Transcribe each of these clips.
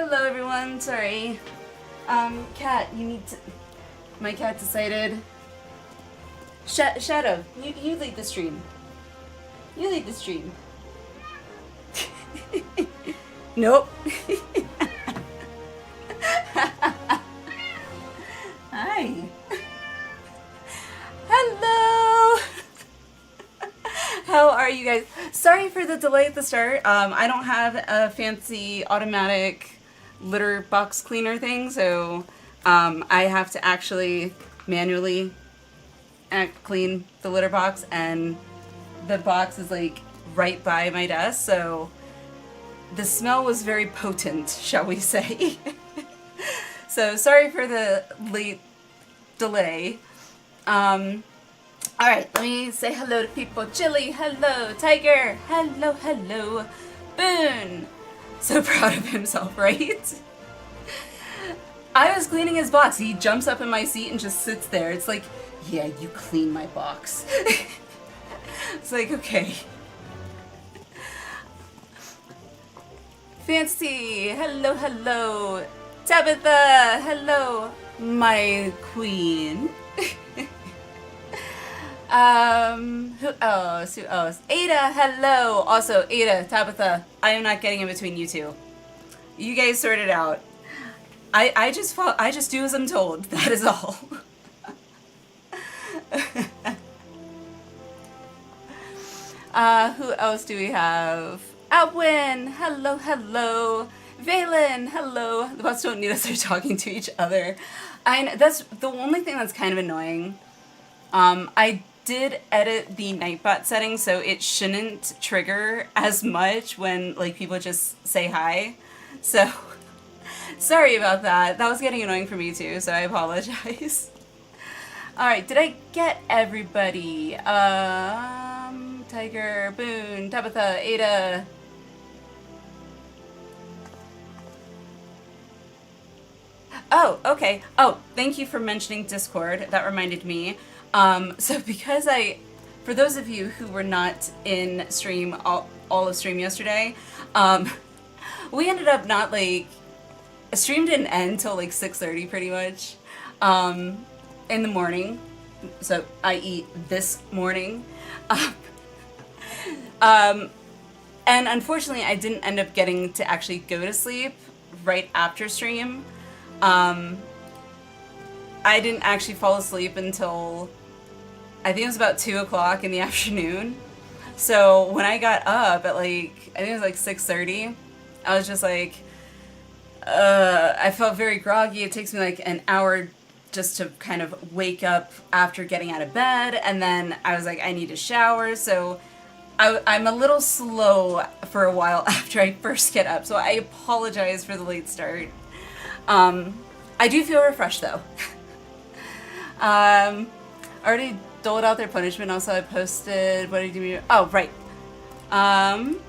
Hello everyone, sorry. Cat, you need to... My cat decided... Shadow, you lead the stream. You lead the stream. Nope. Hi. Hello. How are you guys? Sorry for the delay at the start. I don't have a fancy automatic litter box cleaner thing, so I have to actually manually clean the litter box, and the box is like right by my desk, so the smell was very potent, shall we say. So sorry for the late delay. Alright, let me say hello to people. Chili, hello. Tiger, hello, hello. Boone, so proud of himself, right? I was cleaning his box. He jumps up in my seat and just sits there. It's like, yeah, you clean my box. It's like, okay. Fancy, hello, hello. Tabitha, hello, my queen. Who else? Who else? Ada, hello. Also, Ada, Tabitha, I am not getting in between you two. You guys sort it out. I just do as I'm told. That is all. Who else do we have? Alwyn, hello, hello. Valen, hello. The bots don't need us to talking to each other. That's the only thing that's kind of annoying. I did edit the Nightbot setting, so it shouldn't trigger as much when like people just say hi. So sorry about that. That was getting annoying for me too, so I apologize. Alright, did I get everybody? Tiger, Boone, Tabitha, Ada. Oh, okay. Oh, thank you for mentioning Discord. That reminded me. So because for those of you who were not in stream, all of stream yesterday, we ended up not like, stream didn't end till like 6:30 pretty much, in the morning. So, i.e. this morning. And unfortunately I didn't end up getting to actually go to sleep right after stream. I didn't actually fall asleep until I think it was about 2 o'clock in the afternoon. So when I got up at like, I think it was like 6:30, I was just like, I felt very groggy. It takes me like an hour just to kind of wake up after getting out of bed. And then I was like, I need a shower. So I'm a little slow for a while after I first get up. So I apologize for the late start. I do feel refreshed though. Already doled out their punishment. Also, I posted, what did you do? Oh, right. I'm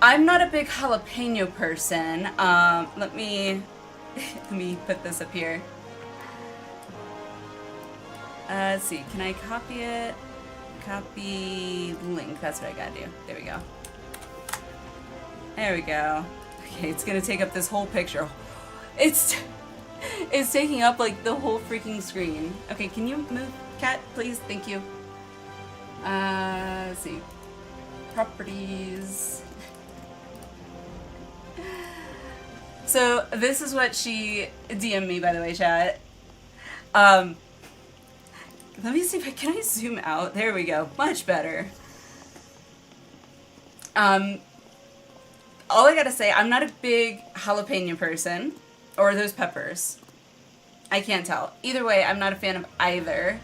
not a big jalapeno person. Let me put this up here. Let's see, can I copy it? Copy link, that's what I gotta do. There we go. There we go. Okay, it's gonna take up this whole picture. It's taking up like the whole freaking screen. Okay, can you move, cat, please? Thank you. Let's see. Properties. So this is what she DM'd me, by the way, chat. Let me see if can I zoom out? There we go. Much better. All I gotta say, I'm not a big jalapeno person, or those peppers. I can't tell. Either way, I'm not a fan of either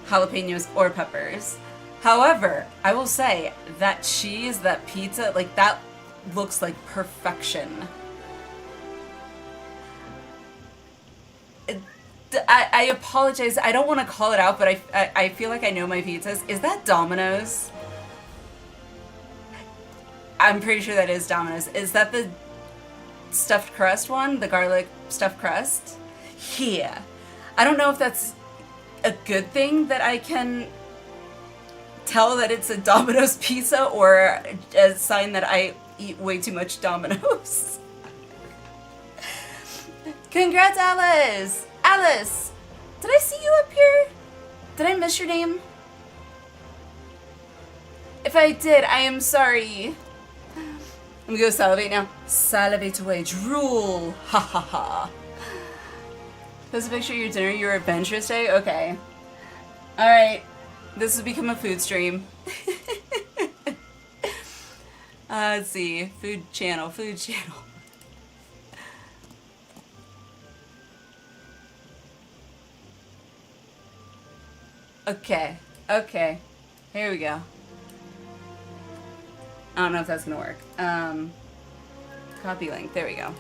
jalapenos or peppers. However, I will say that cheese, that pizza, like that looks like perfection. I apologize. I don't want to call it out, but I feel like I know my pizzas. Is that Domino's? I'm pretty sure that is Domino's. Is that the stuffed crust one? The garlic stuffed crust? Yeah. I don't know if that's a good thing that I can tell that it's a Domino's pizza or a sign that I eat way too much Domino's. Congrats, Alice! Alice! Did I see you up here? Did I miss your name? If I did, I am sorry. I'm gonna go salivate now. Salivate away. Drool. Ha ha ha. Post a picture of your dinner. Your adventurous day? Okay. Alright. This has become a food stream. Let's see. Food channel. Food channel. Okay. Okay. Here we go. I don't know if that's gonna work. Copy link. There we go.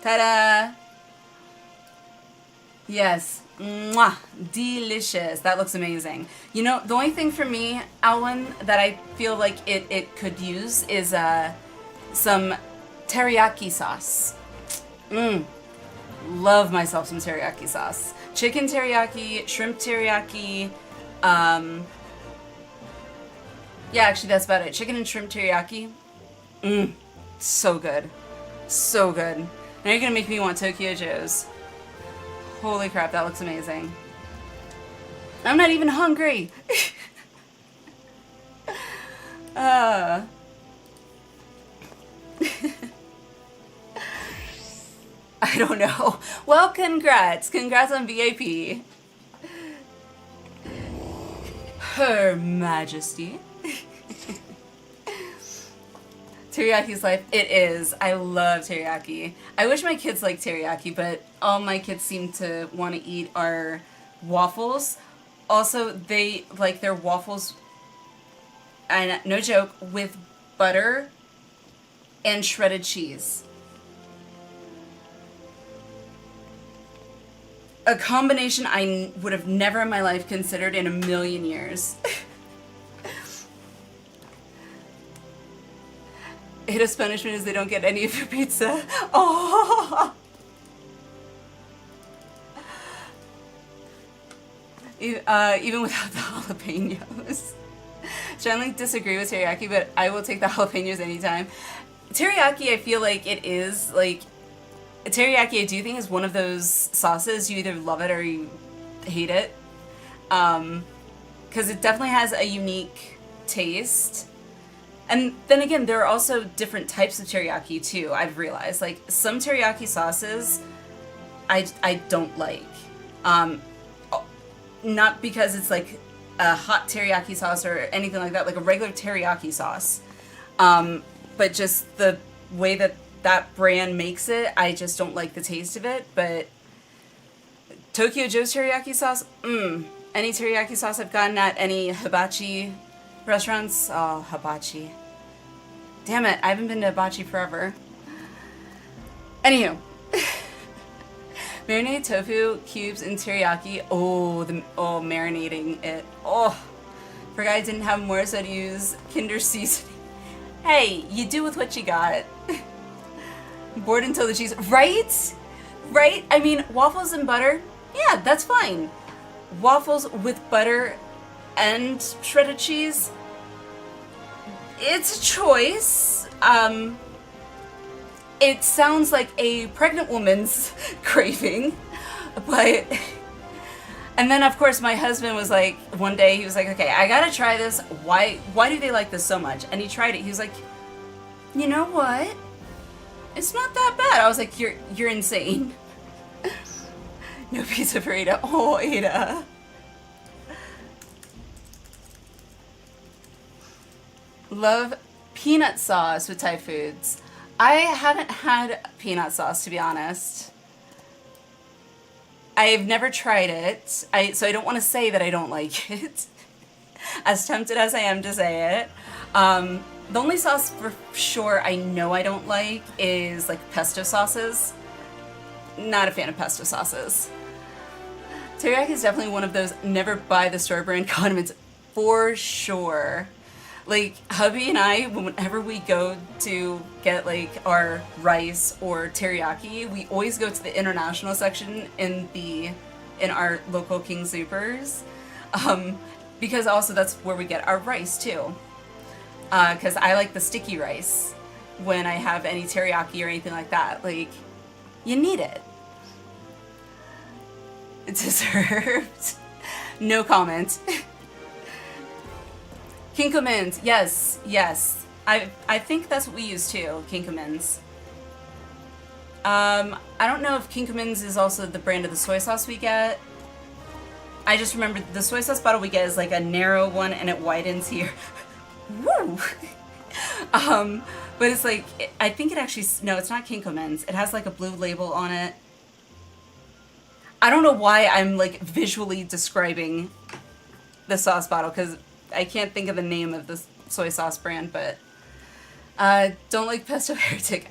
Ta-da! Yes. Mwah! Delicious. That looks amazing. You know, the only thing for me, Alwyn, that I feel like it could use is some teriyaki sauce. Love myself some teriyaki sauce. Chicken teriyaki, shrimp teriyaki, yeah, actually that's about it. Chicken and shrimp teriyaki. So good. So good. Now you're gonna make me want Tokyo Joe's. Holy crap, that looks amazing. I'm not even hungry! I don't know. Well, congrats. Congrats on VIP. Her Majesty. Teriyaki's life. It is. I love teriyaki. I wish my kids liked teriyaki, but all my kids seem to want to eat are waffles. Also, they like their waffles, and no joke, with butter and shredded cheese. A combination I would have never in my life considered in a million years. His punishment is they don't get any of your pizza. Oh! Even without the jalapenos. Generally disagree with teriyaki, but I will take the jalapenos anytime. Teriyaki, I feel like it is, like, teriyaki I do think is one of those sauces you either love it or you hate it. Because it definitely has a unique taste. And then again, there are also different types of teriyaki too, I've realized. Like, some teriyaki sauces I don't like. Not because it's like a hot teriyaki sauce or anything like that, like a regular teriyaki sauce. But just the way that that brand makes it, I just don't like the taste of it. But Tokyo Joe's teriyaki sauce, any teriyaki sauce I've gotten at any hibachi restaurants, oh, hibachi. Damn it, I haven't been to hibachi forever. Anywho. Marinated tofu cubes in teriyaki. Oh, marinating it. Oh, forgot I didn't have more, so I'd use Kinder seasoning. Hey, you do with what you got. Bored until the cheese. Right? Right? I mean, waffles and butter, yeah, that's fine. Waffles with butter and shredded cheese, it's a choice. It sounds like a pregnant woman's craving, but... And then, of course, my husband was like, one day, he was like, okay, I gotta try this. Why do they like this so much? And he tried it. He was like, you know what? It's not that bad. I was like, you're insane. No pizza for Ada. Oh, Ada. Love peanut sauce with Thai foods. I haven't had peanut sauce, to be honest. I've never tried it, so I don't want to say that I don't like it. As tempted as I am to say it. The only sauce for sure I know I don't like is like pesto sauces. Not a fan of pesto sauces. Teriyaki is definitely one of those never buy the store brand condiments for sure. Like, hubby and I, whenever we go to get, like, our rice or teriyaki, we always go to the international section in our local King Soopers. Because also that's where we get our rice too. Because I like the sticky rice when I have any teriyaki or anything like that. Like, you need it. Deserved. No comment. Kinkomins, yes, yes. I think that's what we use too, Kinkomins. I don't know if Kinkomins is also the brand of the soy sauce we get. I just remember the soy sauce bottle we get is like a narrow one and it widens here. Woo! But it's like, I think it actually, no, it's not Kinkomins. It has like a blue label on it. I don't know why I'm like visually describing the sauce bottle because I can't think of the name of the soy sauce brand, but don't like pesto heretic.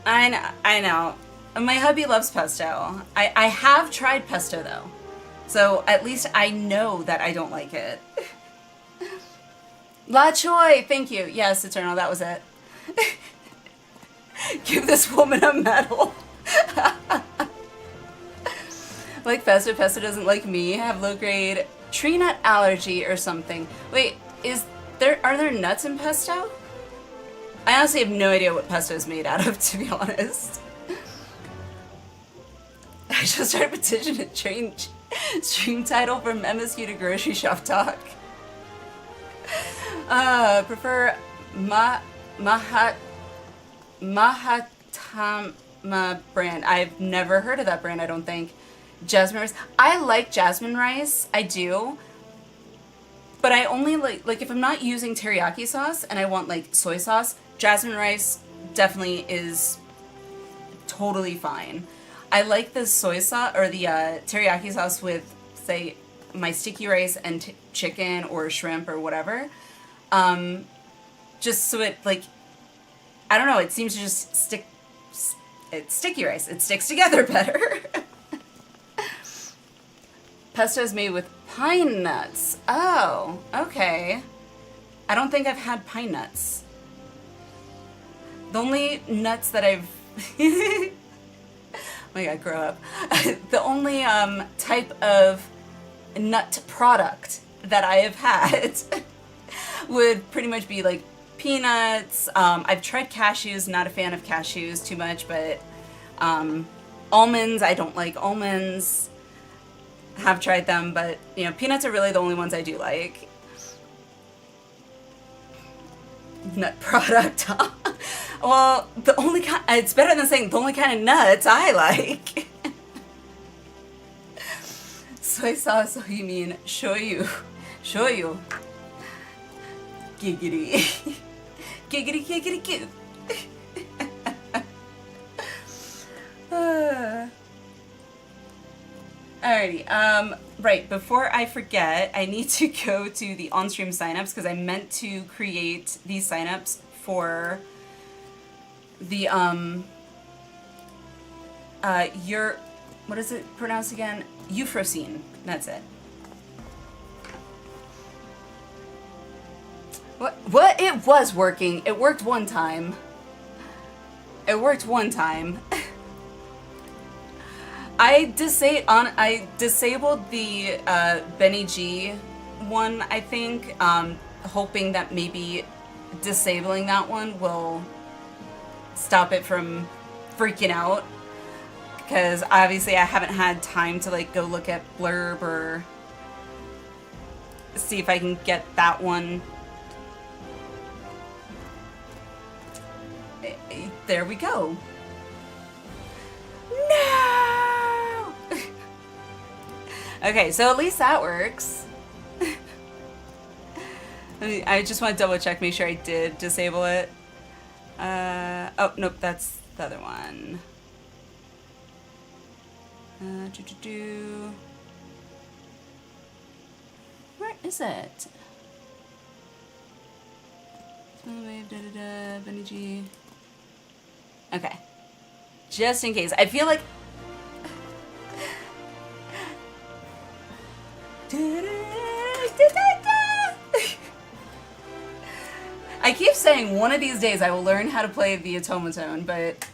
I know. My hubby loves pesto. I have tried pesto though. So at least I know that I don't like it. La Choi, thank you. Yes, Eternal, that was it. Give this woman a medal. Like pesto, pesto doesn't like me. Have low grade tree nut allergy or something. Wait, are there nuts in pesto? I honestly have no idea what pesto is made out of, to be honest. I just started a petition to change stream title from MSQ to Grocery Shop Talk. Prefer Mahatma brand. I've never heard of that brand, I don't think. Jasmine rice. I like jasmine rice. I do. But I only like if I'm not using teriyaki sauce and I want like soy sauce, jasmine rice definitely is totally fine. I like the soy sauce or the teriyaki sauce with, say, my sticky rice and chicken or shrimp or whatever. Just so it, like, I don't know, it seems to just stick. It's sticky rice. It sticks together better. Pesto is made with pine nuts. Oh, okay. I don't think I've had pine nuts. The only nuts that I've... oh my god, grow up. The only type of nut product that I have had would pretty much be like peanuts. I've tried cashews, not a fan of cashews too much, but almonds, I don't like almonds. Have tried them, but you know, peanuts are really the only ones I do like. Nut product. Well, the only kind, it's better than saying the only kind of nuts I like. Soy sauce, so you mean shoyu. Shoyu. Giggity. Giggity, giggity, goo. Alrighty, right, before I forget, I need to go to the on-stream signups because I meant to create these signups for the, what is it pronounced again? Euphrosyne, that's it. What? It was working. It worked one time. It worked one time. I disabled the Benny G one, I think, hoping that maybe disabling that one will stop it from freaking out. Because obviously I haven't had time to like go look at blurb or see if I can get that one. There we go. No! Okay, so at least that works. I just want to double check, make sure I did disable it. Oh, nope, that's the other one. Where is it? Benny G. Okay. Just in case. I feel like... I keep saying one of these days I will learn how to play the automaton, but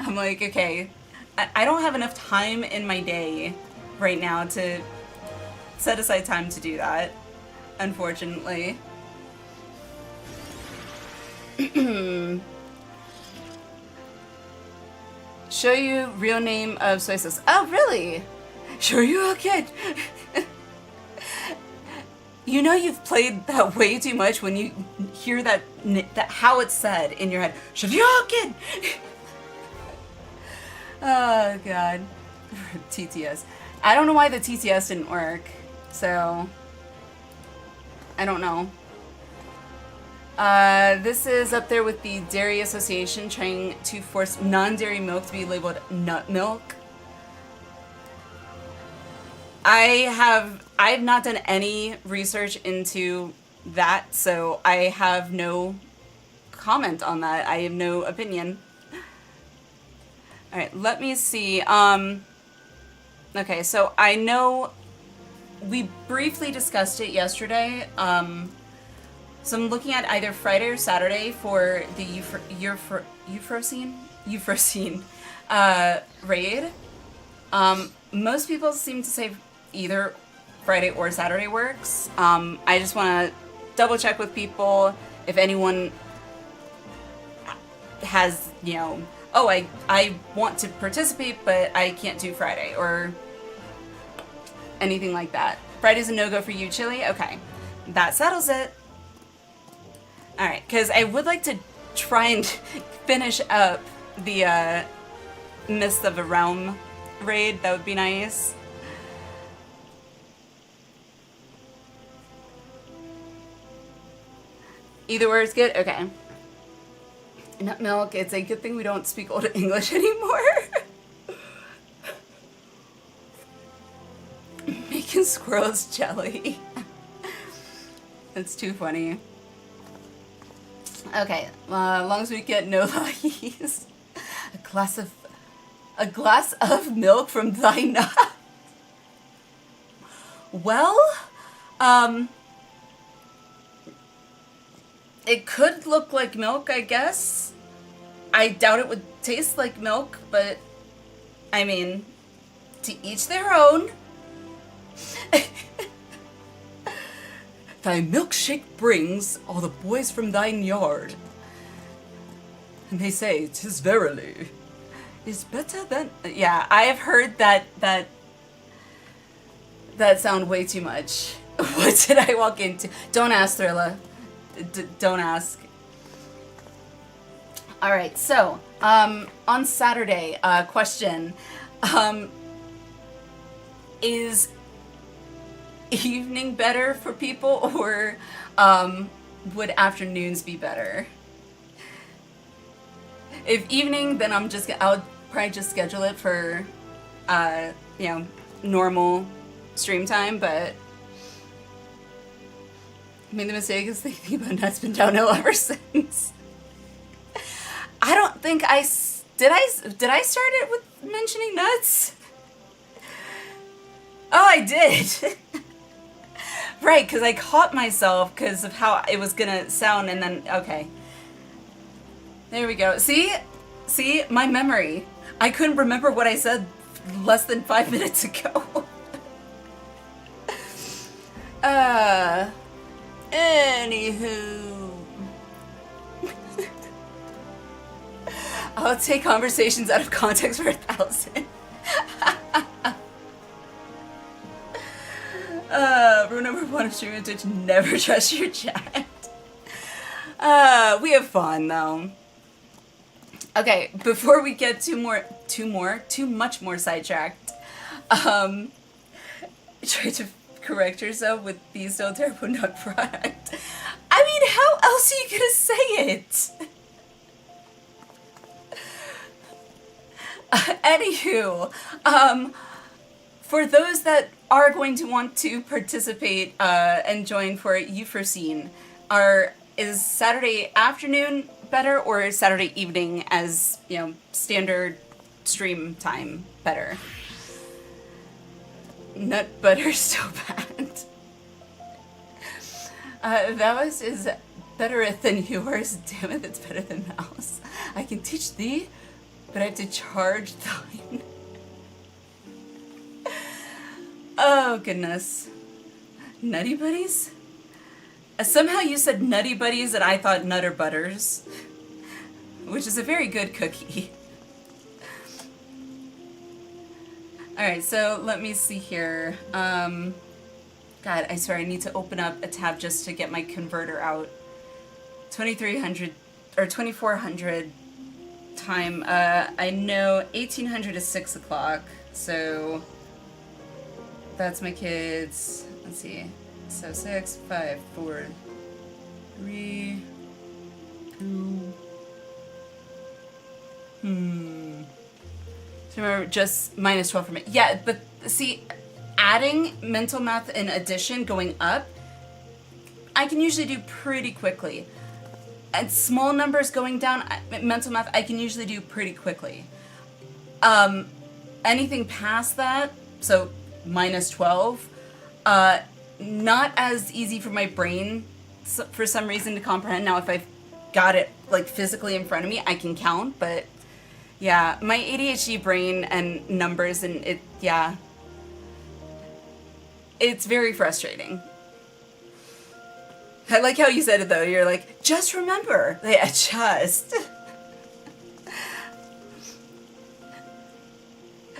I'm like, okay, I don't have enough time in my day right now to set aside time to do that, unfortunately. Show you real name of soy sauce. Oh, really? Sure you kid. You know you've played that way too much when you hear that how it's said in your head. Sure you kid. Oh god. TTS. I don't know why the TTS didn't work, so I don't know. This is up there with the Dairy Association trying to force non-dairy milk to be labeled nut milk. I've not done any research into that, so I have no comment on that. I have no opinion. All right, let me see. Okay, so I know we briefly discussed it yesterday. So I'm looking at either Friday or Saturday for the Euphrosyne raid. Most people seem to say either Friday or Saturday works. I just want to double check with people if anyone has, you know, oh, I want to participate, but I can't do Friday, or anything like that. Friday's a no-go for you, Chili? Okay, that settles it. Alright, because I would like to try and finish up the Mists of a Realm raid. That would be nice. Either word is good? Okay. Nut milk, it's a good thing we don't speak Old English anymore. Making squirrels jelly. That's too funny. Okay, as long as we get no lies. A glass of milk from thy nut. Well, it could look like milk, I guess. I doubt it would taste like milk, but I mean, to each their own. Thy milkshake brings all the boys from thine yard. And they say, 'tis verily, is better than... Yeah, I have heard that sound way too much. What did I walk into? Don't ask, Thrilla. Don't ask. Alright, so, on Saturday, question. Is evening better for people, or would afternoons be better? If evening, then I'll probably just schedule it for you know, normal stream time, but I made the mistake of thinking about nuts, been downhill ever since. I don't think did I start it with mentioning nuts? Oh, I did. Right, because I caught myself because of how it was gonna sound, and then, okay. There we go. See, my memory. I couldn't remember what I said less than 5 minutes ago. Anywho. I'll take conversations out of context for 1,000. Rule number 1 of streaming Twitch, never trust your chat. We have fun though. Okay, before we get too much more sidetracked, try to correct yourself with the so terrible nut product. I mean, how else are you gonna say it? Anywho, for those that are going to want to participate and join for Euphrosyne, is Saturday afternoon better, or is Saturday evening as, you know, standard stream time better? Nut butter so bad. That is better than yours. Damn it, it's better than mouse. I can teach thee, but I have to charge thine. Oh, goodness. Nutty Buddies? Somehow you said Nutty Buddies and I thought Nutter Butters, which is a very good cookie. Alright, so let me see here. God, I swear I need to open up a tab just to get my converter out. 2300 or 2400 time. I know 1800 is 6 o'clock, so that's my kids. Let's see. So 6, 5, 4, 3, 2. So remember, just minus 12 from it. Yeah, but see, adding mental math and addition going up, I can usually do pretty quickly. And small numbers going down, mental math, I can usually do pretty quickly. Anything past that, so minus 12, not as easy for my brain for some reason to comprehend. Now, if I've got it like physically in front of me, I can count, but yeah, my ADHD brain and numbers and it, yeah, it's very frustrating. I like how you said it though. You're like, just remember. Yeah, just.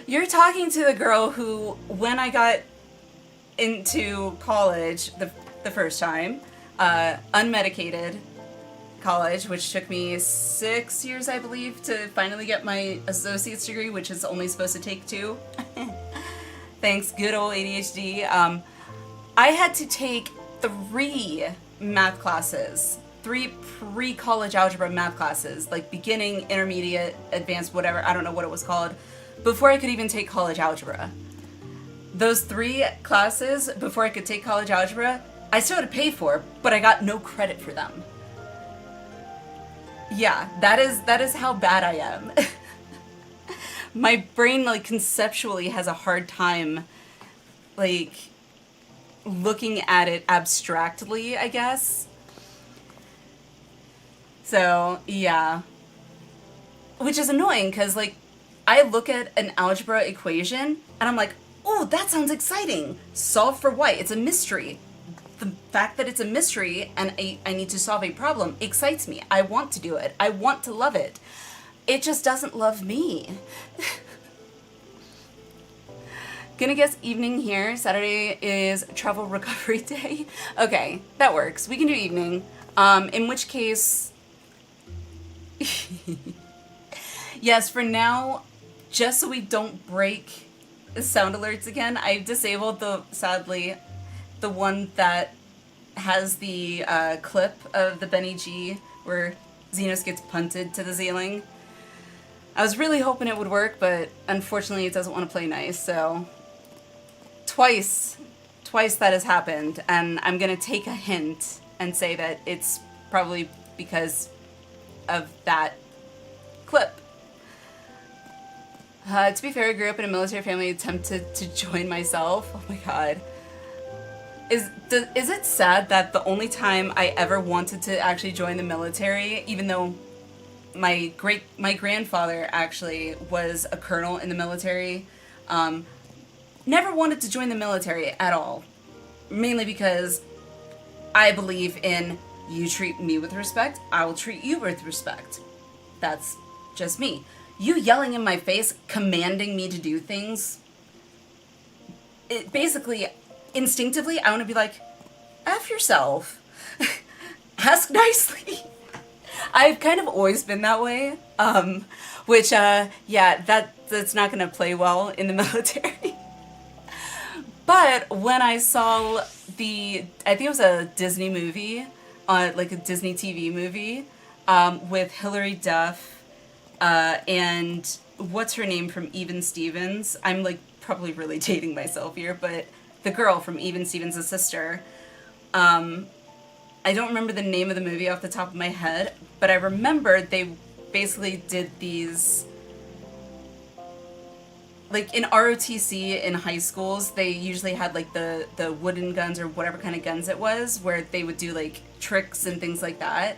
You're talking to the girl who, when I got into college the first time, unmedicated college, which took me 6 years, I believe, to finally get my associate's degree, which is only supposed to take 2. Thanks, good old ADHD. I had to take 3 math classes, 3 pre-college algebra math classes, like beginning, intermediate, advanced, whatever, I don't know what it was called, before I could even take college algebra. Those 3 classes, before I could take college algebra, I still had to pay for, but I got no credit for them. Yeah, that is how bad I am. My brain, like, conceptually has a hard time, like, looking at it abstractly, I guess. So, yeah. Which is annoying, because, like, I look at an algebra equation, and I'm like, oh, that sounds exciting. Solve for what? It's a mystery. The fact that it's a mystery and I need to solve a problem excites me. I want to do it. I want to love it. It just doesn't love me. Gonna guess evening here. Saturday is travel recovery day. Okay, that works. We can do evening. In which case, yes, for now, just so we don't break the sound alerts again, I've disabled sadly, the one that has the clip of the Benny G where Xenos gets punted to the ceiling. I was really hoping it would work, but unfortunately it doesn't want to play nice, so twice that has happened, and I'm gonna take a hint and say that it's probably because of that clip. To be fair, I grew up in a military family, attempted to join myself. Oh my god. Is it sad that the only time I ever wanted to actually join the military, even though my grandfather actually was a colonel in the military, never wanted to join the military at all. Mainly because I believe in you treat me with respect, I will treat you with respect. That's just me. You yelling in my face, commanding me to do things, it basically, instinctively, I want to be like, F yourself. Ask nicely. I've kind of always been that way, which, yeah, that's not going to play well in the military. But when I saw I think it was a Disney movie, like a Disney TV movie, with Hilary Duff, and what's her name from Even Stevens? I'm, like, probably really dating myself here, but the girl from Even Stevens' sister. I don't remember the name of the movie off the top of my head, but I remember they basically did these, like in ROTC in high schools, they usually had like the wooden guns or whatever kind of guns it was, where they would do like tricks and things like that.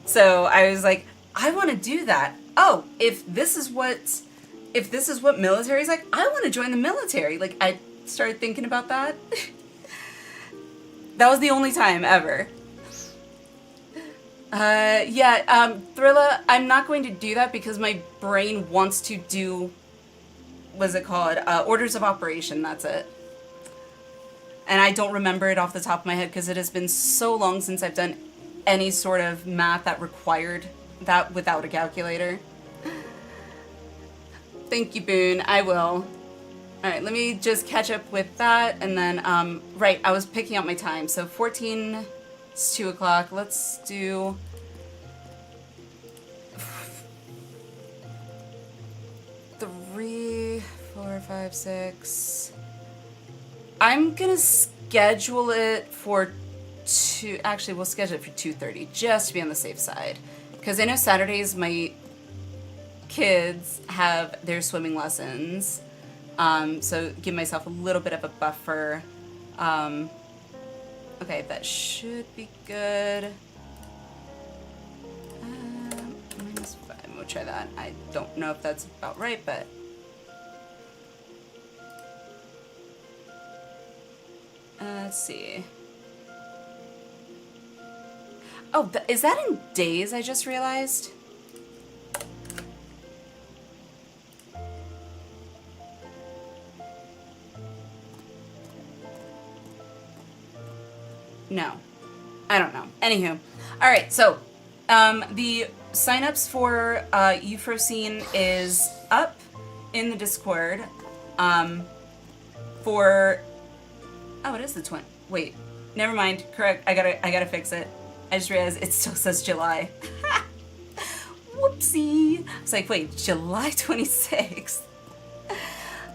So I was like, I want to do that. Oh, if this is what military is like, I want to join the military. Like, I started thinking about that. That was the only time ever. Yeah, Thrilla, I'm not going to do that because my brain wants to do, what's it called? Orders of operation, that's it. And I don't remember it off the top of my head because it has been so long since I've done any sort of math that required that without a calculator. Thank you, Boone. I will. Alright, let me just catch up with that, and then, right, I was picking up my time. So 14, it's 2 o'clock. Let's do... 3, 4, 5, 6... I'm gonna schedule it for 2... Actually, we'll schedule it for 2:30, just to be on the safe side. Because I know Saturdays my kids have their swimming lessons. So give myself a little bit of a buffer. Okay, that should be good. -5, we'll try that. I don't know if that's about right, but... let's see. Oh, is that in days, I just realized? No. I don't know. Anywho. Alright, so, the signups for, Euphrosyne is up in the Discord, for... Oh, it is the 20. Wait. Never mind. Correct. I gotta fix it. I just realized it still says July. Whoopsie. I was like, wait, July 26th?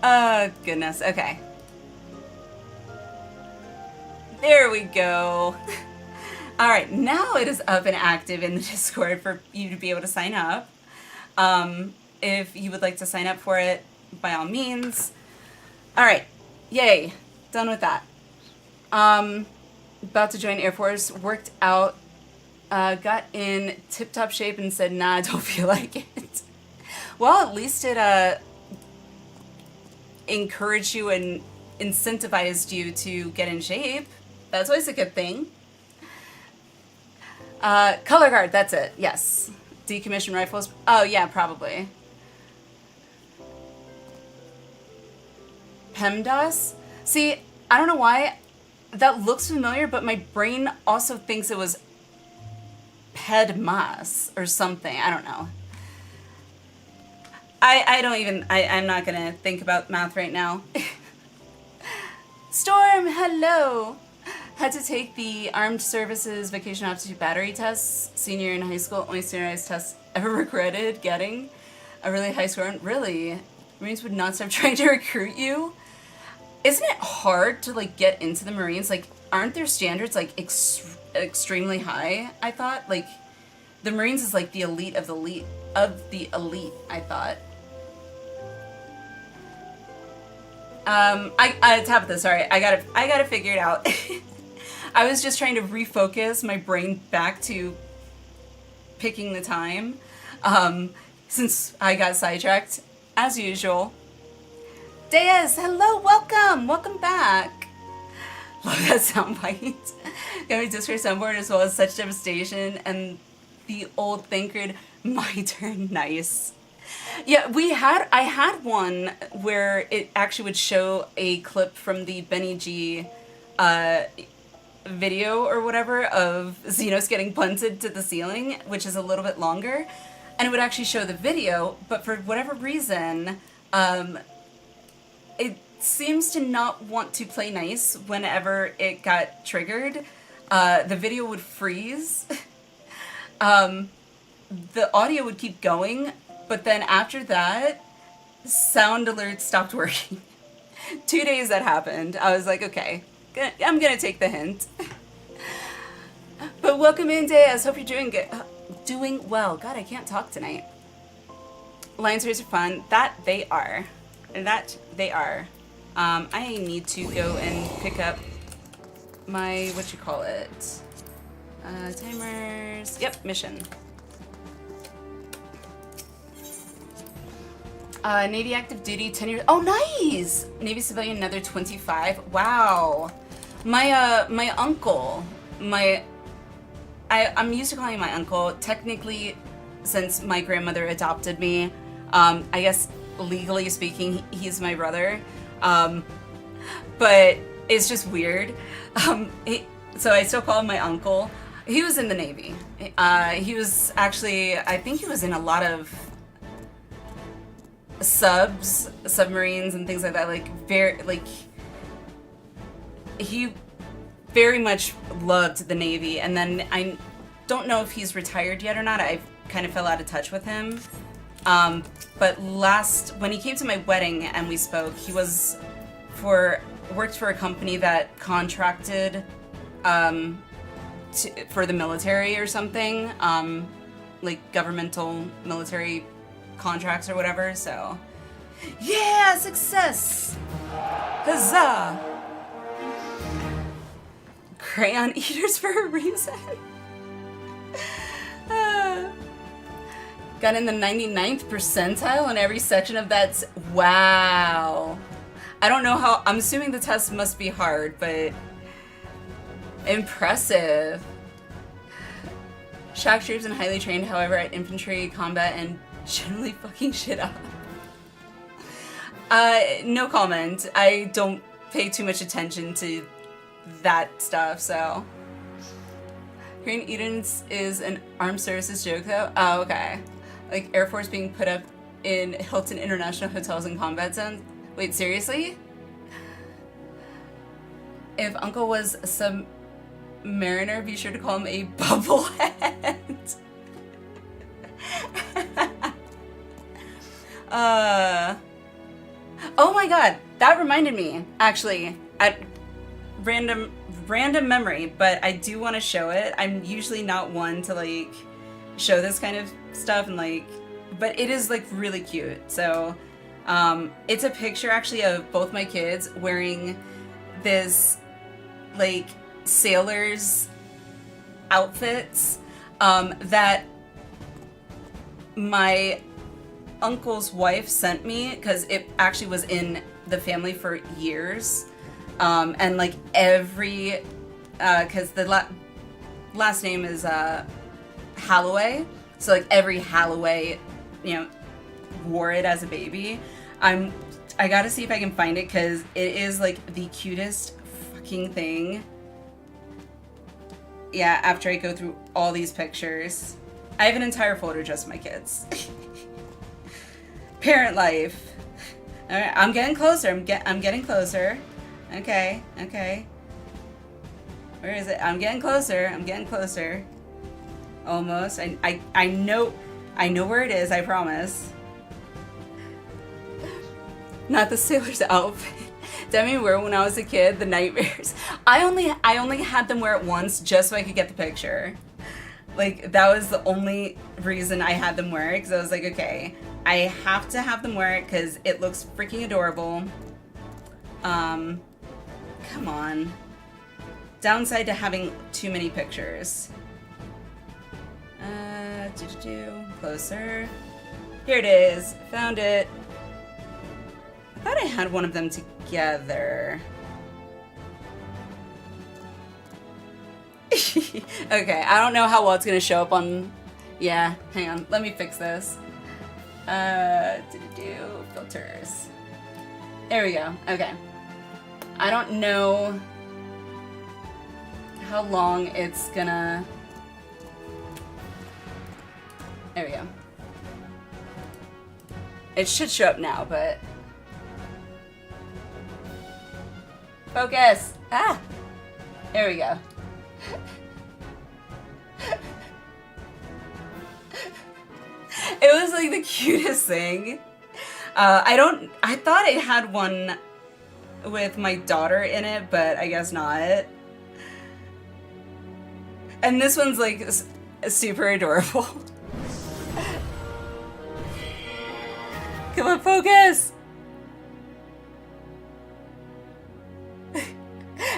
Oh, goodness. Okay. There we go. Alright, now it is up and active in the Discord for you to be able to sign up. If you would like to sign up for it, by all means. Alright. Yay. Done with that. About to join Air Force. Worked out. Got in tip-top shape and said, nah, I don't feel like it. Well, at least it, encouraged you and incentivized you to get in shape. That's always a good thing. Color guard, that's it. Yes. Decommissioned rifles. Oh, yeah, probably. PEMDAS? See, I don't know why that looks familiar, but my brain also thinks it was PEDMAS or something. I don't know. I'm not gonna think about math right now. Storm, hello! Had to take the Armed Services Vocation Aptitude Battery tests, senior in high school, only standardized test ever regretted getting a really high score. Really? Marines would not stop trying to recruit you? Isn't it hard to, like, get into the Marines? Like, aren't their standards, like, extremely high, I thought? Like, the Marines is, like, the elite of the elite of the elite, I thought. Tabitha, sorry, I gotta figure it out. I was just trying to refocus my brain back to picking the time, since I got sidetracked, as usual. Deas, hello, welcome back. Love that soundbite. Got me Discord soundboard as well as Such Devastation and the old Thancred, my turn, nice. Yeah, I had one where it actually would show a clip from the Benny G video or whatever of Xenos getting punted to the ceiling, which is a little bit longer, and it would actually show the video, but for whatever reason, it seems to not want to play nice whenever it got triggered. The video would freeze. The audio would keep going, but then after that, sound alerts stopped working. 2 days that happened. I was like, okay, I'm gonna take the hint. But welcome in, Deas. Hope you're doing good. Doing well. God, I can't talk tonight. Lions race are fun. That they are. I need to go and pick up my, timers. Yep, mission. Navy active duty, 10 years. Oh, nice! Navy civilian, another 25. Wow. My uncle, I'm used to calling him my uncle. Technically, since my grandmother adopted me, I guess legally speaking, he's my brother. But it's just weird. So I still call him my uncle. He was in the Navy. He was actually, I think he was in a lot of submarines and things like that. He very much loved the Navy. And then I don't know if he's retired yet or not. I kind of fell out of touch with him. But when he came to my wedding and we spoke, he worked for a company that contracted for the military or something, like governmental military contracts or whatever. So, yeah, success! Huzzah! Crayon eaters for a reason. Got in the 99th percentile in every section of that. Wow. I don't know how. I'm assuming the test must be hard, but impressive. Shock troops and highly trained, however, at infantry combat and generally fucking shit up. No comment. I don't pay too much attention to that stuff, so. Korean Edens is an armed services joke, though? Oh, okay. Like Air Force being put up in Hilton International hotels and combat zones. Wait, seriously? If Uncle was a submariner, be sure to call him a bubblehead. Oh my god, that reminded me, actually, at random memory, but I do want to show it. I'm usually not one to like show this kind of stuff and like, but it is like really cute. So it's a picture actually of both my kids wearing this like sailor's outfits that my uncle's wife sent me because it actually was in the family for years. And like every, because the last name is Halloway, so like every Halloway, wore it as a baby. I gotta see if I can find it because it is like the cutest fucking thing. Yeah, after I go through all these pictures, I have an entire folder just for my kids. Parent life. All right, I'm getting closer. I'm getting closer. Okay. Where is it? I'm getting closer. Almost. I know where it is, I promise. Not the sailor's outfit. Demi wore when I was a kid, the nightmares. I only had them wear it once just so I could get the picture. Like, that was the only reason I had them wear it, because I was like, okay, I have to have them wear it because it looks freaking adorable. Come on. Downside to having too many pictures. Closer. Here it is. Found it. I thought I had one of them together. Okay, I don't know how well it's gonna show up on... Yeah, hang on. Let me fix this. Filters. There we go. Okay. I don't know how long it's gonna... There we go. It should show up now, but... Focus! Ah! There we go. It was like the cutest thing. I thought it had one with my daughter in it, but I guess not. And this one's like super adorable. Come on, focus!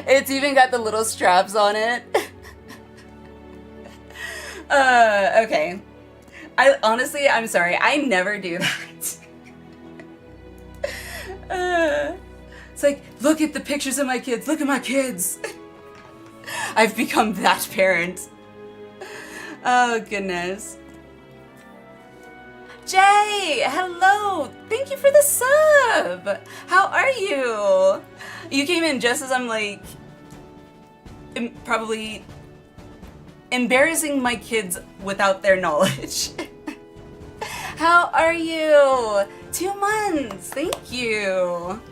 It's even got the little straps on it. Okay. I'm sorry, I never do that. It's like, look at the pictures of my kids. Look at my kids. I've become that parent. Oh, goodness. Jay, hello. Thank you for the sub. How are you? You came in just as I'm like probably embarrassing my kids without their knowledge. How are you? 2 months. Thank you.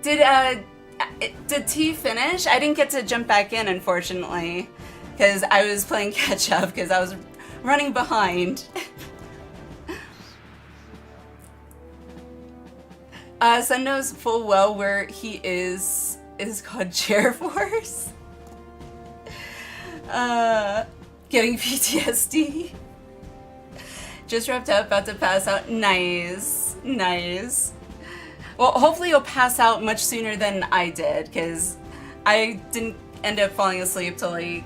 Did T finish? I didn't get to jump back in, unfortunately, because I was playing catch up because I was running behind. Sun knows full well where he is called Chair Force. Getting PTSD. Just wrapped up, about to pass out. Nice, nice. Well, hopefully you'll pass out much sooner than I did, because I didn't end up falling asleep till like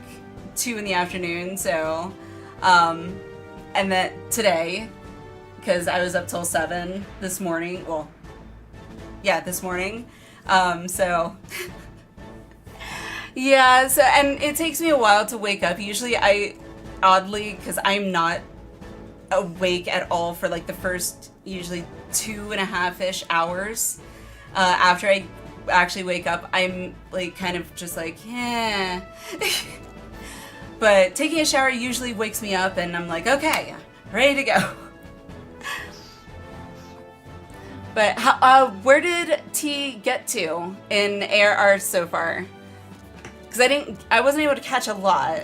2 in the afternoon, so, and then today, because I was up till 7 this morning, well, yeah, this morning, so, yeah, so, and it takes me a while to wake up. Usually oddly, because I'm not awake at all for like the first, usually 2.5-ish hours, after I actually wake up, I'm like kind of just like, yeah. But taking a shower usually wakes me up and I'm like, okay, ready to go. But where did T get to in ARR so far? Because I wasn't able to catch a lot.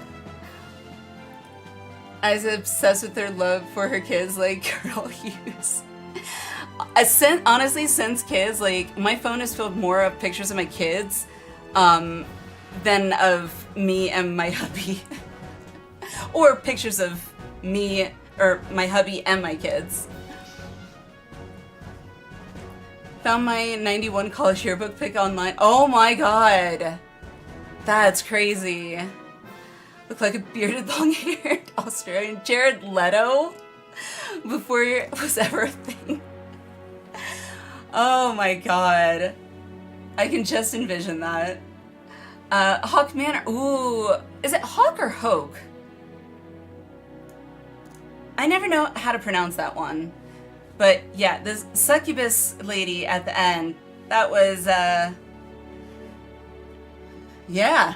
I was obsessed with her love for her kids, like Girl Hughes. Honestly, since kids, like, my phone is filled more of pictures of my kids than of me and my hubby. Or pictures of me, or my hubby and my kids. Found my 91 college yearbook pic online. Oh my god! That's crazy. Look like a bearded, long-haired Australian Jared Leto before it was ever a thing. Oh my god. I can just envision that. Hawk Manor. Ooh. Is it Hawk or Hoke? I never know how to pronounce that one. But yeah, this succubus lady at the end, that was, yeah.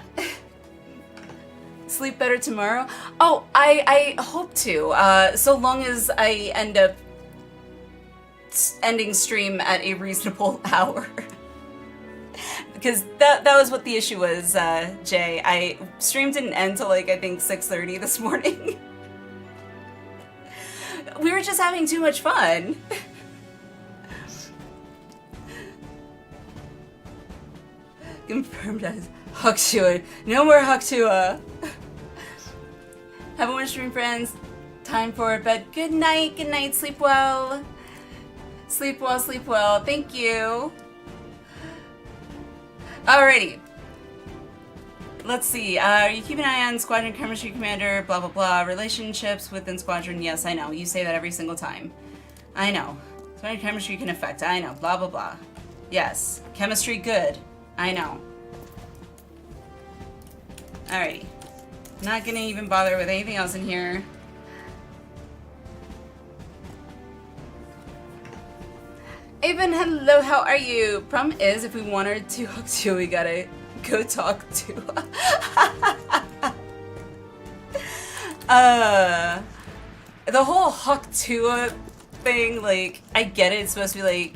Sleep better tomorrow? Oh, I hope to. So long as I end up ending stream at a reasonable hour. Because that was what the issue was, Jay. Stream didn't end till like, I think 6:30 this morning. We were just having too much fun. Confirmed as Hucktua. No more Hucktua. Have a wonderful stream, friends. Time for bed. Good night, sleep well. Sleep well, sleep well. Thank you. Alrighty. Let's see. You keep an eye on Squadron Chemistry Commander, blah, blah, blah. Relationships within Squadron. Yes, I know. You say that every single time. I know. Squadron Chemistry can affect. I know. Blah, blah, blah. Yes. Chemistry good. I know. Alrighty. Not gonna even bother with anything else in here. Aben, hello, how are you? Problem is, if we wanted to hook to, we gotta go talk to. The whole Hucktua thing, like, I get it. It's supposed to be like,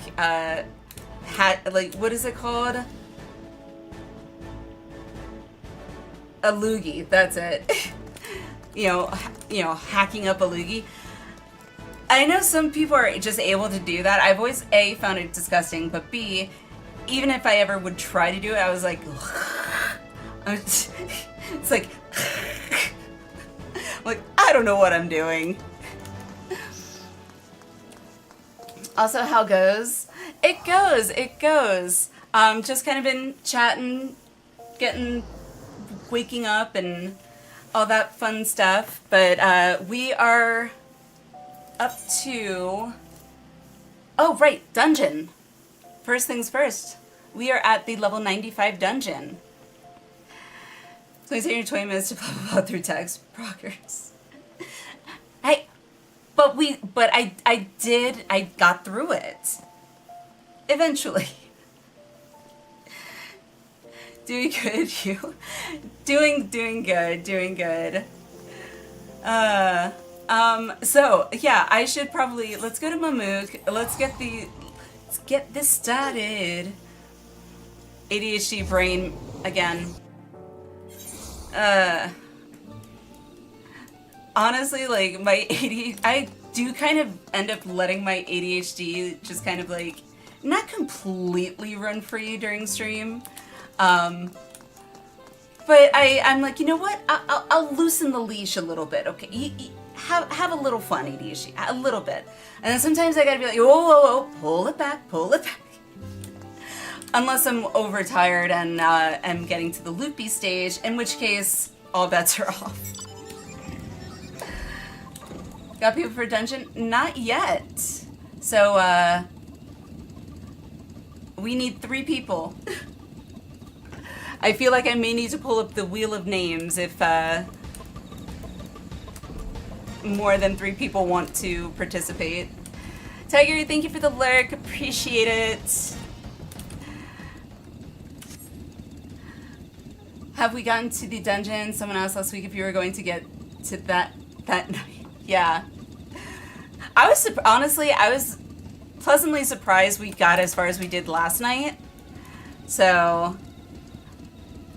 like, what is it called? A loogie. That's it. you know, hacking up a loogie. I know some people are just able to do that. I've always A, found it disgusting, but B, even if I ever would try to do it, I was like, it's like, like, I don't know what I'm doing. Also, how goes? It goes, it goes. Just kind of been chatting, waking up and all that fun stuff, but we are up to, oh right, dungeon. first things first. We are at the level 95 dungeon. Please take your 20 minutes to blah blah blah through text. Progress. Hey, but I got through it. Eventually. Doing good, you. Doing good. So yeah, I should probably, let's go to Mamook. Let's get this started. ADHD brain again. Honestly, like my ADHD, I do kind of end up letting my ADHD just kind of like not completely run free during stream. But I'm like, you know what? I'll loosen the leash a little bit, okay? Have a little fun, ADHD, a little bit. And then sometimes I gotta be like, whoa, pull it back. Unless I'm overtired and am getting to the loopy stage, in which case, all bets are off. Got people for dungeon? Not yet. So, we need 3 people. I feel like I may need to pull up the wheel of names if more than 3 people want to participate. Tiger, thank you for the lurk. Appreciate it. Have we gotten to the dungeon? Someone asked last week if you were going to get to that night. Yeah. Honestly, I was pleasantly surprised we got as far as we did last night. So,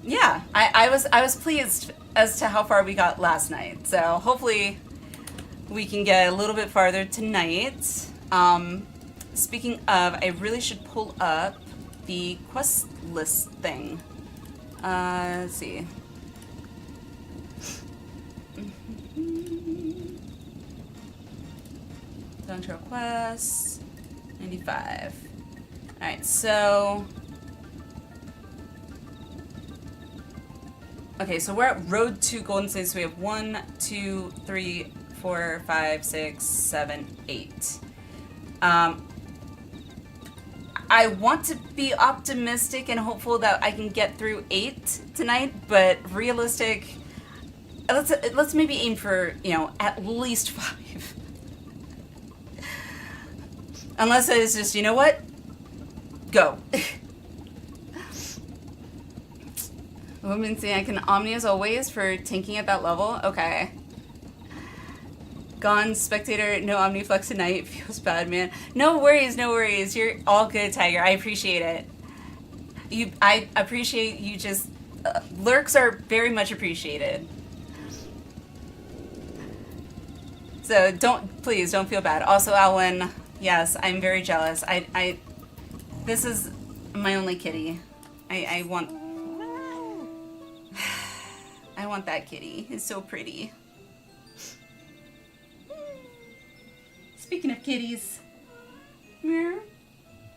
yeah, I was pleased as to how far we got last night. So hopefully we can get a little bit farther tonight. Speaking of, I really should pull up the quest list thing. Let's see. Control quest 95. Alright, so okay, so we're at Road to Golden State, so we have 1, 2, 3, 4, 5, 6, 7, 8. I want to be optimistic and hopeful that I can get through 8 tonight, but realistic, let's maybe aim for, you know, at least 5. Unless it's just, you know what? Go. Women say I can Omni as always for tanking at that level. Okay. Gone spectator, no Omniflex tonight. Feels bad, man. No worries, no worries. You're all good, Tiger. I appreciate it. I appreciate you just... lurks are very much appreciated. So please don't feel bad. Also, Alwyn, yes, I'm very jealous. This is my only kitty. I want that kitty. It's so pretty. Speaking of kitties.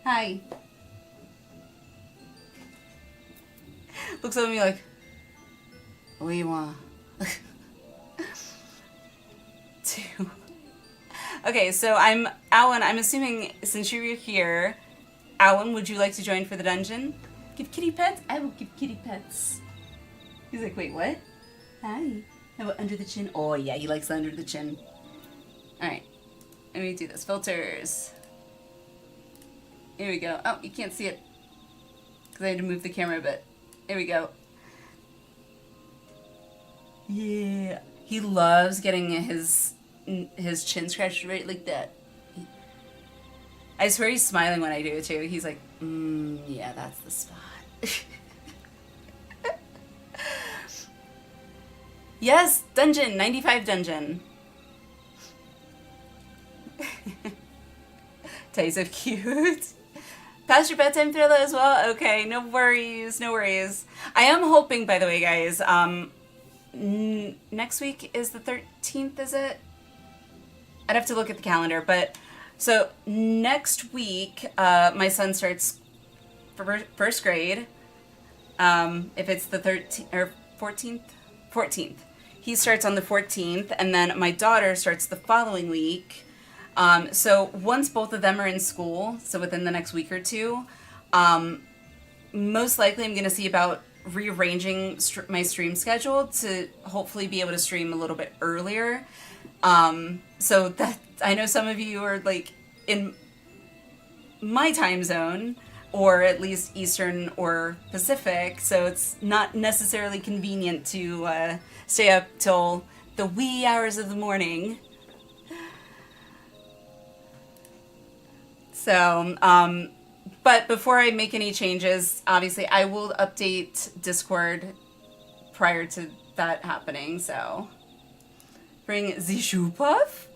Hi. Looks at me like, what do you want? 2. Okay, so Alan, I'm assuming since you're here, Alan, would you like to join for the dungeon? Give kitty pets? I will give kitty pets. He's like, wait, what? Hi. How about under the chin? Oh yeah, he likes the under the chin. Alright. Let me do this. Filters. Here we go. Oh, you can't see it. Because I had to move the camera a bit. There we go. Yeah. He loves getting his chin scratched right like that. I swear he's smiling when I do it too. He's like, yeah, that's the spot. Yes, dungeon, 95 dungeon. Tastes of cute. Past your bedtime thriller as well? Okay, no worries, no worries. I am hoping, by the way, guys, next week is the 13th, is it? I'd have to look at the calendar, but so next week, my son starts first grade. If it's the 13th or 14th. He starts on the 14th, and then my daughter starts the following week. So once both of them are in school, so within the next week or two, Most likely I'm going to see about rearranging my stream schedule to hopefully be able to stream a little bit earlier. So that I know some of you are like in my time zone, or at least Eastern or Pacific, so it's not necessarily convenient to stay up till the wee hours of the morning. So, but before I make any changes, obviously I will update Discord prior to that happening, so. Bring the shoe puff?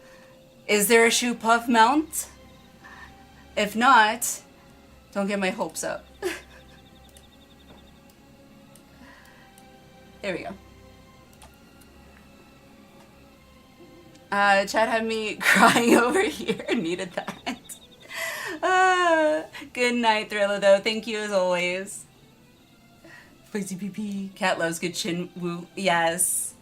Is there a shoe puff mount? If not, don't get my hopes up. There we go. Chad had me crying over here. Needed that. Good night, Thriller, though. Thank you as always. Spicy PP. Cat loves good chin woo. Yes.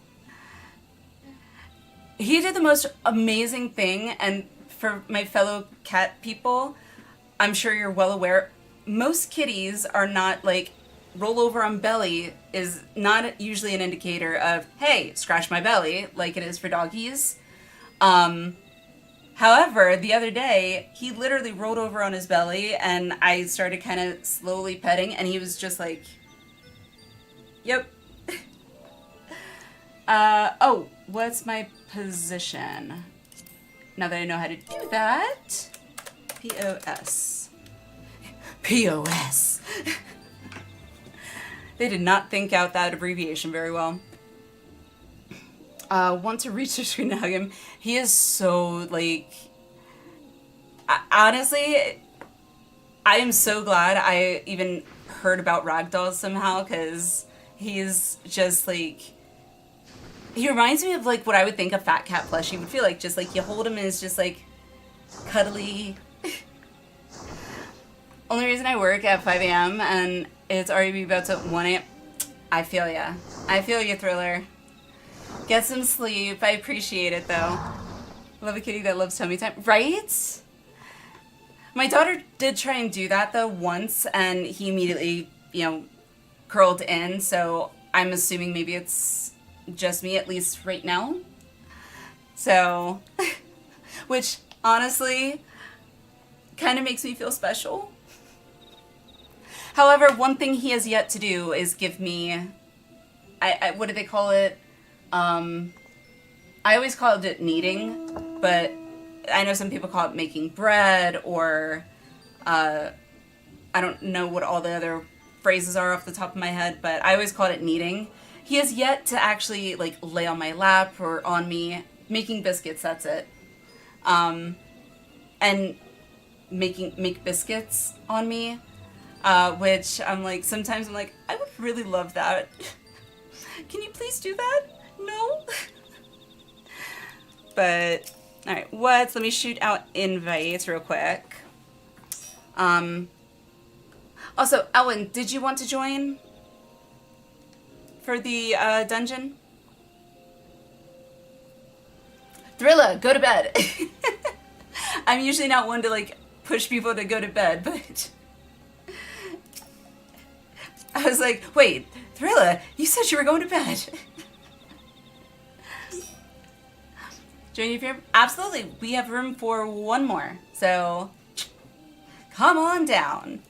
He did the most amazing thing, and for my fellow cat people, I'm sure you're well aware, most kitties are not like, roll over on belly is not usually an indicator of, hey, scratch my belly, like it is for doggies. However, the other day, he literally rolled over on his belly, and I started kind of slowly petting, and he was just like, yep. Oh, what's my position? Now that I know how to do that, POS. POS. They did not think out that abbreviation very well. Want to reach the screen and hug him. He is so, like, honestly, I am so glad I even heard about ragdolls somehow, because he's just, like, he reminds me of, like, what I would think a fat cat plushie would feel like. Just, like, you hold him and it's just, like, cuddly. Only reason I work at 5 a.m. and it's already about to 1 a.m. I feel ya. I feel you, Thriller. Get some sleep. I appreciate it, though. Love a kitty that loves tummy time. Right? My daughter did try and do that, though, once, and he immediately, you know, curled in, so I'm assuming maybe it's just me, at least right now. So, which, honestly, kind of makes me feel special. However, one thing he has yet to do is give me, what do they call it? I always called it kneading, but I know some people call it making bread, or I don't know what all the other phrases are off the top of my head, but I always called it kneading. He has yet to actually, like, lay on my lap or on me. Making biscuits, that's it. And make biscuits on me, which I'm like, sometimes I'm like, I would really love that. Can you please do that? No? But, alright, let me shoot out invites real quick. Also, Ellen, did you want to join for the dungeon? Thrilla, go to bed. I'm usually not one to, like, push people to go to bed, but I was like, wait, Thrilla, you said you were going to bed. Join you if you're... Absolutely, we have room for one more, so come on down.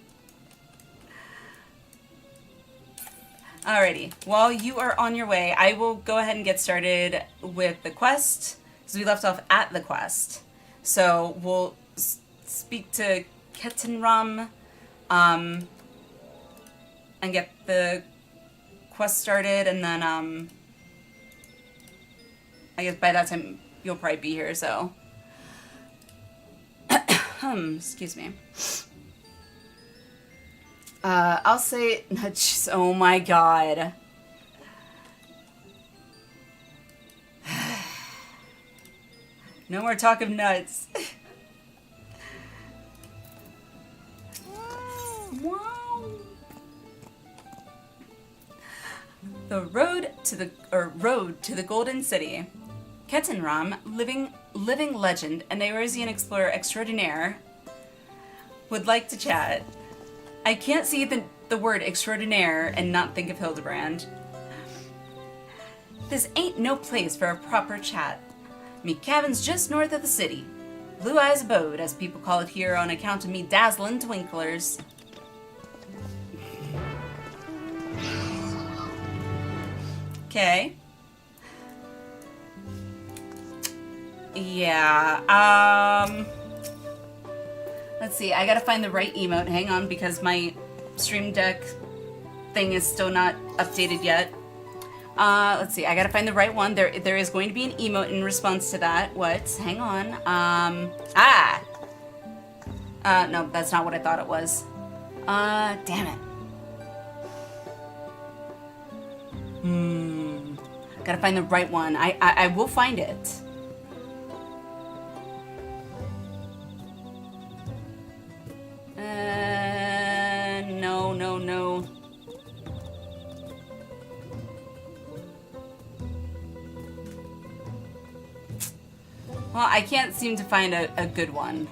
Alrighty, while you are on your way, I will go ahead and get started with the quest, because we left off at the quest. So we'll speak to Ketenram, and get the quest started, and then, I guess by that time you'll probably be here, so. Excuse me. I'll say, oh my god. No more talk of nuts. Wow. The road to the Golden City. Ketenram, living legend and Eurasian explorer extraordinaire, would like to chat. I can't see the word extraordinaire and not think of Hildebrand. This ain't no place for a proper chat. Me cabin's just north of the city. Blue Eyes Abode, as people call it here on account of me dazzling twinklers. Okay. Yeah, let's see, I gotta find the right emote. Hang on, because my Stream Deck thing is still not updated yet. Let's see, I gotta find the right one. There is going to be an emote in response to that. What? Hang on. No, that's not what I thought it was. Damn it. Gotta find the right one. I will find it. No. Well, I can't seem to find a good one.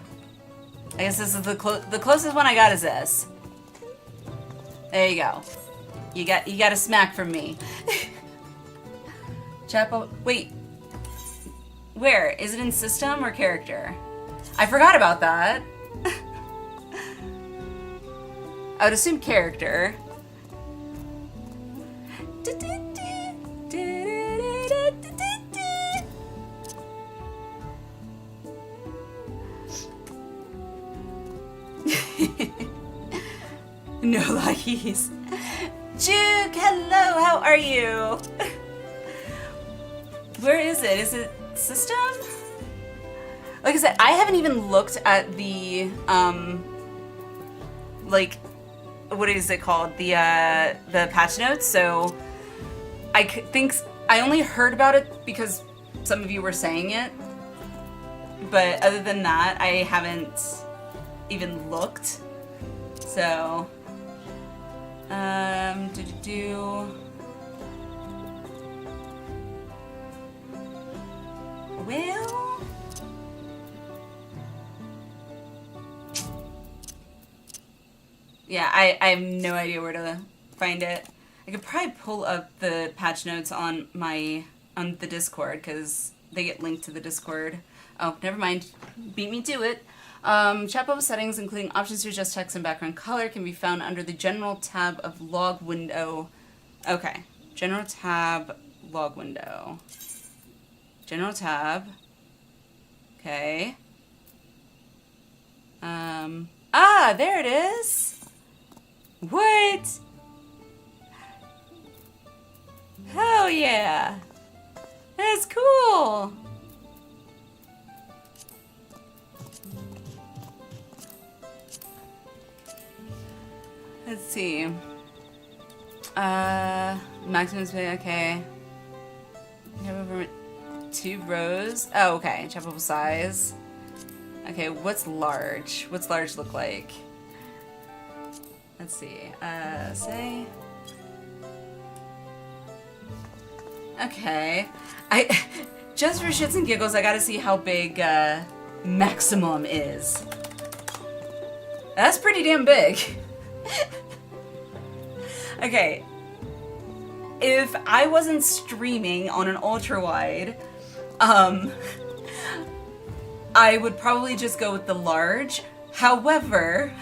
I guess this is the closest one I got is this. There you go. You got a smack from me. Chapo, wait. Where? Is it in system or character? I forgot about that. I would assume character. No likes. Juke, hello, how are you? Where is it? Is it system? Like I said, I haven't even looked at the, like, what is it called? The patch notes, so I think I only heard about it because some of you were saying it, but other than that, I haven't even looked. So, well, yeah, I have no idea where to find it. I could probably pull up the patch notes on the Discord, because they get linked to the Discord. Oh, never mind. Beat me to it. Chat bubble settings, including options to adjust text and background color, can be found under the General tab of Log Window. Okay. General tab, Log Window. General tab. Okay. There it is! What? Hell yeah! That's cool! Let's see. Maximum space, okay. You have over 2 rows. Oh, okay. Choppable size. Okay, what's large? What's large look like? Let's see. Say. Okay. Just for shits and giggles, I gotta see how big maximum is. That's pretty damn big. Okay. If I wasn't streaming on an ultra wide, I would probably just go with the large. However,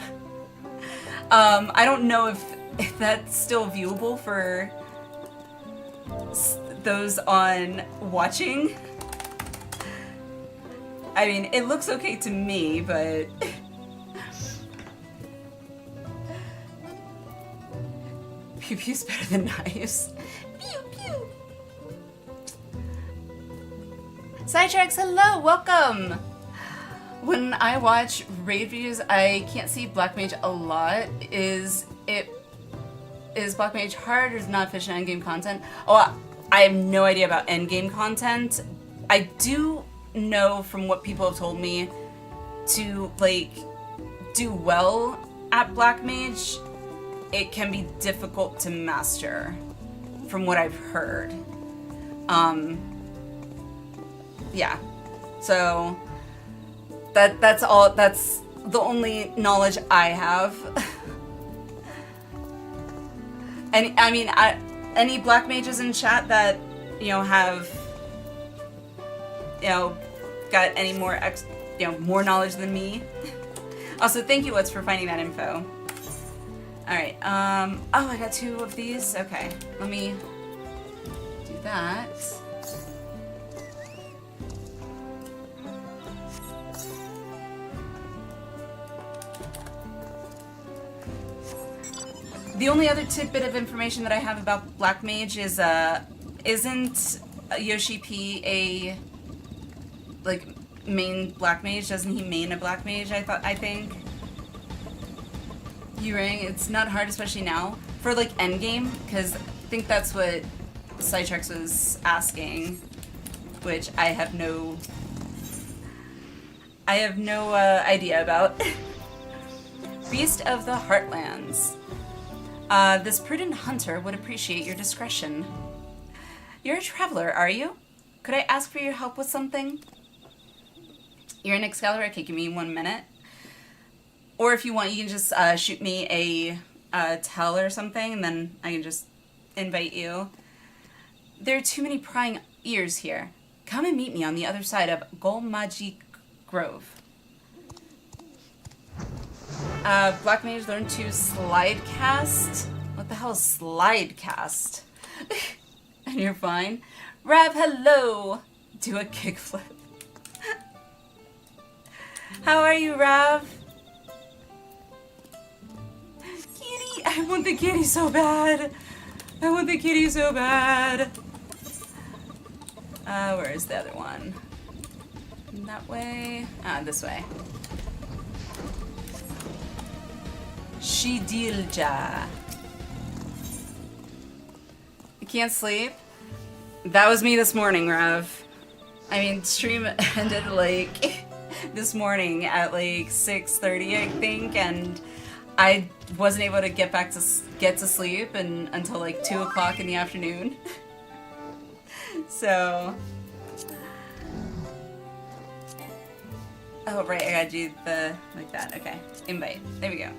I don't know if that's still viewable for those on watching. I mean, it looks okay to me, but pew pew's better than knives. Pew pew. Sidetracks, hello, welcome. When I watch raid videos, I can't see Black Mage a lot. Is Black Mage hard or is not efficient endgame content? Oh, I have no idea about endgame content. I do know from what people have told me to like do well at Black Mage, it can be difficult to master from what I've heard. Yeah. So that's the only knowledge I have. And I mean, any black mages in chat that, you know, have, you know, got any more more knowledge than me. Also, thank you, What's, for finding that info. Alright, oh, I got 2 of these? Okay, let me do that. The only other tidbit of information that I have about Black Mage is, isn't Yoshi P a, like, main Black Mage? Doesn't he main a Black Mage, I think? U-Ring, it's not hard, especially now, for, like, endgame, because I think that's what Cytrex was asking, which I have no idea about. Beast of the Heartlands. This prudent hunter would appreciate your discretion. You're a traveler, are you? Could I ask for your help with something? You're in Excalibur? Okay, give me 1 minute. Or if you want, you can just shoot me a tell or something, and then I can just invite you. There are too many prying ears here. Come and meet me on the other side of Golmaji Grove. Black Mage learned to slide cast. What the hell is slide cast? And you're fine. Rav, hello! Do a kickflip. How are you, Rav? Kitty! I want the kitty so bad! I want the kitty so bad! Where is the other one? That way? This way. Shidilja. You can't sleep? That was me this morning, Rav. I mean, stream ended like this morning at like 6:30, I think, and I wasn't able to get to sleep until like 2 o'clock in the afternoon. So, oh right, I gotta do the like that. Okay, invite. There we go.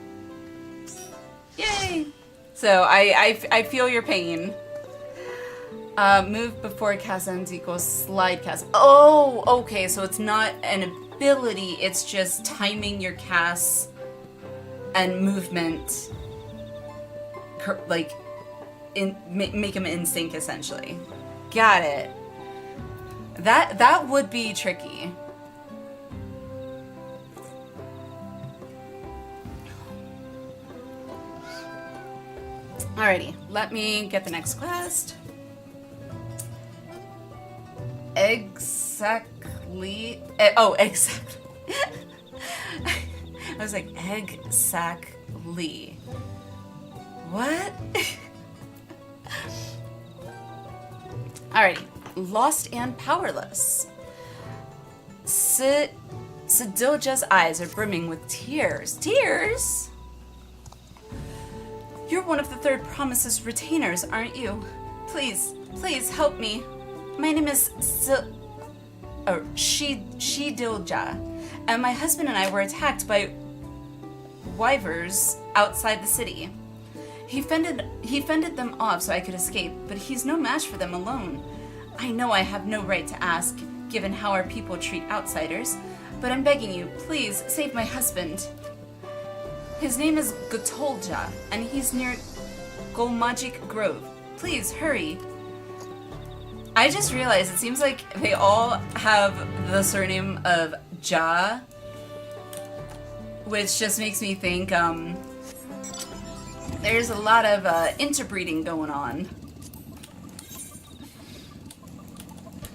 Yay! So I feel your pain. Move before cast ends equals slide cast. Oh, okay. So it's not an ability. It's just timing your casts and movement, like make them in sync essentially. Got it. That would be tricky. Alrighty, let me get the next quest. Exactly. Exactly. I was like, exactly. What? Alrighty, lost and powerless. Sidilja's eyes are brimming with tears. Tears? You're one of the Third Promise's retainers, aren't you? Please, please help me. My name is Shidilja, and my husband and I were attacked by wyvers outside the city. He fended them off so I could escape, but he's no match for them alone. I know I have no right to ask, given how our people treat outsiders, but I'm begging you, please save my husband. His name is Gotolja, and he's near Golmajic Grove. Please, hurry. I just realized it seems like they all have the surname of Ja, which just makes me think, there's a lot of interbreeding going on.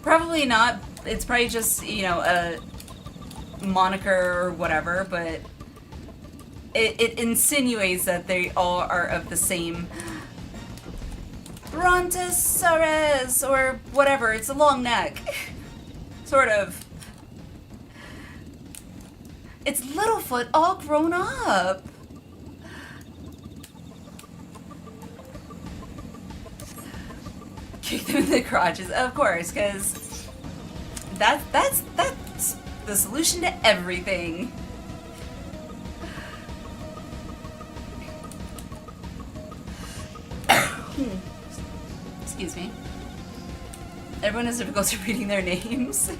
Probably not. It's probably just, you know, a moniker or whatever, but it insinuates that they all are of the same Brontosaurus or whatever. It's a long neck. Sort of. It's Littlefoot all grown up. Kick them in the crotches, of course, because that's the solution to everything. Excuse me. Everyone has difficulty reading their names.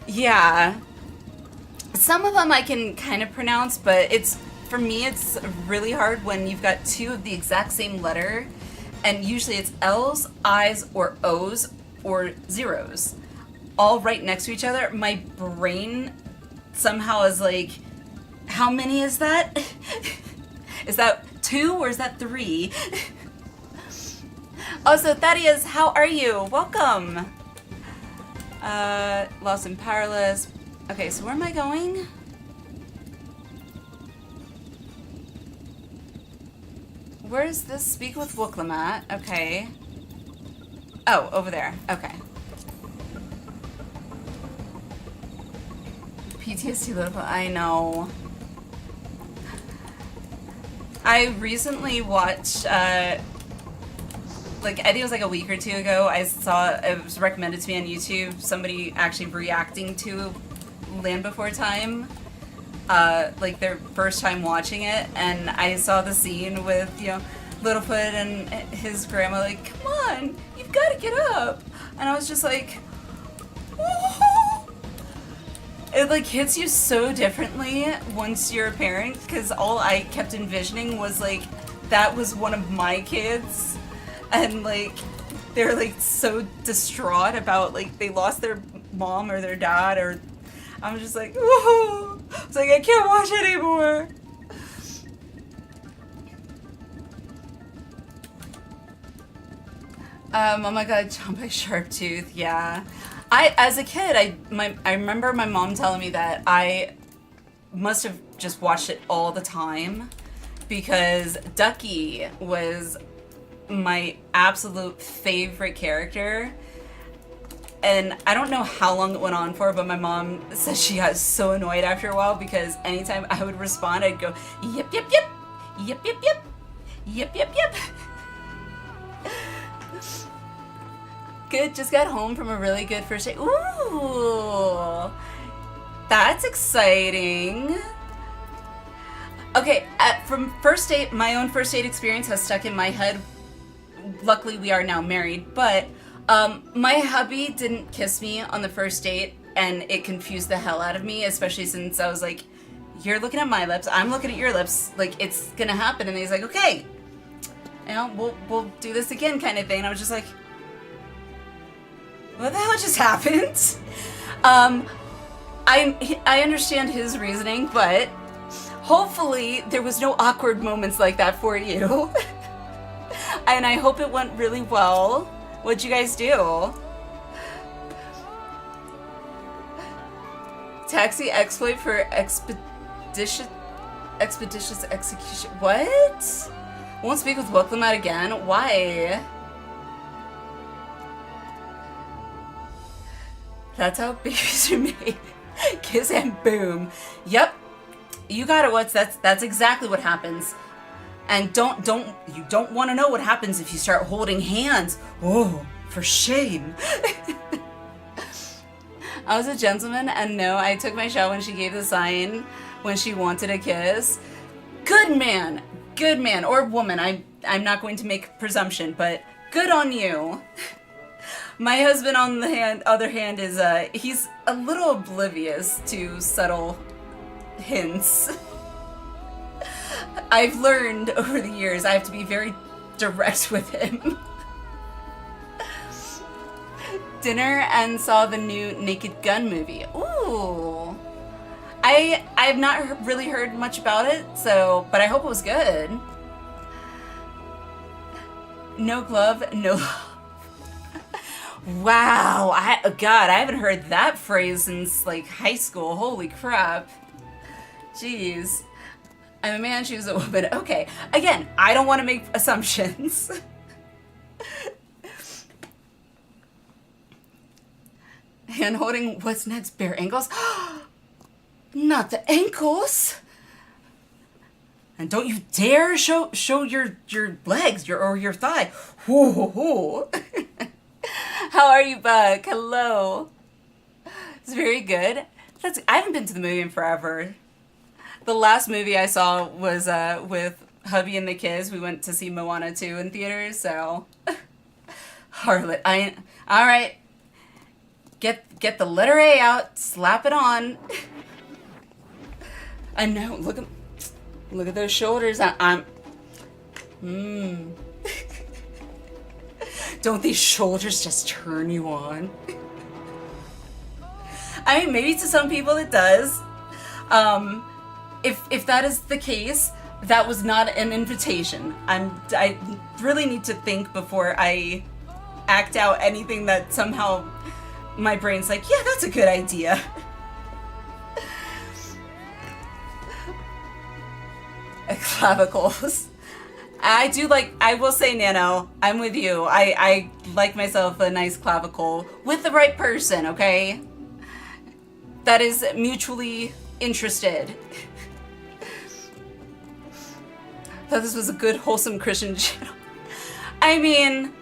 Yeah. Some of them I can kind of pronounce, but for me, it's really hard when you've got two of the exact same letter, and usually it's L's, I's, or O's, or zeros, all right next to each other. My brain somehow is like, how many is that? Is that 2 or is that 3? Also, Thaddeus, how are you? Welcome. Lost and Powerless. Okay, so where am I going? Where's this Speak with Wooklam at? Okay. Oh, over there. Okay. PTSD level. I know. I recently watched, like, I think it was like a week or two ago, I saw, it was recommended to me on YouTube, somebody actually reacting to Land Before Time, like their first time watching it, and I saw the scene with, you know, Littlefoot and his grandma like, come on, you've got to get up, and I was just like, whoa. It like hits you so differently once you're a parent, because all I kept envisioning was like, that was one of my kids, and like, they're like so distraught about like, they lost their mom or their dad, or I'm just like, whoa. It's like, I can't watch anymore. Oh my god, John by Sharptooth, yeah. As a kid, I remember my mom telling me that I must have just watched it all the time because Ducky was my absolute favorite character. And I don't know how long it went on for, but my mom said she got so annoyed after a while because anytime I would respond, I'd go, yep, yep, yep, yep, yep, yep, yep, yep, yep. Good, just got home from a really good first date. Ooh, that's exciting. Okay, from first date, my own first date experience has stuck in my head. Luckily, we are now married, but my hubby didn't kiss me on the first date, and it confused the hell out of me, especially since I was like, you're looking at my lips, I'm looking at your lips, like, it's gonna happen, and he's like, okay, you know, we'll do this again kind of thing, and I was just like, what the hell just happened? I understand his reasoning, but hopefully there was no awkward moments like that for you. And I hope it went really well. What'd you guys do? Taxi exploit for expeditious execution. What? Won't speak with Wooklam again? Why? That's how babies are made. Kiss and boom. Yep. You got it, that's exactly what happens. And you don't want to know what happens if you start holding hands. Oh, for shame. I was a gentleman, and no, I took my shot when she gave the sign when she wanted a kiss. Good man, or woman. I'm not going to make presumption, but good on you. My husband, on the other hand, is he's a little oblivious to subtle hints. I've learned over the years I have to be very direct with him. Dinner and saw the new Naked Gun movie. Ooh. I've not really heard much about it, but I hope it was good. No glove, no love. Wow, God, I haven't heard that phrase since like high school. Holy crap. Jeez. I'm a man, she's a woman. Okay, again, I don't want to make assumptions. Hand holding, what's next? Bare ankles? Not the ankles! And don't you dare show your legs, or your thigh. Whoa. How are you, Buck? Hello. It's very good. I haven't been to the movie in forever. The last movie I saw was with hubby and the kids, we went to see Moana 2 in theaters, so Harlot, all right. Get the letter A out, slap it on. I know. Look at those shoulders. Don't these shoulders just turn you on? I mean, maybe to some people it does. If that is the case, that was not an invitation. I really need to think before I act out anything that somehow my brain's like, yeah, that's a good idea. Clavicles. I will say, Nano, I'm with you. I like myself a nice clavicle with the right person, okay? That is mutually interested. Thought this was a good, wholesome Christian channel. I mean,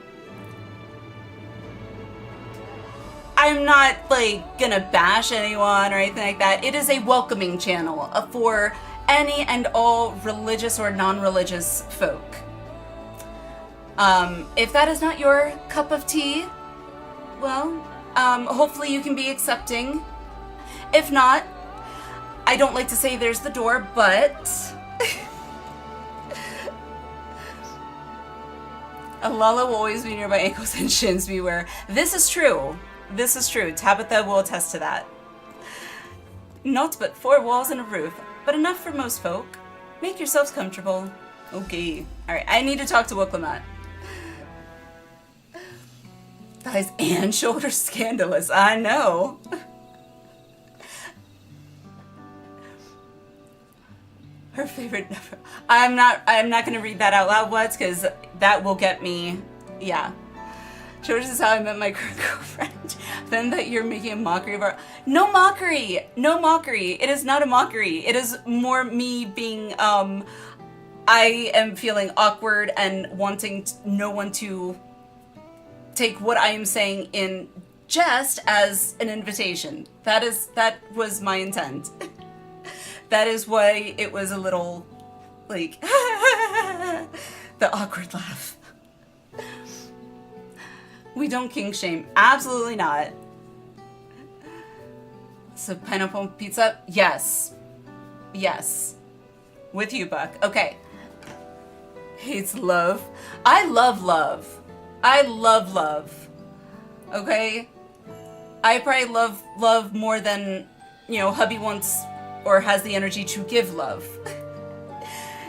I'm not, like, gonna bash anyone or anything like that. It is a welcoming channel for any and all religious or non-religious folk. If that is not your cup of tea, well, hopefully you can be accepting. If not, I don't like to say there's the door, but a Lala will always be near my ankles and shins, beware. This is true. This is true. Tabitha will attest to that. Not but 4 walls and a roof, but enough for most folk. Make yourselves comfortable. Okay. Alright, I need to talk to Wooklamat. Thighs and shoulders scandalous. I know. Her favorite number. I'm not gonna read that out loud once, because that will get me. Yeah. Shoulders is how I met my current girlfriend. Then that you're making a mockery of our. No mockery! No mockery! It is not a mockery. It is more me being, I am feeling awkward and wanting no one to take what I am saying in jest as an invitation. That was my intent. That is why it was a little, like, the awkward laugh. We don't king shame. Absolutely not. So pineapple pizza? Yes. Yes. With you, Buck. Okay. Hates love. I love love. I love love. Okay? I probably love love more than, hubby wants or has the energy to give love.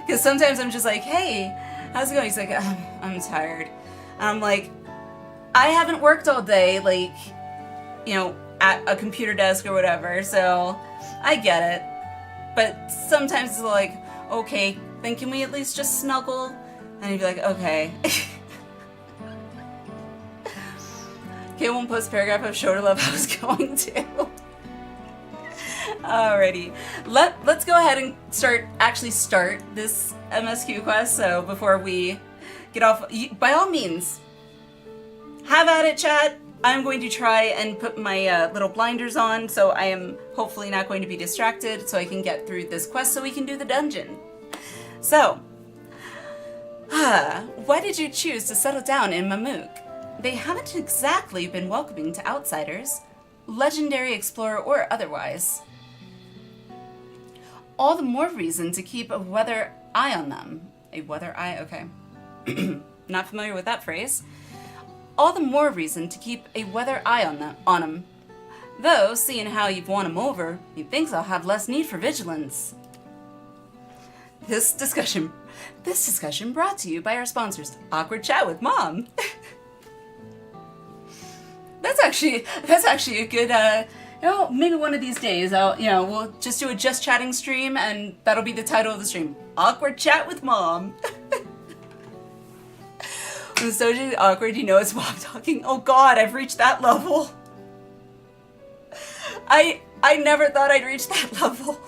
Because sometimes I'm just like, hey, how's it going? He's like, I'm tired. And I'm like, I haven't worked all day, like, at a computer desk or whatever, so I get it. But sometimes it's like, okay, then can we at least just snuggle? And he'd be like, okay. Okay, won't post paragraph of shoulder love I was going to. Alrighty. Let's go ahead and start this MSQ quest, so before we get off, by all means, have at it, chat. I'm going to try and put my little blinders on, so I am hopefully not going to be distracted, so I can get through this quest so we can do the dungeon. So, why did you choose to settle down in Mamook? They haven't exactly been welcoming to outsiders, legendary explorer or otherwise. All the more reason to keep a weather eye on them. A weather eye? Okay. Not familiar with that phrase. All the more reason to keep a weather eye on them. Though, seeing how you've won him over, he thinks I'll have less need for vigilance. This discussion brought to you by our sponsors, Awkward Chat with Mom. That's actually a good, maybe one of these days we'll just do a just chatting stream, and that'll be the title of the stream. Awkward Chat with Mom. When Soji is awkward, it's mom talking. Oh god, I've reached that level. I never thought I'd reach that level.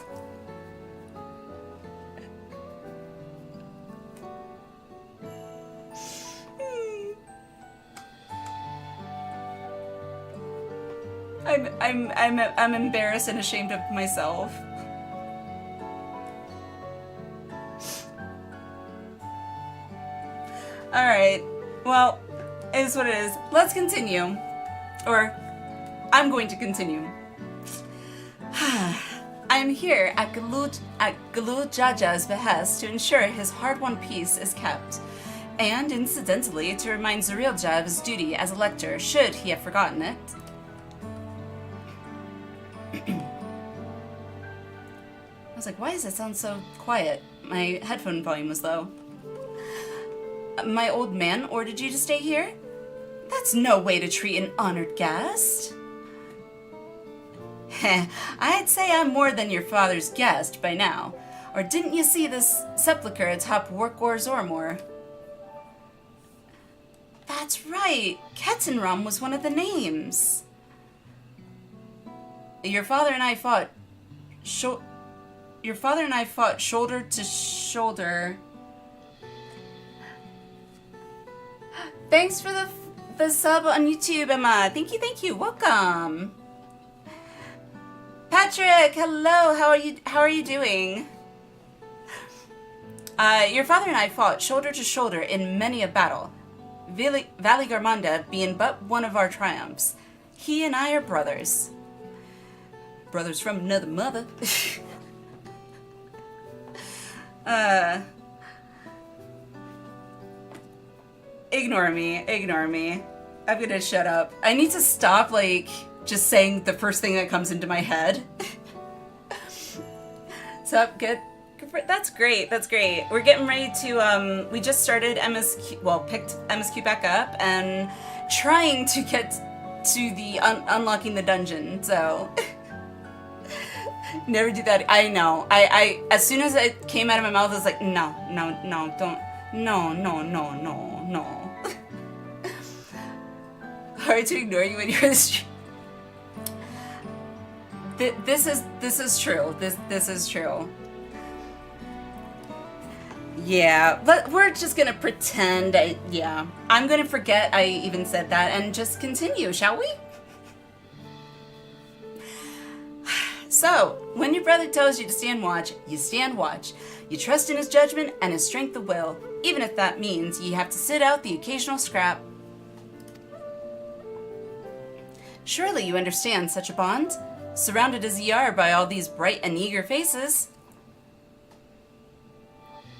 I'm embarrassed and ashamed of myself. Alright. Well, it is what it is. Let's continue. Or, I'm going to continue. I am here at Galu Jaja's behest to ensure his hard-won peace is kept, and incidentally to remind Zuriel-Ja of his duty as a lector, should he have forgotten it. I was like, why does it sound so quiet? My headphone volume was low. My old man ordered you to stay here? That's no way to treat an honored guest. Heh, I'd say I'm more than your father's guest by now. Or didn't you see this sepulchre atop Workor Zormor? That's right, Ketenram was one of the names. Your father and I fought shoulder to shoulder. Thanks for the sub on YouTube, Emma. Thank you. Welcome. Patrick, hello. How are you doing? Your father and I fought shoulder to shoulder in many a battle. Valley Garmanda being but one of our triumphs. He and I are brothers. Brothers from another mother. Ignore me. I'm gonna shut up. I need to stop, like, just saying the first thing that comes into my head. So, good. That's great. We're getting ready to, we just started MSQ, well, picked MSQ back up and trying to get to the unlocking the dungeon, so. Never do that. I know. I as soon as it came out of my mouth, I was like, no, don't. No. Hard to ignore you when you're in the street. This is true. This is true. Yeah, but we're just gonna pretend. I'm gonna forget I even said that and just continue, shall we? So, when your brother tells you to stand watch, you stand watch. You trust in his judgment and his strength of will, even if that means you have to sit out the occasional scrap. Surely you understand such a bond, surrounded as ye are by all these bright and eager faces.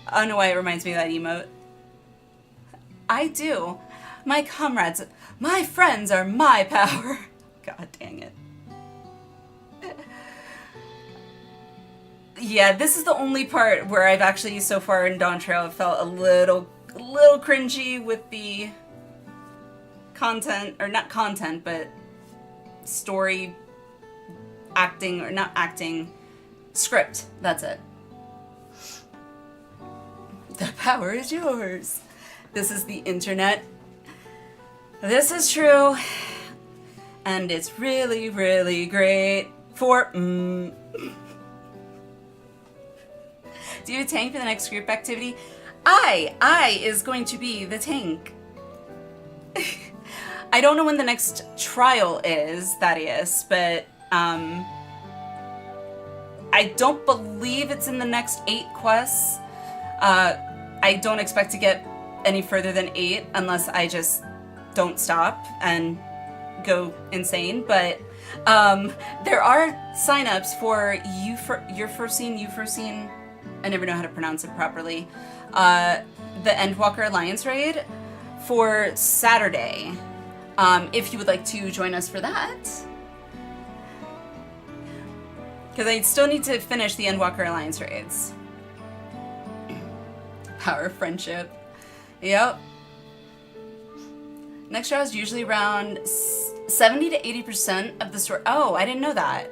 I don't know why it reminds me of that emote. I do. My comrades, my friends are my power. God dang it. Yeah, this is the only part where I've actually, so far in Dawn Trail, felt a little cringy with the content, or not content, but story acting, or not acting, script, that's it. The power is yours. This is the internet. This is true. And it's really, really great for Do you have a tank for the next group activity? I is going to be the tank. I don't know when the next trial is, Thaddeus, but I don't believe it's in the next 8 quests. I don't expect to get any further than 8 unless I just don't stop and go insane, but there are signups for Euphrosyne, I never know how to pronounce it properly, the Endwalker Alliance raid for Saturday, if you would like to join us for that. Because I still need to finish the Endwalker Alliance raids. Power of friendship. Yep. Next trial is usually around 70 to 80% of the story. Oh, I didn't know that.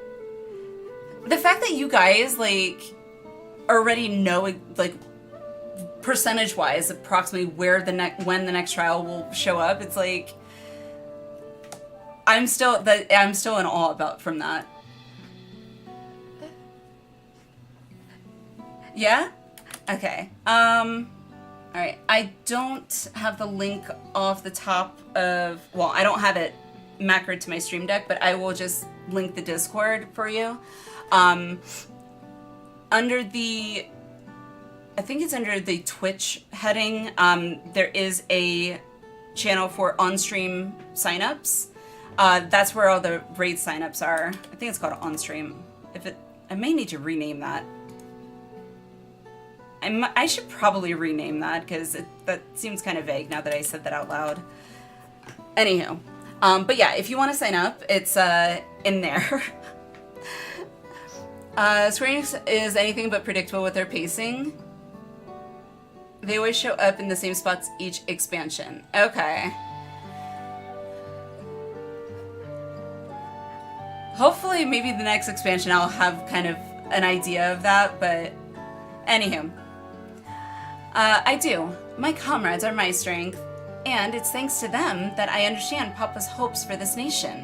The fact that you guys, like, already know, like, percentage-wise, approximately where when the next trial will show up, it's like, I'm still in awe about from that. Yeah? Okay. Alright. I don't have the link off the top of, well, I don't have it macroed to my stream deck, but I will just link the Discord for you. Under the I think it's under the Twitch heading. There is a channel for on-stream signups. That's where all the raid signups are. I think it's called on-stream. I may need to rename that. I should probably rename that because that seems kind of vague now that I said that out loud. Anywho, but yeah, if you want to sign up, it's in there. Square Enix is anything but predictable with their pacing. They always show up in the same spots each expansion. Okay. Hopefully, maybe the next expansion I'll have kind of an idea of that, but anywho. I do. My comrades are my strength, and it's thanks to them that I understand Papa's hopes for this nation.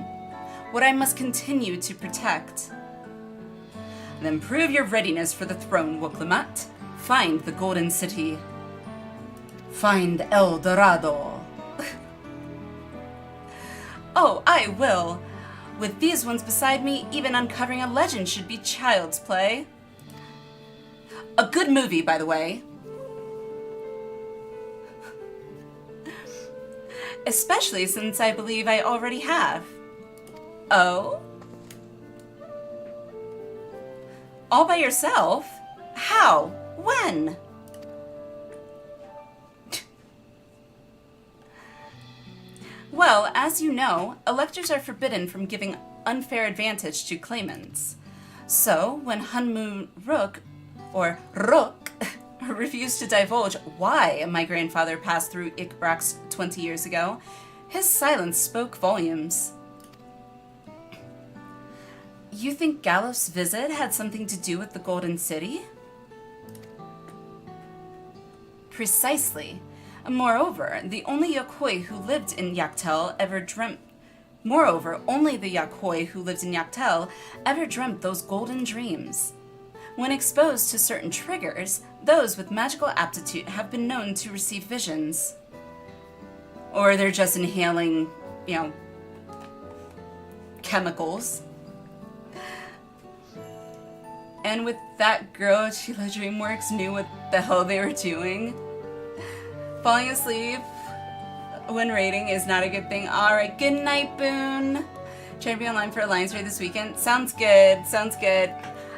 What I must continue to protect. Then prove your readiness for the throne, Wuklimat. Find the Golden City. Find El Dorado. Oh, I will. With these ones beside me, even uncovering a legend should be child's play. A good movie, by the way. Especially since I believe I already have. Oh? All by yourself? How? When? Well, as you know, electors are forbidden from giving unfair advantage to claimants. So, when Hunmu Rook, or Rook, refused to divulge why my grandfather passed through Ikbrax 20 years ago, his silence spoke volumes. You think Gallof's visit had something to do with the Golden City? Precisely. Moreover, the only Yakoi who lived in Yaktel ever dreamt those golden dreams. When exposed to certain triggers, those with magical aptitude have been known to receive visions. Or they're just inhaling, chemicals. And with that girl, Sheila DreamWorks knew what the hell they were doing. Falling asleep when raiding is not a good thing. Alright, good night, Boone. Trying to be online for Alliance Raid this weekend. Sounds good, sounds good.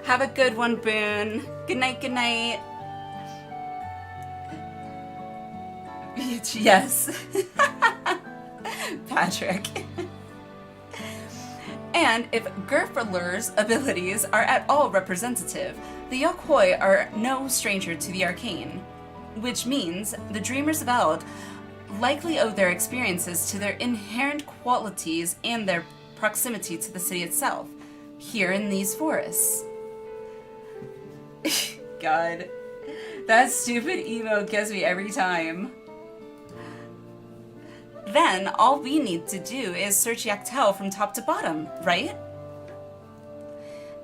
Have a good one, Boone. Good night, good night. Yes. Patrick. And if Gerfler's abilities are at all representative, the Yokoi are no stranger to the arcane. Which means the Dreamers of Eld likely owe their experiences to their inherent qualities and their proximity to the city itself, here in these forests. God, that stupid emo gets me every time. Then, all we need to do is search Yaktel from top to bottom, right?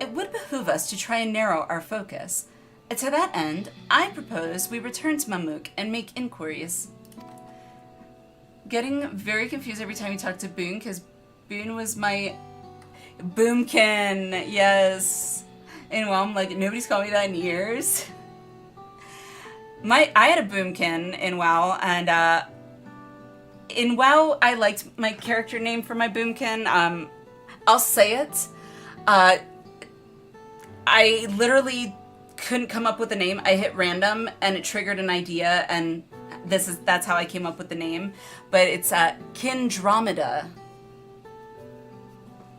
It would behoove us to try and narrow our focus. To that end, I propose we return to Mamuk and make inquiries. Getting very confused every time you talk to Boone, because Boone was my... Boomkin, yes. And WoW, I'm like, nobody's called me that in years. I had a Boomkin in WoW, and in WoW, I liked my character name for my Boomkin. I'll say it. I literally couldn't come up with a name. I hit random and it triggered an idea, and that's how I came up with the name. But it's Kindromeda.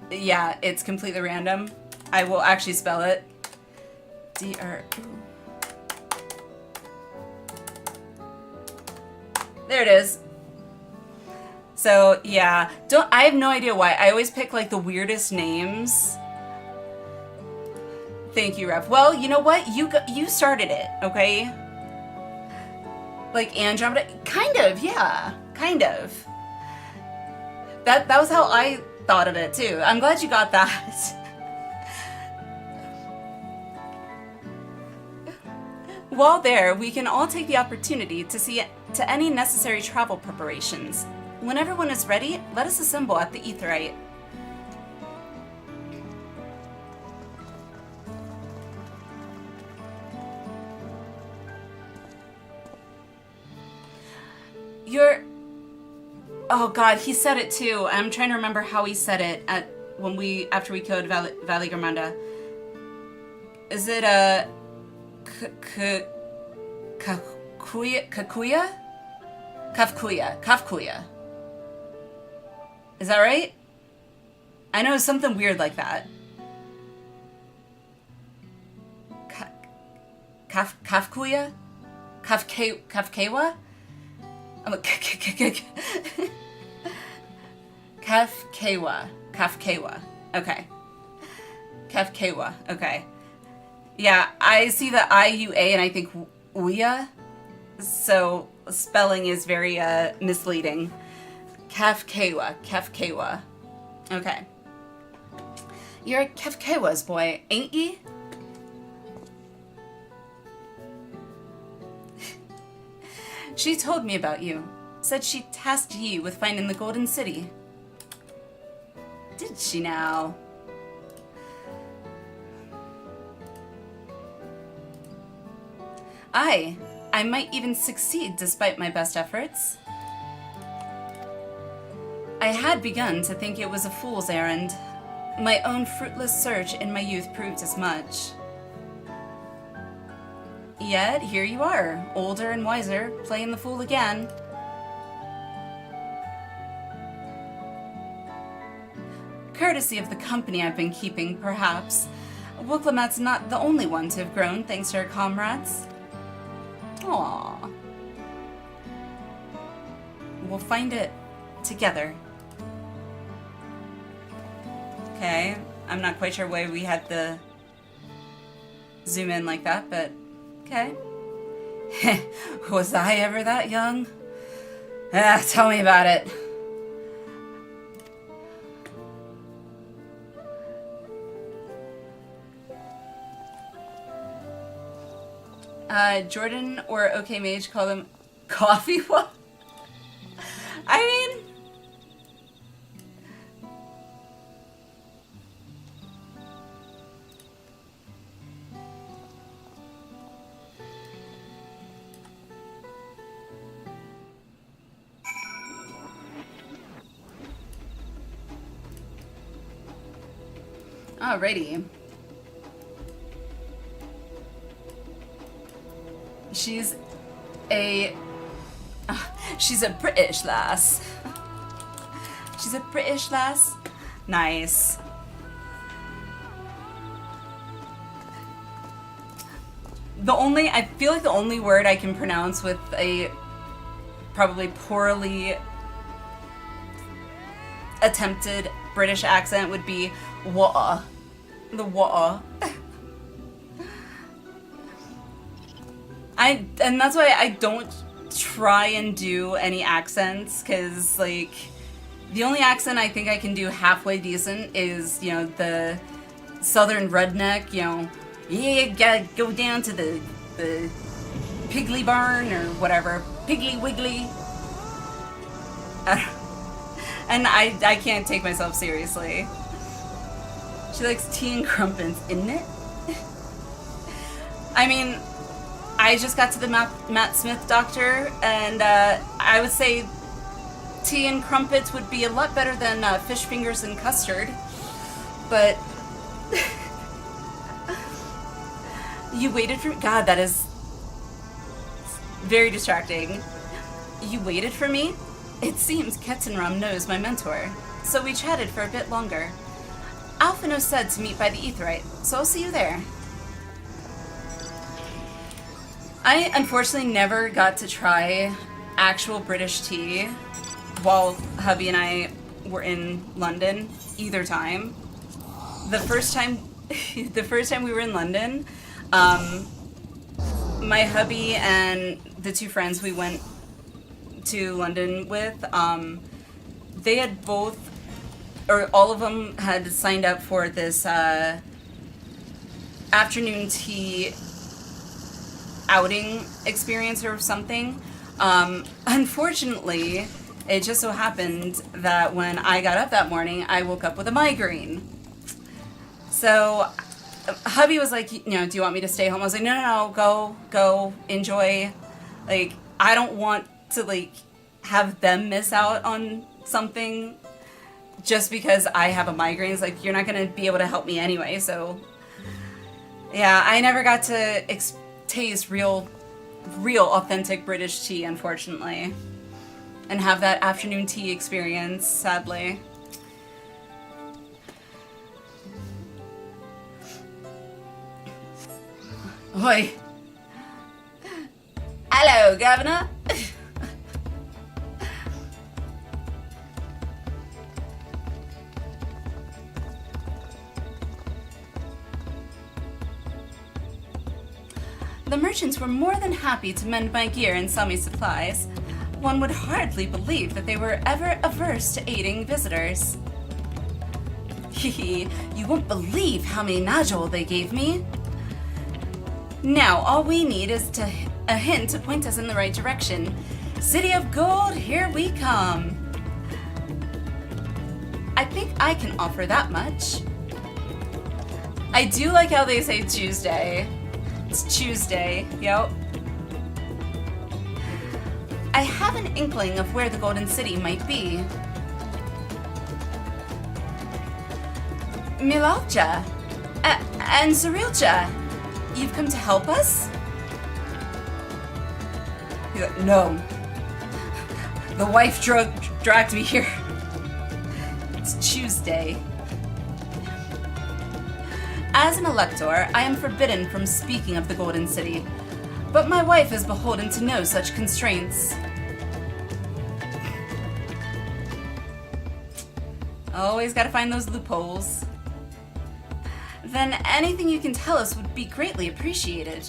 Yeah, it's completely random. I will actually spell it. D-R... There it is. So, yeah. I have no idea why. I always pick, like, the weirdest names. Thank you, Rev. Well, you know what? You started it, okay? Like Andromeda? Kind of, yeah. Kind of. That was how I thought of it, too. I'm glad you got that. While there, we can all take the opportunity to see to any necessary travel preparations. When everyone is ready, let us assemble at the Aetheryte. You're... Oh god, he said it too. I'm trying to remember how he said it after we killed Valley Gramanda. Is it a... Kafkuya? Kafkuya. Is that right? I know something weird like that. Kafkuya? Kafkewa? Kafkewa. Okay. Kafkewa. Okay. Yeah, I see the IUA and I think Uya. So spelling is very misleading. Kafkewa. Okay. You're Kafkewa's boy, ain't ye? She told me about you. Said she tasked ye with finding the Golden City. Did she now? Aye, I might even succeed despite my best efforts. I had begun to think it was a fool's errand. My own fruitless search in my youth proved as much. Yet, here you are, older and wiser, playing the fool again. Courtesy of the company I've been keeping, perhaps. Wooklamat's not the only one to have grown thanks to her comrades. Aww. We'll find it together. Okay, I'm not quite sure why we had to zoom in like that, but okay. Was I ever that young? Tell me about it. Jordan or OK Mage call them coffee. What? I mean, alrighty. She's a British lass. She's a British lass. Nice. I feel like the only word I can pronounce with a probably poorly attempted British accent would be water. The water. And that's why I don't try and do any accents, because, like, the only accent I think I can do halfway decent is, you know, the southern redneck, you know, yeah, gotta go down to the Piggly Barn or whatever, Piggly Wiggly. And I can't take myself seriously. She likes tea and crumpets, isn't it? I mean, I just got to the Matt Smith doctor, and I would say tea and crumpets would be a lot better than fish fingers and custard. But you waited for me? God, that is very distracting. You waited for me? It seems Kettenrum knows my mentor, so we chatted for a bit longer. Alphino said to meet by the Aetheryte, so I'll see you there. I unfortunately never got to try actual British tea while hubby and I were in London either time. The first time we were in London, my hubby and the two friends we went to London with, they had both, or all of them had signed up for this afternoon tea outing experience or something. Unfortunately, it just so happened that when I got up that morning, I woke up with a migraine. So hubby was like, you know, do you want me to stay home? I was like, no, go enjoy. Like, I don't want to, like, have them miss out on something just because I have a migraine. It's like, you're not going to be able to help me anyway, so... Yeah, I never got to taste real authentic British tea, unfortunately. And have that afternoon tea experience, sadly. Oi. Hello, Governor. The merchants were more than happy to mend my gear and sell me supplies. One would hardly believe that they were ever averse to aiding visitors. Hehe, you won't believe how many najol they gave me. Now, all we need is a hint to point us in the right direction. City of Gold, here we come. I think I can offer that much. I do like how they say Tuesday. It's Tuesday, yep. I have an inkling of where the Golden City might be. Milalcha and Zarilcha, you've come to help us? He's like, no. The wife dragged me here. It's Tuesday. As an elector, I am forbidden from speaking of the Golden City, but my wife is beholden to no such constraints. Always gotta find those loopholes. Then anything you can tell us would be greatly appreciated.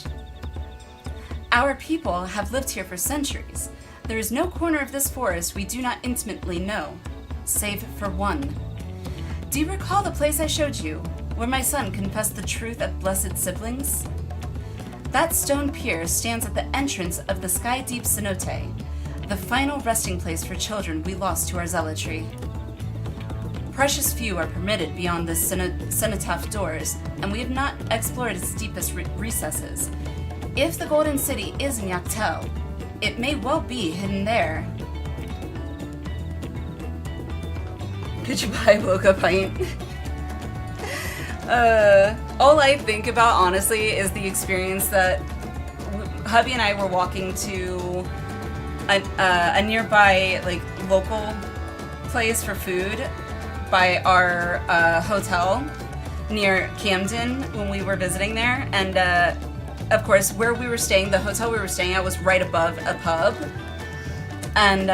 Our people have lived here for centuries. There is no corner of this forest we do not intimately know, save for one. Do you recall the place I showed you, where my son confessed the truth of blessed siblings? That stone pier stands at the entrance of the sky-deep cenote, the final resting place for children we lost to our zealotry. Precious few are permitted beyond the cenotaph doors, and we have not explored its deepest recesses. If the Golden City is in Yaktel, it may well be hidden there. Could you buy a mocha pint? All I think about, honestly, is the experience that hubby and I were walking to a nearby, like, local place for food by our hotel near Camden when we were visiting there. And, of course, where we were staying, the hotel we were staying at was right above a pub. And,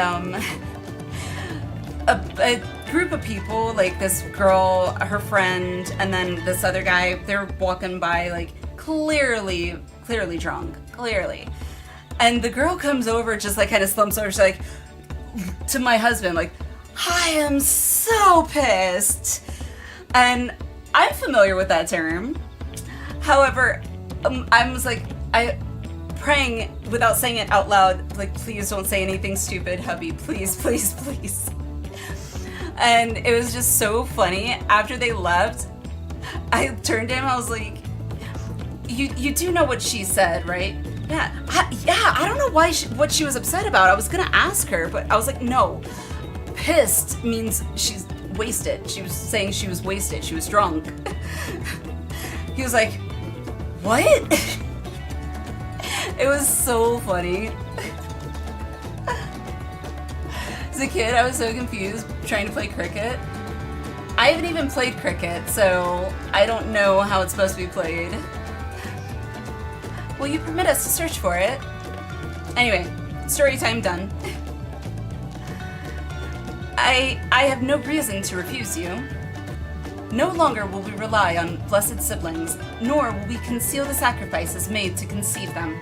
a group of people, like this girl, her friend, and then this other guy, they're walking by, like, clearly drunk, clearly. And the girl comes over, just like kind of slumps over, she's like, to my husband, like, I am so pissed. And I'm familiar with that term. However, I was like, praying without saying it out loud, like, please don't say anything stupid, hubby, please, please, please. And it was just so funny. After they left, I turned to him, I was like, you do know what she said, right? Yeah, I don't know why what she was upset about. I was gonna ask her, but I was like, no. Pissed means she's wasted. She was saying she was wasted. She was drunk. He was like, what? It was so funny. As a kid, I was so confused trying to play cricket. I haven't even played cricket, so I don't know how it's supposed to be played. Will you permit us to search for it? Anyway, story time done. I have no reason to refuse you. No longer will we rely on blessed siblings, nor will we conceal the sacrifices made to conceive them.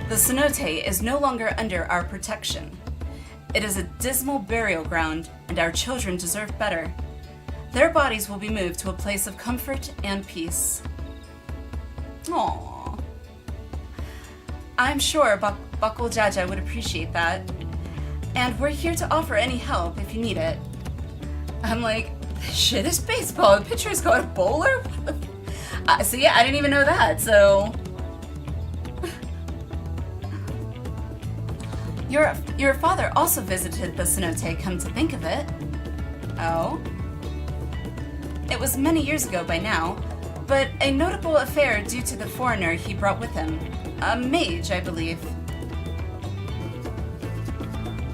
The cenote is no longer under our protection. It is a dismal burial ground, and our children deserve better. Their bodies will be moved to a place of comfort and peace. Aww. I'm sure Bakul Jaja would appreciate that. And we're here to offer any help if you need it. I'm like, this shit is baseball. The pitcher is called a bowler? So yeah, I didn't even know that, so... Your father also visited the cenote, come to think of it. Oh? It was many years ago by now, but a notable affair due to the foreigner he brought with him. A mage, I believe.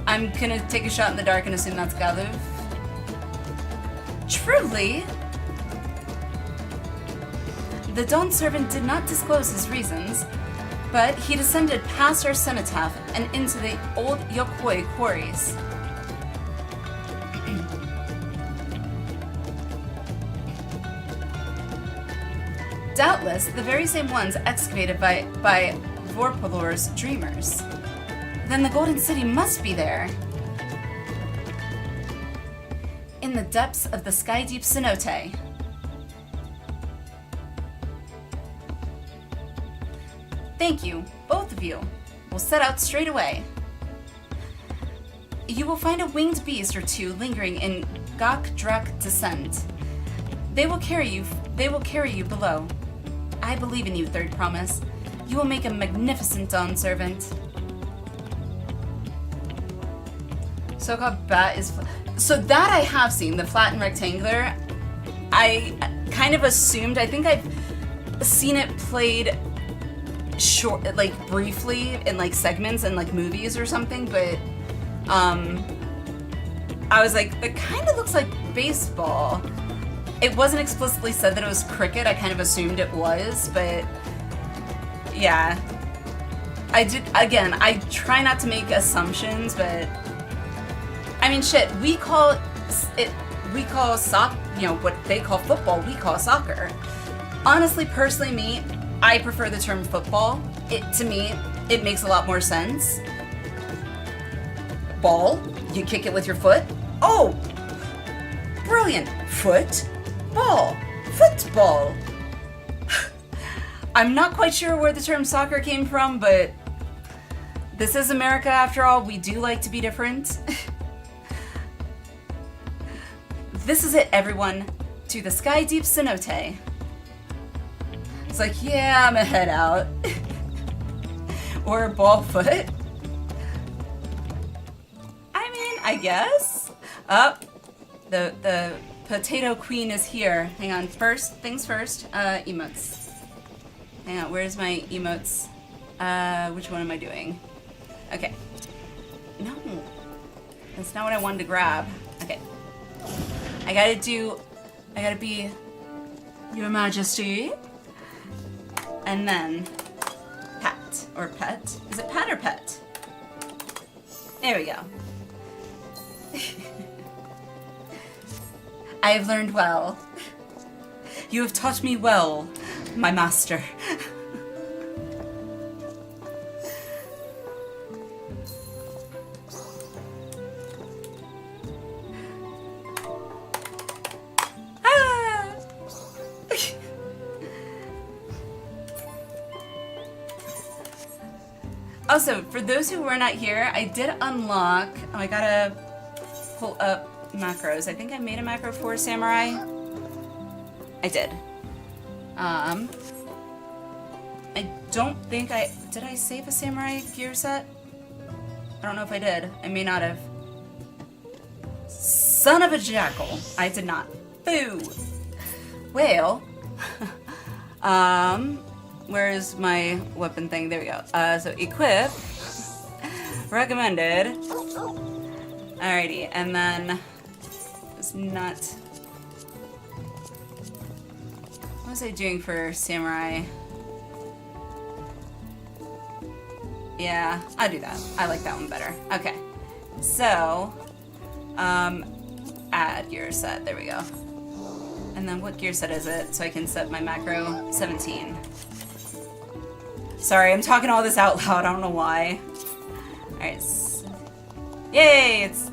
I'm gonna take a shot in the dark and assume that's Galuv. Truly? The Dawn servant did not disclose his reasons, but he descended past our cenotaph and into the old Yokhoi quarries. Doubtless the very same ones excavated by Vorpalor's dreamers. Then the Golden City must be there. In the depths of the sky-deep cenote. Thank you, both of you. We'll set out straight away. You will find a winged beast or two lingering in Gok-Drak Descent. They will carry you below. I believe in you, Third Promise. You will make a magnificent Dawn servant. So-called bat is... So that I have seen, the flat and rectangular. I kind of assumed, I think I've seen it played short, like briefly in like segments and like movies or something, but I was like, it kind of looks like baseball. It wasn't explicitly said that it was cricket. I kind of assumed it was, but yeah. I try not to make assumptions, but I mean, shit, we call soccer, you know, what they call football, we call soccer. Honestly, personally, me, I prefer the term football. To me, it makes a lot more sense. Ball, you kick it with your foot. Oh, brilliant. Foot, ball, football. I'm not quite sure where the term soccer came from, but this is America after all. We do like to be different. This is it, everyone. To the sky deep cenote. It's like, yeah, I'm a head out. Or a ball foot. I mean, I guess. Up. The potato queen is here. Hang on. First things first. Emotes. Hang on. Where's my emotes? Which one am I doing? Okay. No. That's not what I wanted to grab. Okay. I gotta be Your Majesty. And then pat or pet. Is it pat or pet? There we go. I have learned well. You have taught me well, my master. Also, for those who were not here, I did unlock... Oh, I gotta pull up macros. I think I made a macro for Samurai. I did. I don't think I... Did I save a Samurai gear set? I don't know if I did. I may not have. Son of a jackal. I did not. Boo! Well... Where's my weapon thing? There we go. So equip. Recommended. Alrighty, and then it's not. What was I doing for Samurai? Yeah, I'll do that. I like that one better. Okay. So, add gear set. There we go. And then what gear set is it? So I can set my macro 17. Sorry, I'm talking all this out loud. I don't know why. Alright. Yay! It's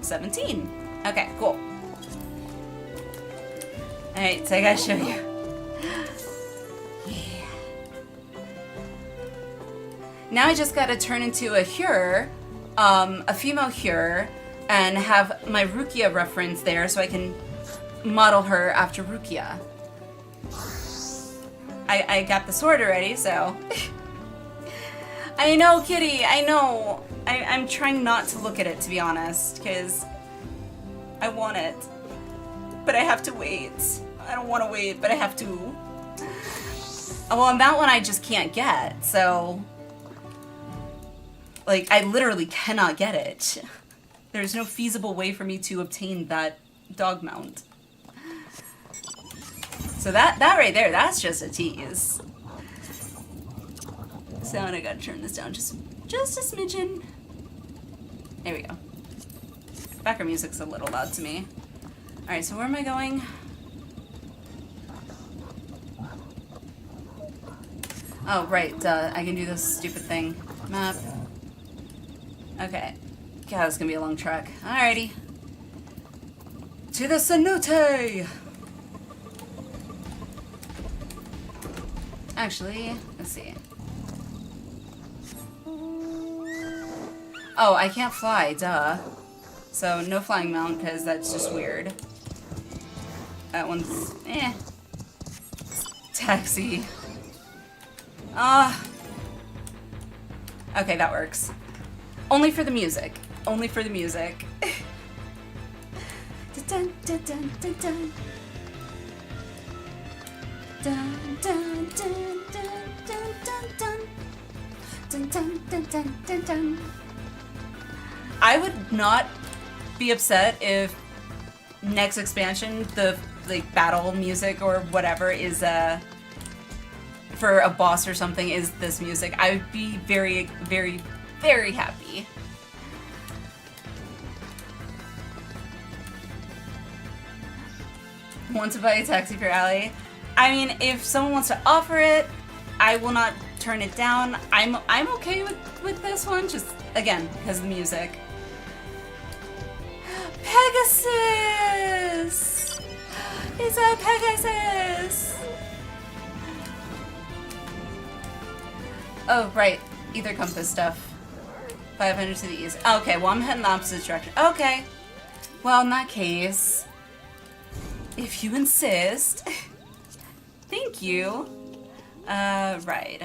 17. Okay, cool. Alright, so I gotta show you. Yeah. Now I just gotta turn into a Hyur, a female Hyur, and have my Rukia reference there so I can model her after Rukia. I got the sword already, so... I know, kitty, I know. I'm trying not to look at it, to be honest, because I want it. But I have to wait. I don't want to wait, but I have to. Well, and that one I just can't get, so... Like, I literally cannot get it. There's no feasible way for me to obtain that dog mount. So that right there, that's just a tease. Sound, I gotta turn this down just a smidgen. There we go. Background music's a little loud to me. Alright, so where am I going? Oh, right, I can do this stupid thing. Map. Okay. God, it's gonna be a long trek. Alrighty. To the cenote! Actually, let's see. Oh, I can't fly, duh. So, no flying mount, because that's just weird. That one's, eh. Taxi. Okay, that works. Only for the music. Only for the music. Dun, dun, dun, dun, dun. Dun, dun, dun, dun, dun, dun, dun. Dun, dun, dun, dun, dun, dun. I would not be upset if next expansion, the like battle music or whatever is for a boss or something is this music. I would be very, very, very happy. Want to buy a taxi for Allie? I mean, if someone wants to offer it, I will not turn it down. I'm okay with this one, just again because of the music. Pegasus! It's a Pegasus! Oh, right. Ether compass stuff. 500 to the east. Okay, well, I'm heading the opposite direction. Okay. Well, in that case, if you insist. Thank you. Right.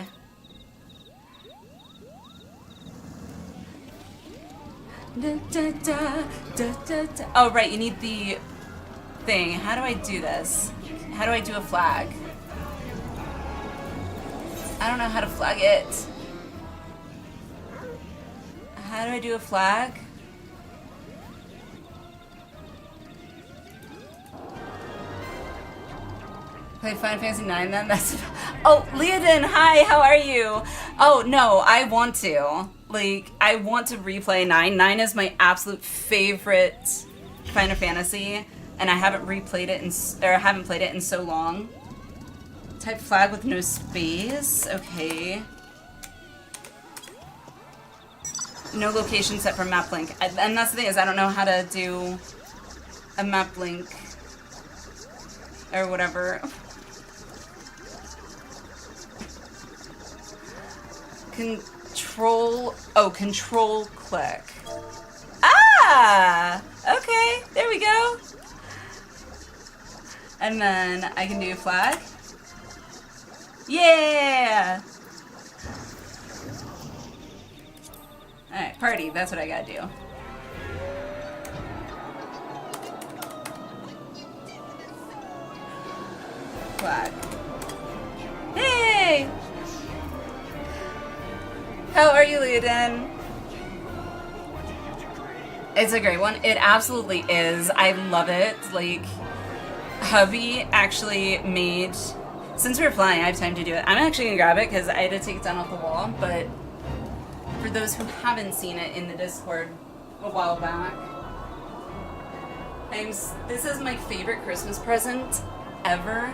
Da, da, da, da, da, da. Oh, right, you need the thing. How do I do this? How do I do a flag? I don't know how to flag it. How do I do a flag? Play Final Fantasy IX then? That's... Oh, Leodin, hi, how are you? Oh, no, I want to. Like, I want to replay 9. 9 is my absolute favorite Final Fantasy, and I haven't replayed it I haven't played it in so long. Type flag with no space. Okay. No location set for map link. And that's the thing is I don't know how to do a map link or whatever. Control click. Ah! Okay, there we go. And then I can do flag. Yeah! Alright, party, that's what I gotta do. Flag. Hey! How are you, Leodin? It's a great one. It absolutely is. I love it. Like, hubby actually made... Since we were flying, I have time to do it. I'm actually gonna grab it because I had to take it down off the wall, but for those who haven't seen it in the Discord a while back, this is my favorite Christmas present ever.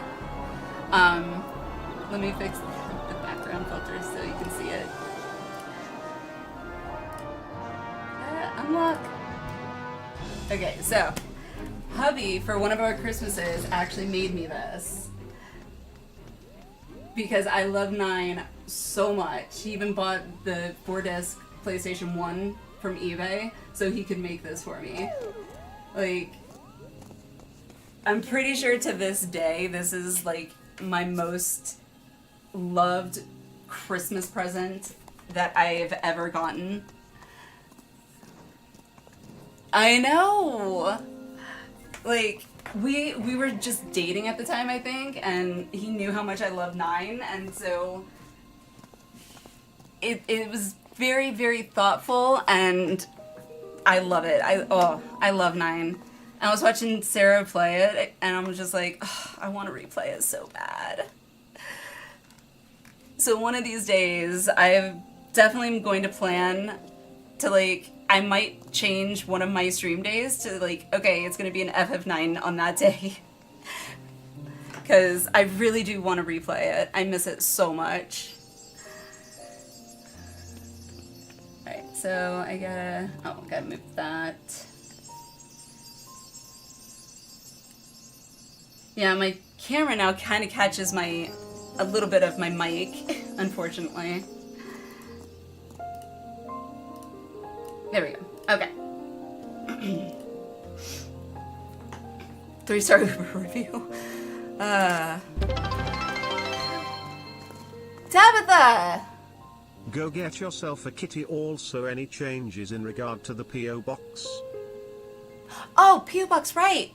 Let me fix the background filter so you can see it. Unlock. Okay, so hubby for one of our Christmases actually made me this because I love 9 so much. He even bought the 4-disc PlayStation 1 from eBay so he could make this for me. Like, I'm pretty sure to this day this is like my most loved Christmas present that I've ever gotten. I know! Like, we were just dating at the time, I think, and he knew how much I love 9, and so it was very, very thoughtful, and I love it. I love 9. I was watching Sarah play it, and I was just like, oh, I want to replay it so bad. So one of these days, I definitely am going to plan to, like, I might change one of my stream days to, like, okay, it's going to be an FF9 on that day. Because I really do want to replay it. I miss it so much. Alright, so I gotta move that. Yeah, my camera now kind of catches a little bit of my mic, unfortunately. There we go. Okay. 3-star Uber review. Tabitha! Go get yourself a kitty. Also, any changes in regard to the P.O. box? Oh, P.O. box, right.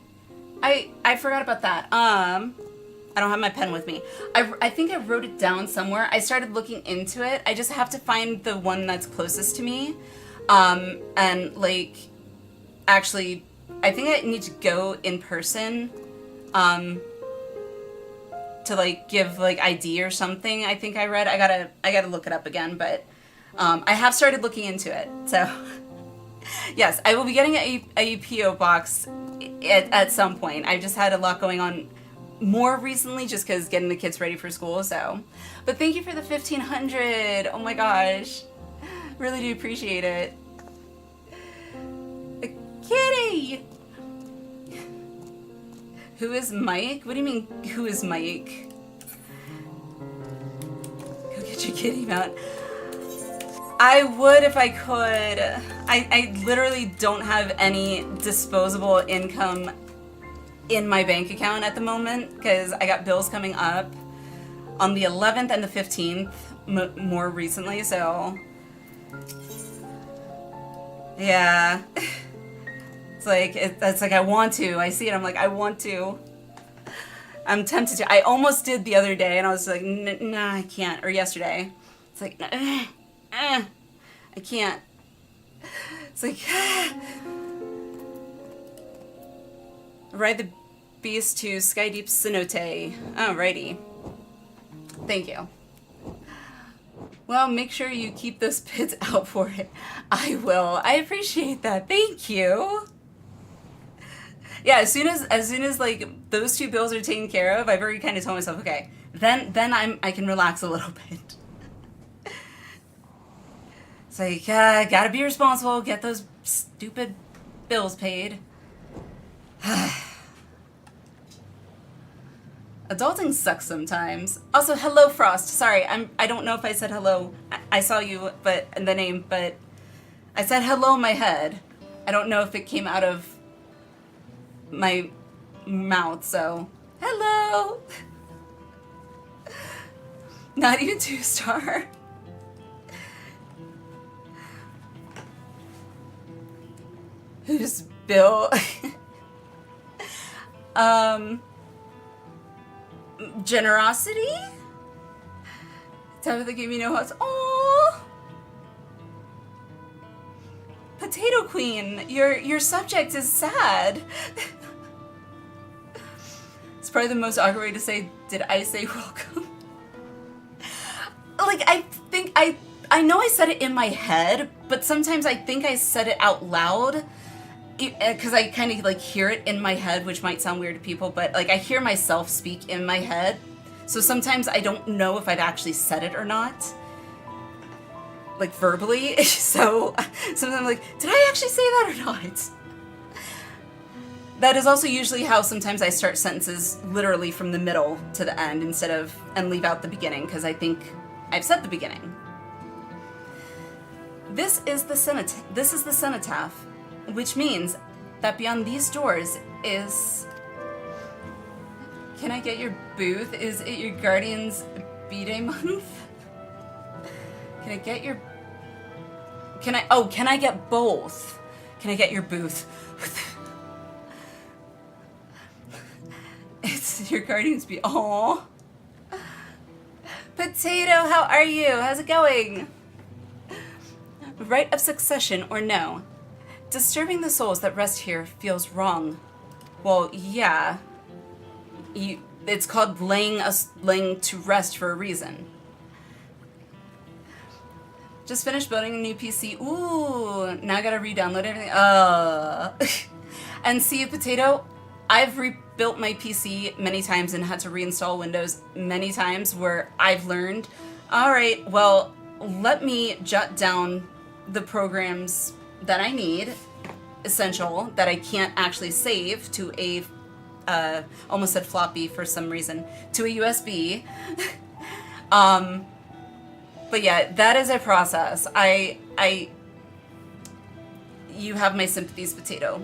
I forgot about that. I don't have my pen with me. I think I wrote it down somewhere. I started looking into it. I just have to find the one that's closest to me. And, like, actually, I think I need to go in person, to, like, give, like, ID or something, I think I read. I gotta look it up again, but, I have started looking into it, so. Yes, I will be getting a P.O. box at some point. I've just had a lot going on more recently, just because getting the kids ready for school, so. But thank you for the 1,500! Oh my gosh. Really do appreciate it. A kitty! Who is Mike? What do you mean, who is Mike? Go get your kitty mount. I would if I could. I literally don't have any disposable income in my bank account at the moment because I got bills coming up on the 11th and the 15th more recently, so yeah. It's like I want to. I see it, I'm like, I want to. I'm tempted to. I almost did the other day and I was like, nah, I can't. Or yesterday. It's like, I can't. It's like, Ride the Beast to Skydeep Cenote. Alrighty. Thank you. Well, make sure you keep those bids out for it. I will. I appreciate that. Thank you. Yeah, as soon as like those 2 bills are taken care of, I've already kind of told myself, okay, then I can relax a little bit. It's like, gotta be responsible, get those stupid bills paid. Adulting sucks sometimes. Also, hello, Frost. Sorry, I don't know if I said hello. I saw you, but in the name, but I said hello in my head. I don't know if it came out of my mouth, so hello. Not even 2-star. Who's Bill? Generosity? Tabitha gave me no hearts. Aww. Potato Queen, your subject is sad. It's probably the most awkward way to say, did I say welcome? Like, I think I know I said it in my head, but sometimes I think I said it out loud. Because I kind of like hear it in my head, which might sound weird to people, but like I hear myself speak in my head. So sometimes I don't know if I've actually said it or not. Like verbally. So sometimes I'm like, did I actually say that or not? That is also usually how sometimes I start sentences literally from the middle to the end and leave out the beginning, because I think I've said the beginning. This is the cenotaph. Which means that beyond these doors is... Can I get your booth? Is it your Guardian's B-Day month? Can I get your... Can I get both? Can I get your booth? It's your Guardians be... Aww. Potato, how are you? How's it going? Right of succession or no? Disturbing the souls that rest here feels wrong. Well, yeah. It's called laying to rest for a reason. Just finished building a new PC. Ooh, now I gotta re-download everything. And see, Potato, I've rebuilt my PC many times and had to reinstall Windows many times where I've learned, all right, well, let me jot down the programs that I need, essential, that I can't actually save to a, almost said floppy for some reason, to a USB. But yeah, that is a process. You have my sympathies, Potato.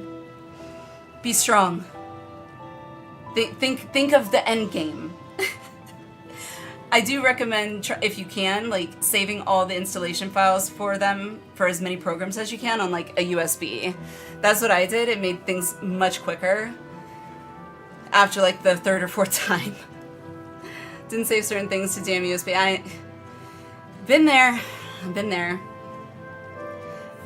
Be strong. Think of the end game. I do recommend, if you can, like saving all the installation files for them for as many programs as you can on like a USB. That's what I did. It made things much quicker after like the third or fourth time. Didn't save certain things to damn USB. Been there. I've been there.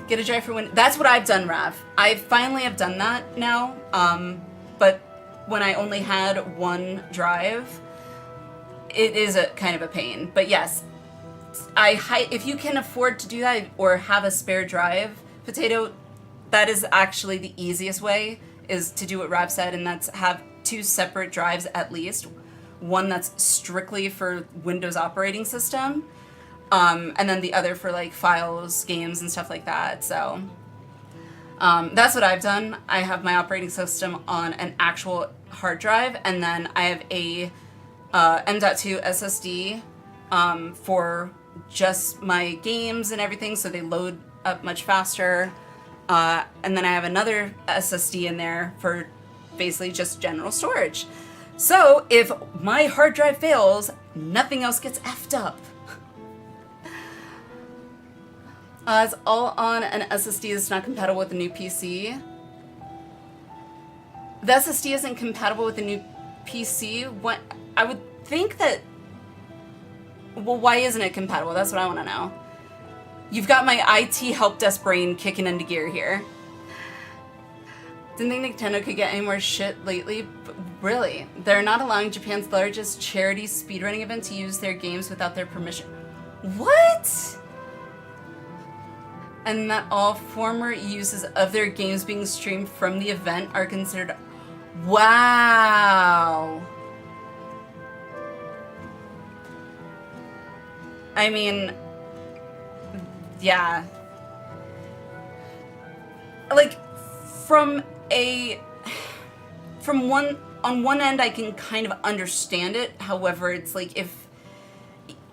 Get a drive for when... That's what I've done, Rav. I finally have done that now. But when I only had one drive, it is a kind of a pain. But yes, if you can afford to do that or have a spare drive, Potato, that is actually the easiest way, is to do what Rav said, and that's have two separate drives at least. One that's strictly for Windows operating system, and then the other for like files, games, and stuff like that. So that's what I've done. I have my operating system on an actual hard drive, and then I have a M.2 SSD for just my games and everything, so they load up much faster. And then I have another SSD in there for basically just general storage. So if my hard drive fails, nothing else gets effed up. It's all on an SSD that's not compatible with the new PC. The SSD isn't compatible with the new PC. What I would think that... Well, why isn't it compatible? That's what I want to know. You've got my IT help desk brain kicking into gear here. Didn't think Nintendo could get any more shit lately, but really, they're not allowing Japan's largest charity speedrunning event to use their games without their permission. What? And that all former uses of their games being streamed from the event are considered... Wow. I mean, yeah. Like, on one end I can kind of understand it. However, it's like, if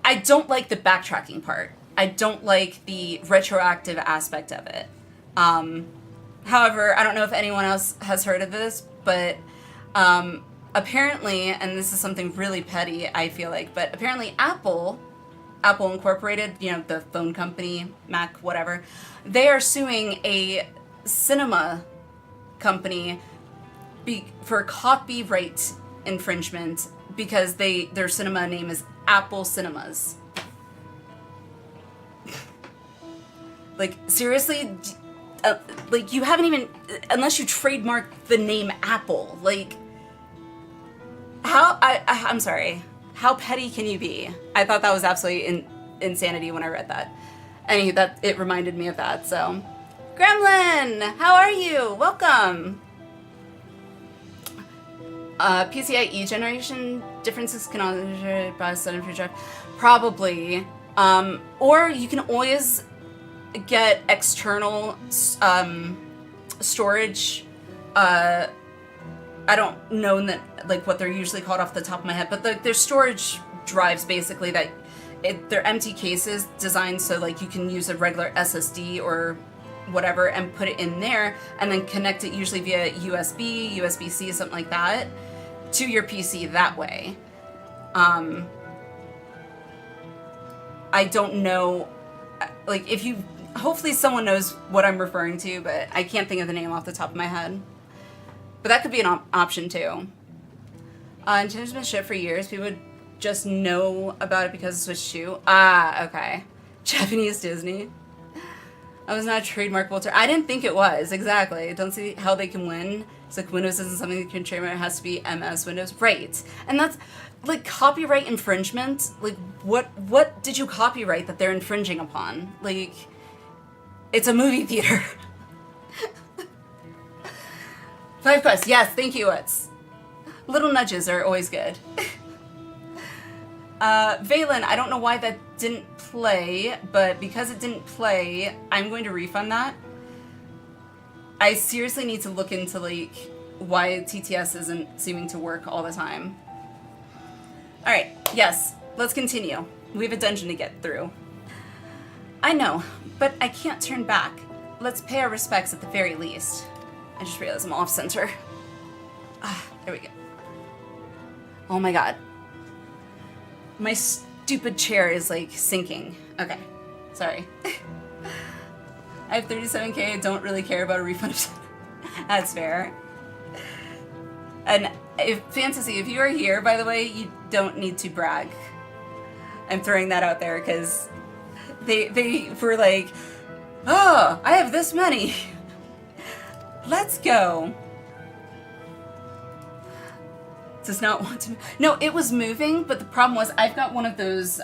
I don't like the backtracking part. I don't like the retroactive aspect of it. However, I don't know if anyone else has heard of this, but apparently, and this is something really petty, I feel like, but apparently Apple Incorporated, you know, the phone company, Mac, whatever, they are suing a cinema company for copyright infringement because their cinema name is Apple Cinemas. Like, seriously? Like, you haven't even... Unless you trademark the name Apple. Like, how... I'm sorry. How petty can you be? I thought that was absolutely insanity when I read that. Anyway, it reminded me of that, so... Gremlin! How are you? Welcome! PCIe generation differences can also by sudden free drive. Probably. Or you can always get external storage. I don't know like what they're usually called off the top of my head, but they're storage drives basically that they're empty cases designed so like you can use a regular SSD or whatever and put it in there and then connect it usually via USB, USB-C, something like that, to your PC that way. I don't know like, if you, hopefully someone knows what I'm referring to, but I can't think of the name off the top of my head. But that could be an option too. Nintendo's been shit for years. People would just know about it because it was Switch 2. Ah, okay. Japanese Disney. I was not a trademarkable term. I didn't think it was, exactly. Don't see how they can win. It's like Windows isn't something that can trademark. It has to be MS Windows. Right. And that's, like, copyright infringement. Like, what did you copyright that they're infringing upon? Like, it's a movie theater. 5 quests. Yes, thank you, Utz. Little nudges are always good. Valen, I don't know why that didn't play, but because it didn't play, I'm going to refund that. I seriously need to look into, like, why TTS isn't seeming to work all the time. Alright, yes, let's continue. We have a dungeon to get through. I know, but I can't turn back. Let's pay our respects at the very least. I just realized I'm off center. Ah, there we go. Oh my god. My stupid chair is, like, sinking. Okay, sorry. I have 37K, I don't really care about a refund. That's fair. And if Fantasy, if you are here, by the way, you don't need to brag. I'm throwing that out there, because they were like, oh, I have this many. Let's go. Does not want to. No, it was moving, but the problem was I've got one of those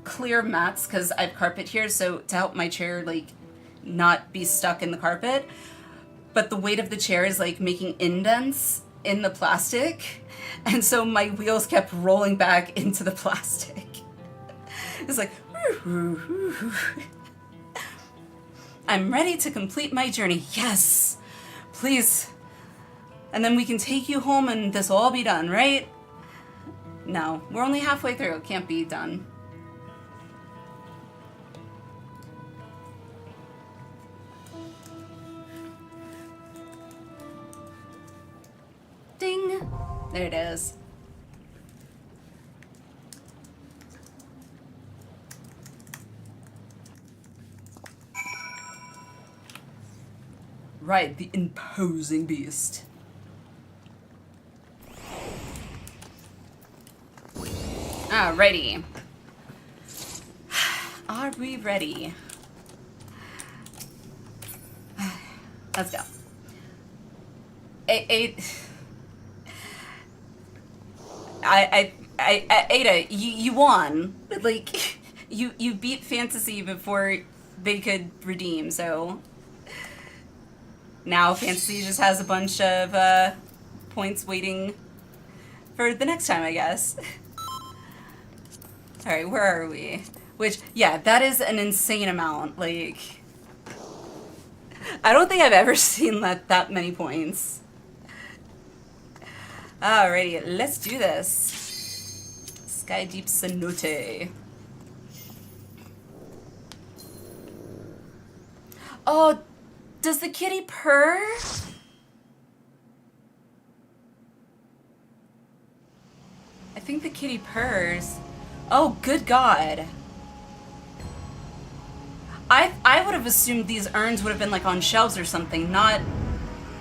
clear mats because I have carpet here, so to help my chair like not be stuck in the carpet. But the weight of the chair is like making indents in the plastic, and so my wheels kept rolling back into the plastic. It's like, I'm ready to complete my journey. Yes, please. And then we can take you home and this will all be done, right? No, we're only halfway through. It can't be done. Ding! There it is. Right, the imposing beast. Alrighty. Are we ready? Let's go. Ada, you won. Like, you beat Fantasy before they could redeem, so now Fantasy just has a bunch of points waiting for the next time, I guess. Alright, where are we? Which, yeah, that is an insane amount. Like, I don't think I've ever seen that many points. Alrighty, let's do this. Sky Deep Cenote. Oh, does the kitty purr? I think the kitty purrs. Oh, good God. I would have assumed these urns would have been like on shelves or something, not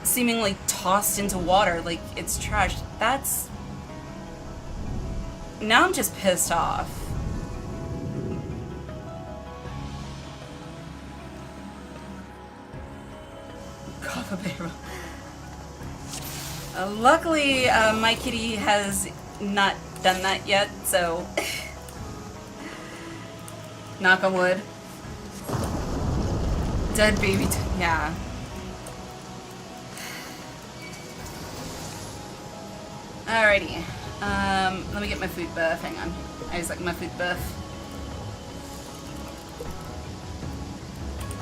seemingly tossed into water like it's trash. That's... Now I'm just pissed off. Coffee barrel. Luckily, my kitty has not done that yet, so... Knock on wood. Dead baby, yeah. Alrighty. Let me get my food buff. Hang on. I just like my food buff.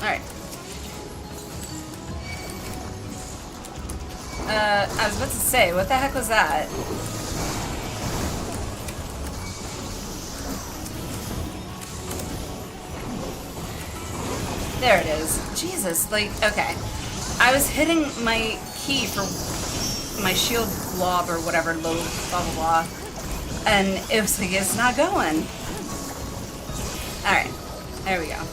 Alright. I was about to say, what the heck was that? There it is. Jesus, like, okay. I was hitting my key for my shield blob or whatever, low, blah, blah, blah. And it was like, it's not going. Alright. There we go.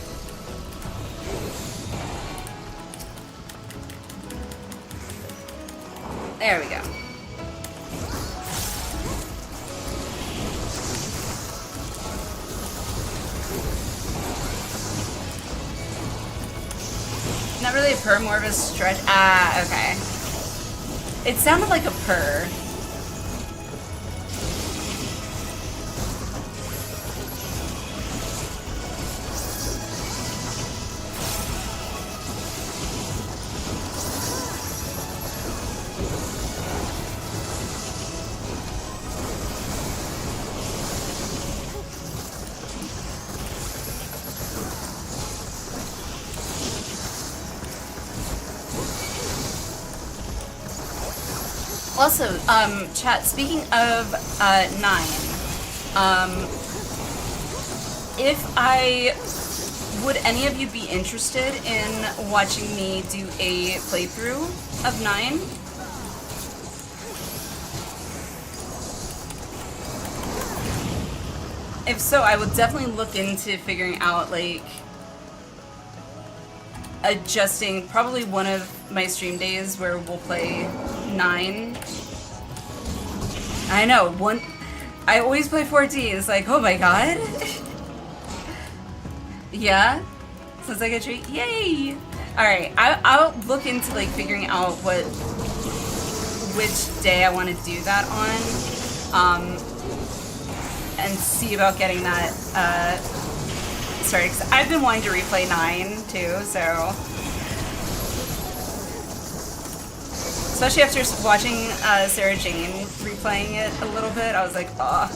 There we go. Not really a purr, more of a stretch. Ah, okay. It sounded like a purr. Also, chat, speaking of 9, would any of you be interested in watching me do a playthrough of 9? If so, I would definitely look into figuring out, like, adjusting probably one of my stream days where we'll play 9. I know, I always play 14. It's like, oh my god. Yeah? Sounds like a treat. Yay! Alright, I'll look into like figuring out which day I want to do that on. And see about getting that started. 'Cause I've been wanting to replay 9 too, so. Especially after watching Sarah Jane replaying it a little bit, I was like, ah.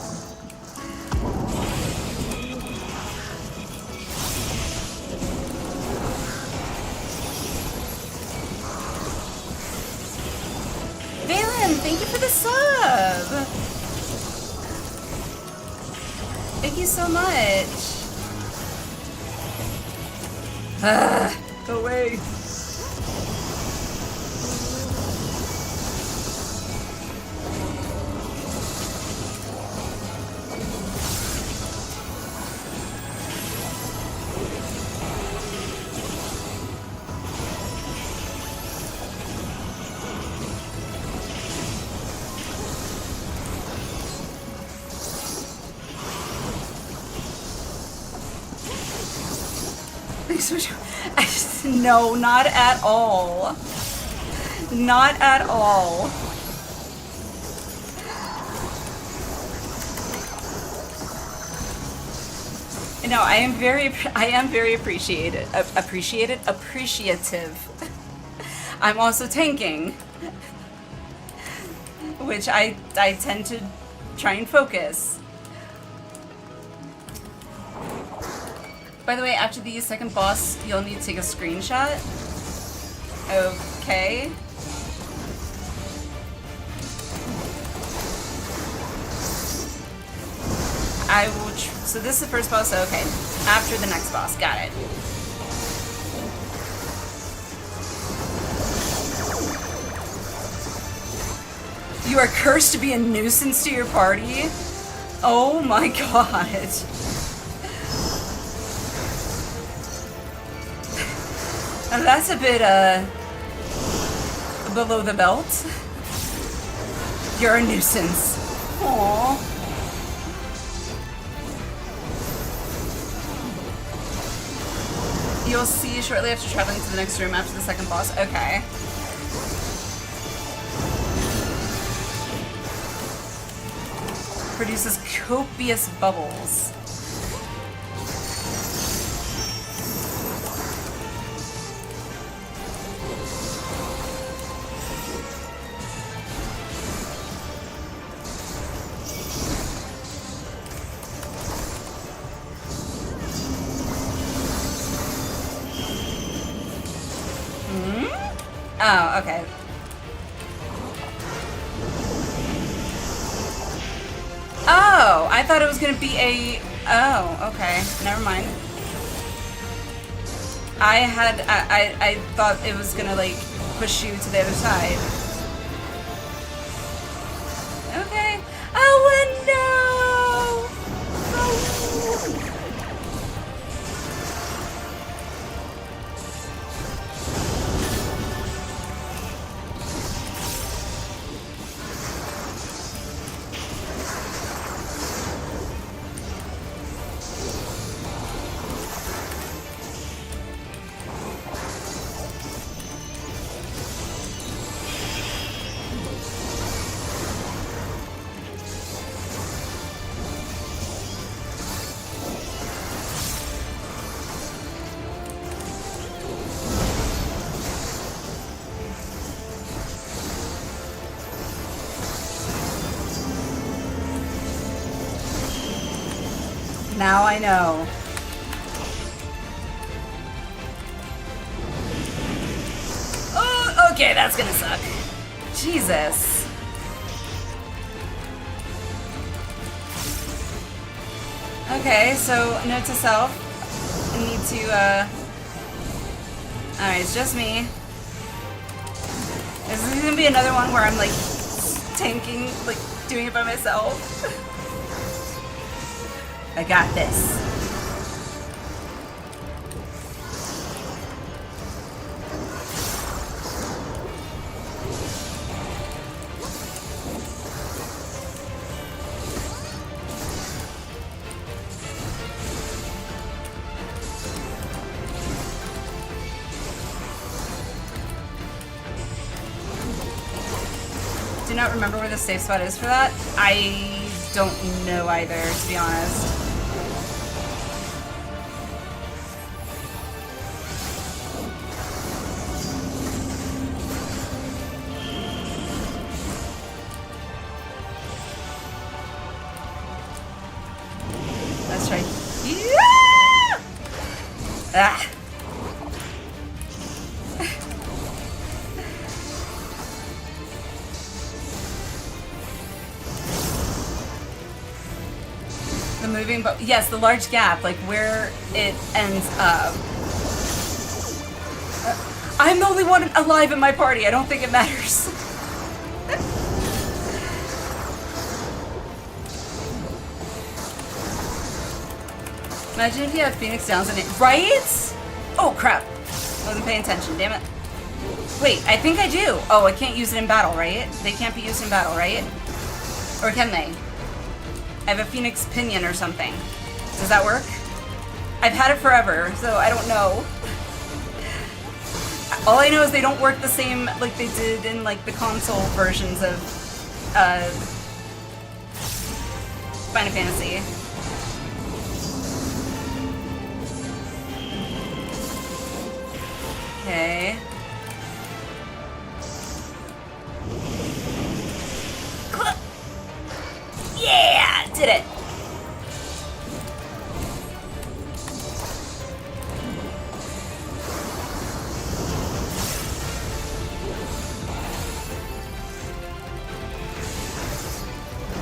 Valen, thank you for the sub! Thank you so much! Go away! No, not at all. Not at all. No, I am very appreciative. I'm also tanking, which I tend to try and focus. By the way, after the second boss, you'll need to take a screenshot. Okay. I will. So this is the first boss. Okay. After the next boss. Got it. You are cursed to be a nuisance to your party. Oh my god. And that's a bit, below the belt. You're a nuisance. Aww. You'll see shortly after traveling to the next room after the second boss. Okay. Produces copious bubbles. Oh, okay. Oh, I thought it was gonna be a... Oh, okay. Never mind. I thought it was gonna, like, push you to the other side. Okay. Oh, no! Oh. Now I know. Oh, okay, that's gonna suck. Jesus. Okay, so note to self. I need to, alright, it's just me. This is gonna be another one where I'm like tanking, like doing it by myself. I got this. Do not remember where the safe spot is for that. I don't know either, to be honest. Let's try. Yeah! Ah. The moving, but yes, the large gap, like where it ends up. I'm the only one alive in my party. I don't think it matters. Imagine if you had Phoenix Downs in it, right? Oh crap! Wasn't paying attention. Damn it. Wait, I think I do. Oh, I can't use it in battle, right? They can't be used in battle, right? Or can they? I have a Phoenix Pinion or something. Does that work? I've had it forever, so I don't know. All I know is they don't work the same like they did in like the console versions of Final Fantasy. Okay. Yeah! Did it!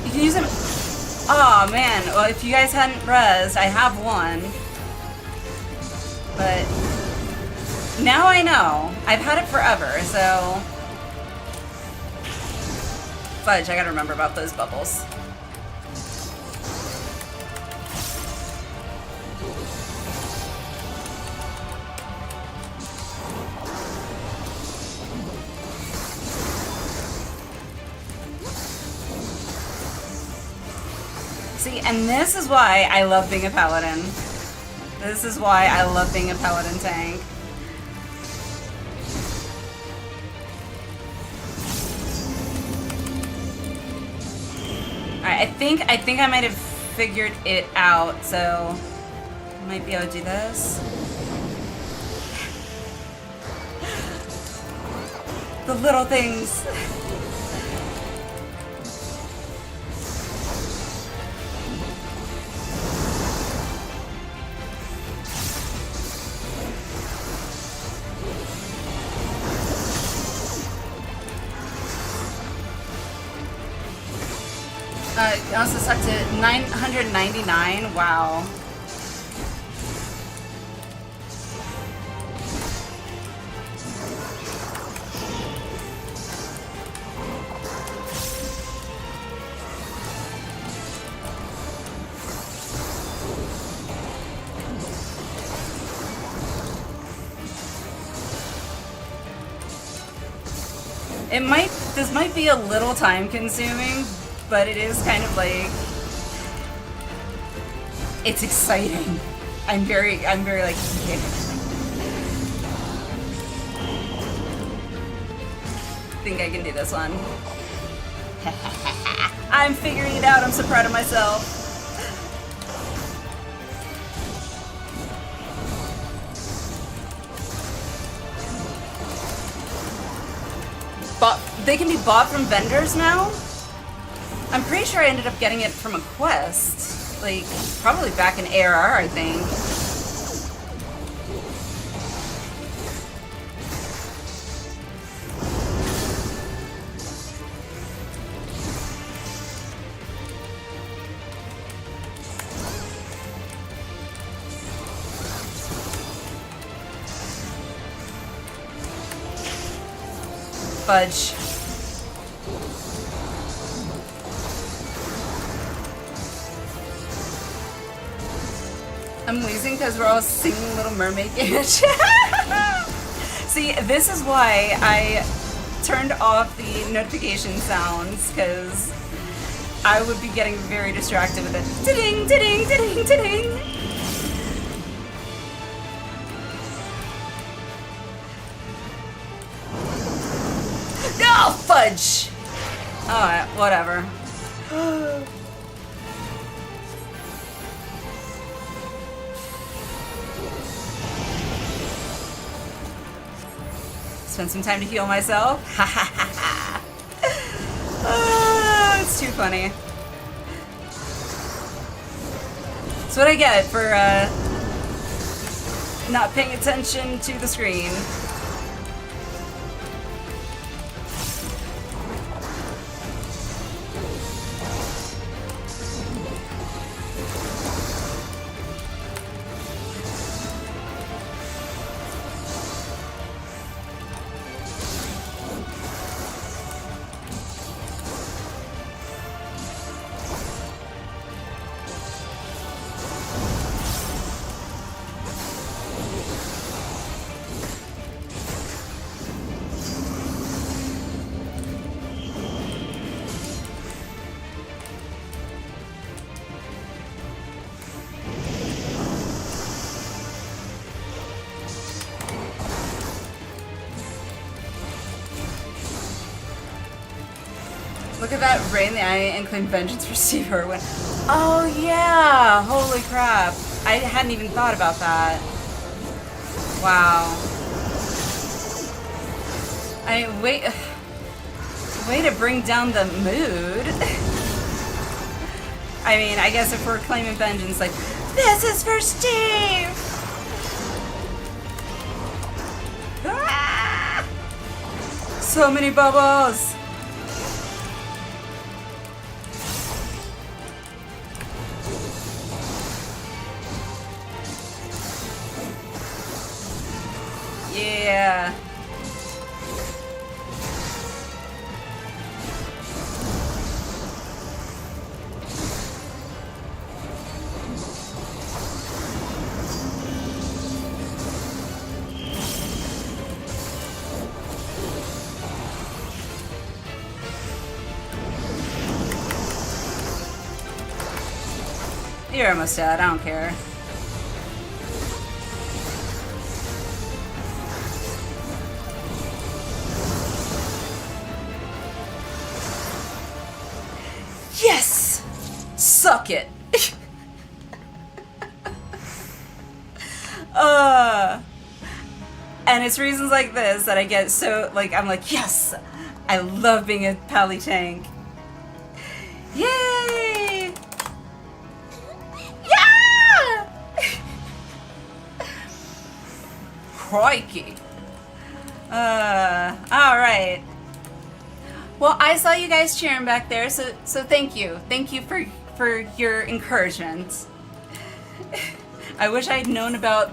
You can use them. Oh man, well if you guys hadn't rezzed, I have one. But now I know. I've had it forever, so fudge, I gotta remember about those bubbles. See, and this is why I love being a paladin. This is why I love being a paladin tank. Alright, I think I might have figured it out, so I might be able to do this. The little things. It also stuck to 999. Wow. This might be a little time consuming, but it is kind of like, it's exciting. I'm very like, yeah. Think I can do this one. I'm figuring it out. I'm so proud of myself. They can be bought from vendors now? I'm pretty sure I ended up getting it from a quest. like, probably back in ARR, I think. Fudge. I'm wheezing because we're all singing Little Mermaid game. See, this is why I turned off the notification sounds, because I would be getting very distracted with it. Da-ding, da-ding, da-ding, da-ding. No, fudge! Alright, whatever. Spend some time to heal myself. Ha ha ha ha. It's too funny. That's what I get for not paying attention to the screen. Look at that ray in the eye and claim vengeance for Steve Irwin. Oh yeah! Holy crap. I hadn't even thought about that. Wow. Way to bring down the mood. I mean, I guess if we're claiming vengeance, like, this is for Steve! Ah! So many bubbles! Yeah. You're almost dead, I don't care. Yes! Suck it! And it's reasons like this that I get so, like, I'm like, yes! I love being a pally tank. Yay! Yeah! Crikey. Alright. Well, I saw you guys cheering back there, so thank you. Thank you for your encouragement. I wish I'd known about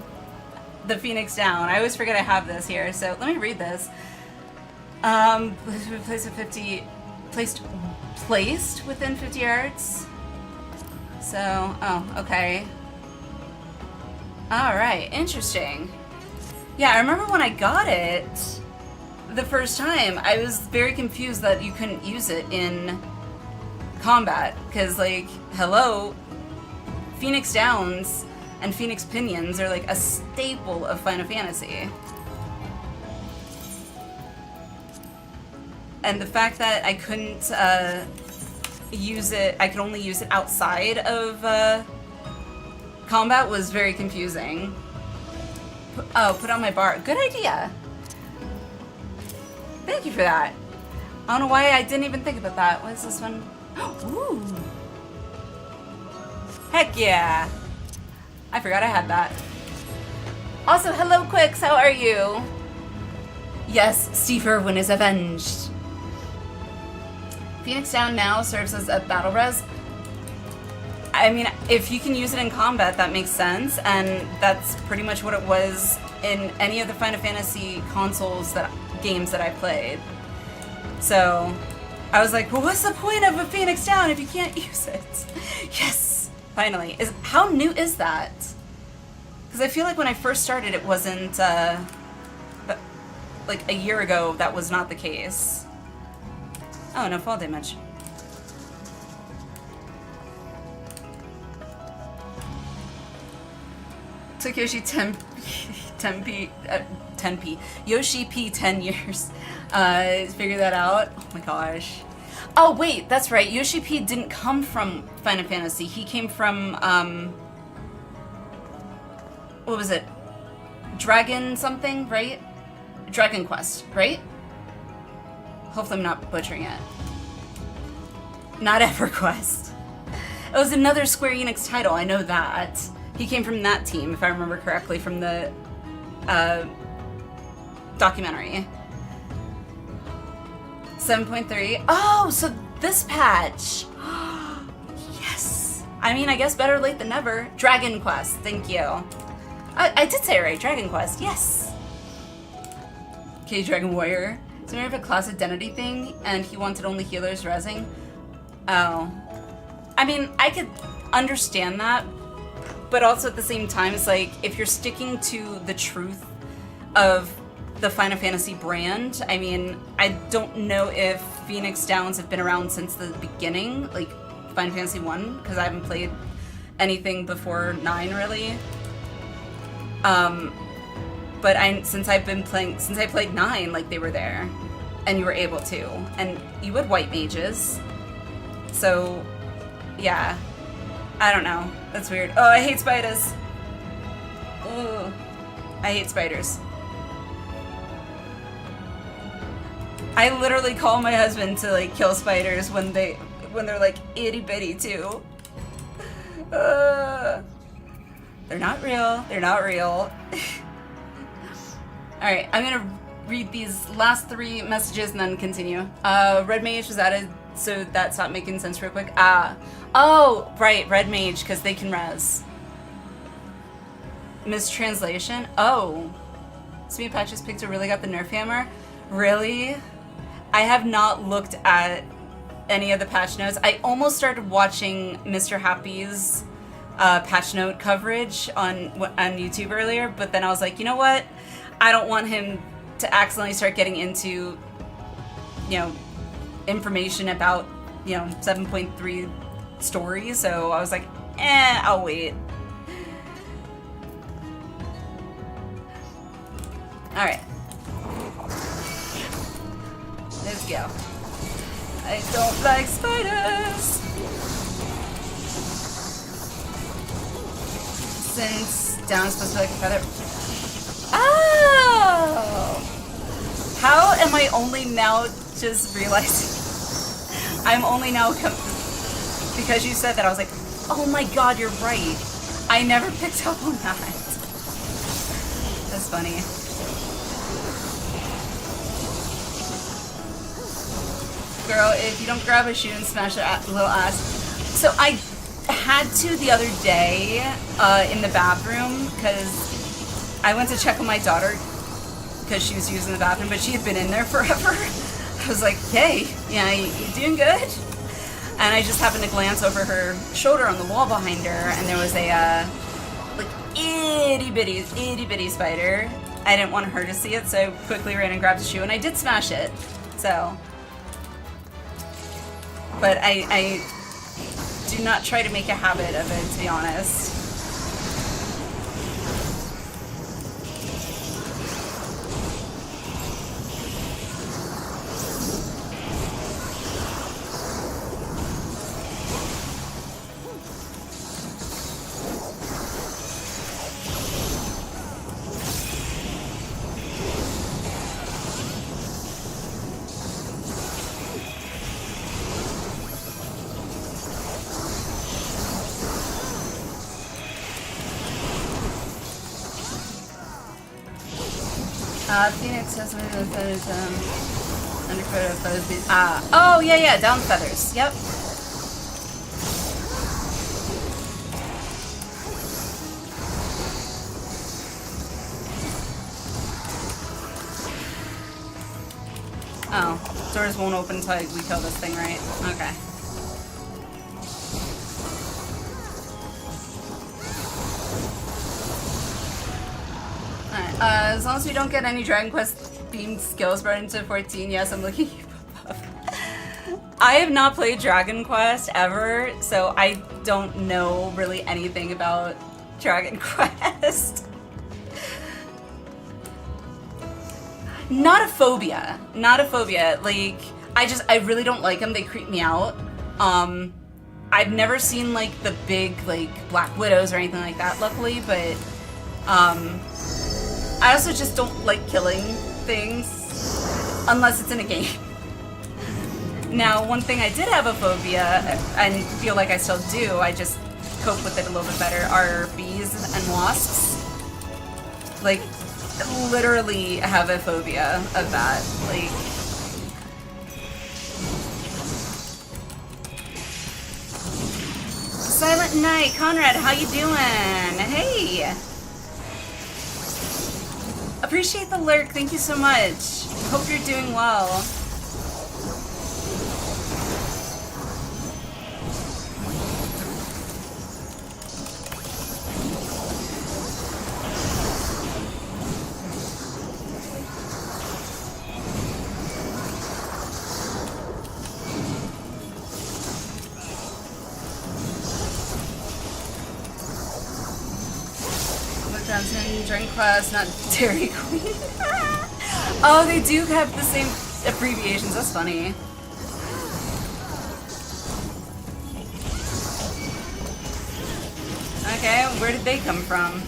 the Phoenix Down. I always forget I have this here, so let me read this. Placed within 50 yards. So, oh, okay. Alright, interesting. Yeah, I remember when I got it the first time, I was very confused that you couldn't use it in combat, because, like, hello, Phoenix Downs and Phoenix Pinions are like a staple of Final Fantasy. And the fact that I couldn't use it, I could only use it outside of combat was very confusing. Put on my bar. Good idea. Thank you for that. I don't know why I didn't even think about that. What is this one? Ooh. Heck yeah! I forgot I had that. Also, hello Quicks, how are you? Yes, Steve Irwin is avenged. Phoenix Down now serves as a battle res. I mean, if you can use it in combat, that makes sense, and that's pretty much what it was in any of the Final Fantasy games that I played. So, I was like, well, what's the point of a Phoenix Down if you can't use it? Yes, finally. How new is that? Because I feel like when I first started, it wasn't, like a year ago, that was not the case. Oh, no fall damage. Took Yoshi 10p. Yoshi P 10 years. Figure that out. Oh my gosh. Oh wait, that's right. Yoshi P didn't come from Final Fantasy. He came from what was it? Dragon something, right? Dragon Quest, right? Hopefully I'm not butchering it. Not EverQuest. It was another Square Enix title, I know that. He came from that team, if I remember correctly, from the documentary. 7.3. Oh, so this patch. Yes. I mean, I guess better late than never. Dragon Quest, thank you. I did say it right, Dragon Quest, yes. Okay, Dragon Warrior. So we have a class identity thing, and he wanted only healers rezzing. Oh. I mean, I could understand that, but also at the same time, it's like, if you're sticking to the truth of the Final Fantasy brand, I mean, I don't know if Phoenix Downs have been around since the beginning, like Final Fantasy 1, because I haven't played anything before 9, really. But since I played 9, like, they were there, and you were able to, and you had white mages, so, yeah, I don't know, that's weird. Oh, I hate spiders. Ooh, I hate spiders. I literally call my husband to, like, kill spiders when they're like itty bitty too. They're not real. They're not real. Alright, I'm gonna read these last 3 messages and then continue. Red Mage was added, so that stopped making sense real quick. Oh, right, Red Mage, because they can res. Mistranslation? Oh. Sweet Patches Picture really got the nerf hammer? Really? I have not looked at any of the patch notes. I almost started watching Mr. Happy's patch note coverage on YouTube earlier, but then I was like, you know what? I don't want him to accidentally start getting into, you know, information about, you know, 7.3 stories, so I was like, I'll wait. Alright. Let's go. I don't like spiders! Since Down's supposed to be like a feather. Oh! How am I only now just realizing? I'm only now because you said that, I was like, oh my god, you're right. I never picked up on that. That's funny. Girl, if you don't grab a shoe and smash a little ass. So I had to the other day in the bathroom because I went to check on my daughter because she was using the bathroom, but she had been in there forever. I was like, hey, yeah, you doing good? And I just happened to glance over her shoulder on the wall behind her, and there was a like itty bitty spider. I didn't want her to see it, so I quickly ran and grabbed a shoe, and I did smash it. So. But I do not try to make a habit of it, to be honest. Phoenix has one of the feathers, undercoat of feathers. Oh, yeah, down feathers. Yep. Oh, doors won't open until we kill this thing, right? Okay. Alright, as long as we don't get any Dragon Quest themed skills brought into 14, yes, I'm looking you up. I have not played Dragon Quest ever, so I don't know really anything about Dragon Quest. Not a phobia. Not a phobia. Like, I really don't like them. They creep me out. I've never seen, like, the big, like, Black Widows or anything like that, luckily, but, I also just don't like killing things unless it's in a game. Now, one thing I did have a phobia, and feel like I still do, I just cope with it a little bit better, are bees and wasps. Like, literally have a phobia of that. Like, Silent Night, Conrad, how you doing? Hey! Appreciate the lurk, thank you so much. Hope you're doing well. Johnson, Dragon Quest, not Dairy Queen. Oh, they do have the same abbreviations. That's funny. Okay, where did they come from?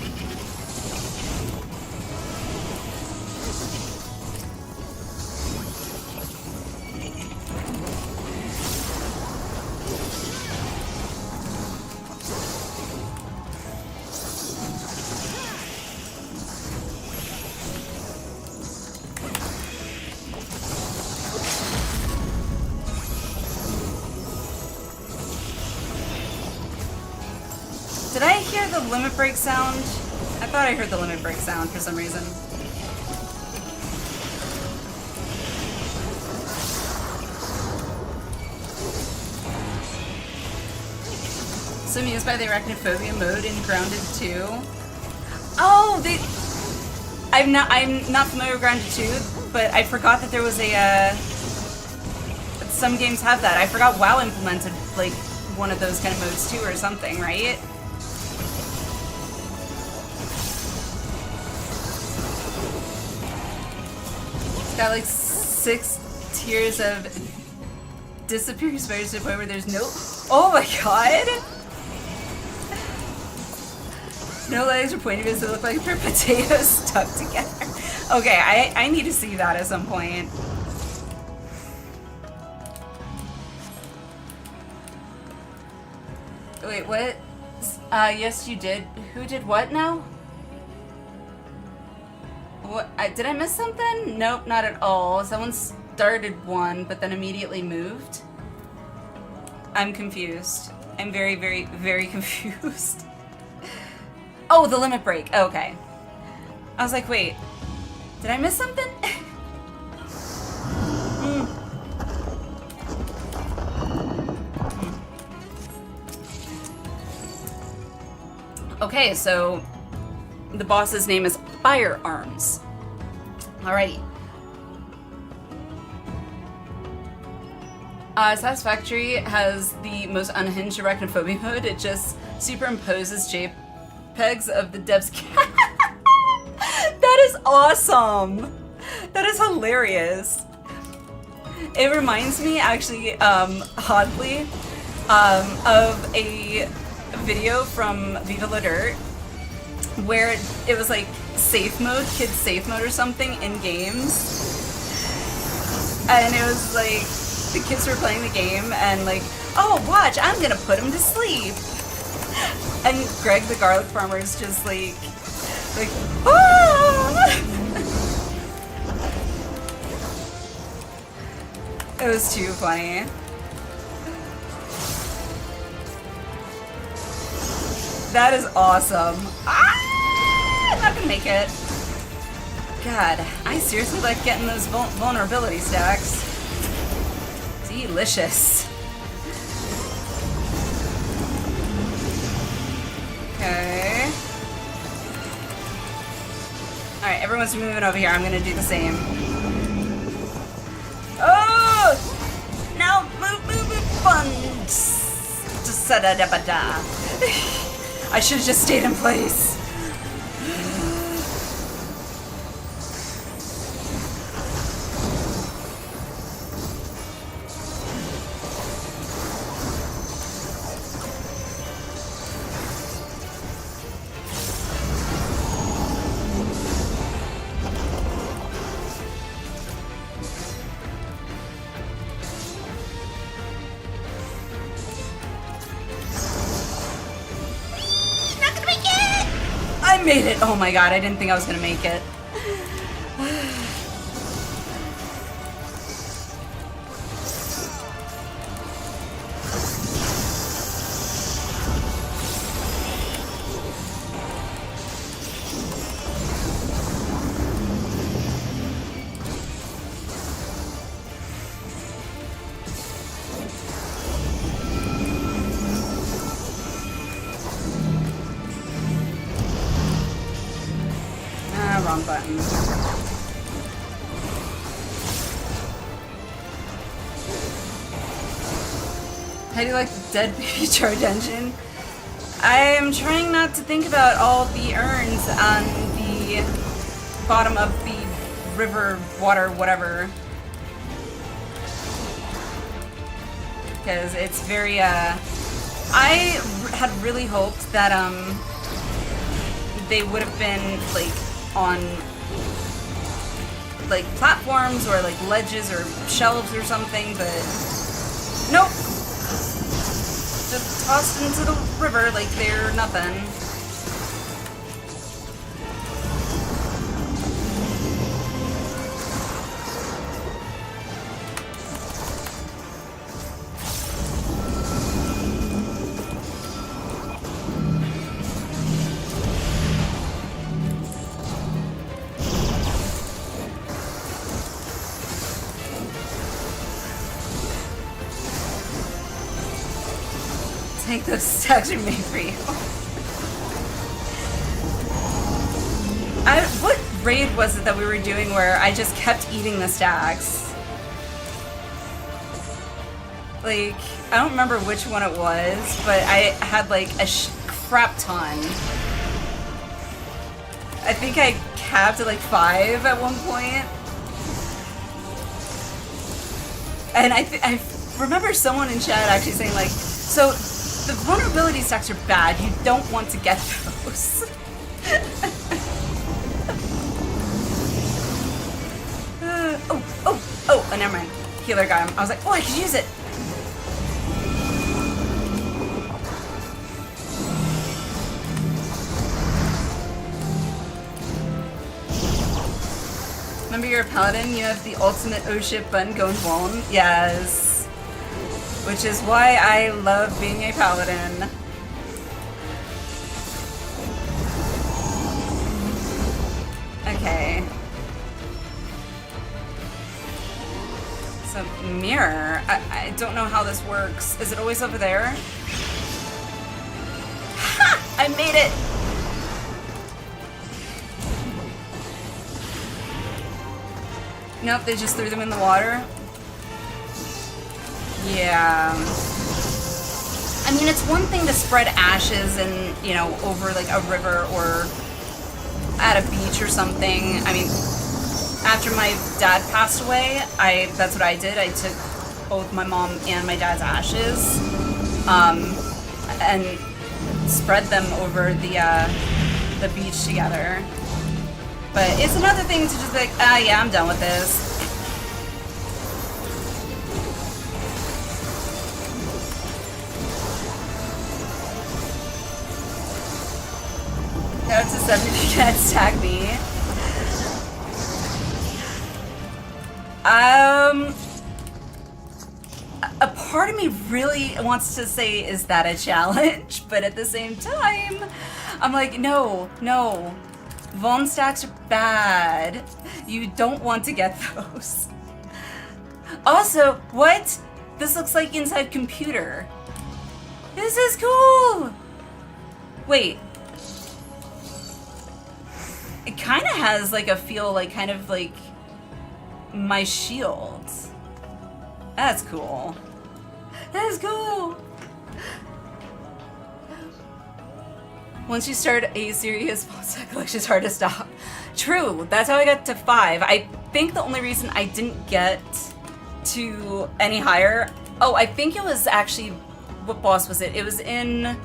Did I hear the limit break sound? I thought I heard the limit break sound for some reason. So amused by the arachnophobia mode in Grounded 2. Oh, I'm not familiar with Grounded 2, but I forgot that there was a some games have that. I forgot WoW implemented like one of those kind of modes too or something, right? Got like 6 tiers of disappearing spiders to the point where there's no. Oh my god! No legs or pointy bits that look like they're potatoes stuck together. Okay, I need to see that at some point. Wait, what? Yes, you did. Who did what now? What? Did I miss something? Nope, not at all. Someone started one, but then immediately moved. I'm confused. I'm very, very, very confused. Oh, the limit break. Okay. I was like, wait. Did I miss something? Okay, so the boss's name is Firearms. Alrighty. Satisfactory has the most unhinged arachnophobia mode. It just superimposes JPEGs of the dev's cat. That is awesome. That is hilarious. It reminds me, actually, oddly, of a video from Viva La Dirt where it was like safe mode, kids safe mode or something in games. And it was like the kids were playing the game and like, oh, watch, I'm gonna put him to sleep. And Greg the garlic farmer is just like, ah! It was too funny. That is awesome. Ah! I'm not gonna make it. God, I seriously like getting those vulnerability stacks. Delicious. Okay. Alright, everyone's moving over here. I'm gonna do the same. Oh! Now move, fun. I should have just stayed in place. I made it! Oh my god, I didn't think I was gonna make it. Wrong button. How do you like the dead baby charge engine? I am trying not to think about all the urns on the bottom of the river, water, whatever. Because it's very, I had really hoped that, they would have been, like, on like platforms or like ledges or shelves or something, but nope. Just tossed into the river like they're nothing. Take those stacks are made for you. What raid was it that we were doing where I just kept eating the stacks? Like, I don't remember which one it was, but I had like a crap ton. I think I capped at like 5 at one point. And I remember someone in chat actually saying like, so the vulnerability stacks are bad, you don't want to get those. Oh, never mind. Healer got him. I was like, oh, I could use it. Remember you're a paladin, you have the ultimate oh shit button going vuln? Yes. Which is why I love being a paladin. Okay. So, mirror. I don't know how this works. Is it always over there? Ha! I made it! Nope, they just threw them in the water. Yeah. I mean, it's one thing to spread ashes and, you know, over like a river or at a beach or something. I mean, after my dad passed away, that's what I did. I took both my mom and my dad's ashes, and spread them over the beach together. But it's another thing to just be like, ah, yeah, I'm done with this. Go to 70 if you can't tag me. part of me really wants to say, is that a challenge? But at the same time, I'm like, no. Vuln stacks are bad. You don't want to get those. Also, what? This looks like inside computer. This is cool! Wait. It kind of has like a feel like kind of like my shield. That's cool. That is cool! Once you start a serious monster collection, it's hard to stop. True, that's how I got to 5. I think the only reason I didn't get to any higher... Oh, I think it was actually... What boss was it? It was in...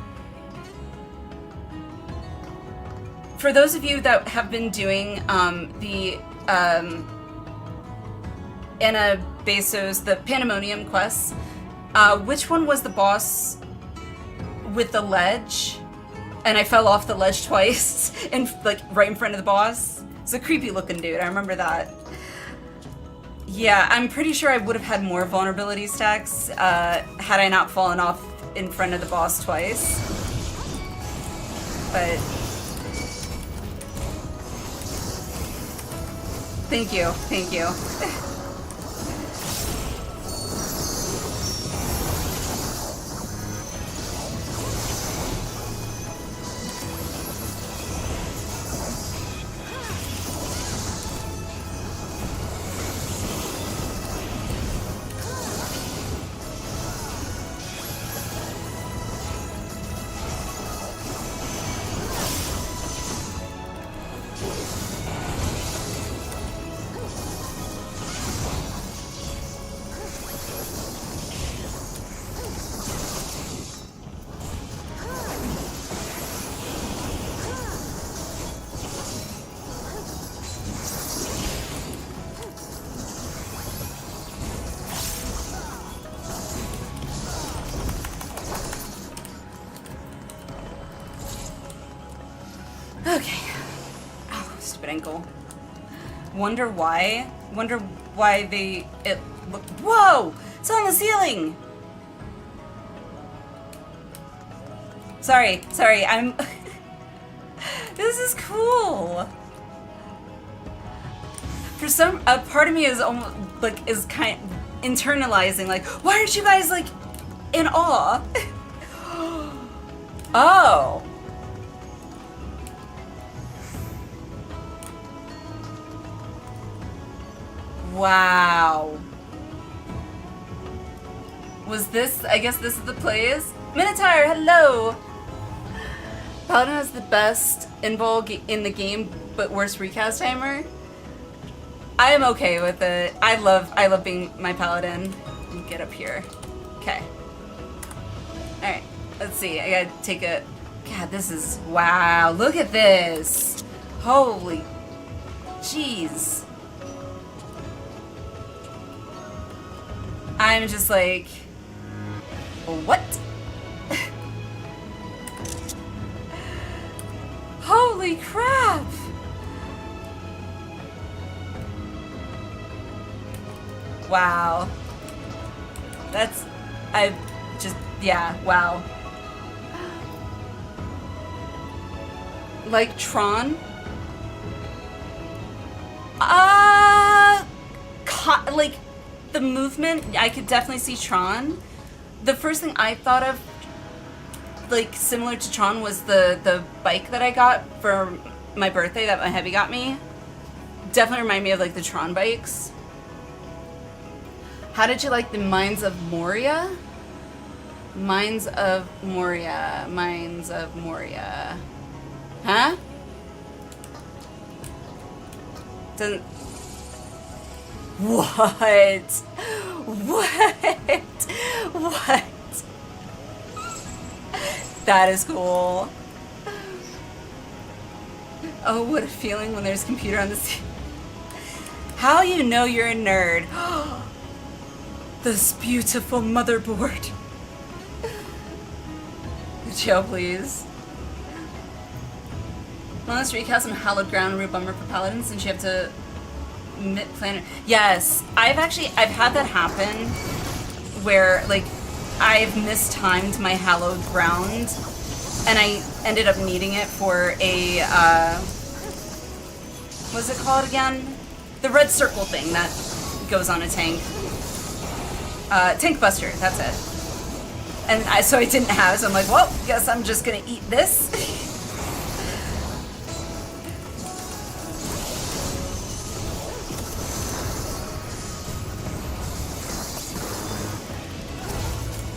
For those of you that have been doing the Anna Bezos, the Pandemonium quests, which one was the boss with the ledge? And I fell off the ledge twice, right in front of the boss. It's a creepy looking dude, I remember that. Yeah, I'm pretty sure I would have had more vulnerability stacks had I not fallen off in front of the boss twice. But... Thank you. Okay. Oh, stupid ankle. Wonder why it looked... Whoa! It's on the ceiling! Sorry, I'm... This is cool! For a part of me is almost, is kind of internalizing, why aren't you guys, in awe? Oh! Wow. Was this... I guess this is the place? Minotaur, hello! Paladin has the best invul in the game, but worst recast timer? I am okay with it. I love being my Paladin. Get up here. Okay. Alright, let's see. I gotta take a... God, this is... Wow, look at this! Holy... Jeez. I'm just like, what? Holy crap! Wow. Yeah, wow. Like Tron? The movement, I could definitely see Tron. The first thing I thought of, similar to Tron, was the bike that I got for my birthday that my hubby got me. Definitely remind me of, the Tron bikes. How did you like the Mines of Moria? Mines of Moria. Huh? Doesn't... What? That is cool. Oh, what a feeling when there's computer on the scene. How you know you're a nerd? This beautiful motherboard. Chill, please. Let's recast some Hallowed Ground Root Bummer for Paladins, since you have to... Planner. Yes, I've had that happen where, like, I've mistimed my hallowed ground, and I ended up needing it for a, what's it called again? The red circle thing that goes on a tank. Tank Buster, that's it. And so I didn't have it, so I'm like, well, guess I'm just gonna eat this.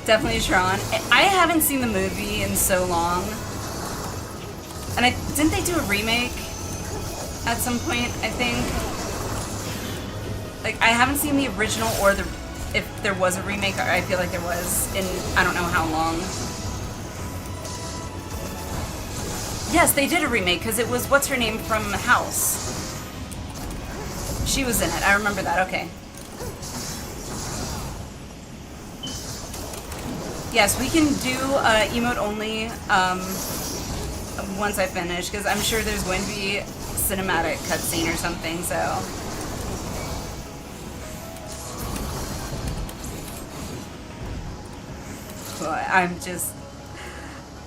Definitely Tron. I haven't seen the movie in so long. And didn't they do a remake at some point, I think? Like, I haven't seen the original or if there was a remake. I feel like there was in I don't know how long. Yes, they did a remake because it was what's her name from House. She was in it. I remember that. Okay. Yes, we can do emote only once I finish, because I'm sure there's going to be cinematic cutscene or something, so. I'm just...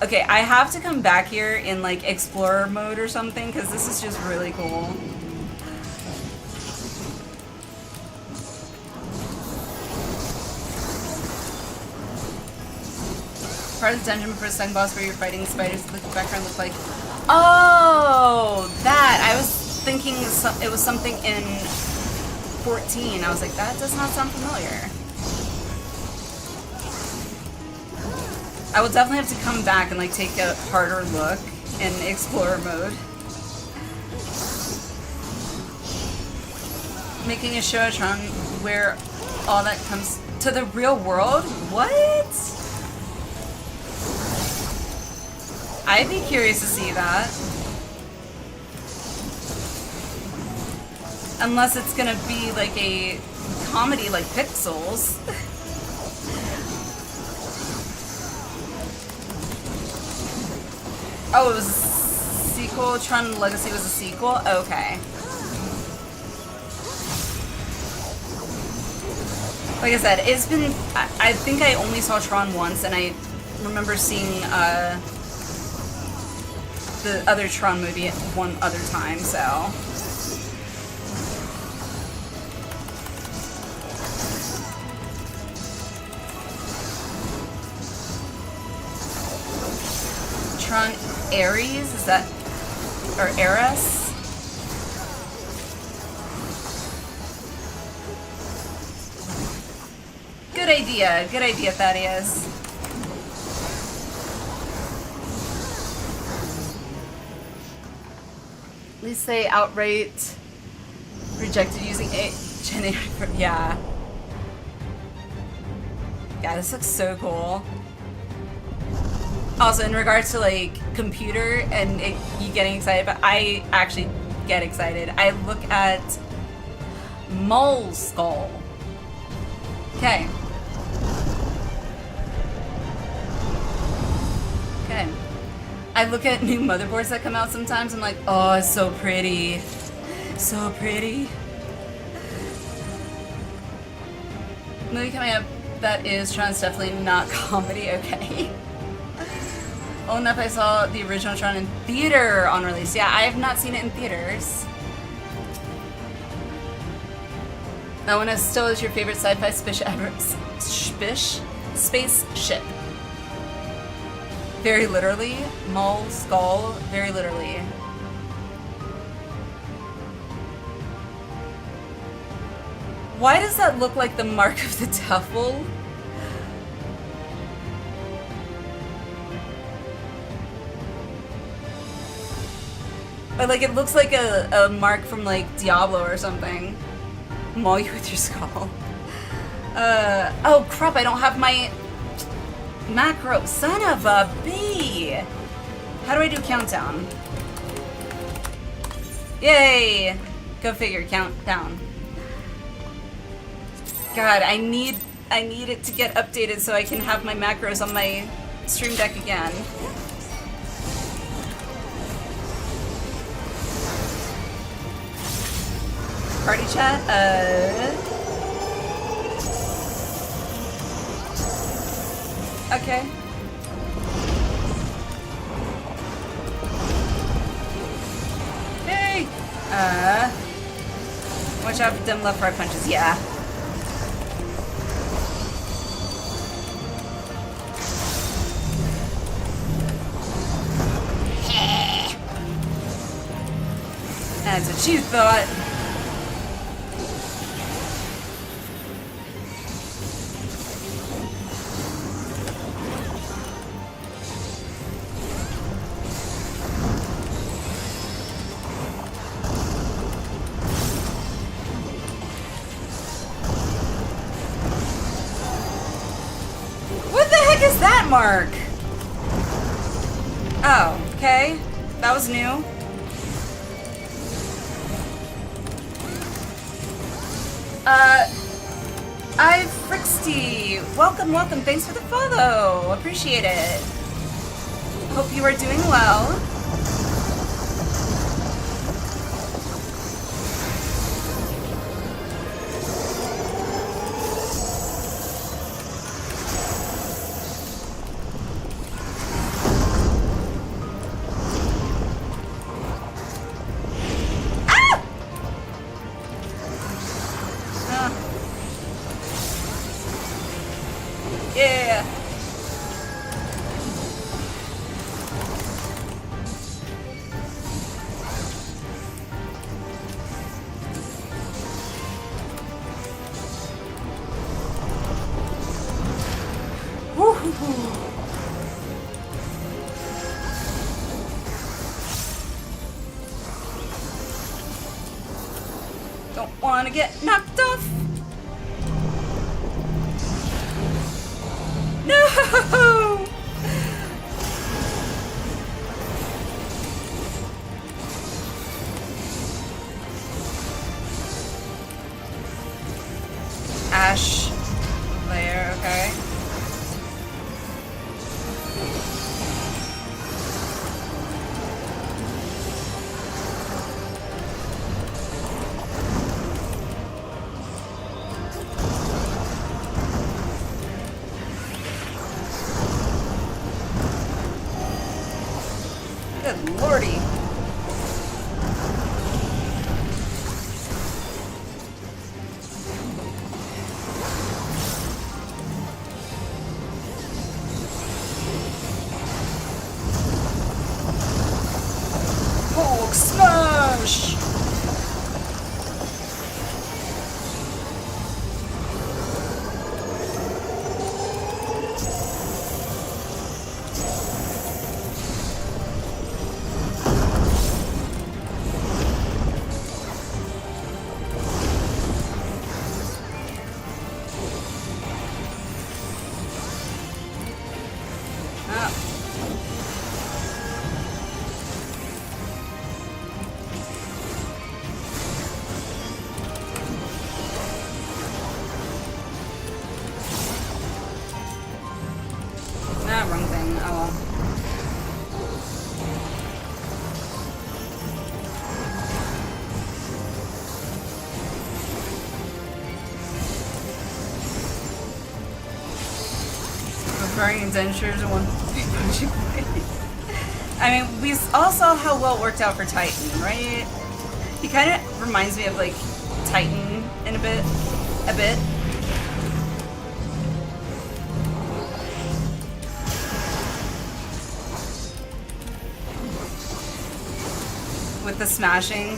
Okay, I have to come back here in, like, Explorer mode or something, because this is just really cool. Part of the dungeon before the second boss where you're fighting spiders, the background looked like... Oh! That! I was thinking it was something in 14. I was like, that does not sound familiar. I will definitely have to come back and, like, take a harder look in Explorer mode. Making a Showtron where all that comes to the real world? What? I'd be curious to see that. Unless it's gonna be like a comedy like Pixels. Oh, it was a sequel? Tron Legacy was a sequel? Okay. Like I said, it's been... I think I only saw Tron once, and I remember seeing the other Tron movie one other time, so... Tron Ares? Is that... or Ares? Good idea, Thaddeus. At least they outright rejected using Gen AI for, yeah. Yeah, this looks so cool. Also, in regards to, like, computer and you getting excited, but I actually get excited. I look at Mole Skull. Okay. Okay. I look at new motherboards that come out sometimes. I'm like, oh, it's so pretty. So pretty. Movie coming up that is Tron's definitely not comedy. Okay. Oh, enough, I saw the original Tron in theater on release. Yeah, I have not seen it in theaters. That one is still is your favorite sci-fi spaceship. Very literally. Mole Skull. Very literally. Why does that look like the mark of the devil? But like it looks like a mark from like Diablo or something. Maul you with your skull. Oh crap, I don't have my macro. Son of a bee! How do I do countdown? Yay! Go figure, countdown. God, I need it to get updated so I can have my macros on my Stream Deck again. Party chat? Okay. Hey! Watch out for them left right punches, yeah. That's what you thought. What the heck is that mark? Oh, okay. That was new. FFXIV. Welcome, welcome. Thanks for the follow. Appreciate it. Hope you are doing well. Yeah. Woo-hoo-hoo. Don't want to get knocked off. No! Ash. There, okay. Good lordy. Hulk smash! Wrong thing. Oh well. Preferring dentures and one punching away. I mean, we all saw how well it worked out for Titan, right? He kind of reminds me of like Titan in a bit. With the smashing.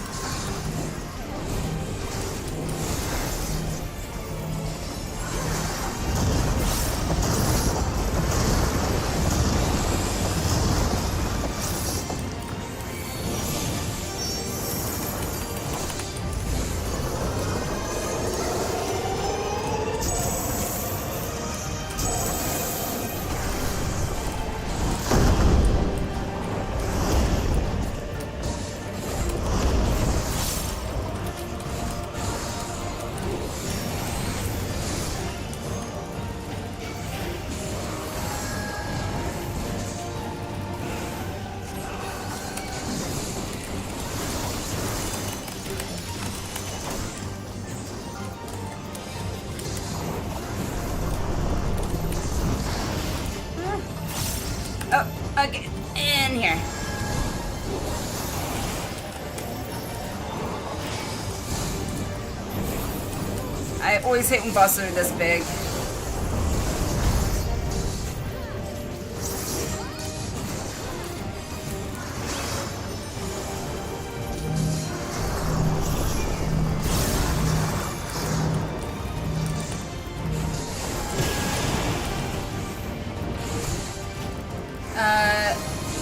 Okay, in here. I always hate when bosses are this big.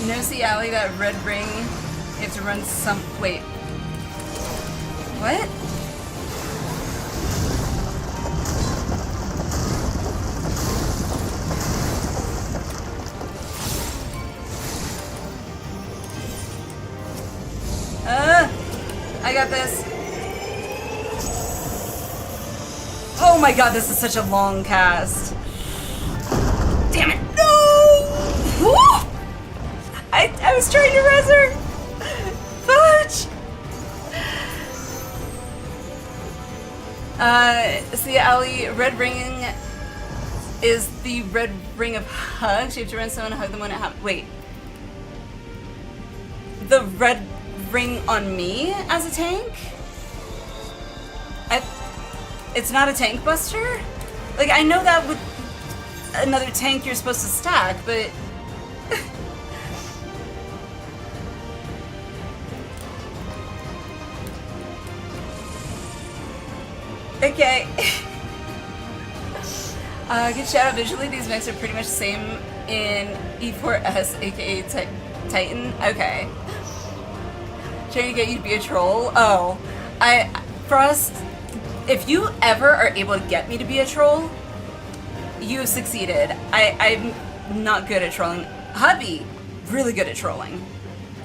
Nosy Alley, that red ring. You have to run some. Wait. What? I got this. Oh my god, this is such a long cast. Damn it. No! Woo! I was trying to res her. Fudge! See, Ali, red ring is the red ring of hugs. You have to run someone and hug them when it happens. Wait. The red ring on me as a tank? It's not a tank buster? Like, I know that with another tank you're supposed to stack, but... Okay. Good shout out visually. These mechs are pretty much the same in E4S, aka Titan. Okay. Trying to get you to be a troll. Oh. Frost, if you ever are able to get me to be a troll, you have succeeded. I'm not good at trolling. Hubby, really good at trolling.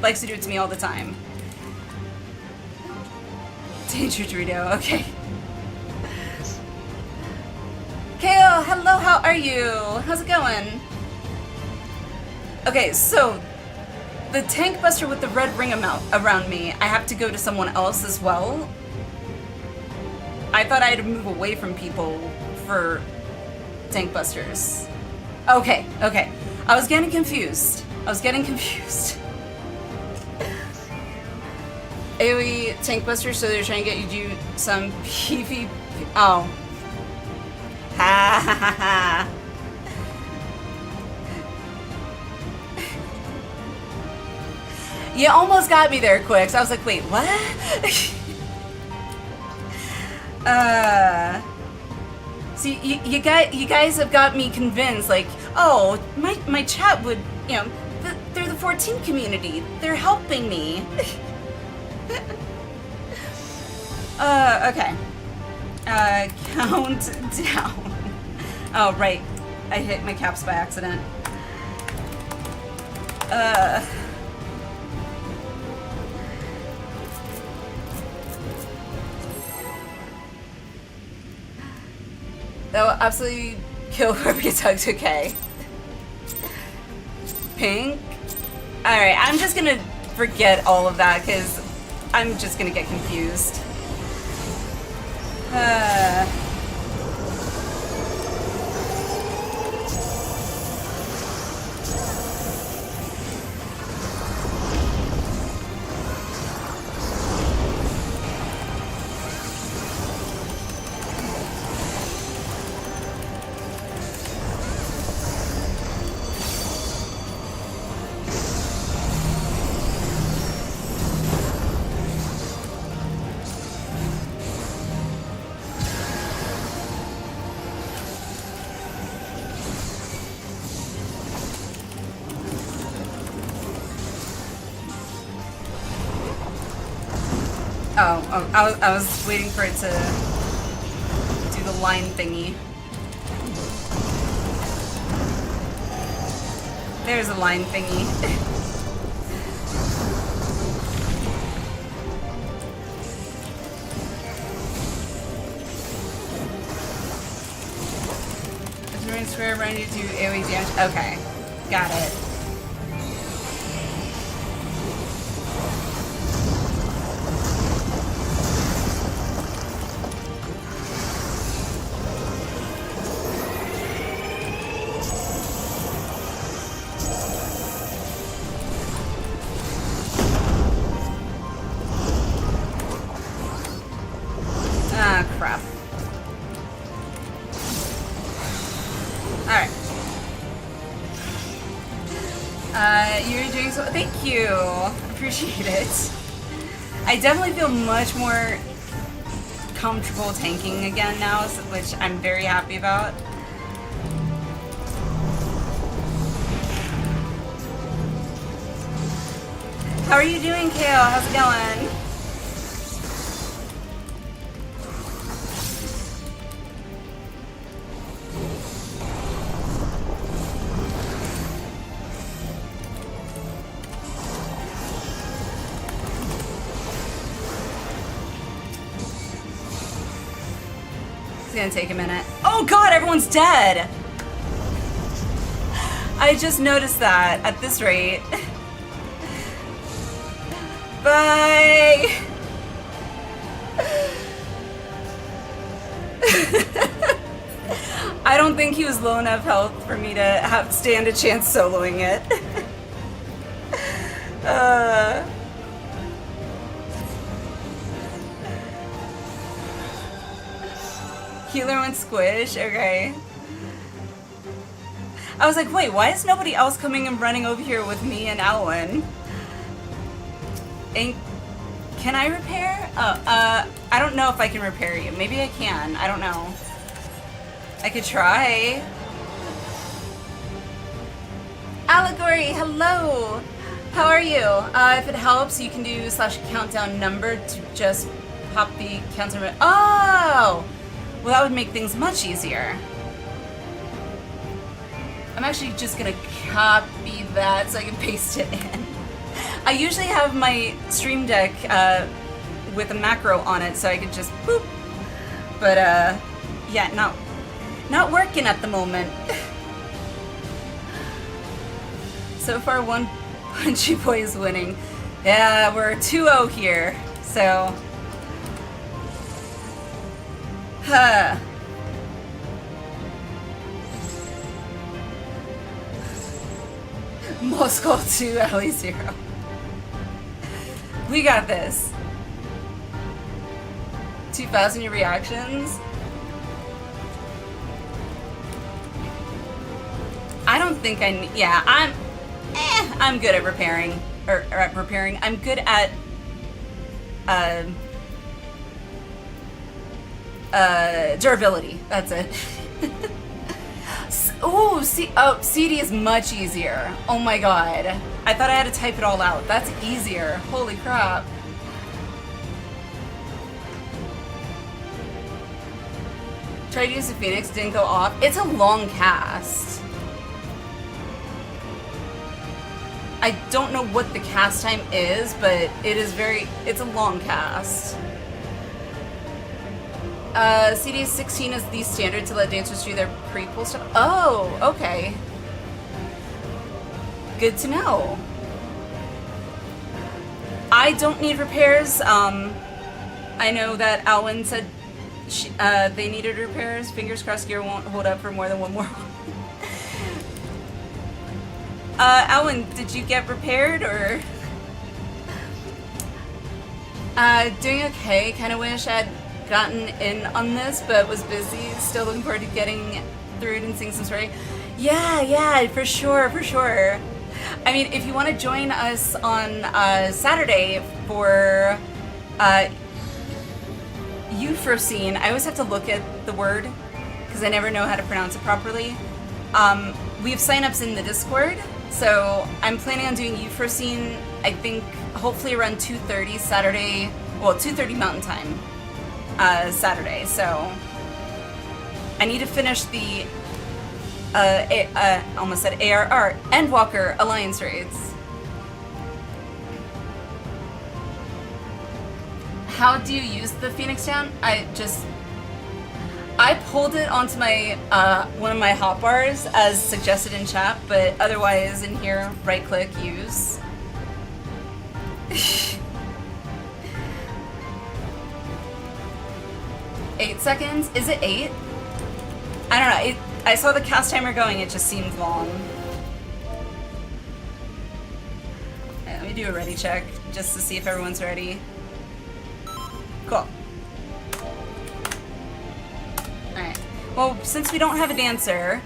Likes to do it to me all the time. Danger Dorito, okay. Kale, hello, how are you? How's it going? Okay, so the tank buster with the red ring around me, I have to go to someone else as well. I thought I had to move away from people for tank busters. Okay, okay. I was getting confused. AoE tank buster, so they're trying to get you to do some PvP. Oh. Ha ha ha ha. You almost got me there, Quicks. I was like, wait, what? See, you guys have got me convinced, like, oh, my chat would, you know, they're the 14 community. They're helping me. Okay. Count down. Oh, right. I hit my caps by accident. That will absolutely kill whoever gets hugged, okay. Pink? Alright, I'm just gonna forget all of that, because I'm just gonna get confused. I was waiting for it to do the line thingy. There's a line thingy. If you're in square around you do AoE damage. Okay. Got it. Alright. You're doing so. Thank you. Appreciate it. I definitely feel much more comfortable tanking again now, which I'm very happy about. How are you doing, Kale? How's it going? It's gonna take a minute. Oh god, everyone's dead! I just noticed that at this rate. Bye! I don't think he was low enough health for me to stand a chance soloing it. Healer went squish, okay. I was like, wait, why is nobody else coming and running over here with me and Alwyn? And can I repair? Oh, I don't know if I can repair you. Maybe I can. I don't know. I could try. Allegory, hello. How are you? If it helps, you can do /countdown number to just pop the counter. Oh! Well, that would make things much easier. I'm actually just gonna copy that so I can paste it in. I usually have my Stream Deck with a macro on it so I could just boop. But yeah, not working at the moment. So far, one Punchy Boy is winning. Yeah, we're 2-0 here, so. Huh. Moscow 2, LE 0. We got this. 2,000 your reactions. I don't think I need, yeah, I'm good at repairing, or at repairing. I'm good at, durability. That's it. Oh, CD is much easier. Oh my god. I thought I had to type it all out. That's easier. Holy crap. Tried to use the Phoenix, didn't go off. It's a long cast. I don't know what the cast time is, but it's a long cast. CD 16 is the standard to let dancers do their pre-pull stuff. Oh, okay. Good to know. I don't need repairs. I know that Alwyn said they needed repairs. Fingers crossed gear won't hold up for more than one more one. Alwyn, did you get repaired or? Doing okay. Kind of wish I'd gotten in on this, but was busy. Still looking forward to getting through it and seeing some story. Yeah, for sure. I mean, if you want to join us on Saturday for Euphrosyne, I always have to look at the word because I never know how to pronounce it properly. We have signups in the Discord, so I'm planning on doing Euphrosyne, I think, hopefully around 2:30 Saturday, well, 2:30 Mountain Time. Saturday, so I need to finish the almost said ARR Endwalker Alliance raids. How do you use the Phoenix Down? I pulled it onto my one of my hotbars as suggested in chat, but otherwise in here, right click, use. 8 seconds? Is it 8? I don't know. I saw the cast timer going. It just seemed long. Okay, let me do a ready check just to see if everyone's ready. Cool. Alright. Well, since we don't have a dancer,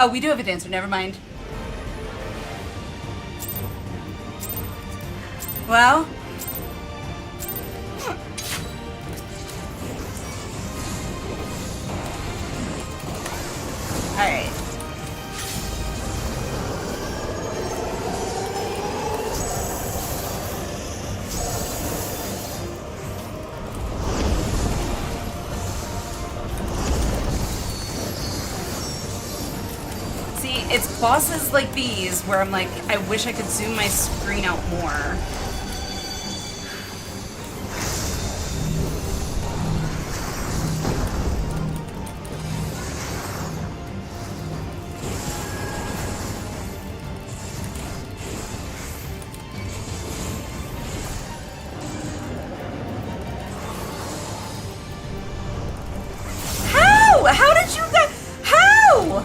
Oh, we do have a dancer, never mind. Well. Alright. See, it's bosses like these where I'm like, I wish I could zoom my screen out more. How did you get... How?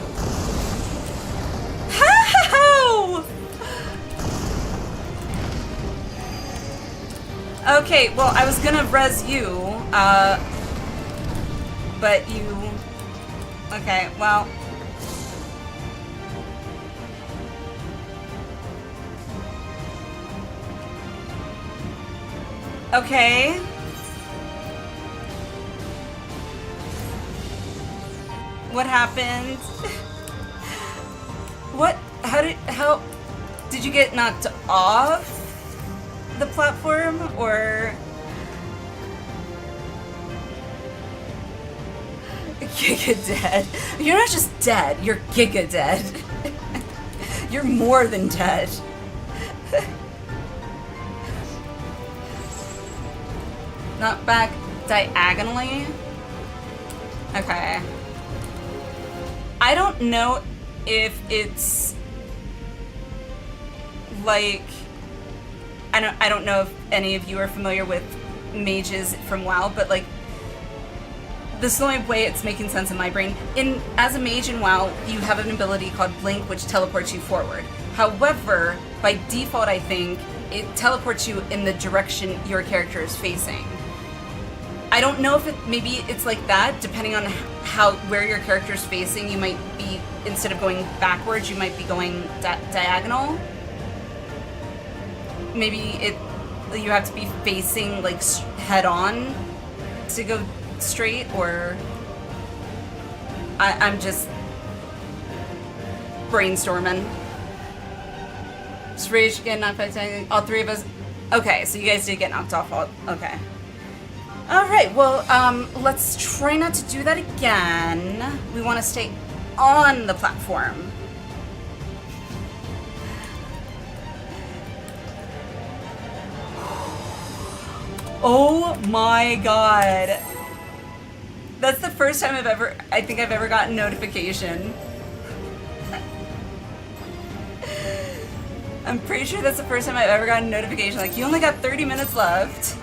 How? Okay, well, I was gonna res you, but you... Okay, well... Okay. What happened? What? How did you get knocked off the platform, or? Giga dead. You're not just dead, you're giga dead. You're more than dead. Not back diagonally? Okay. I don't know if it's like, I don't know if any of you are familiar with mages from WoW, but like, this is the only way it's making sense in my brain. As a mage in WoW, you have an ability called Blink, which teleports you forward. However, by default, I think, it teleports you in the direction your character is facing. I don't know if maybe it's like that, depending on where your character is facing. You might be, instead of going backwards, you might be going diagonal. Maybe you have to be facing like head on to go straight, or I'm just brainstorming. Just rage again, knocked back. All three of us. Okay, so you guys did get knocked off. Okay. All right. Well, let's try not to do that again. We want to stay on the platform. Oh my god. That's the first time I think I've ever gotten notification. I'm pretty sure that's the first time I've ever gotten a notification, like, you only got 30 minutes left.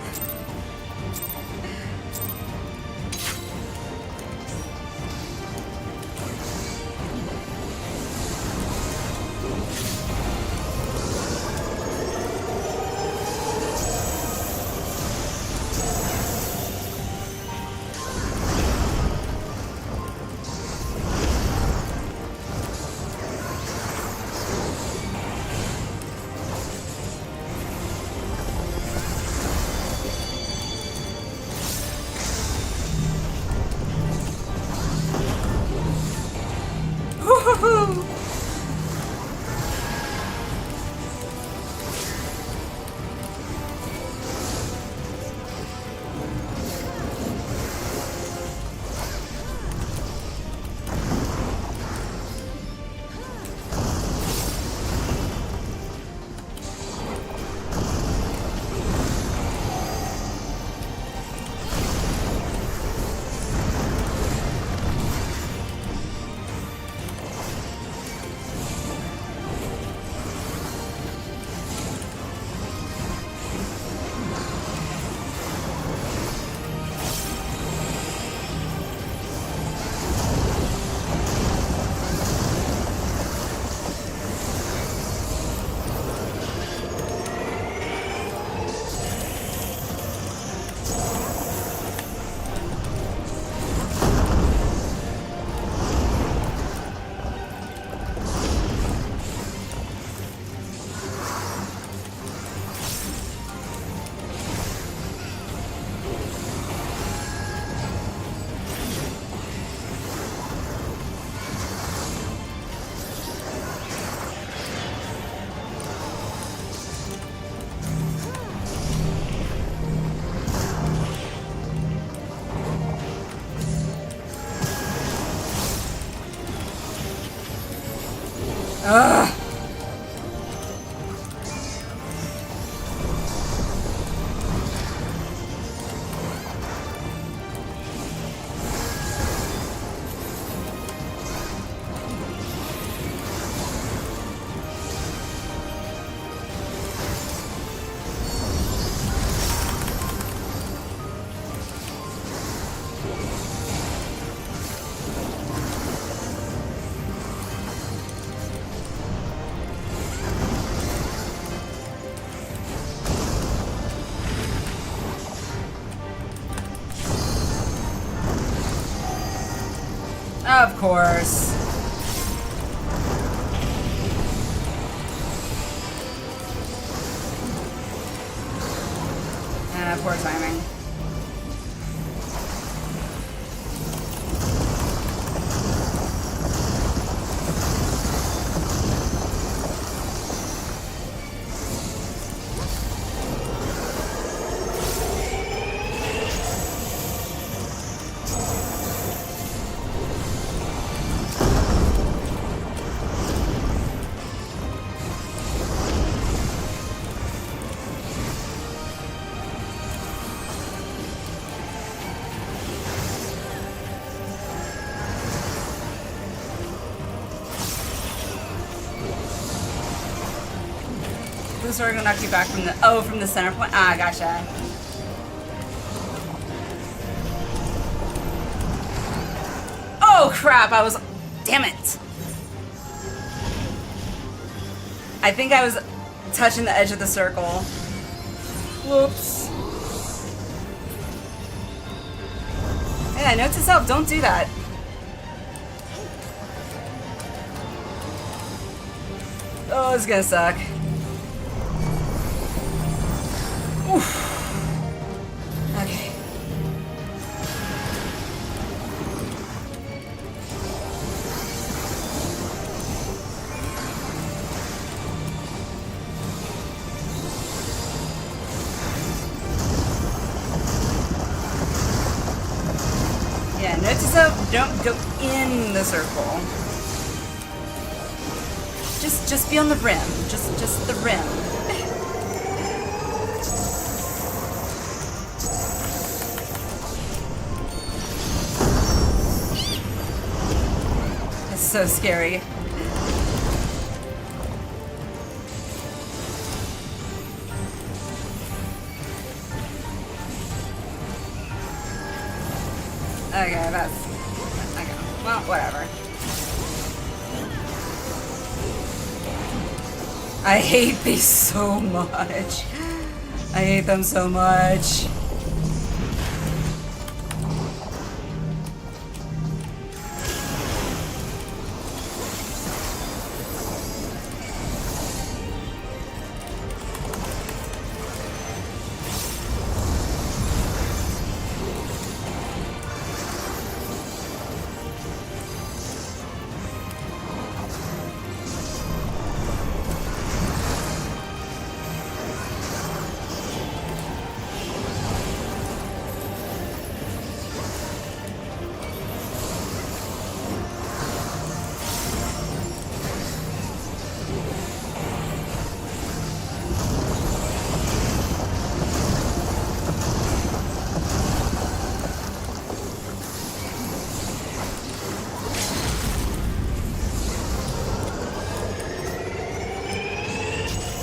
Ugh. Of course. Poor timing. This are gonna knock you back from the from the center point. Ah, gotcha. Oh crap! Damn it! I think I was touching the edge of the circle. Whoops. Yeah, note to self: don't do that. Oh, it's gonna suck. Oof. Okay. Yeah, note to self, don't go in the circle. Just be on the rim. Just the rim. So scary. Okay, okay. Well, whatever. I hate these so much. I hate them so much.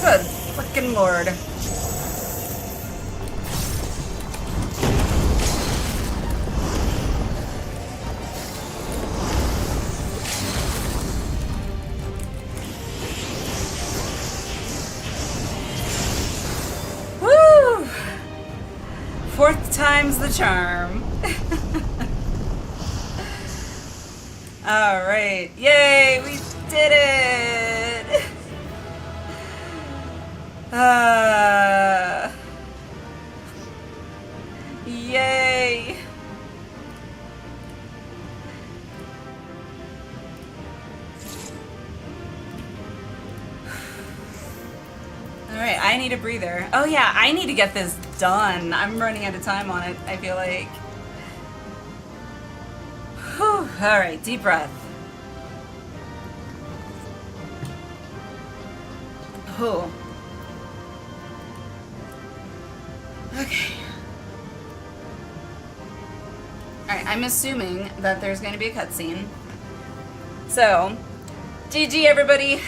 Good frickin' lord. Woo! Fourth time's the charm. Alright. Yay! We did it! Yay! Alright, I need a breather. Oh yeah, I need to get this done. I'm running out of time on it, I feel like. Whew. Alright, deep breath. Oh. Okay. Alright, I'm assuming that there's going to be a cutscene. So, GG everybody!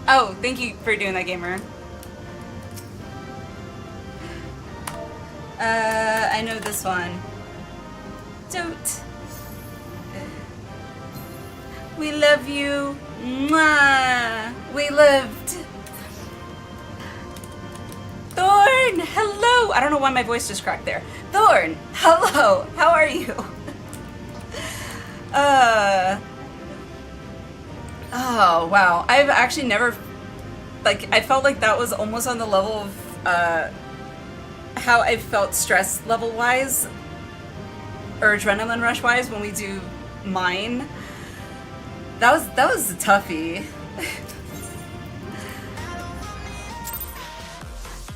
Oh, thank you for doing that, gamer. I know this one. Don't. We love you. Mwah! We lived. Thorn, hello! I don't know why my voice just cracked there. Thorn, hello! How are you? Oh, wow. I've actually never... Like, I felt like that was almost on the level of, how I felt stress level-wise, or adrenaline rush-wise when we do mine. That was a toughie.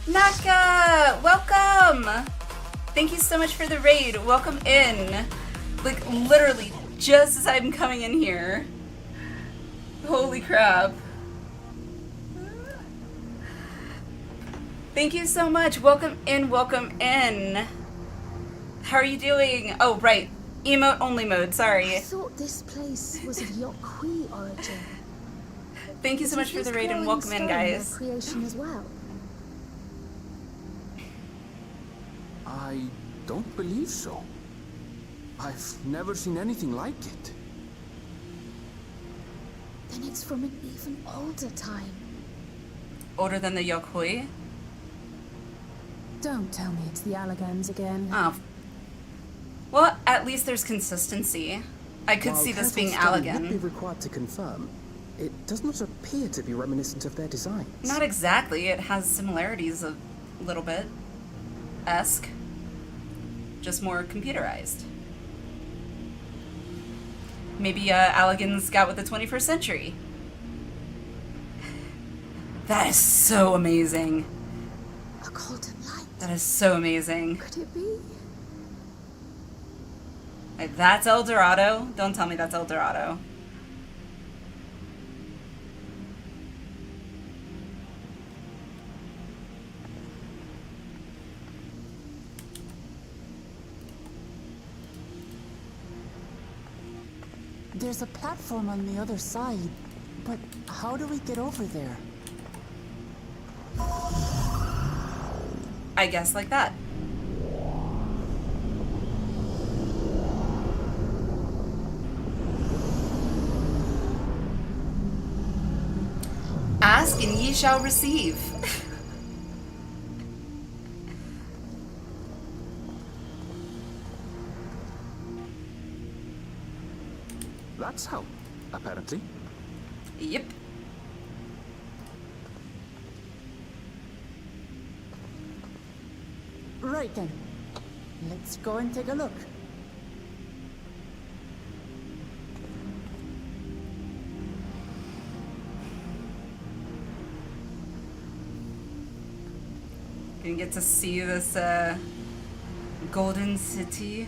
Naka! Welcome! Thank you so much for the raid. Welcome in. Like, literally, just as I'm coming in here. Holy crap. Thank you so much. Welcome in, welcome in. How are you doing? Oh, right. Emote only mode, sorry. I thought this place was of Yokui origin. Thank you so much for the raid and welcome in, guys. Creation as well. I don't believe so. I've never seen anything like it. Then it's from an even older time. Older than the Yokoi? Don't tell me it's the Allagans again. Oh. Well, at least there's consistency. I could see this being Allagan. Would be required to confirm. It does not appear to be reminiscent of their designs. Not exactly. It has similarities a little bit. Esque. Just more computerized. Maybe Allagan's got with the 21st century. That is so amazing. A golden light. That is so amazing. Could it be? Like, that's El Dorado? Don't tell me that's El Dorado. There's a platform on the other side, but how do we get over there? I guess like that. Ask and ye shall receive. That's how, apparently. Yep. Right then. Let's go and take a look. Gonna get to see this golden city.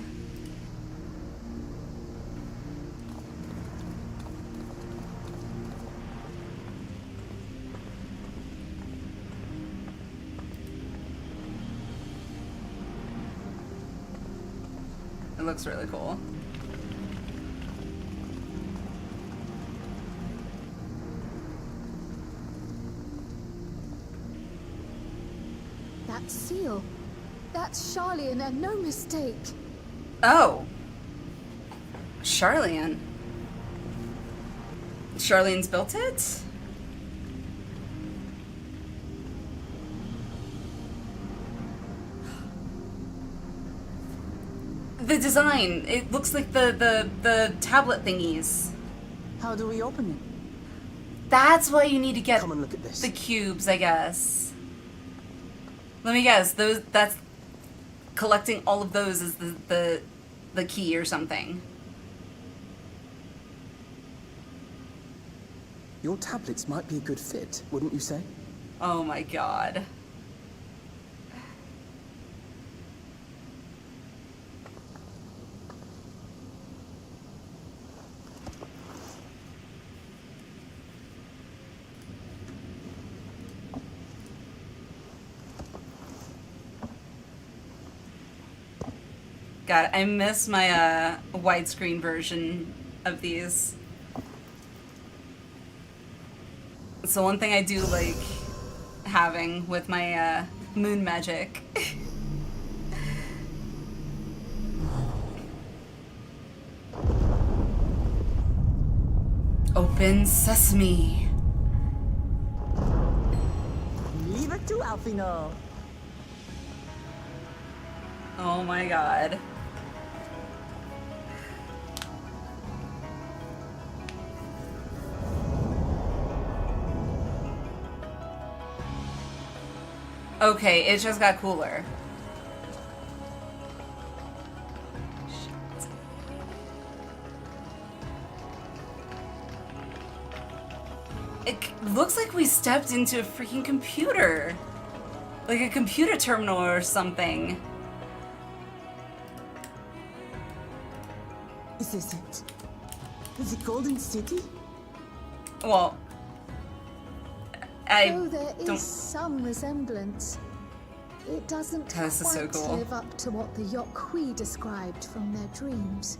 It looks really cool. That seal. That's Charlian and no mistake. Oh. Charlian. Charlian's built it? The design, it looks like the tablet thingies. How do we open it? That's why you need to get Come and look at this. the cubes, I guess. Let me guess, that's collecting all of those is the key or something. Your tablets might be a good fit, wouldn't you say? Oh my god. God, I miss my widescreen version of these. It's the one thing I do like having with my moon magic. Open sesame. Leave it to Alfino. Oh my god. Okay, it just got cooler. It looks like we stepped into a freaking computer. Like a computer terminal or something. Is this it? Is it Golden City? Well, Though there don't- is some resemblance, it doesn't This is so quite cool. live up to what the Yokwi described from their dreams.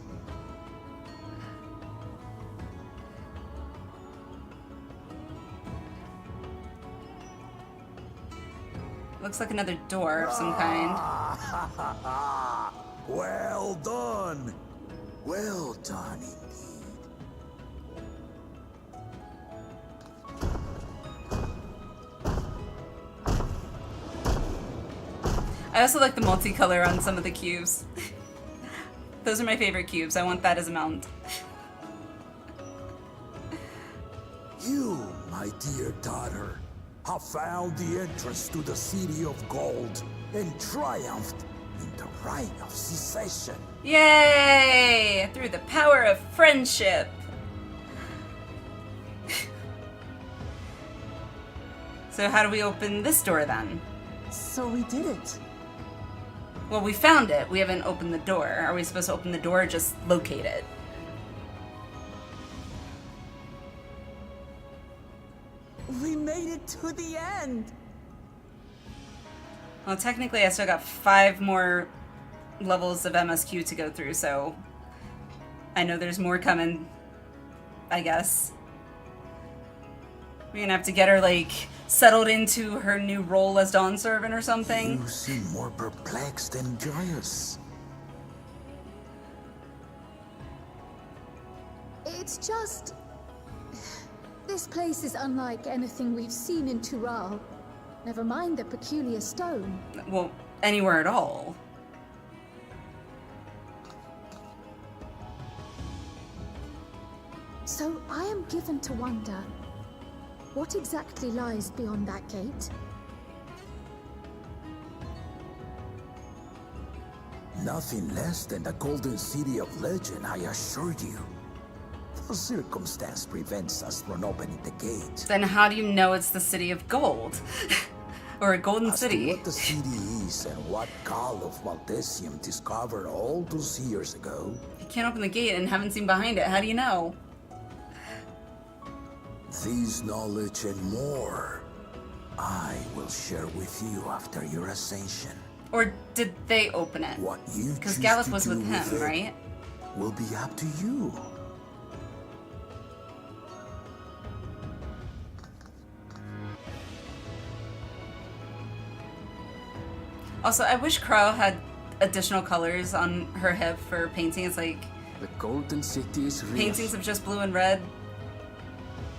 Looks like another door of some kind. Well done. Well done indeed. I also like the multicolor on some of the cubes. Those are my favorite cubes. I want that as a mount. You, my dear daughter, have found the entrance to the City of Gold and triumphed in the rite of cessation. Yay! Through the power of friendship. So how do we open this door then? So we did it. Well, we found it. We haven't opened the door. Are we supposed to open the door or just locate it? We made it to the end. Well, technically I still got 5 more levels of MSQ to go through, so I know there's more coming, I guess. We're gonna have to get her, like, settled into her new role as Dawn Servant or something. You seem more perplexed than joyous. It's just... This place is unlike anything we've seen in Tural. Never mind the peculiar stone. Well, anywhere at all. So I am given to wonder, what exactly lies beyond that gate? Nothing less than the Golden City of Legend, I assure you. The circumstance prevents us from opening the gate. Then how do you know it's the City of Gold? Or a Golden As City? to what the city is and what Gall of Valdesium discovered all those years ago, You can't open the gate and haven't seen behind it. How do you know? this knowledge and more, I will share with you after your ascension. Or did they open it? What you Because choose Gallup to was do with him, it right? will be up to you. Also, I wish Crow had additional colors on her hip for painting. It's like The Golden City is real. paintings of just blue and red.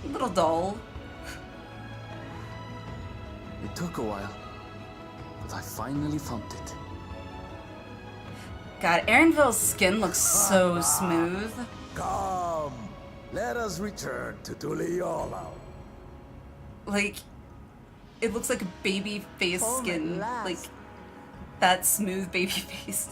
A little dull. It took a while, but I finally found it. God, Erinville's skin looks so smooth. Come, let us return to Tuliolo. Like, it looks like a baby face Oh, my skin. lass. Like, that smooth baby face.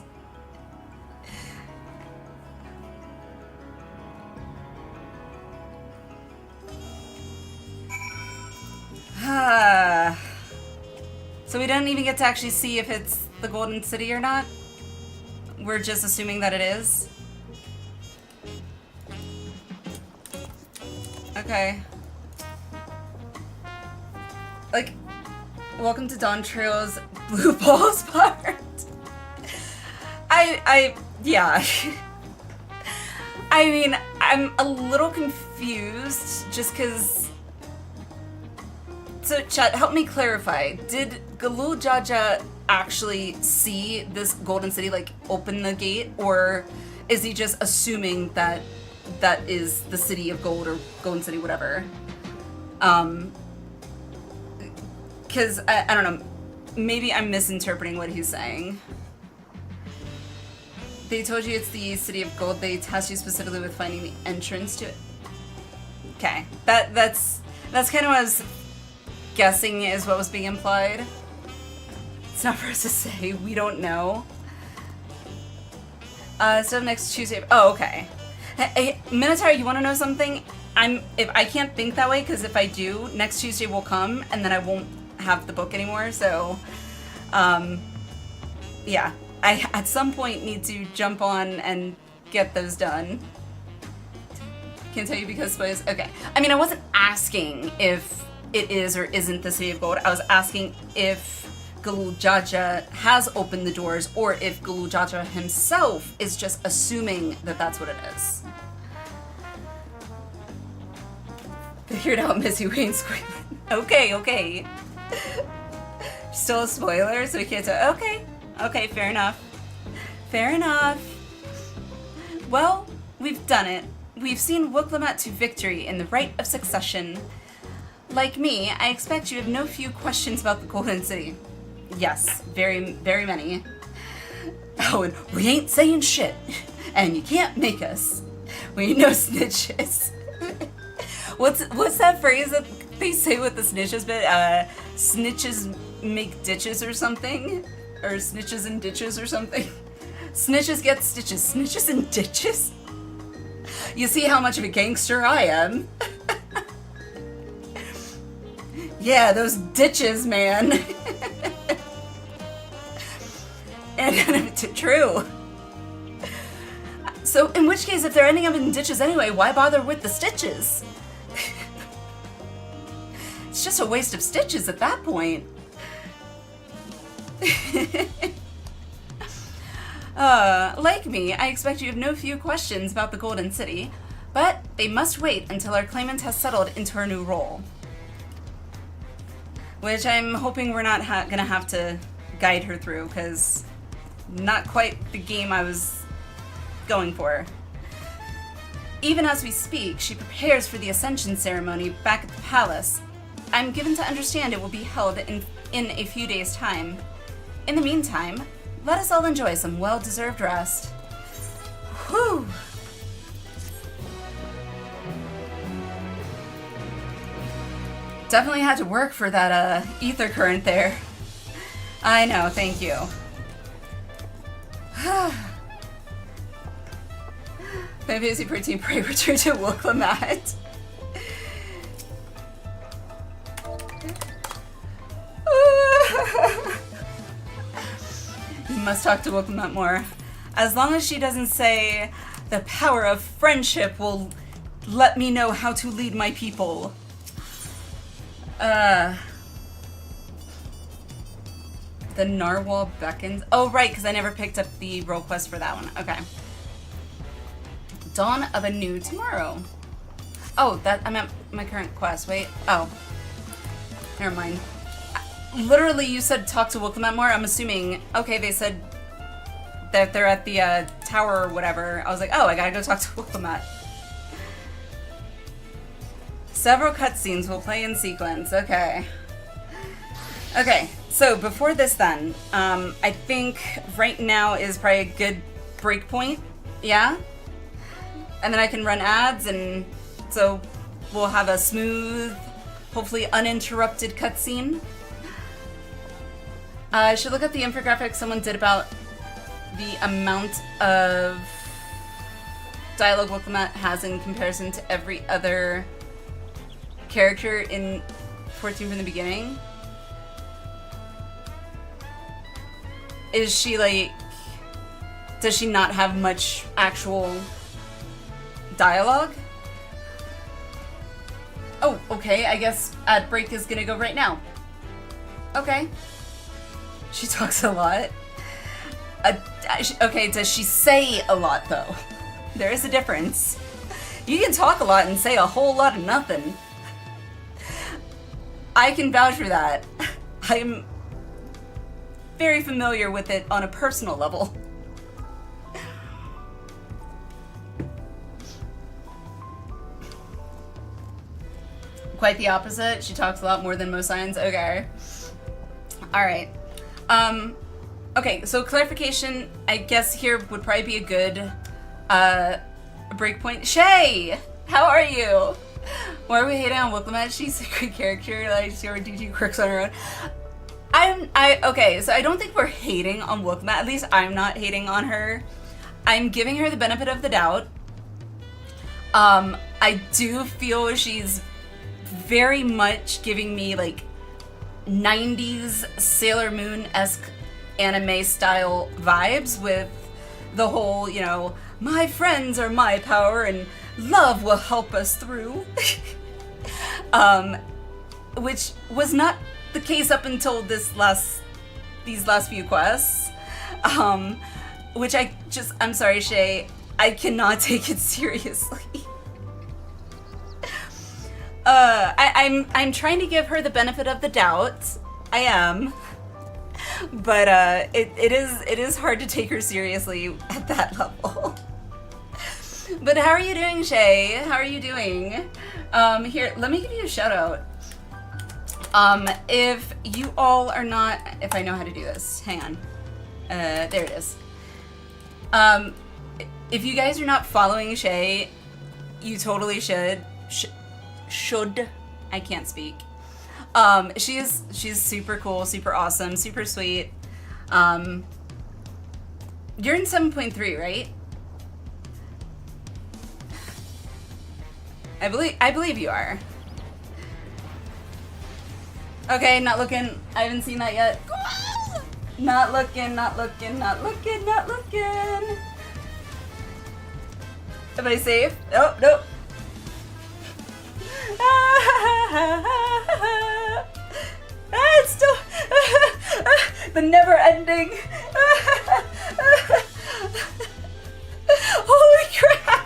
So we don't even get to actually see if it's the Golden City or not? We're just assuming that it is? Okay. Like, welcome to Dawn Trio's Blue Balls part. Yeah. I mean, I'm a little confused just because... So, chat, help me clarify. Did Galul Jaja actually see this Golden City, like, open the gate? Or is he just assuming that that is the City of Gold or Golden City, whatever? Because, I don't know, maybe I'm misinterpreting what he's saying. They told you it's the City of Gold. They tasked you specifically with finding the entrance to it. Okay, that's kind of what I was guessing is what was being implied. It's not for us to say. We don't know. So next Tuesday. Oh, okay. Hey, Minotaur, you want to know something? If I can't think that way, because if I do, next Tuesday will come, and then I won't have the book anymore. So, yeah. I, at some point, need to jump on and get those done. Can't tell you because spoilers. Okay. I mean, I wasn't asking if it is or isn't the City of Gold. I was asking if Galul Jaja has opened the doors or if Galul Jaja himself is just assuming that that's what it is. Figured out Missy Wayne squealing. Okay. Still a spoiler, so we can't tell. Okay, fair enough. Well, we've done it. We've seen Wuklamat to victory in the right of succession. Like me, I expect you have no few questions about the Golden City. Yes, very, very many. Oh, and we ain't saying shit. And you can't make us. We ain't no snitches. What's that phrase that they say with the snitches bit? Snitches make ditches or something? Or snitches and ditches or something? Snitches get stitches. Snitches and ditches? You see how much of a gangster I am. Yeah, those ditches, man. And true. So, in which case, if they're ending up in ditches anyway, why bother with the stitches? It's just a waste of stitches at that point. Like me, I expect you have no few questions about the Golden City, but they must wait until our claimant has settled into her new role. Which I'm hoping we're not gonna have to guide her through, because not quite the game I was going for. Even as we speak, she prepares for the Ascension ceremony back at the palace. I'm given to understand it will be held in a few days' time. In the meantime, let us all enjoy some well-deserved rest. Whew! Definitely had to work for that ether current there. I know, thank you. Fantasy Protein Prey return to Wuklamat. You must talk to Wuklamat more. As long as she doesn't say, the power of friendship will let me know how to lead my people. The Narwhal beckons. Oh, right, because I never picked up the role quest for that one. Okay. Dawn of a new tomorrow. Oh, I meant my current quest. Wait. Oh. Never mind. Literally, you said talk to Wuklamat more. I'm assuming. Okay, they said that they're at the tower or whatever. I was like, oh, I gotta go talk to Wuklamat. Several cutscenes will play in sequence. Okay. Okay, so before this then, I think right now is probably a good break point. Yeah? And then I can run ads, and so we'll have a smooth, hopefully uninterrupted cutscene. I should look at the infographic someone did about the amount of dialogue Wuklamat has in comparison to every other character in 14 from the beginning. Is she like... Does she not have much actual dialogue? Oh, okay, I guess ad break is gonna go right now. Okay. She talks a lot. Okay, does she say a lot though? There is a difference. You can talk a lot and say a whole lot of nothing. I can vouch for that. I'm very familiar with it on a personal level. Quite the opposite. She talks a lot more than most Saiyans. Okay. Alright. Okay, so clarification, I guess here would probably be a good breakpoint. Shay! How are you? Why are we hating on Willamette? She's a great character. Like, she already do quirks on her own. Okay, so I don't think we're hating on Willamette. At least I'm not hating on her. I'm giving her the benefit of the doubt. I do feel she's very much giving me like 90s Sailor Moon-esque anime style vibes with the whole, you know, my friends are my power and love will help us through. Which was not the case up until these last few quests. Which I'm sorry, Shay, I cannot take it seriously. I'm trying to give her the benefit of the doubt. I am. But it is hard to take her seriously at that level. But how are you doing, Shay? How are you doing? Here, let me give you a shout out. If you all are not, if I know how to do this, hang on. There it is. If you guys are not following Shay, you totally should. Should. I can't speak. She's super cool, super awesome, super sweet. You're in 7.3, right? I believe you are. Okay, not looking. I haven't seen that yet. Not looking, not looking, not looking, not looking. Am I safe? Oh, nope. It's still the never ending. Holy crap!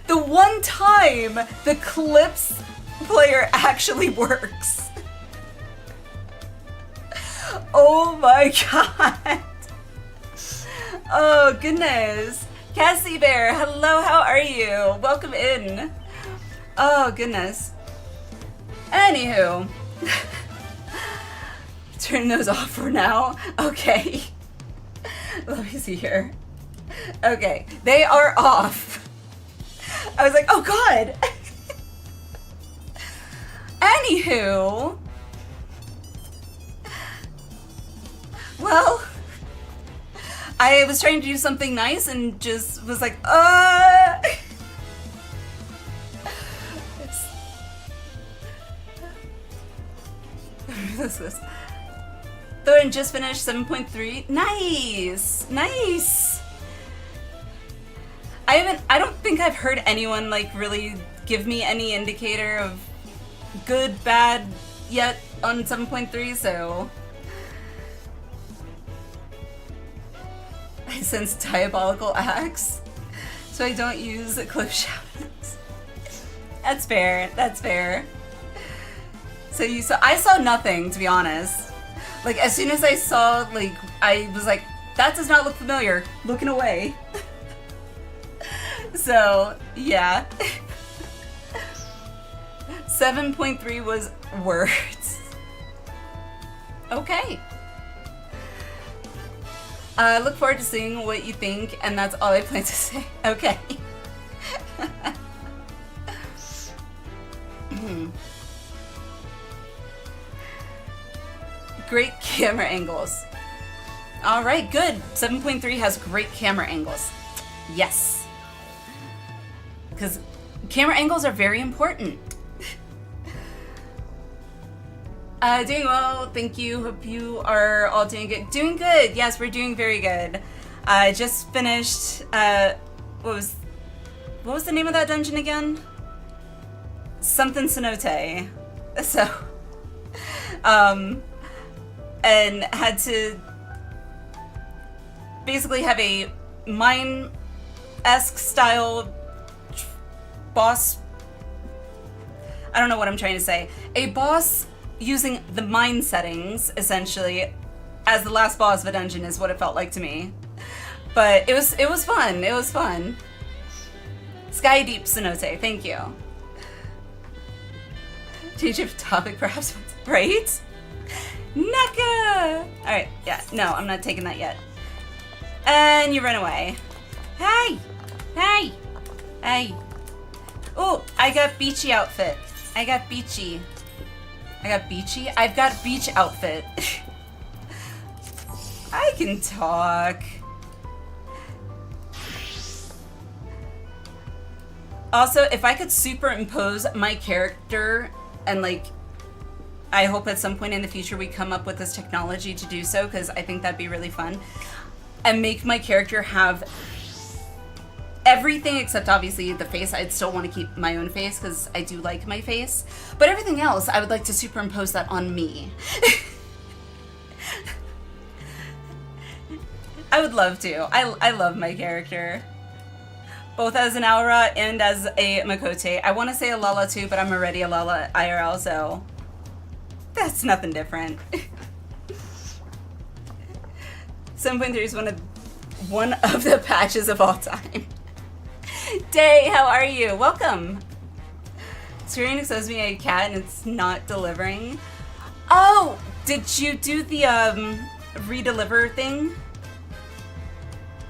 The one time the clips player actually works. Oh my god. Oh goodness. Cassie Bear, hello, how are you? Welcome in. Oh goodness. Anywho. Turn those off for now. Okay. Let me see here. Okay, they are off. I was like, oh god. Anywho. Well, I was trying to do something nice and just was like, this. Thorin just finished 7.3. Nice! Nice! I don't think I've heard anyone like really give me any indicator of good, bad yet on 7.3, so I sense diabolical acts, so I don't use close shoutouts. That's fair, that's fair. So I saw nothing, to be honest. Like, as soon as I saw, like, I was like, that does not look familiar, looking away. So, yeah. 7.3 was words. Okay. I look forward to seeing what you think, and that's all I plan to say. Okay. Great camera angles. Alright, good. 7.3 has great camera angles. Yes. Because camera angles are very important. Doing well, thank you. Hope you are all doing good. Doing good. Yes, we're doing very good. I just finished. What was the name of that dungeon again? Something Cenote. So, and had to basically have a mine-esque style boss. I don't know what I'm trying to say. A boss using the mine settings, essentially, as the last boss of a dungeon is what it felt like to me. But it was fun. It was fun. Sky Deep Cenote, thank you. Change of topic, perhaps. Right? Naka! Alright, yeah, no, I'm not taking that yet. And you run away. Hey! Hey! Hey! Oh, I got beachy outfit. I got beachy. I've got beach outfit. I can talk. Also, if I could superimpose my character and like, I hope at some point in the future we come up with this technology to do so, because I think that'd be really fun, and make my character have everything except obviously the face. I'd still want to keep my own face because I do like my face, but everything else I would like to superimpose that on me. I would love to. I love my character, both as an Aura and as a Makote. I want to say a Lala too, but I'm already a Lala IRL, so that's nothing different. 7.3 is one of the patches of all time. Day, how are you? Welcome. Square Enix owes me a cat and it's not delivering. Oh, did you do the redeliver thing?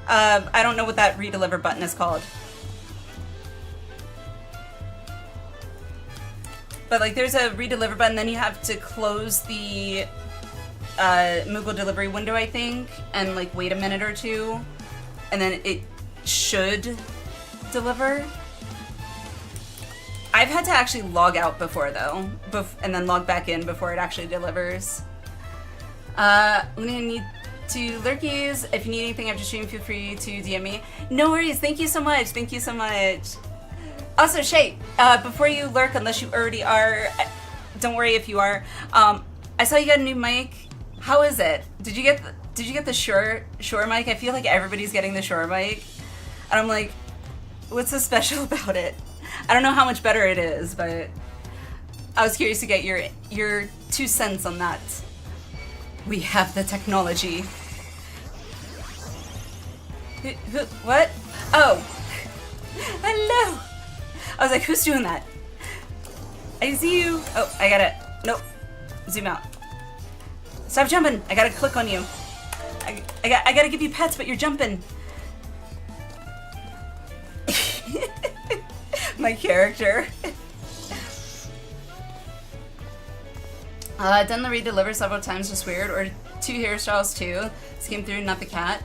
I don't know what that redeliver button is called. But like there's a redeliver button, then you have to close the Moogle delivery window, I think, and like wait a minute or two, and then it should deliver. I've had to actually log out before though, and then log back in before it actually delivers. I'm gonna need to lurkies. If you need anything after stream, feel free to DM me. No worries, thank you so much, thank you so much. Also, Shay, before you lurk, unless you already are, don't worry if you are, I saw you got a new mic. How is it? Did you get the Shure mic? I feel like everybody's getting the Shure mic. And I'm like, what's so special about it? I don't know how much better it is, but I was curious to get your 2 cents on that. We have the technology. What? Oh. Hello. I was like, who's doing that? I see you. Oh, I gotta, nope. Zoom out. Stop jumping. I gotta click on you. I gotta give you pets, but you're jumping. My character. Done the redeliver several times, just weird. Or 2 hairstyles too. This came through, not the cat.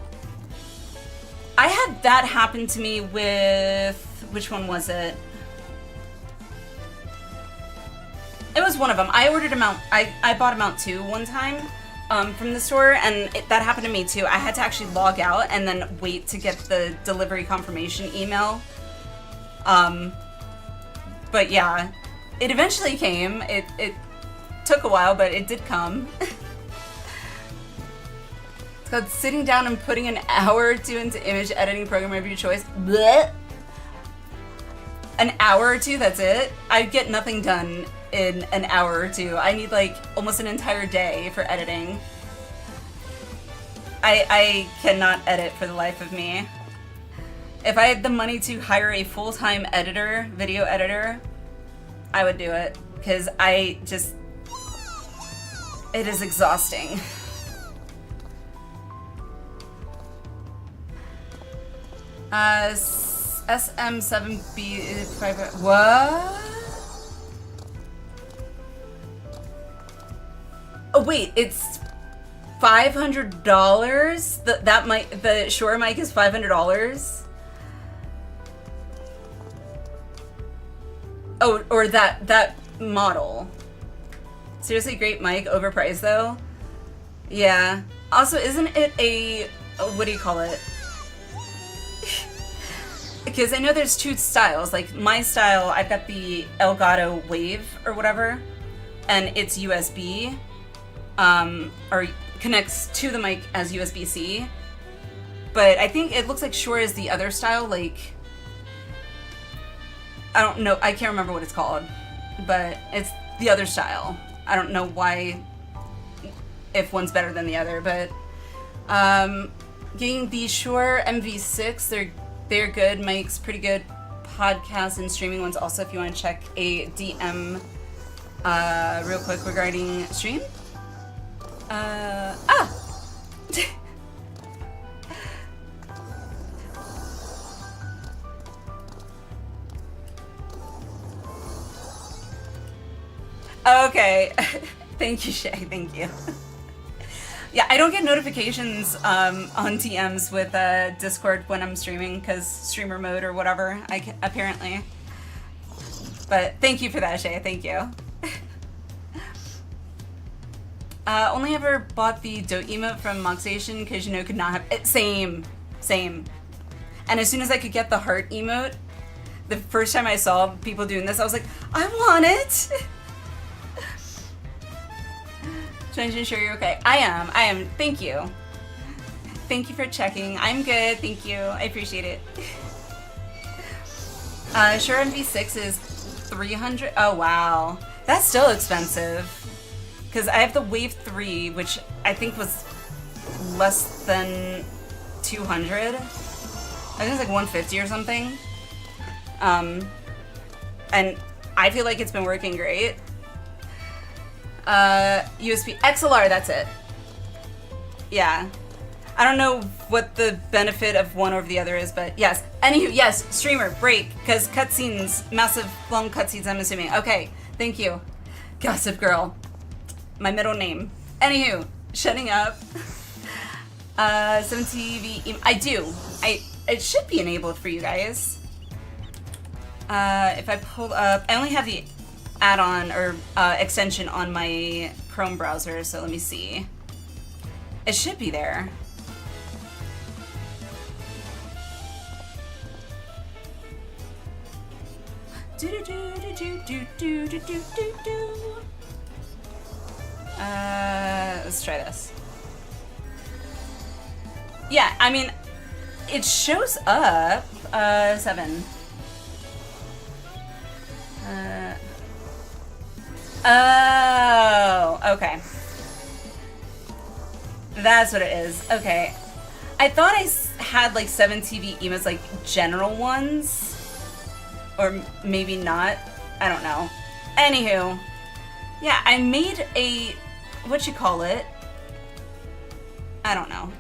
I had that happen to me with, which one was it? It was one of them. I ordered a mount. I bought a mount too one time from the store, and that happened to me too. I had to actually log out and then wait to get the delivery confirmation email. But yeah, it eventually came. It took a while, but it did come. It's called sitting down and putting an hour or 2 into image editing program of your choice. Blech. An hour or 2, that's it? I get nothing done in an hour or 2. I need like almost an entire day for editing. I cannot edit for the life of me. If I had the money to hire a full-time editor, video editor, I would do it. Because it is exhausting. SM7B5, what? Oh wait, it's $500? The Shure mic is $500? Oh, or that model. Seriously, great mic, overpriced though? Yeah. Also, isn't it what do you call it? Because I know there's 2 styles. Like my style, I've got the Elgato Wave or whatever, and it's USB, or connects to the mic as USB-C. but I think it looks like Shore is the other style, like, I don't know, I can't remember what it's called, but it's the other style. I don't know why, if one's better than the other, but getting the Shore MV6, they're good. Mike's pretty good podcast and streaming ones. Also, if you want to check a DM real quick regarding stream. Okay. Thank you, Shay. Thank you. Yeah, I don't get notifications on DMs with Discord when I'm streaming because streamer mode or whatever, apparently. But thank you for that, Shay. Thank you. Only ever bought the Dote emote from Moxation because, you know, could not have it. Same. And as soon as I could get the heart emote, the first time I saw people doing this, I was like, I want it. Trying to ensure you're okay. I am. Thank you. Thank you for checking. I'm good. Thank you. I appreciate it. Sure, MV6 is 300. Oh, wow. That's still expensive. Because I have the Wave 3, which I think was less than 200. I think it's like 150 or something. And I feel like it's been working great. USB XLR, that's it. Yeah. I don't know what the benefit of one over the other is, but yes. Anywho, yes, streamer, break, because cutscenes, massive, long cutscenes, I'm assuming. Okay, thank you. Gossip Girl. My middle name. Anywho, shutting up. 7TV, I do. It should be enabled for you guys. If I pull up, I only have the add-on or extension on my Chrome browser, so let me see. It should be there. Let's try this. Yeah, I mean, it shows up 7. Oh, okay. That's what it is. Okay. I thought I had like 7TV emotes, like general ones. Or maybe not. I don't know. Anywho. Yeah, I made a... what you call it? I don't know.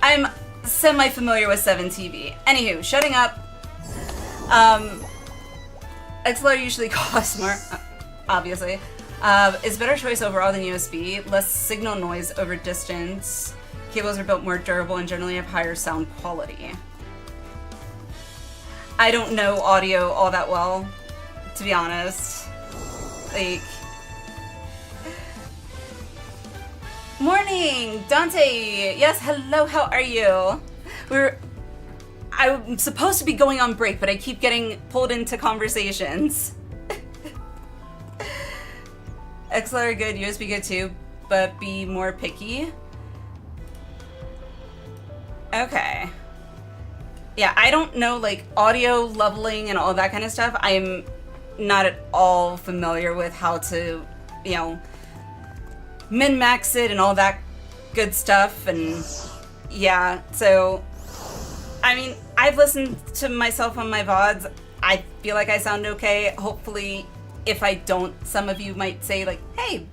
I'm semi-familiar with 7TV. Anywho, shutting up. XLR usually costs more. Obviously. Is better choice overall than USB. Less signal noise over distance. Cables are built more durable and generally have higher sound quality. I don't know audio all that well, to be honest. Like... Morning! Dante! Yes, hello, how are you? I'm supposed to be going on break, but I keep getting pulled into conversations. XLR good, USB good too, but be more picky. Okay. Yeah, I don't know, like, audio leveling and all that kind of stuff. I'm not at all familiar with how to, you know, min-max it and all that good stuff, and yeah, so, I mean, I've listened to myself on my VODs. I feel like I sound okay. Hopefully, if I don't, some of you might say, like, hey,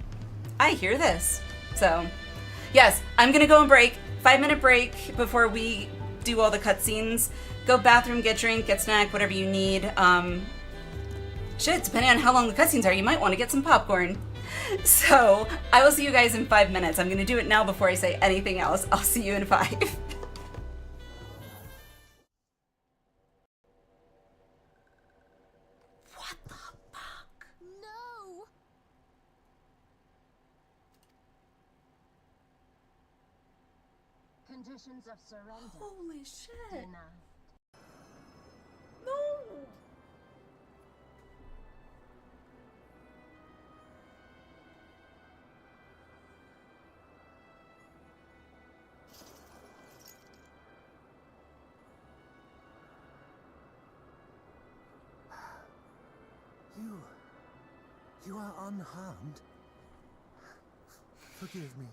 I hear this. So, yes, I'm gonna go and break. 5-minute break before we do all the cutscenes. Go bathroom, get drink, get snack, whatever you need. Shit, depending on how long the cutscenes are, you might want to get some popcorn. So, I will see you guys in 5 minutes. I'm gonna do it now before I say anything else. I'll see you in 5. What the fuck? No! Conditions of surrender. Holy shit. Denied. No! You are unharmed? Forgive me.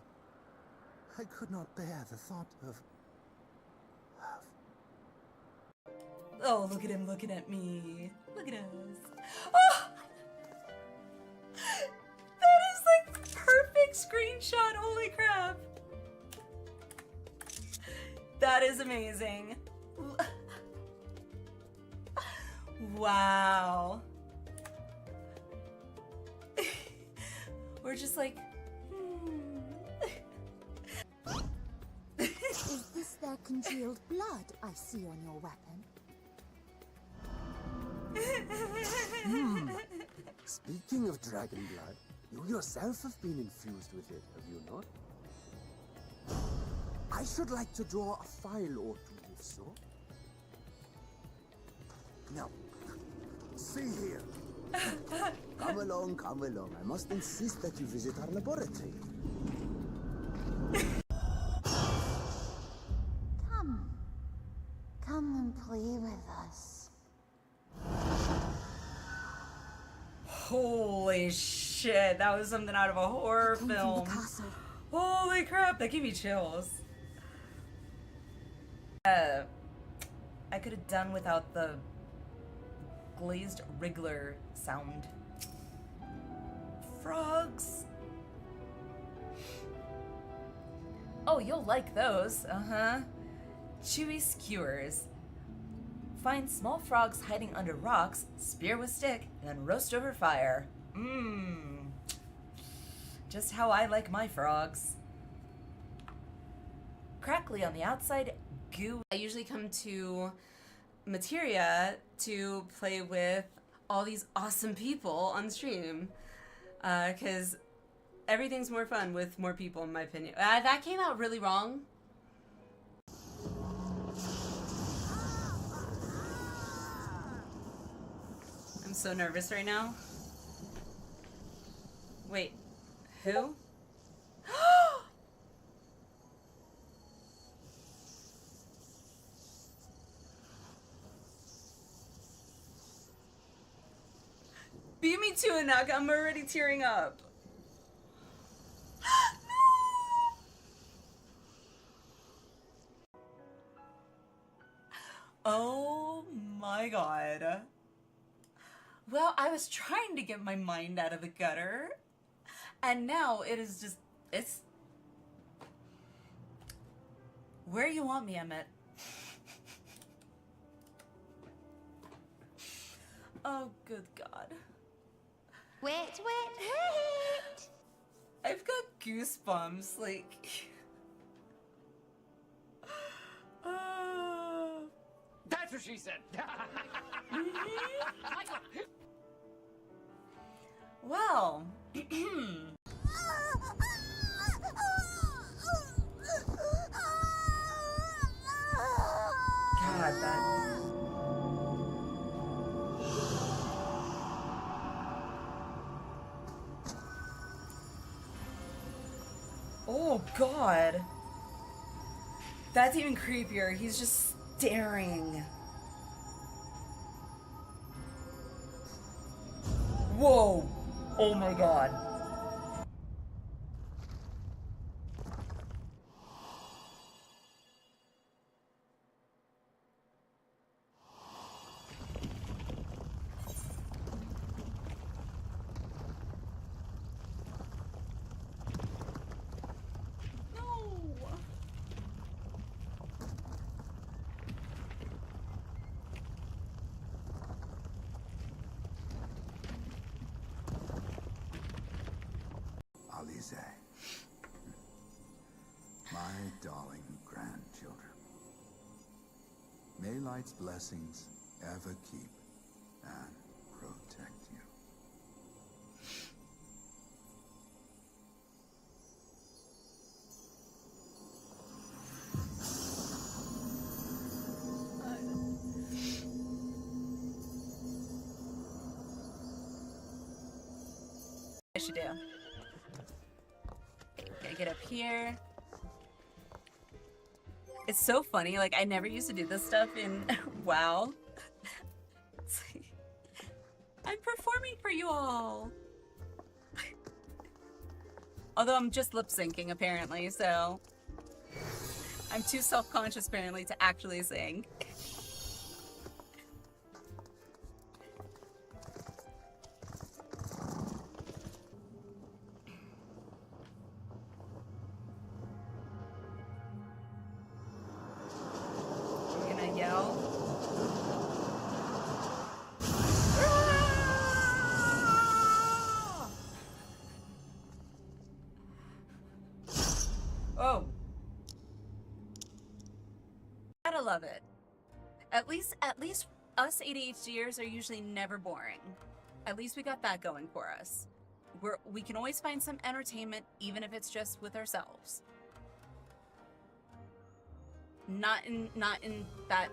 I could not bear the thought of... Oh, look at him looking at me. Look at us. Oh! That is like the perfect screenshot. Holy crap. That is amazing. Wow. We're just like, Is this their congealed blood I see on your weapon? Speaking of dragon blood, you yourself have been infused with it, have you not? I should like to draw a file or two, if so. Now, see here. Come along, come along. I must insist that you visit our laboratory. Come and play with us. holy shit, that was something out of a horror film. Holy crap, that gave me chills. I could have done without the glazed wriggler sound. Frogs. Oh, you'll like those. Uh-huh. Chewy skewers. Find small frogs hiding under rocks, spear with stick, and then roast over fire. Mmm. Just how I like my frogs. Crackly on the outside, goo. I usually come to Materia to play with all these awesome people on stream. Because everything's more fun with more people, in my opinion. That came out really wrong. I'm so nervous right now. Wait, who? Beat me to it, Naka. I'm already tearing up. Oh my god. Well, I was trying to get my mind out of the gutter, and now it is just, it's where you want me, Emmett. Oh, good God. Wait. I've got goosebumps, like... That's what she said. Well... God, that... Oh, God. That's even creepier. He's just staring. Whoa. Oh, my God. Alize, my darling grandchildren, may light's blessings ever keep and protect you. I should do. Okay, get up here. It's so funny, like I never used to do this stuff in WoW. It's like, I'm performing you all. Although I'm just lip syncing apparently, so I'm too self-conscious apparently to actually sing. I'm gonna yell. Oh. Gotta love it. At least us ADHDers are usually never boring. At least we got that going for us. We can always find some entertainment, even if it's just with ourselves. Not in that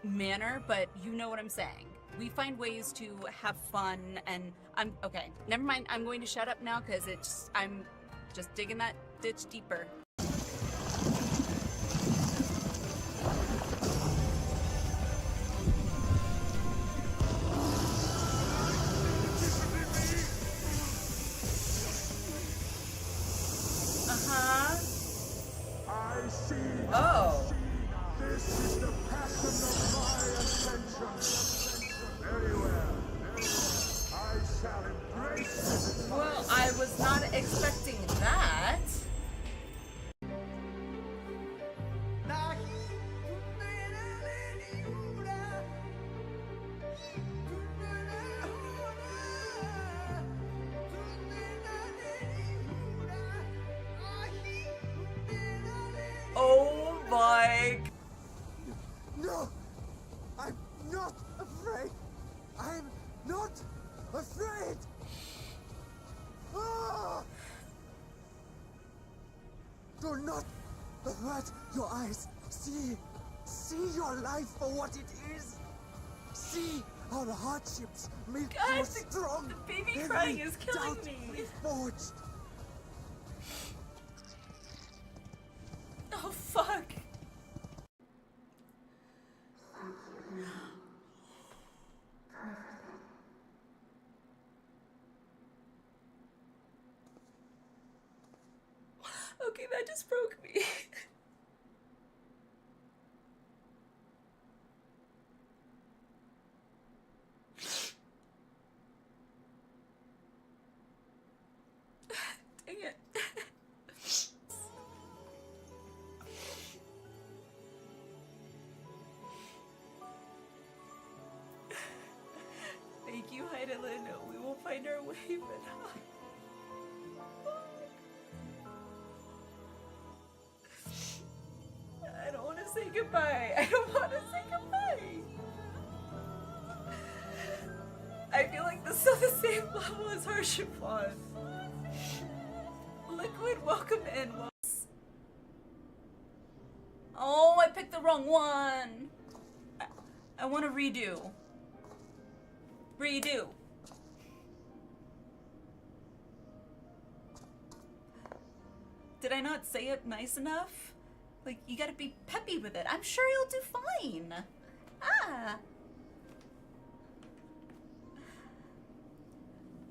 manner, but you know what I'm saying. We find ways to have fun, and okay. Never mind. I'm going to shut up now because I'm just digging that ditch deeper. I see. Oh. This is the passion of my attention. Very well. I shall embrace it. Well, I was not expecting that. Oh my. No! I'm not afraid! I'm not afraid! Ah! Do not avert your eyes. See your life for what it is. See how the hardships make God, you strong. the baby Every crying is killing doubt me. Forged. Oh fuck. Okay, that just broke me. Dang it. Thank you, Heidelin. We will find our way, but I don't want to say goodbye. I don't want to say goodbye. I feel like this is on the same level as Hardship was. Liquid, welcome in. Oh, I picked the wrong one. I want to redo. Redo. Did I not say it nice enough? Like, you gotta be peppy with it. I'm sure you'll do fine. Ah.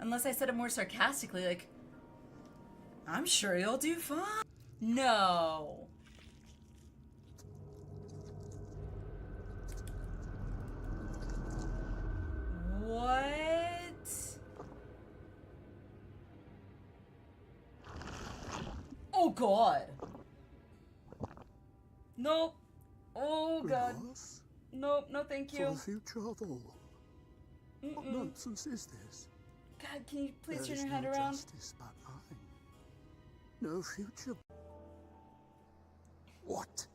Unless I said it more sarcastically, like, I'm sure you'll do fine. No. What? Oh god. Nope. Oh god. Loss Nope, no thank for you. the future of all. What nonsense is this? God, can you please turn There is your head no around? justice but mine. No future. What?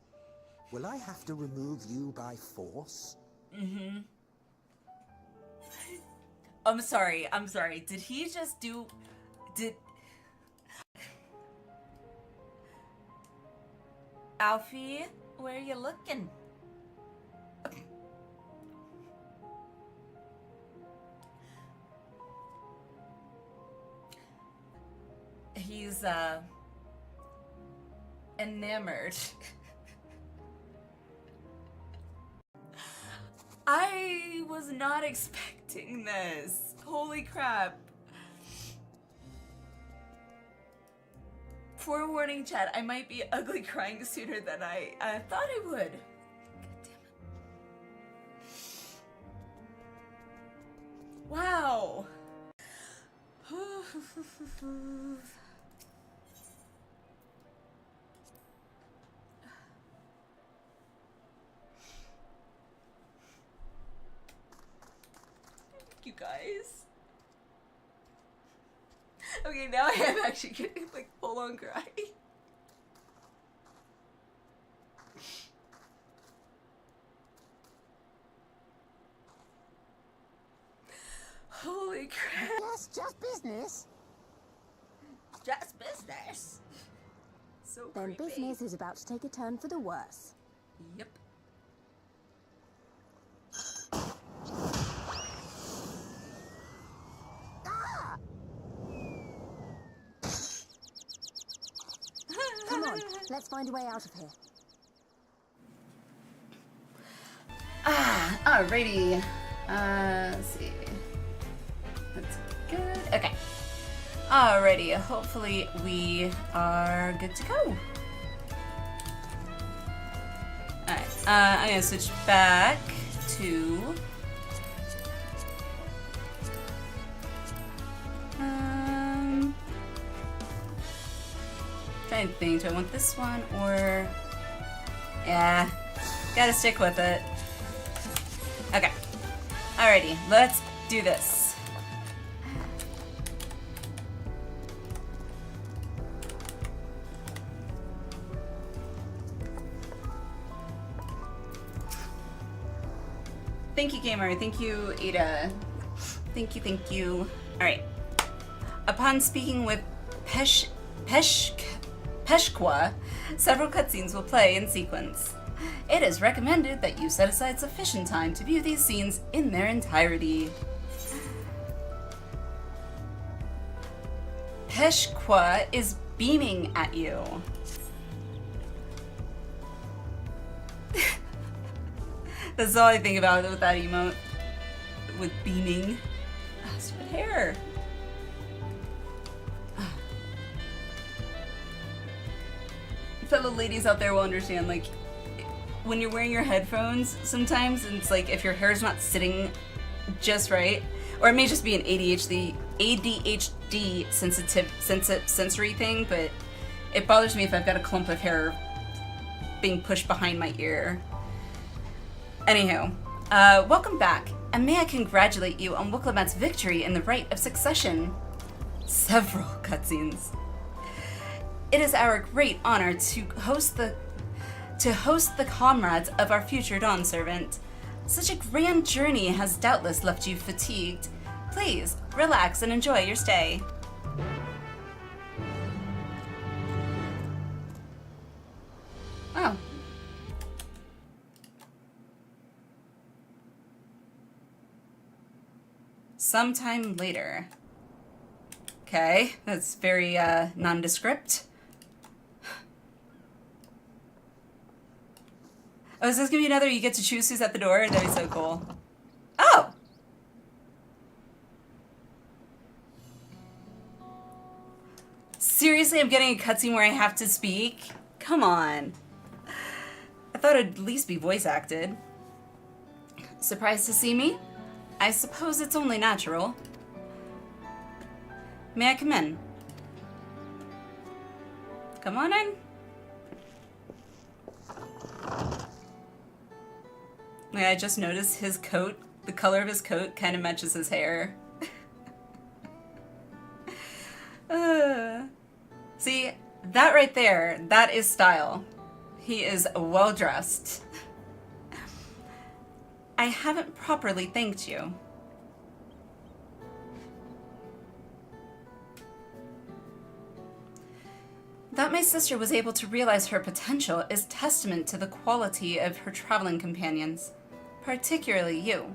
Will I have to remove you by force? Mm-hmm. I'm sorry. Did he just do... Alfie, where are you looking? He's, enamored. I was not expecting expecting this. Holy crap. Forewarning, chat, I might be ugly crying sooner than I thought I would. Wow. You guys. Okay, now I am actually getting like full on cry. Holy crap. Yes, just business. Just business. So Then creepy. business is about to take a turn for the worse. Yep. Come on, let's find a way out of here. Alrighty. Let's see. That's good. Okay. Alrighty. Hopefully we are good to go. Alright. I'm gonna switch back to trying to think, do I want this one or yeah, gotta stick with it. Okay. Alrighty, let's do this. Thank you, gamer. Thank you, Ada. Thank you, thank you. Alright. Upon speaking with Peshqua, several cutscenes will play in sequence. It is recommended that you set aside sufficient time to view these scenes in their entirety. Peshqua is beaming at you. That's all I think about with that emote. With beaming. Ah, stupid hair. Fellow ladies out there will understand, like, when you're wearing your headphones, sometimes it's like if your hair's not sitting just right, or it may just be an ADHD sensory thing, but it bothers me if I've got a clump of hair being pushed behind my ear. Anywho, welcome back, and may I congratulate you on Wiklamat's victory in the Right of Succession. Several cutscenes. It is our great honor to host the comrades of our future Dawn Servant. Such a grand journey has doubtless left you fatigued. Please, relax and enjoy your stay. Oh. Sometime later. Okay, that's very nondescript. Oh, is this gonna be another you get to choose who's at the door? That'd be so cool. Oh! Seriously, I'm getting a cutscene where I have to speak? Come on. I thought it'd at least be voice acted. Surprised to see me? I suppose it's only natural. May I come in? Come on in. Like, I just noticed his coat, the color of his coat kind of matches his hair. See, that right there, that is style. He is well dressed. I haven't properly thanked you. That my sister was able to realize her potential is testament to the quality of her traveling companions, particularly you.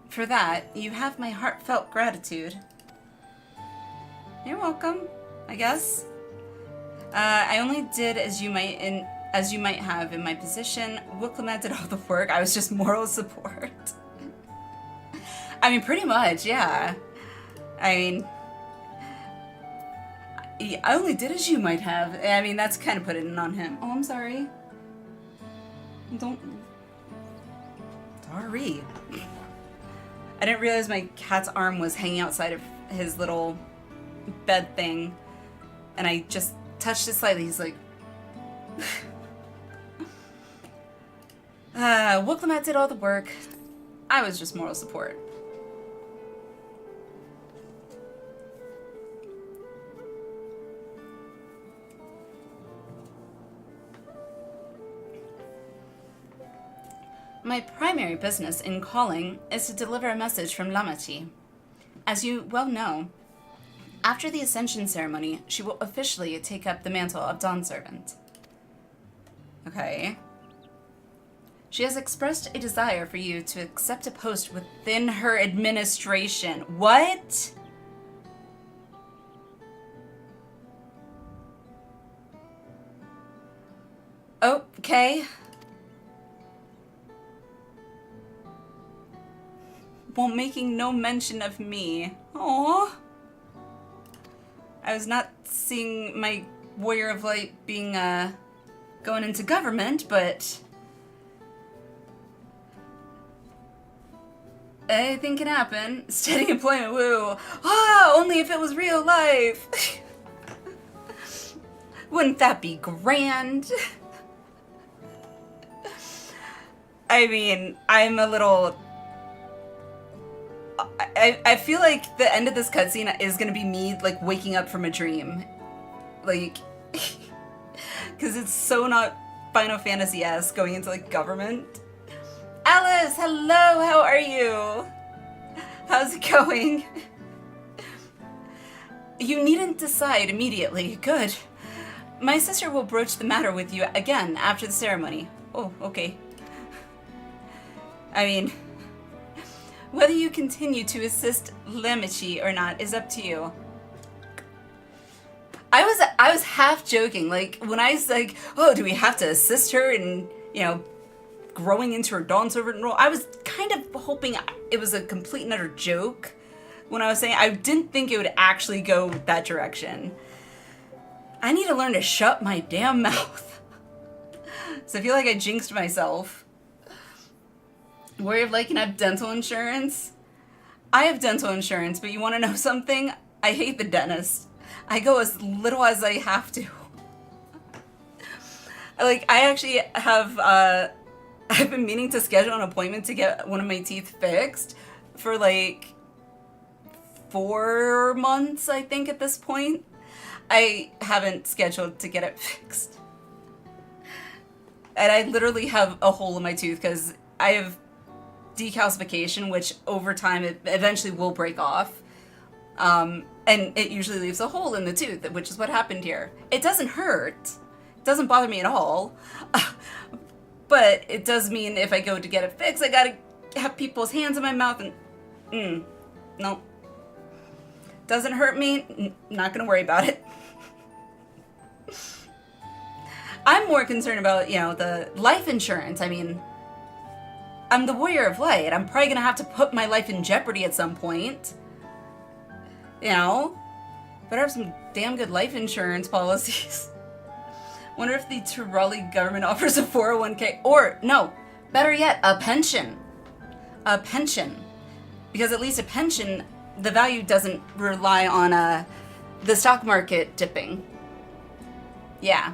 For that, you have my heartfelt gratitude. You're welcome, I guess. I only did as you might As you might have in my position, Wicklamat did all the work. I was just moral support. I mean, pretty much, yeah. I mean, I only did as you might have. I mean, that's kind of putting it on him. Oh, I'm sorry. Don't... Sorry. I didn't realize my cat's arm was hanging outside of his little bed thing. And I just touched it slightly. He's like... Wicklamat did all the work. I was just moral support. My primary business in calling is to deliver a message from Lamachi. As you well know, after the Ascension ceremony, she will officially take up the mantle of Dawn Servant. Okay. She has expressed a desire for you to accept a post within her administration. What? Okay. While making no mention of me. Aww. I was not seeing my Warrior of Light being, going into government, but... anything can happen. Steady employment, woo. Ah, only if it was real life. Wouldn't that be grand? I mean, I'm a little... I feel like the end of this cutscene is gonna be me, like, waking up from a dream. Like... because it's so not Final Fantasy-esque going into, like, government. Alice, hello, how are you? How's it going? You needn't decide immediately. Good. My sister will broach the matter with you again after the ceremony. Oh, okay. I mean, whether you continue to assist Lamachi or not is up to you. I was half joking, like, when I was like, oh, do we have to assist her in, you know, growing into her Dawn Servant role? I was kind of hoping it was a complete and utter joke when I was saying I didn't think it would actually go that direction. I need to learn to shut my damn mouth. So I feel like I jinxed myself. Warrior of Light can have dental insurance. I have dental insurance, but you want to know something? I hate the dentist. I go as little as I have to. Like, I actually have, I've been meaning to schedule an appointment to get one of my teeth fixed for like 4 months, I think, at this point. I haven't scheduled to get it fixed. And I literally have a hole in my tooth because I have decalcification, which over time it eventually will break off. And it usually leaves a hole in the tooth, which is what happened here. It doesn't hurt. It doesn't bother me at all. But it does mean if I go to get it fixed, I gotta have people's hands in my mouth and... no. Doesn't hurt me, not gonna worry about it. I'm more concerned about, you know, the life insurance. I mean, I'm the Warrior of Light. I'm probably gonna have to put my life in jeopardy at some point. You know? Better have some damn good life insurance policies. Wonder if the Turali government offers a 401k, or, no, better yet, a pension. A pension. Because at least a pension, the value doesn't rely on the stock market dipping. Yeah.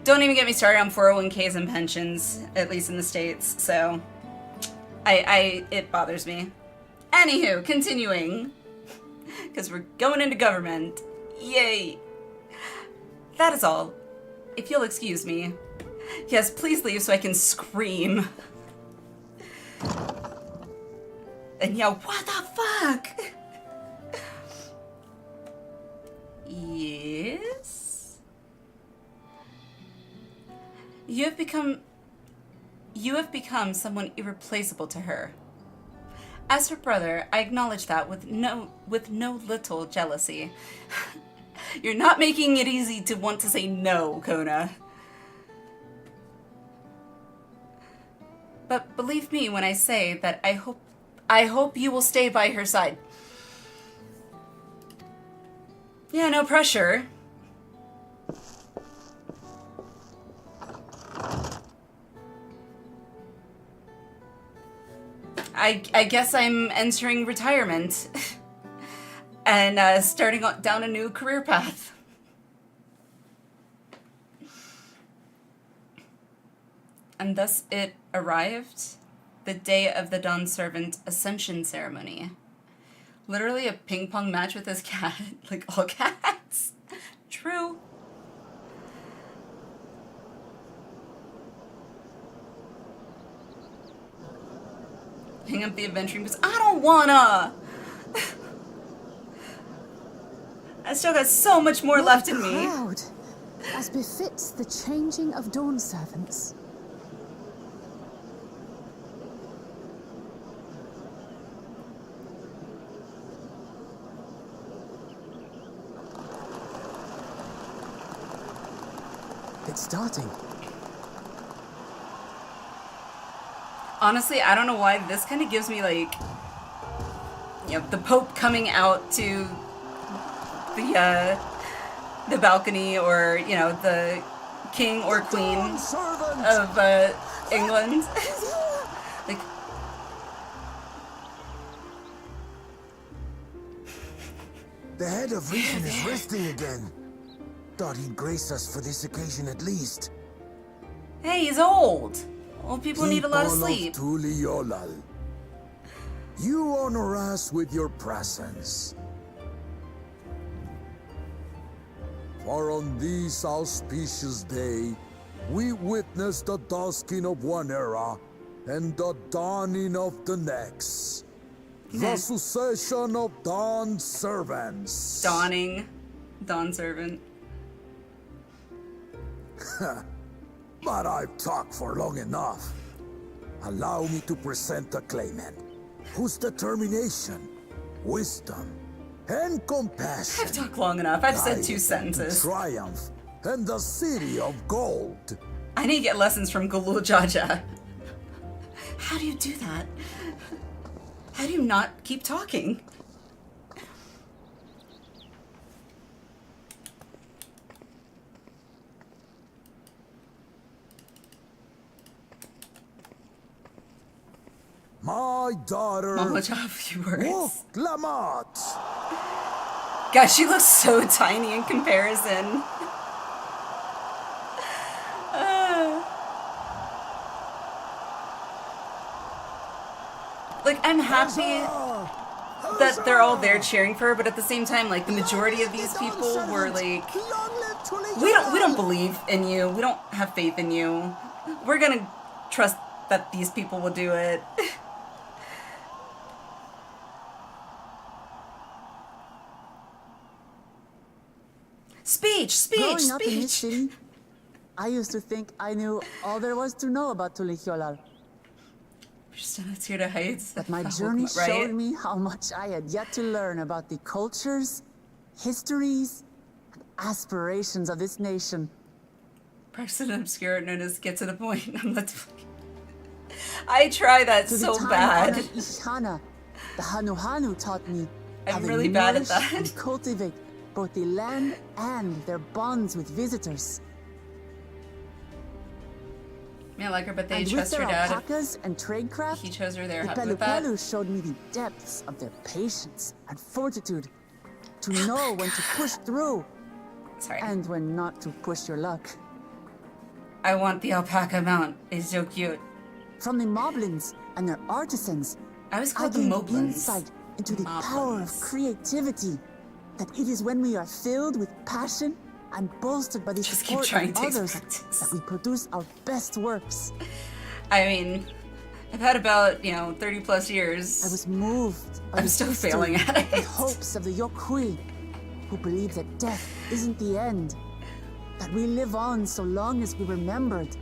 Don't even get me started on 401ks and pensions, at least in the States, so it bothers me. Anywho, continuing. Because we're going into government. Yay. That is all. If you'll excuse me. Yes, please leave so I can scream. And yell, what the fuck? Yes? You have become someone irreplaceable to her. As her brother, I acknowledge that with no little jealousy. You're not making it easy to want to say no, Kona. But believe me when I say that I hope you will stay by her side. Yeah, no pressure. I guess I'm entering retirement and starting down a new career path. And thus it arrived, the day of the Dawn Servant Ascension Ceremony. Literally a ping pong match with this cat, like all cats. True. Hang up the adventuring boots. I don't wanna! I still got so much more left in me. Proud, as befits the changing of Dawn Servants. It's starting. Honestly, I don't know why this kind of gives me like, you know, the Pope coming out to the balcony, or you know, the King or Queen of England. Like, The head of reason is resting again. Thought he'd grace us for this occasion at least. hey, he's old. Old people need a lot of sleep. Tuliolal. You honor us with your presence. For on this auspicious day, we witness the dusking of one era and the dawning of the next. The succession of Dawn Servants. Dawning. Dawn Servant. But I've talked for long enough. Allow me to present the claimant, whose determination, wisdom, and compassion I've talked long enough. I've said 2 sentences. Triumph and the city of gold. I need to get lessons from Galul Jaja. How do you do that? How do you not keep talking? My daughter, Mama job, few words. Lamat. God, she looks so tiny in comparison. Like, I'm happy that they're all there cheering for her, but at the same time, like, the majority of these people were like, we don't believe in you. We don't have faith in you. We're gonna trust that these people will do it. Speech! Growing up in this city, I used to think I knew all there was to know about Tulihyolal. But my journey showed me how much I had yet to learn about the cultures, histories, and aspirations of this nation. Person obscure known as get to the point. I'm not. I try that so bad. Ishana, the Hanuhanu taught me how I'm really bad at nourish that. and cultivate both the land and their bonds with visitors. I like her, but they And trust with her their dad. alpacas and tradecraft, He chose her there. the Happy with that? Pelupelu showed me the depths of their patience and fortitude to know when to push through and when not to push your luck. I want the alpaca mount. It's so cute. From the moblins and their artisans, I was I called the gained moblins. insight into the power of creativity. That it is when we are filled with passion and bolstered by the Just keep support trying of to others practice. that we produce our best works. I mean, I've had about, 30 plus years. I was moved by I'm the still history failing at and it. hopes of the Yokhui, who believe that death isn't the end, that we live on so long as we remembered.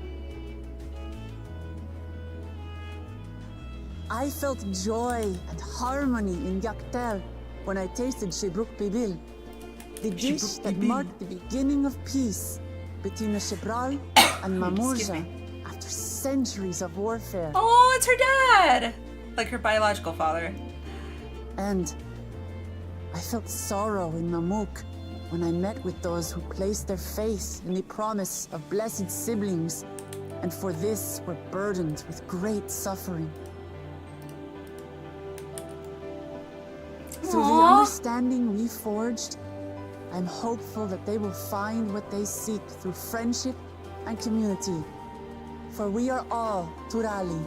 I felt joy and harmony in Yaktel when I tasted Shebruk Bibil, the dish that marked the beginning of peace between the Shebral and Mamurja after centuries of warfare. Oh, it's her dad! Like her biological father. And I felt sorrow in Mamuk when I met with those who placed their faith in the promise of blessed siblings, and for this were burdened with great suffering. Through the understanding we forged, I'm hopeful that they will find what they seek through friendship and community. For we are all Turali.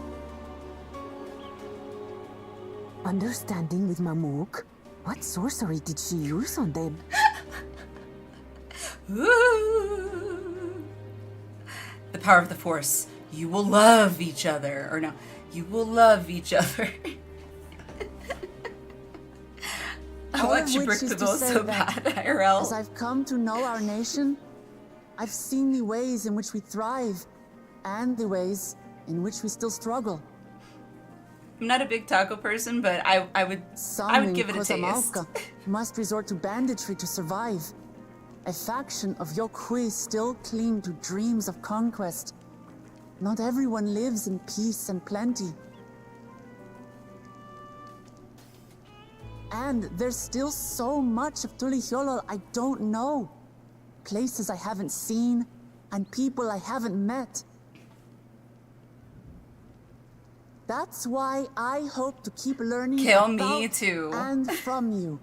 Understanding with Mamuk? What sorcery did she use on them? Ooh. The power of the Force. You will love each other. Or no, you will love each other. I want you to break the bill so bad, IRL. As I've come to know our nation, I've seen the ways in which we thrive and the ways in which we still struggle. I'm not a big taco person, but I would give it a taste. Must resort to banditry to survive. A faction of Yokhui still cling to dreams of conquest. Not everyone lives in peace and plenty. And there's still so much of Tulihyolol I don't know. Places I haven't seen, and people I haven't met. That's why I hope to keep learning about and from you.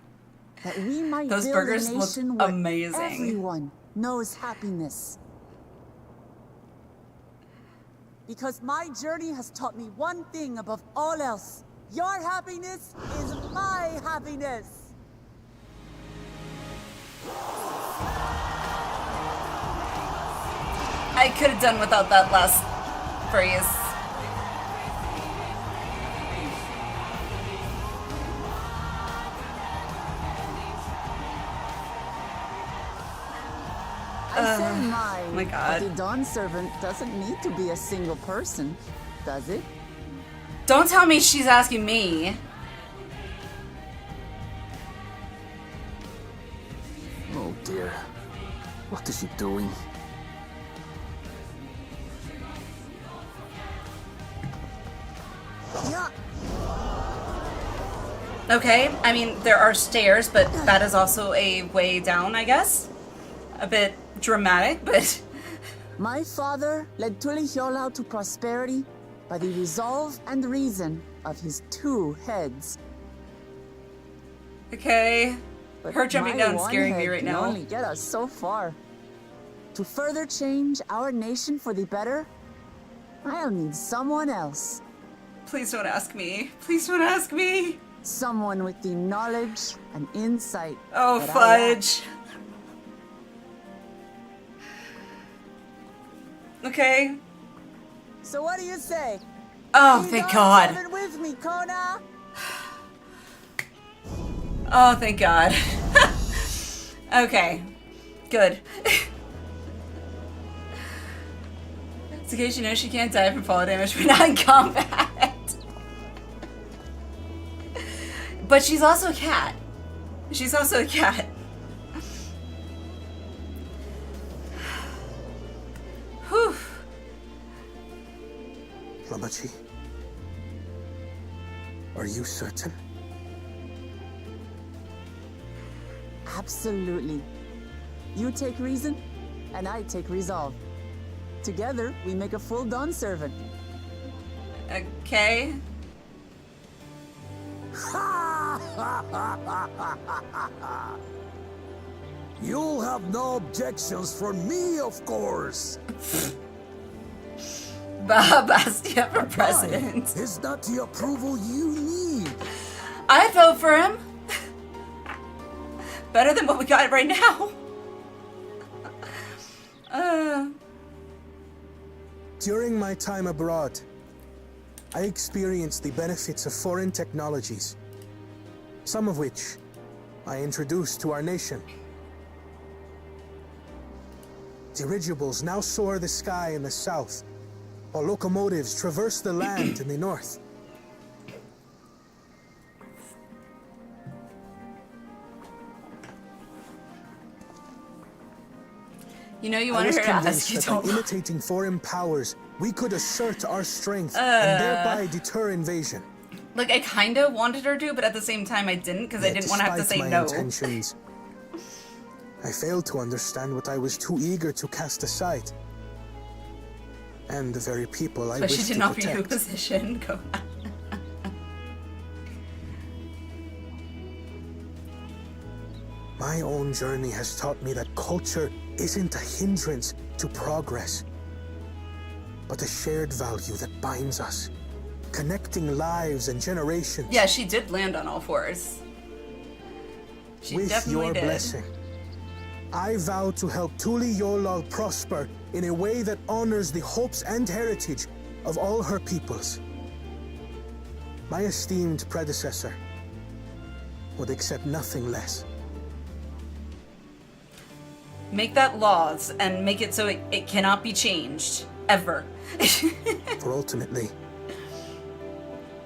That we might Those build burgers a nation look where amazing. everyone knows happiness. Because my journey has taught me one thing above all else. Your happiness is my happiness. I could have done without that last phrase. I say mine, my God. but the Dawn Servant doesn't need to be a single person, does it? Don't tell me she's asking me. Oh dear. What is she doing? Yeah. Okay, I mean, there are stairs, but that is also a way down, I guess. A bit dramatic, but... My father led Tulihyolol to prosperity by the resolve and reason of his 2 heads. Okay. But Her jumping my down one scaring me head right can now. only get us so far. To further change our nation for the better, I'll need someone else. Please don't ask me. Please don't ask me. Someone with the knowledge and insight. Oh, that I lack. fudge. Okay. So what do you say? Oh, Be thank Dawn God. Servant with me, Kona. Oh, thank God. Okay. Good. It's in case you know she can't die from fall damage when not in combat. But she's also a cat. She's also a cat. Whew. Lamachi, are you certain? Absolutely. You take reason, and I take resolve. Together, we make a full Dawn Servant. Okay. You'll have no objections from me, of course. Bastia for president. Is that the approval you need? I'd vote for him. Better than what we got right now. During my time abroad, I experienced the benefits of foreign technologies, some of which I introduced to our nation. Dirigibles now soar the sky in the south, while locomotives traverse the land in the north. You know you I wanted was her to ask convinced you that by don't. imitating foreign powers, we could assert our strength and thereby deter invasion. Like, I kind of wanted her to, but at the same time I didn't, because I Yet didn't want to have to say despite no. my intentions, I failed to understand what I was too eager to cast aside. And the very people I But she wished didn't to offer you a protect. position. Go on. My own journey has taught me that culture isn't a hindrance to progress, but a shared value that binds us, connecting lives and generations. Yeah, she did land on all fours. She With definitely your did. blessing, I vow to help Tuli Yolal prosper in a way that honors the hopes and heritage of all her peoples. My esteemed predecessor would accept nothing less. Make that laws and make it so it cannot be changed. Ever. For ultimately,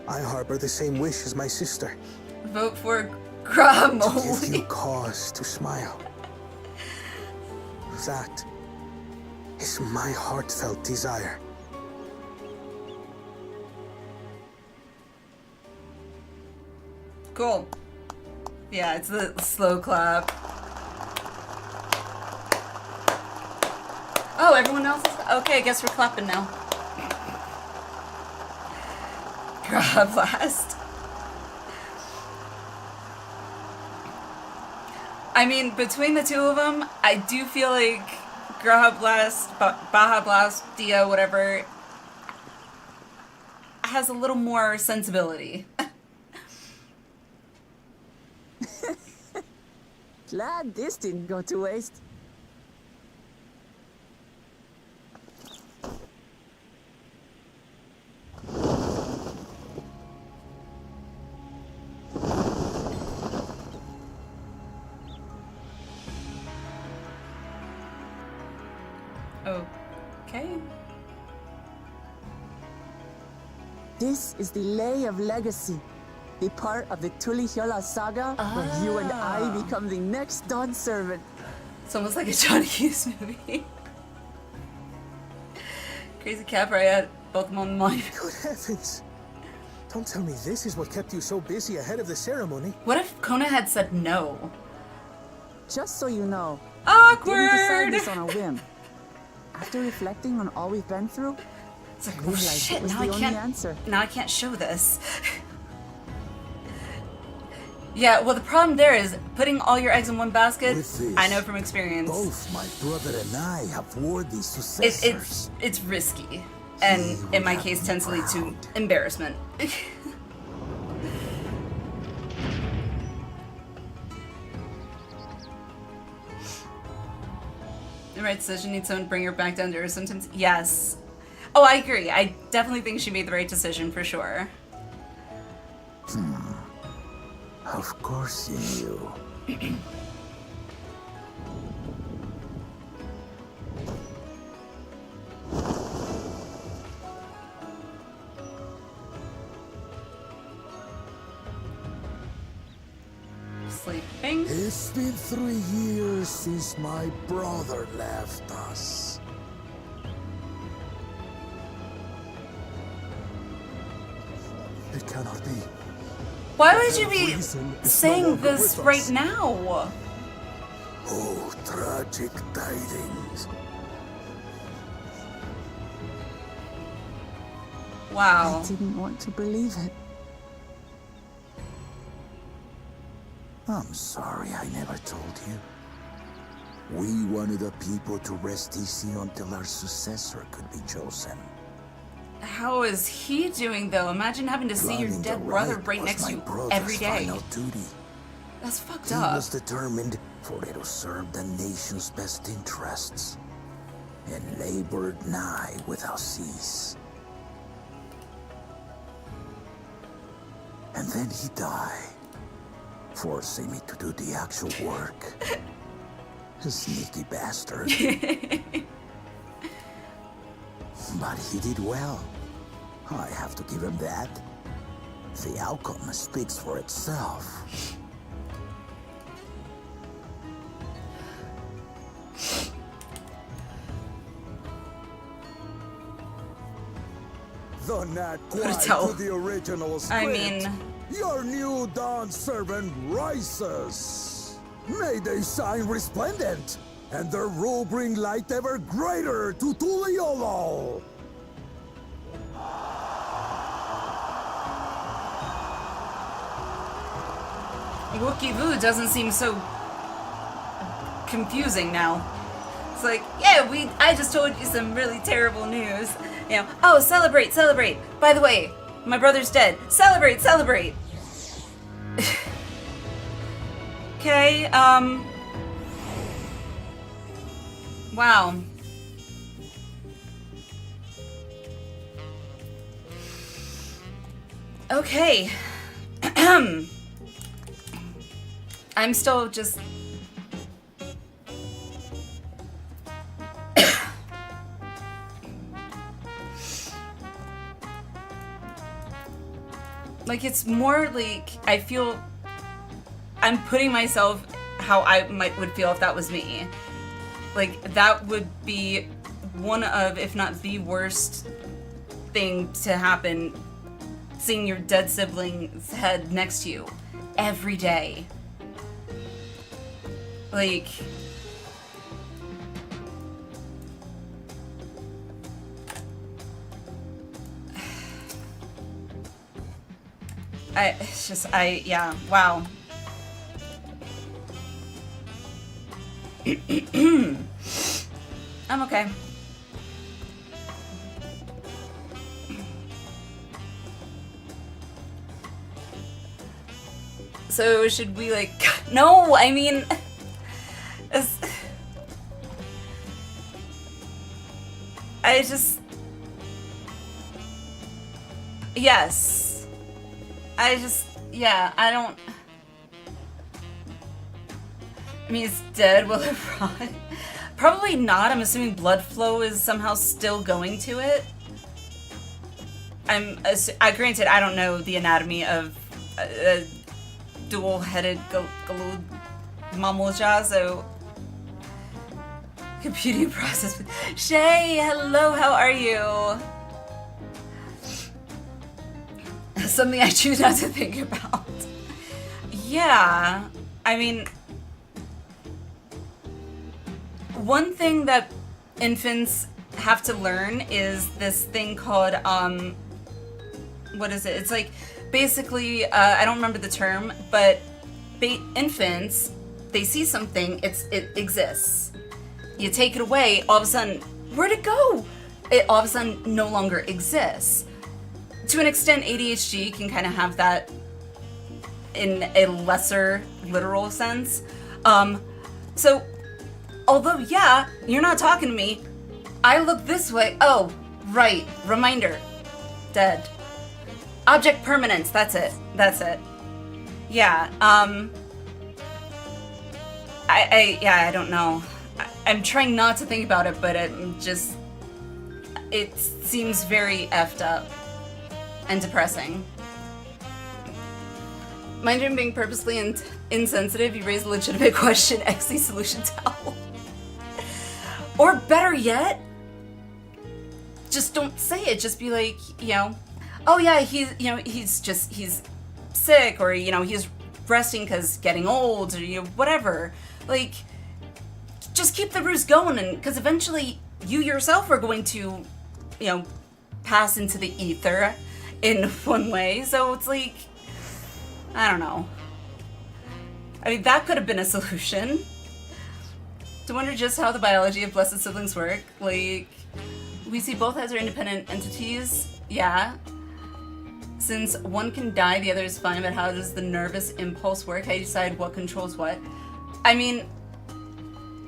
I harbor the same wish as my sister. Vote for To give you Gramoli. cause to smile. That is my heartfelt desire. Cool. Yeah, it's the slow clap. Oh, everyone else is... Okay, I guess we're clapping now. God blast. I mean, between the two of them, I do feel like Graha Blast, Baja Blast, Dia, whatever, has a little more sensibility. Glad this didn't go to waste. Okay. This is the Lay of Legacy, the part of the Tuli Hyola saga where you and I become the next Dawn servant. It's almost like a Johnny Hughes movie. Crazy Cat, I had both of them on mine. Good heavens! Don't tell me this is what kept you so busy ahead of the ceremony. What if Kona had said no? Just so you know, Awkward! I didn't decide this on a whim. After reflecting on all we've been through, It's like, I oh realized shit, it was now the I only can't, answer. now I can't show this. Yeah, well the problem there is putting all your eggs in one basket, With this, I know from experience, both my brother and I have worthy successors. it's risky. And in my case tends to lead to embarrassment. The right decision needs someone to bring her back down to earth sometimes. Yes. Oh, I agree. I definitely think she made the right decision for sure. Of course you knew. Sleeping. It's been 3 years since my brother left us. It cannot be. Why would you be Reason is no saying longer this with right us. now? Oh, tragic tidings. Wow. I didn't want to believe it. I'm sorry I never told you. We wanted the people to rest easy until our successor could be chosen. How is he doing though? Imagine having to see your Planning dead the brother right right was next to my you brother's every day. final duty. That's fucked He up. was determined for it to serve the nation's best interests, and labored nigh without cease. And then he died, forcing me to do the actual work. Sneaky bastard. But he did well. I have to give him that. The outcome speaks for itself. Though not Could've quite tell. to the original script. I mean, Your new dawn servant rises. May they shine resplendent, and their rule bring light ever greater to Tuliolo. Wookie Vu doesn't seem so confusing now. It's like, yeah, I just told you some really terrible news. You know, oh, celebrate, celebrate. By the way, my brother's dead. Celebrate, celebrate. Okay, wow. Okay. I'm still just... like, it's more like, I feel... I'm putting myself how I would feel if that was me. Like, that would be one of, if not the worst thing to happen, seeing your dead sibling's head next to you every day. Like... yeah, wow. I'm okay. So should we like... No, I mean... I just... Yes. Yeah, I don't... I mean, it's dead, will it rot? Probably not. I'm assuming blood flow is somehow still going to it. Granted, I don't know the anatomy of a dual-headed Galud Mamulja, so... Computing process... Shay, hello, how are you? Something I choose not to think about. Yeah, I mean... One thing that infants have to learn is this thing called, what is it? It's like, basically, I don't remember the term, but infants, they see something, it exists. You take it away, all of a sudden, where'd it go? It all of a sudden no longer exists. To an extent, ADHD can kind of have that in a lesser literal sense. So, although, yeah, you're not talking to me, I look this way. Oh, right. Reminder. Dead. Object permanence. That's it. That's it. Yeah, I don't know. I'm trying not to think about it, but it seems very effed up and depressing. Mind you, being purposely insensitive, you raise a legitimate question, XC solution towel. Or better yet, just don't say it. Just be like, you know, oh yeah, he's sick, or, you know, he's resting because getting old, or, you know, whatever. Like, just keep the ruse going, and because eventually you yourself are going to, you know, pass into the ether in one way. So it's like, I don't know. I mean, that could have been a solution. To wonder just how the biology of blessed siblings work. Like, we see both as are independent entities, yeah. Since one can die, the other is fine, but how does the nervous impulse work? How do you decide what controls what? I mean,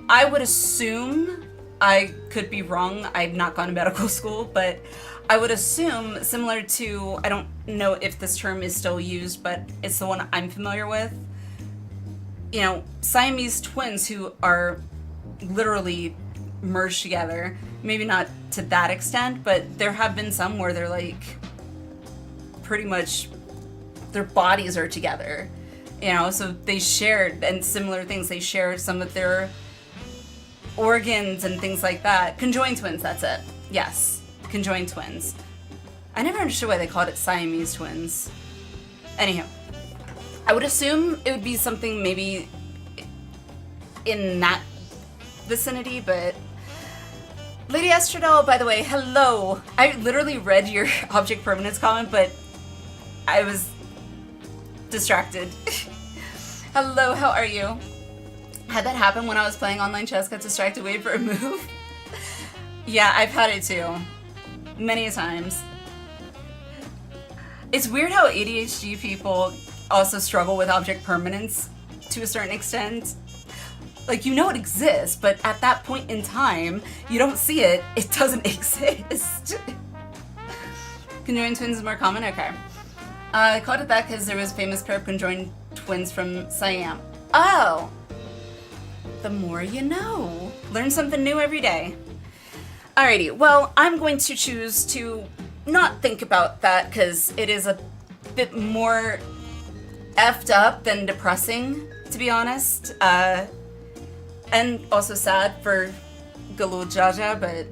I would assume, I could be wrong, I've not gone to medical school, but I would assume similar to, I don't know if this term is still used, but it's the one I'm familiar with. You know, Siamese twins who are literally merged together. Maybe not to that extent, but there have been some where they're like, pretty much, their bodies are together. You know, so they shared, and similar things, they share some of their organs and things like that. Conjoined twins, that's it. Yes, conjoined twins. I never understood why they called it Siamese twins. Anyhow, I would assume it would be something maybe in that vicinity, but... Lady Estradel, by the way, hello! I literally read your object permanence comment, but I was distracted. Hello, how are you? Had that happen when I was playing online chess, got distracted waiting for a move? Yeah, I've had it too. Many times. It's weird how ADHD people also struggle with object permanence to a certain extent. Like, you know it exists, but at that point in time, you don't see it, it doesn't exist. Conjoined twins is more common? Okay. I called it that because there was famous pair of conjoined twins from Siam. Oh! The more you know. Learn something new every day. Alrighty, well, I'm going to choose to not think about that because it is a bit more effed up than depressing, to be honest. And also sad for Galul Jaja, but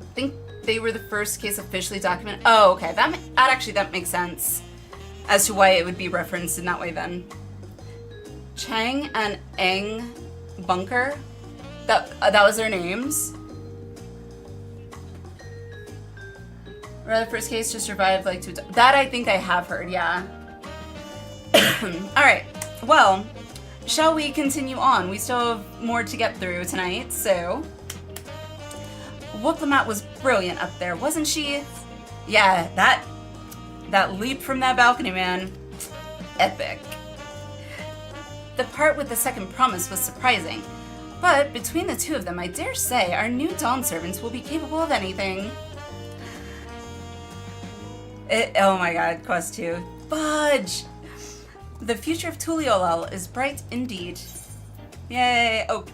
I think they were the first case officially documented. Oh, okay, that makes sense as to why it would be referenced in that way then. Chang and Eng Bunker, that was their names. Or the first case to survive like 2 times. That I think I have heard, yeah. Alright, well, shall we continue on? We still have more to get through tonight, so... Whooplamat was brilliant up there, wasn't she? Yeah, that leap from that balcony, man. Epic. The part with the second promise was surprising, but between the two of them, I dare say our new Dawn servants will be capable of anything. Oh my god, Quest 2. Fudge! The future of Tuliolal is bright indeed. Yay! Oh,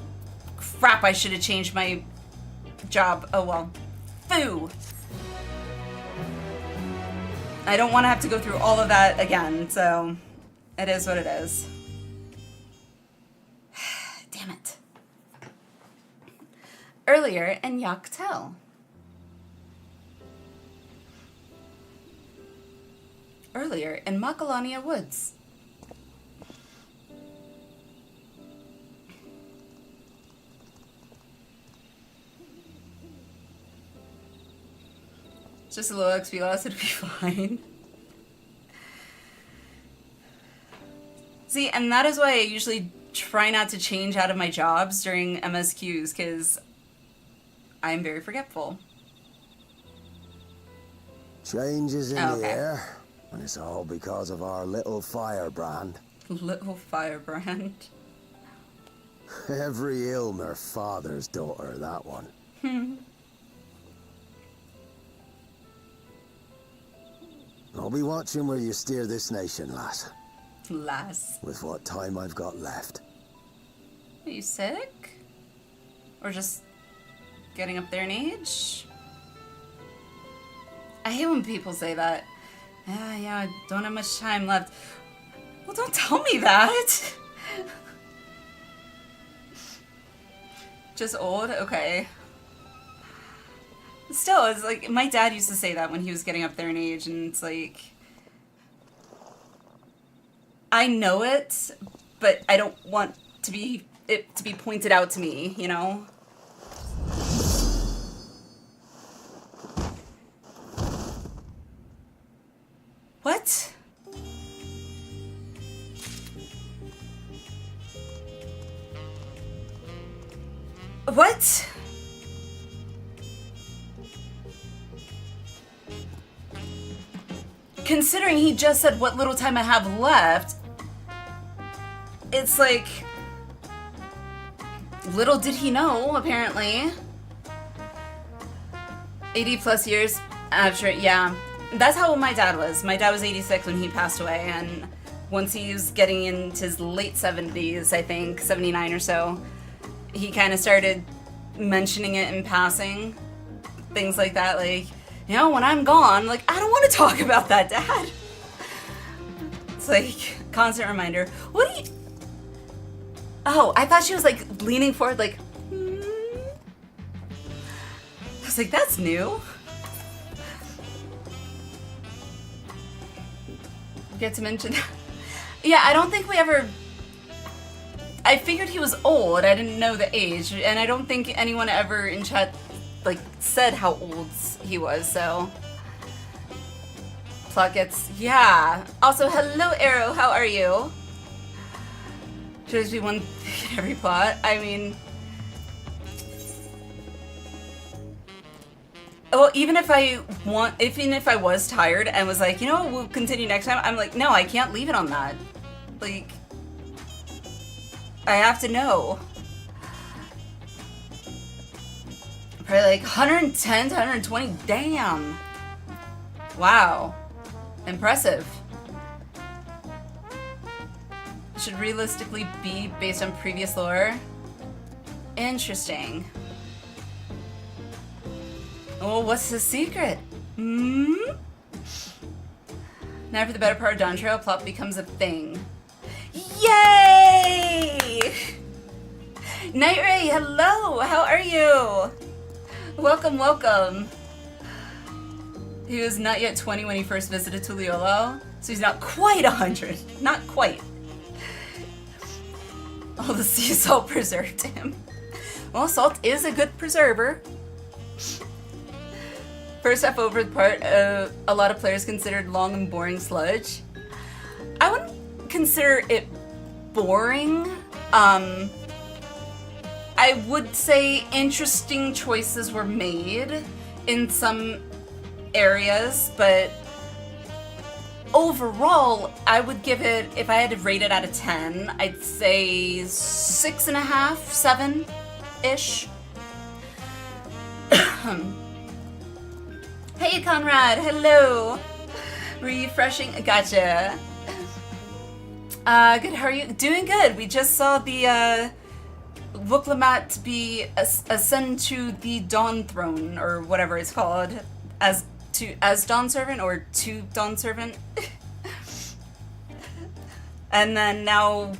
crap, I should have changed my job. Oh well. Foo! I don't want to have to go through all of that again, so it is what it is. Damn it. Earlier in Yaktel. Earlier in Makalania Woods. Just a little XP loss, it'll be fine. See, and that is why I usually try not to change out of my jobs during MSQs, because I'm very forgetful. Change is in the air, and it's all because of our little firebrand. Little firebrand. Every Ilmer father's daughter, that one. I'll be watching where you steer this nation, lass. Lass. With what time I've got left. Are you sick? Or just getting up there in age? I hate when people say that. Yeah, I don't have much time left. Well, don't tell me that. Just old? Okay. Still, it's like, my dad used to say that when he was getting up there in age, and it's like... I know it, but I don't want it to be pointed out to me, you know? What? What? Considering he just said what little time I have left, it's like, little did he know, apparently. 80 plus years after, yeah. That's how old my dad was. My dad was 86 when he passed away, and once he was getting into his late 70s, I think, 79 or so, he kind of started mentioning it in passing. Things like that, like, you know, when I'm gone, like, I don't want to talk about that, Dad. It's like, constant reminder. What do you... Oh, I thought she was, like, leaning forward, like, I was like, that's new. Forget to mention. Yeah, I don't think we ever. I figured he was old. I didn't know the age, and I don't think anyone ever in chat like said how old he was. So plot gets yeah. Also, hello Arrow. How are you? Should always be one thing in every plot. I mean. Well, even if I was tired and was like, you know, we'll continue next time, I'm like, no, I can't leave it on that. Like, I have to know. Probably like 110 to 120, damn. Wow. Impressive. Should realistically be based on previous lore. Interesting. Oh, what's the secret? Hmm? Now for the better part of Dawn Trail, plot becomes a thing. Yay! Night Ray, hello! How are you? Welcome, welcome. He was not yet 20 when he first visited Tuliolo, so he's not quite 100. Not quite. All the sea salt preserved him. Well, salt is a good preserver. First half over the part, a lot of players considered long and boring sludge. I wouldn't consider it boring. I would say interesting choices were made in some areas, but overall, I would give it, if I had to rate it out of 10, I'd say 6.5, 7-ish. Hey Conrad, hello! Refreshing, gotcha. Good, how are you? Doing good. We just saw the Wooklamat be ascend to the Dawn Throne, or whatever it's called, as Dawn Servant, or to Dawn Servant. And then now,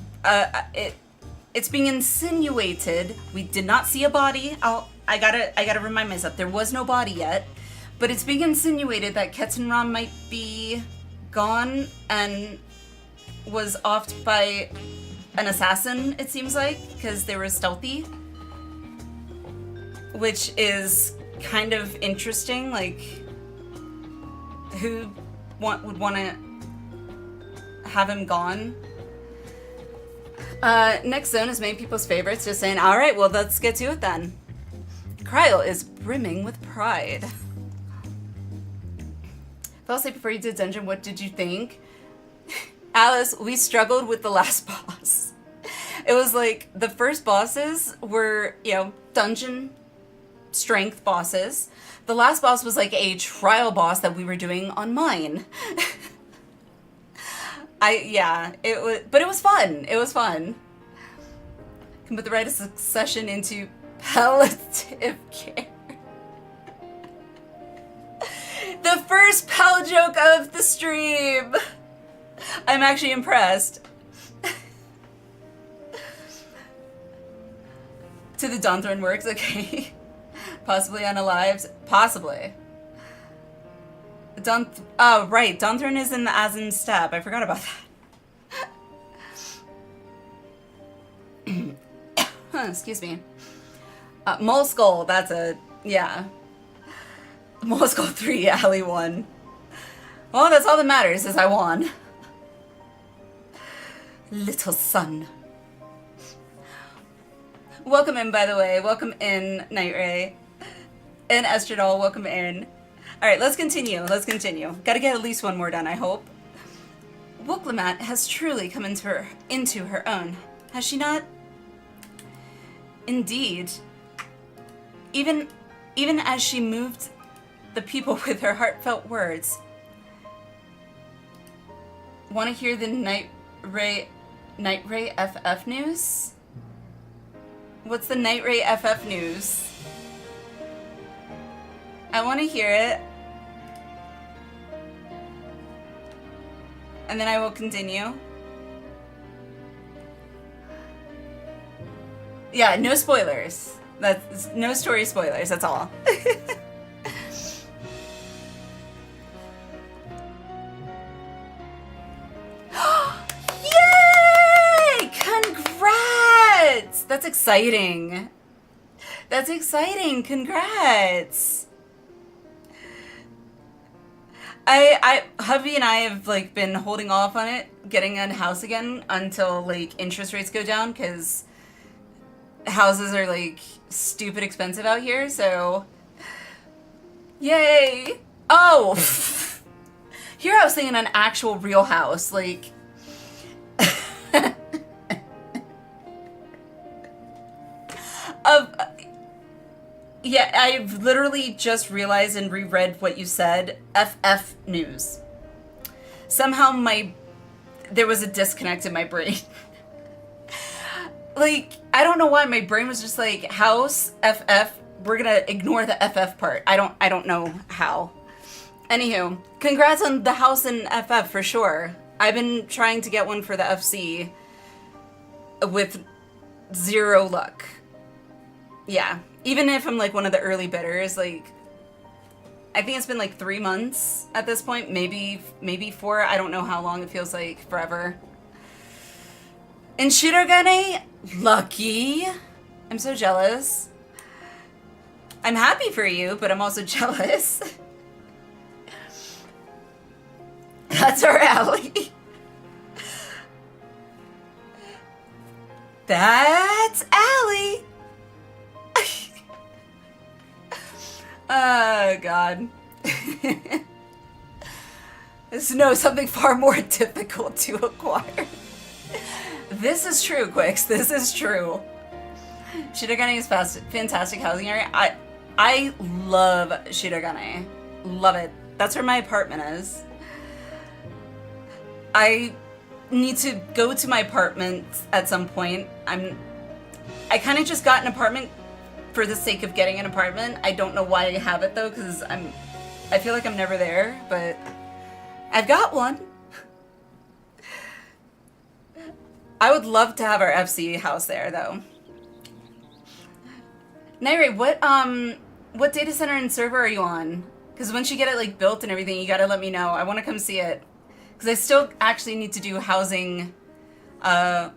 it's being insinuated. We did not see a body. I gotta remind myself, there was no body yet. But it's being insinuated that Ketenram might be gone and was offed by an assassin, it seems like, because they were stealthy. Which is kind of interesting, like, who would want to have him gone? Next zone is many people's favorites, just saying, alright, well, let's get to it then. Kryl is brimming with pride. Fell asleep before you did dungeon, what did you think? Alice, we struggled with the last boss. It was like, the first bosses were, you know, dungeon strength bosses. The last boss was like a trial boss that we were doing on mine. But it was fun. It was fun. Can put the rite of succession into palliative care. The first pal joke of the stream! I'm actually impressed. To the Dawnthorn works, okay. Possibly unalived. Possibly. Oh, right. Dawnthorn is in the Azim Stab. I forgot about that. Excuse me. Mole Skull, that's a... yeah. Mole Skull 3, Alley 1. Well, that's all that matters, is I won. Little son. Welcome in, by the way. Welcome in, Night Ray. And Estradol, welcome in. Alright, let's continue. Let's continue. Gotta get at least one more done, I hope. Wooklamat has truly come into her own. Has she not? Indeed. Even as she moved the people with her heartfelt words. Want to hear the Night Ray FF news? What's the Night Ray FF news? I want to hear it. And then I will continue. Yeah, no spoilers. That's no story spoilers, that's all. That's exciting. That's exciting. Congrats. Hubby and I have like been holding off on it, getting a house again until like interest rates go down, because houses are like stupid expensive out here, so yay. Oh, here I was thinking an actual real house, like yeah, I've literally just realized and reread what you said. FF news. Somehow there was a disconnect in my brain. Like, I don't know why my brain was just like, house, FF, we're gonna ignore the FF part. I don't know how. Anywho, congrats on the house in FF for sure. I've been trying to get one for the FC with zero luck. Yeah. Even if I'm like one of the early bidders, like, I think it's been like 3 months at this point, maybe 4. I don't know how long. It feels like forever. And Shirogane, lucky. I'm so jealous. I'm happy for you, but I'm also jealous. That's our alley. That's Allie. Oh, God. No, something far more difficult to acquire. This is true, Quicks. This is true. Shirogane is fantastic housing area. I love Shirogane. Love it. That's where my apartment is. I need to go to my apartment at some point. I kind of just got an apartment for the sake of getting an apartment. I don't know why I have it though, because I feel like I'm never there, but I've got one. I would love to have our FC house there though. Nairi, what data center and server are you on? Because once you get it like built and everything, you gotta let me know. I want to come see it. Because I still actually need to do housing, how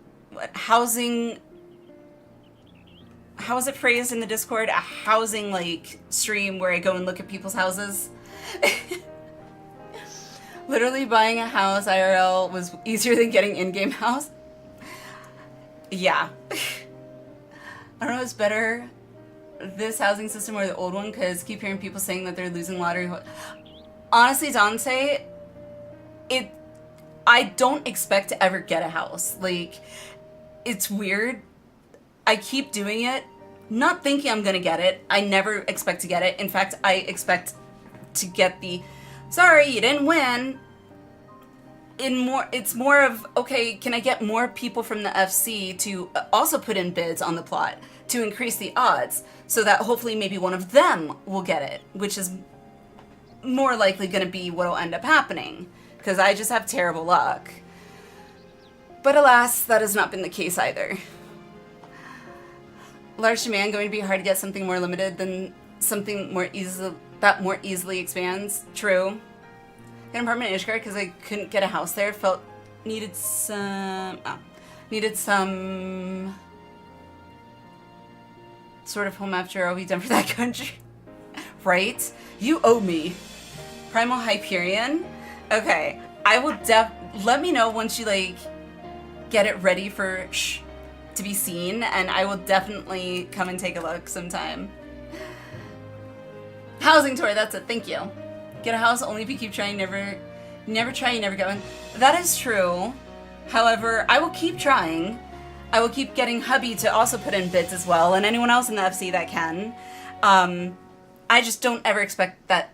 is it phrased in the Discord? A housing like stream where I go and look at people's houses. Literally buying a house IRL was easier than getting in-game house. Yeah. I don't know what's better, this housing system or the old one, because keep hearing people saying that they're losing lottery. Honestly, Dante, I don't expect to ever get a house. Like, it's weird. I keep doing it, not thinking I'm gonna get it. I never expect to get it. In fact, I expect to get the, sorry, you didn't win. It's more of, okay, can I get more people from the FC to also put in bids on the plot to increase the odds so that hopefully maybe one of them will get it, which is more likely gonna be what'll end up happening, because I just have terrible luck. But alas, that has not been the case either. Large demand going to be hard to get something more limited than something more easily expands. True. Got an apartment in Ishgard because I couldn't get a house there. Felt needed some sort of home after I'll be done for that country. Right? You owe me. Primal Hyperion. Okay, I will let me know once you like get it ready for to be seen, and I will definitely come and take a look sometime. Housing tour, that's it, thank you. Get a house only if you keep trying, never try, you never get one. That is true. However, I will keep trying. I will keep getting hubby to also put in bids as well, and anyone else in the FC that can. I just don't ever expect that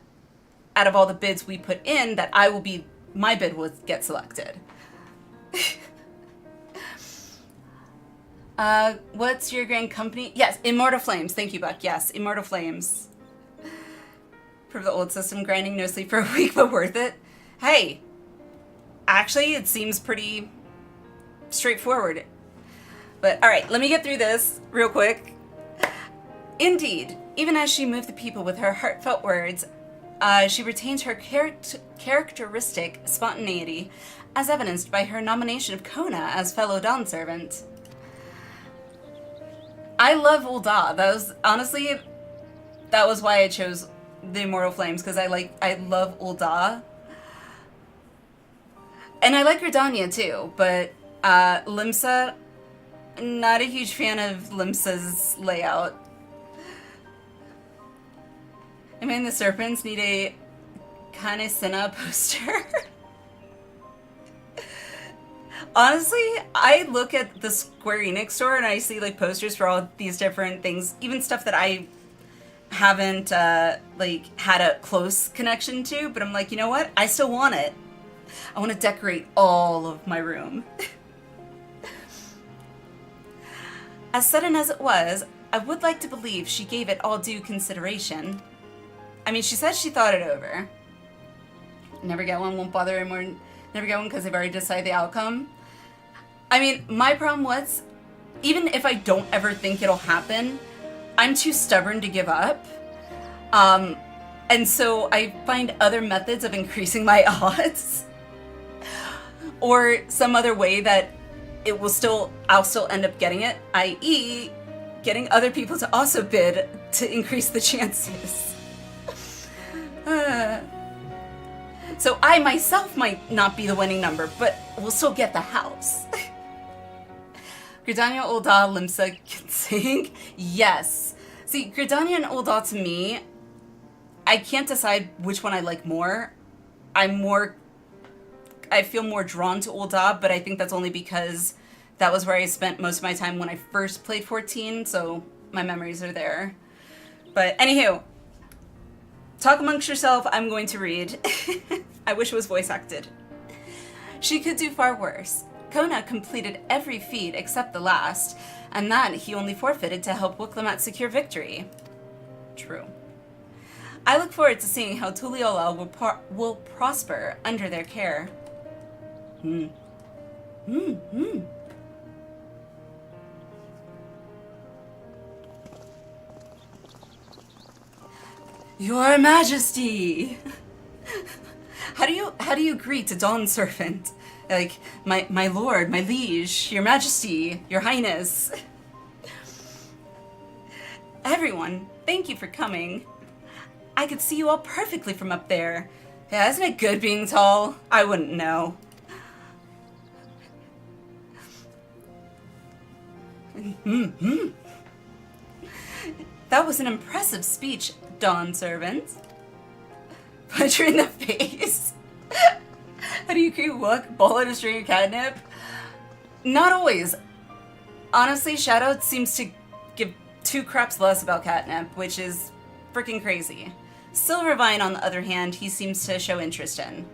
out of all the bids we put in, that my bid will get selected. What's your grand company? Yes, Immortal Flames. Thank you, Buck. Yes, Immortal Flames. For the old system, grinding no sleep for a week, but worth it. Hey, actually, it seems pretty straightforward. But all right, let me get through this real quick. Indeed, even as she moved the people with her heartfelt words, she retains her characteristic spontaneity, as evidenced by her nomination of Kona as fellow Dawn servant. I love Ul'dah. That was, honestly, that was why I chose the Immortal Flames, because I love Ul'dah. And I like Gridania too, but Limsa, not a huge fan of Limsa's layout. I mean, the Serpents need a Kanesina poster. Honestly, I look at the Square Enix store and I see like posters for all these different things, even stuff that I haven't like had a close connection to, but I'm like, you know what? I still want it. I want to decorate all of my room. As sudden as it was, I would like to believe she gave it all due consideration. I mean, she said she thought it over. Never get one, won't bother anymore. Never get one because they've already decided the outcome. I mean, my problem was, even if I don't ever think it'll happen, I'm too stubborn to give up. And so I find other methods of increasing my odds. Or some other way that I'll still end up getting it, i.e. getting other people to also bid to increase the chances. So I myself might not be the winning number, but we'll still get the house. Gridania, Ul'dah, Limsa, Ginseng? Yes. See, Gridania and Ul'dah to me, I can't decide which one I like more. I feel more drawn to Ul'dah, but I think that's only because that was where I spent most of my time when I first played 14, so my memories are there. But anywho, talk amongst yourself, I'm going to read. I wish it was voice acted. She could do far worse. Kona completed every feat except the last, and that he only forfeited to help Wuklimat secure victory. True. I look forward to seeing how Tuliyollal will prosper under their care. Your Majesty! How do you greet a Dawn Servant? Like, my lord, my liege, your Majesty, your Highness. Everyone, thank you for coming. I could see you all perfectly from up there. Yeah, isn't it good being tall? I wouldn't know. That was an impressive speech, Dawn Servant. Punch her in the face. How do you create luck? Ball out a string of catnip? Not always. Honestly, Shadow seems to give 2 craps less about catnip, which is freaking crazy. Silvervine, on the other hand, he seems to show interest in.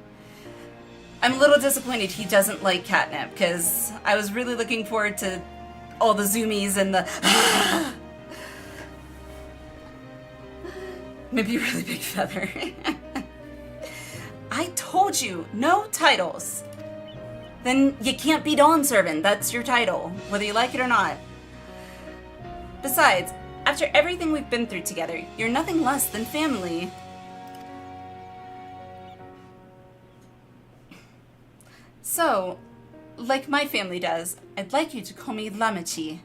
I'm a little disappointed he doesn't like catnip, because I was really looking forward to all the zoomies and the maybe a really big feather. I told you, no titles. Then you can't be Dawn Servant, that's your title, whether you like it or not. Besides, after everything we've been through together, you're nothing less than family. So, like my family does, I'd like you to call me Lamichi.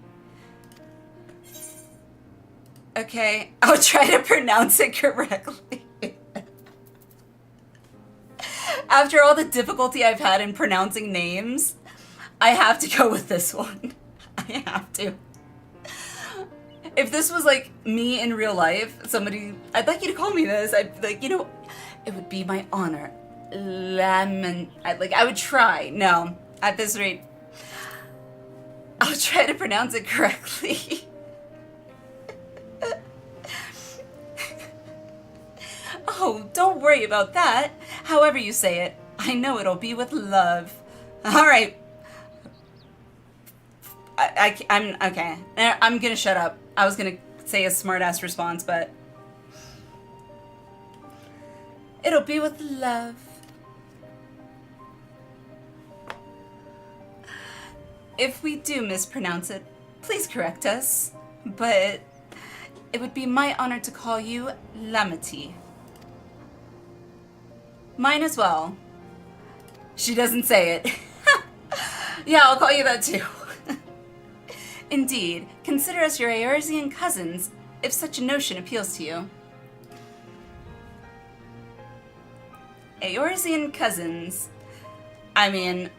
Okay, I'll try to pronounce it correctly. After all the difficulty I've had in pronouncing names, I have to go with this one. I have to. If this was like me in real life, somebody, I'd like you to call me this, I'd be like, you know, it would be my honor. I would try. No, at this rate, I'll try to pronounce it correctly. Oh, don't worry about that. However you say it, I know it'll be with love. All right. I'm okay. I'm gonna shut up. I was gonna say a smart-ass response, but it'll be with love. If we do mispronounce it, please correct us. But it would be my honor to call you Lamity. Mine as well. She doesn't say it. Yeah, I'll call you that too. Indeed, consider us your Eorzean cousins, if such a notion appeals to you. Eorzean cousins. I mean,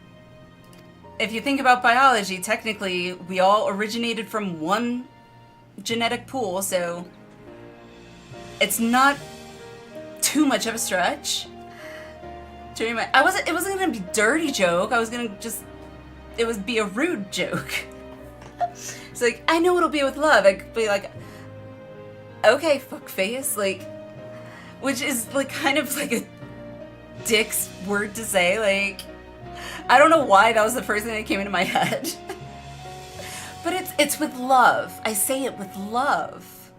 if you think about biology, technically we all originated from one genetic pool, so it's not too much of a stretch. It wasn't gonna be a dirty joke. I was gonna it would be a rude joke. It's like, I know it'll be with love. I could be like, okay, fuckface, like, which is like kind of like a dick's word to say. Like, I don't know why that was the first thing that came into my head. But it's with love. I say it with love.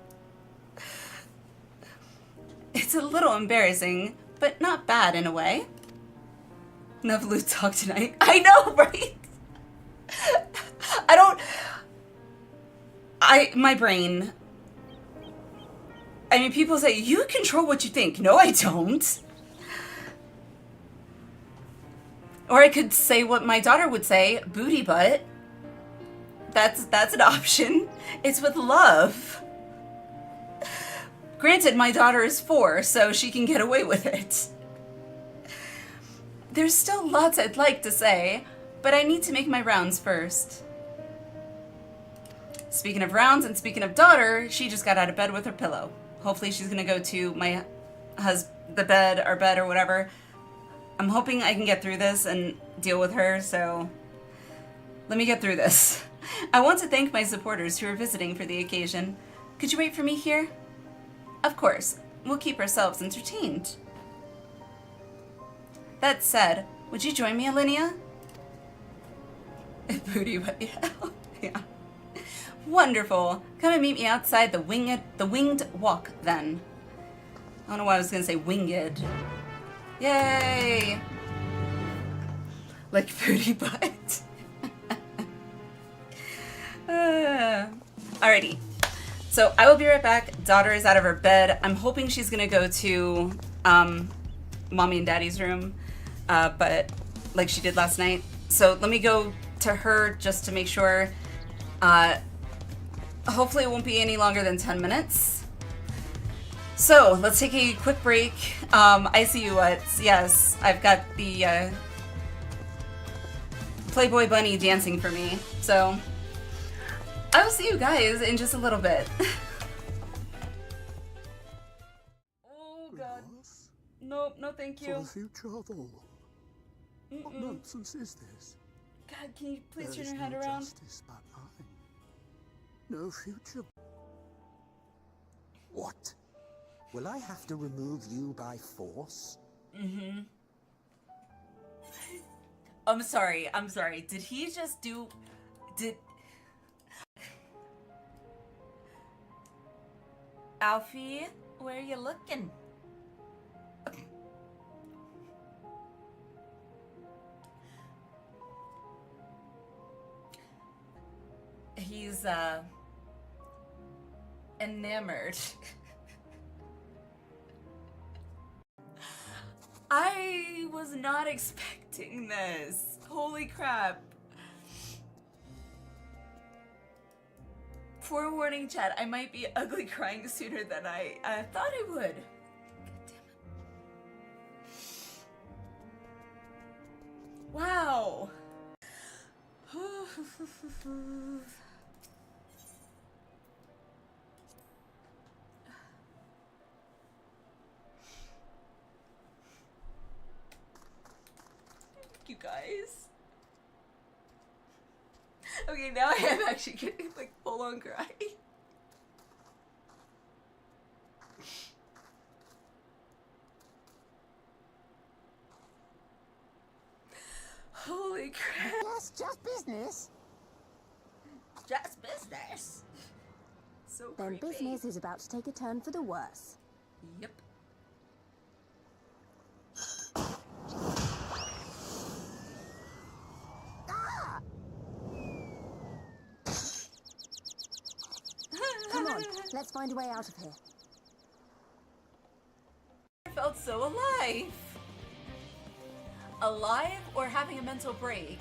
It's a little embarrassing, but not bad in a way. Enough loot talk tonight. I know, right? My brain. I mean, people say, you control what you think. No, I don't. Or I could say what my daughter would say, booty butt. That's an option. It's with love. Granted, my daughter is 4, so she can get away with it. There's still lots I'd like to say, but I need to make my rounds first. Speaking of rounds and speaking of daughter, she just got out of bed with her pillow. Hopefully she's gonna go to our bed or whatever. I'm hoping I can get through this and deal with her, so let me get through this. I want to thank my supporters who are visiting for the occasion. Could you wait for me here? Of course, we'll keep ourselves entertained. That said, would you join me, Alinea? Booty, but yeah. Wonderful. Come and meet me outside the winged walk, then. I don't know why I was gonna say winged. Yay! Like booty butt. Alrighty. So I will be right back. Daughter is out of her bed. I'm hoping she's gonna go to mommy and daddy's room, but like she did last night. So let me go to her just to make sure. Hopefully it won't be any longer than 10 minutes. So let's take a quick break. I see you what? Yes, I've got the Playboy Bunny dancing for me. So I will see you guys in just a little bit. Oh god. Nope, no thank you. For the future of all. What nonsense is this? God, can you please There turn is your head no around? justice but mine. No future. What? Will I have to remove you by force? Mm-hmm. I'm sorry. Did he just do... Alfie, where are you looking? He's, enamored. I was not expecting this. Holy crap. Forewarning, chat, I might be ugly crying sooner than I thought I would. God damn it. Wow. You guys. Okay, now I am actually getting like full on cry. Holy crap. Yes, just business. Just business. So Then creepy. business is about to take a turn for the worse. Yep. Come on, let's find a way out of here. I felt so alive. Alive or having a mental break?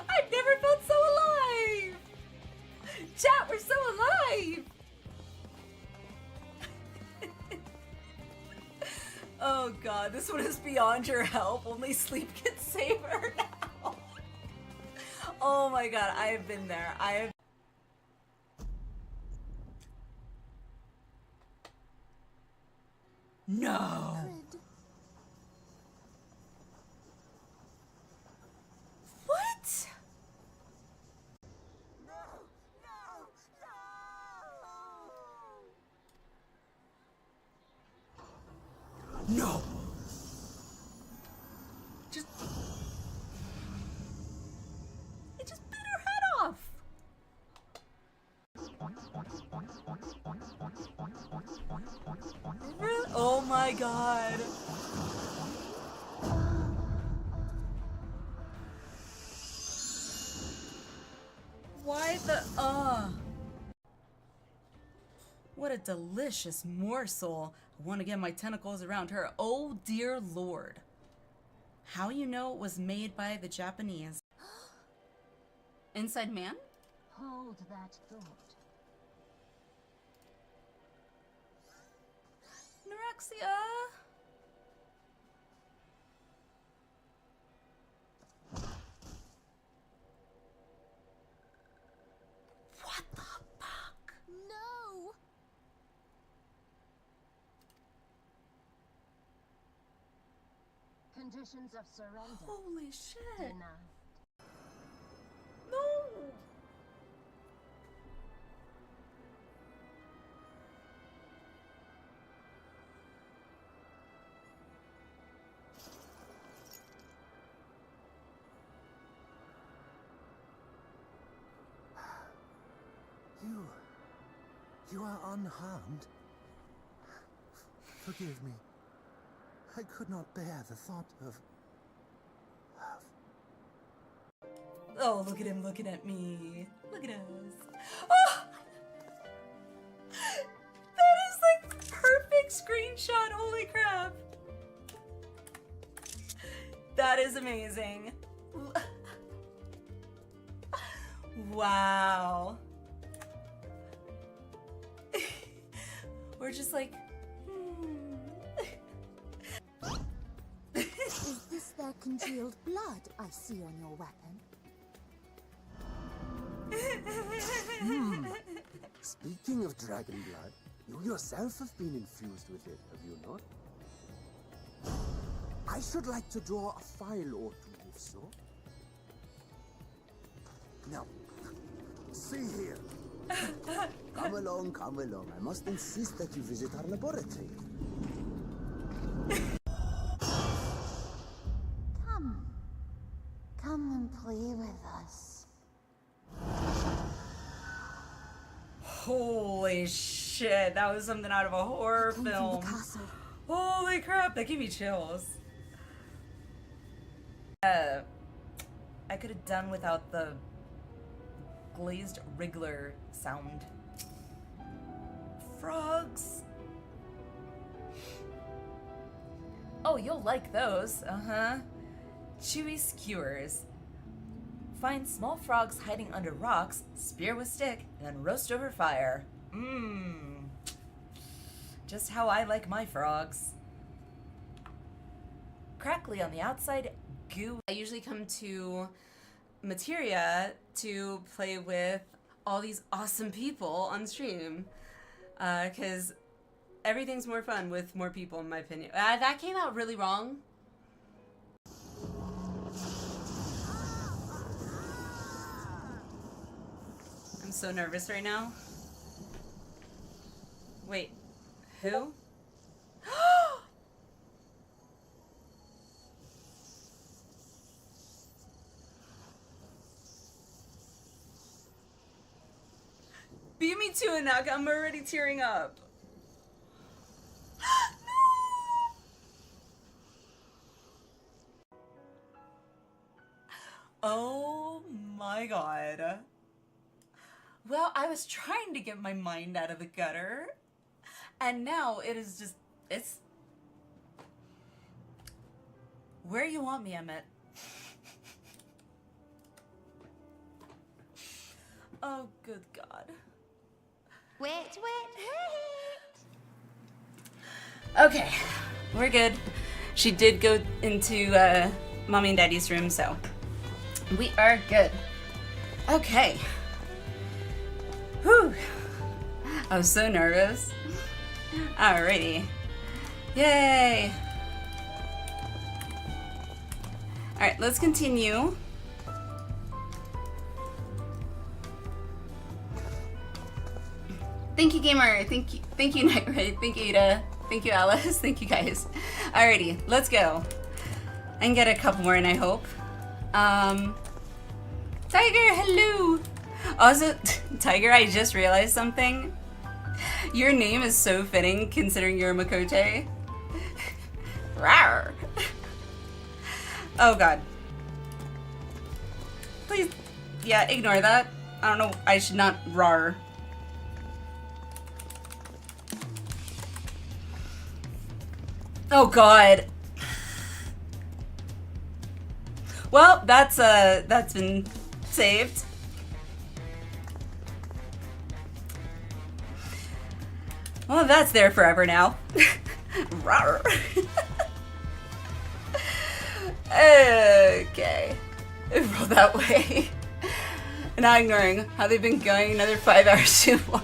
I've never felt so alive! Chat, we're so alive! Oh god, this one is beyond your help. Only sleep can save her now. Oh my god, I have been there. I have. No! What? No! Just... It just bit her head off! Really? Oh my god! Why the... What a delicious morsel. I want to get my tentacles around her. Oh dear lord. How you know it was made by the Japanese? Inside man? Hold that thought. Norexia? What the fuck? No! Conditions of surrender. Holy shit. Denied. No! You are unharmed. Forgive me. I could not bear the thought of... Oh, look at him looking at me. Look at us. Oh! That is like perfect screenshot. Holy crap. That is amazing. Wow. We're just like, Is this their congealed blood I see on your weapon? Speaking of dragon blood, you yourself have been infused with it, have you not? I should like to draw a file or two, if so. Now, see here. Come along, come along. I must insist that you visit our laboratory. Come and play with us. holy shit, that was something out of a horror film. Holy crap, that gave me chills. I could have done without the glazed wriggler sound. Frogs. Oh, you'll like those. Uh-huh. Chewy skewers. Find small frogs hiding under rocks, spear with stick, and then roast over fire. Mmm. Just how I like my frogs. Crackly on the outside, goo. I usually come to Materia to play with all these awesome people on stream. Because everything's more fun with more people, in my opinion. That came out really wrong. I'm so nervous right now. Wait, who? Beat me to it, Naka. I'm already tearing up. Oh my god. Well, I was trying to get my mind out of the gutter, and now it is just, it's... Where you want me, Emmett? Oh, good God. Wait. Okay, we're good. She did go into Mommy and Daddy's room, so we are good. Okay. Whew. I was so nervous. Alrighty. Yay! Alright, let's continue. Thank you, Gamer. Thank you, Nightright. Thank you, Ada. Thank you, Alice. Thank you, guys. Alrighty, let's go. I can get a couple more in, I hope. Tiger, hello! Also, Tiger, I just realized something. Your name is so fitting considering you're a Makote. Rawr! Oh god. Please, yeah, ignore that. I don't know, I should not rawr. Oh god. Well, that's been saved. Well, that's there forever now. Rawr. Okay. Roll that way. Not ignoring how they've been going another 5 hours too far.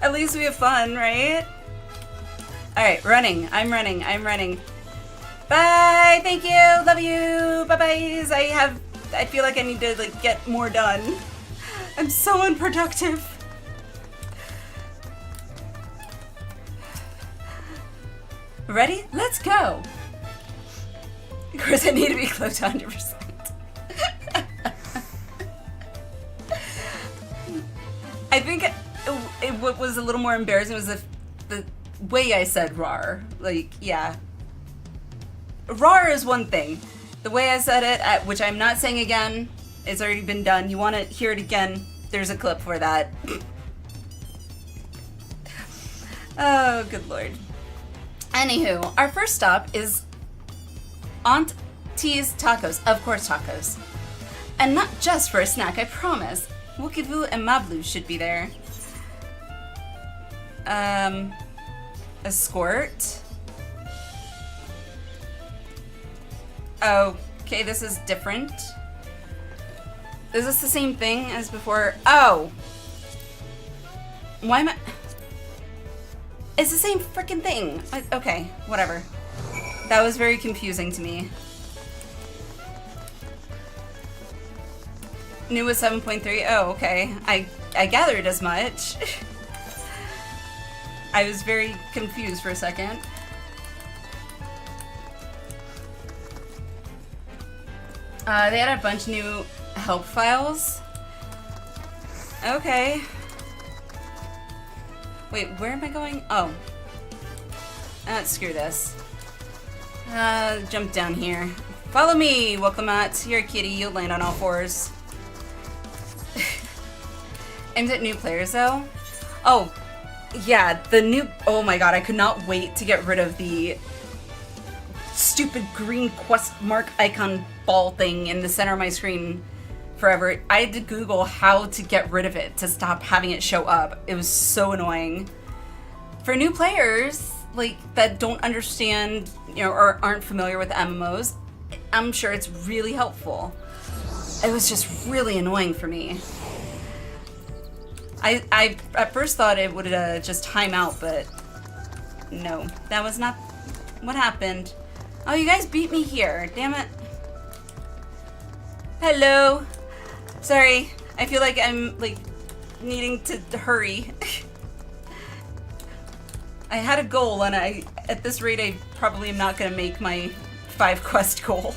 At least we have fun, right? Alright, running. I'm running. Bye! Thank you! Love you! Bye-byes! I feel like I need to, like, get more done. I'm so unproductive. Ready? Let's go! Of course, I need to be close to 100%. I think what was a little more embarrassing was the way I said rawr. Like, yeah. Rawr is one thing. The way I said it, which I'm not saying again, it's already been done. You want to hear it again, there's a clip for that. Oh, good lord. Anywho, our first stop is Aunt T's Tacos. Of course, tacos. And not just for a snack, I promise. Wukivu and Mablu should be there. Escort. Okay, this is different. Is this the same thing as before? Oh! Why am I... It's the same freaking thing. Okay, whatever. That was very confusing to me. New with 7.3. Oh, okay. I gathered as much. I was very confused for a second. They had a bunch of new help files. Okay. Wait, where am I going? Oh. Screw this. Jump down here. Follow me, Welcome-at. You're a kitty, you'll land on all fours. Aimed at new players, though? Oh, yeah, the new... Oh my god, I could not wait to get rid of the stupid green quest mark icon ball thing in the center of my screen forever. I had to Google how to get rid of it to stop having it show up. It was so annoying. For new players, like, that don't understand, you know, or aren't familiar with MMOs, I'm sure it's really helpful. It was just really annoying for me. I at first thought it would just time out, but no, that was not what happened. Oh, you guys beat me here, damn it. Hello. Sorry, I feel like I'm, like, needing to hurry. I had a goal, and at this rate, I probably am not gonna make my 5 quest goal.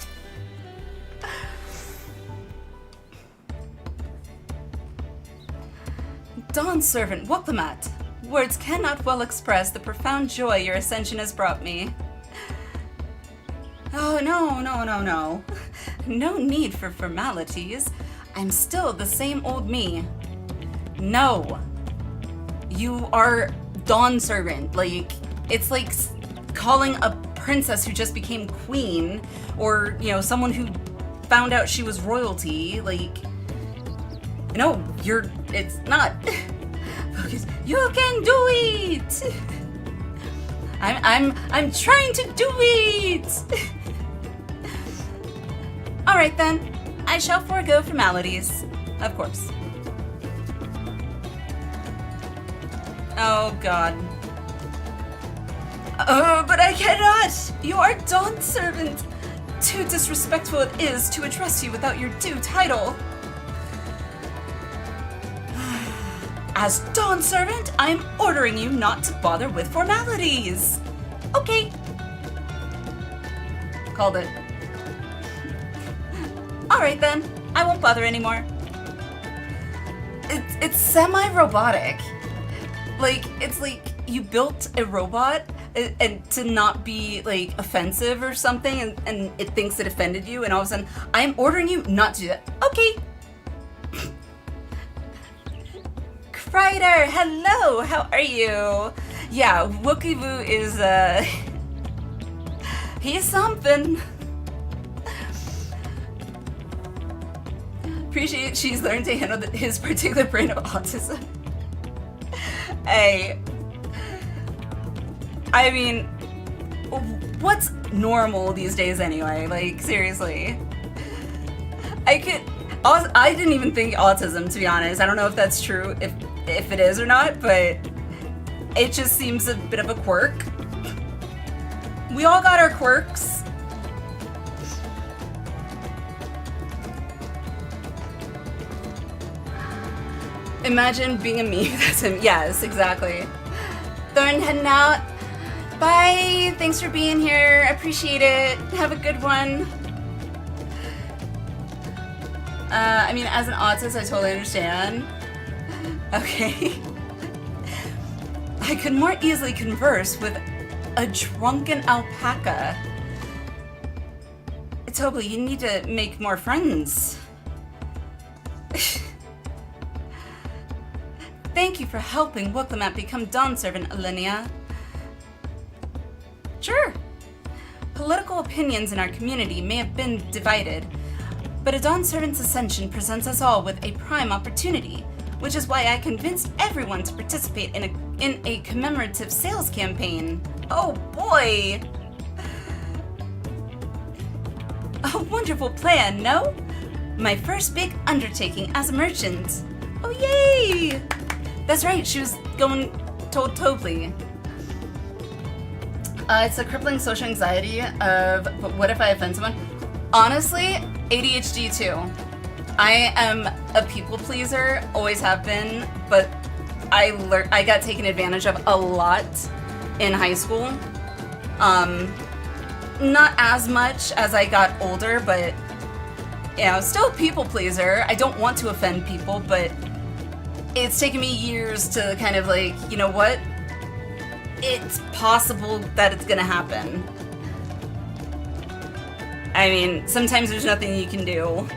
Dawn Servant, Welcome-at. Words cannot well express the profound joy your ascension has brought me. Oh, no. No need for formalities. I'm still the same old me. No. You are Dawn Servant. Like, It's like calling a princess who just became queen, or, you know, someone who found out she was royalty, like, no, it's not. Focus. You can do it! I'm trying to do it! Alright then, I shall forego formalities, of course. Oh god. Oh, but I cannot! You are Dawn Servant! Too disrespectful it is to address you without your due title. As Dawn Servant, I'm ordering you not to bother with formalities! Okay. Called it. Alright then, I won't bother anymore. It's semi-robotic. Like, it's like you built a robot and to not be like offensive or something, and it thinks it offended you, and all of a sudden, I'm ordering you not to do that. Okay. Kreider, hello, how are you? Yeah, Wookiee is, he's something. Appreciate she's learned to handle his particular brand of autism. Hey. I mean, what's normal these days anyway? Like, seriously. I didn't even think autism, to be honest. I don't know if that's true, if it is or not, but it just seems a bit of a quirk. We all got our quirks. Imagine being a meme that's him. Yes, exactly. Thorn heading out. Bye. Thanks for being here. Appreciate it. Have a good one. I mean, as an autist, I totally understand. Okay. I could more easily converse with a drunken alpaca. Toby, you need to make more friends. Thank you for helping Wooklimat become Dawn Servant, Alinea. Sure. Political opinions in our community may have been divided, but a Dawn Servant's ascension presents us all with a prime opportunity, which is why I convinced everyone to participate in a commemorative sales campaign. Oh boy! A wonderful plan, no? My first big undertaking as a merchant. Oh yay! That's right, she was going told Tobley. It's a crippling social anxiety of, but what if I offend someone? Honestly, ADHD too. I am a people pleaser, always have been, but I got taken advantage of a lot in high school. Not as much as I got older, but you know, still a people pleaser. I don't want to offend people, but it's taken me years to kind of like, you know what? It's possible that it's gonna happen. I mean, sometimes there's nothing you can do.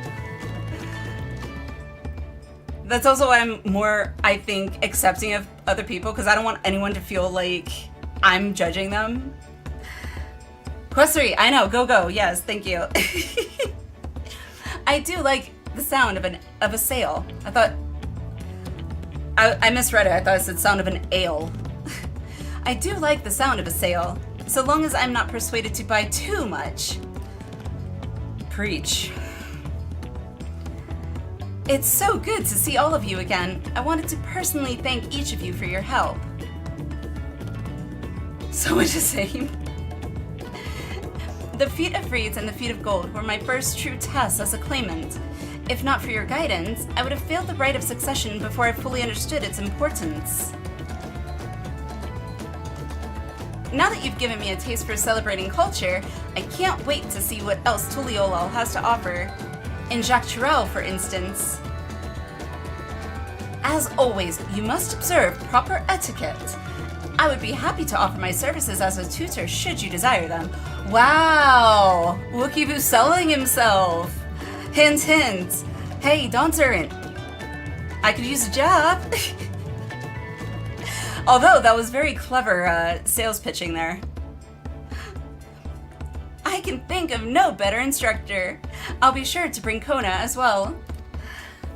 That's also why I'm more, I think, accepting of other people, because I don't want anyone to feel like I'm judging them. Quest 3, I know, go, yes, thank you. I do like the sound of a sail. I thought, I misread it, I thought it said sound of an ale. I do like the sound of a sail, so long as I'm not persuaded to buy too much. Preach. It's so good to see all of you again. I wanted to personally thank each of you for your help. So much the same. The Feat of Reeds and the Feat of Gold were my first true tests as a claimant. If not for your guidance, I would have failed the rite of succession before I fully understood its importance. Now that you've given me a taste for celebrating culture, I can't wait to see what else Tuliolal has to offer. In Jacques Turel, for instance. As always, you must observe proper etiquette. I would be happy to offer my services as a tutor should you desire them. Wow! Wookiee selling himself! Hint, hint! Hey, Dawn Servant! I could use a job! Although that was very clever sales pitching there. I can think of no better instructor. I'll be sure to bring Kona as well.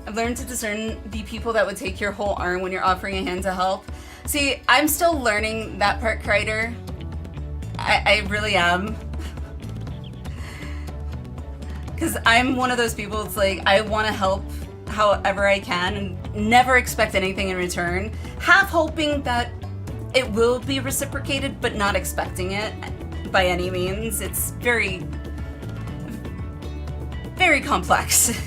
I've learned to discern the people that would take your whole arm when you're offering a hand to help. See, I'm still learning that part, Kreider. I really am. Because I'm one of those people, it's like, I want to help however I can and never expect anything in return. Half hoping that it will be reciprocated, but not expecting it by any means. It's very, very complex.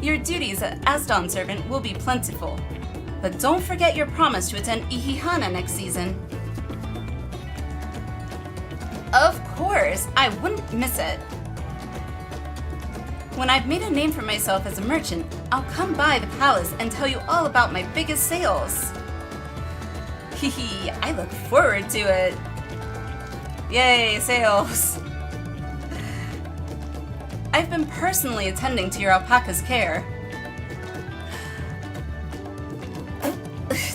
Your duties as Dawn Servant will be plentiful, but don't forget your promise to attend Ihihana next season. Of course, I wouldn't miss it. When I've made a name for myself as a merchant, I'll come by the palace and tell you all about my biggest sales. Hehe, I look forward to it. Yay, sales. I've been personally attending to your alpaca's care.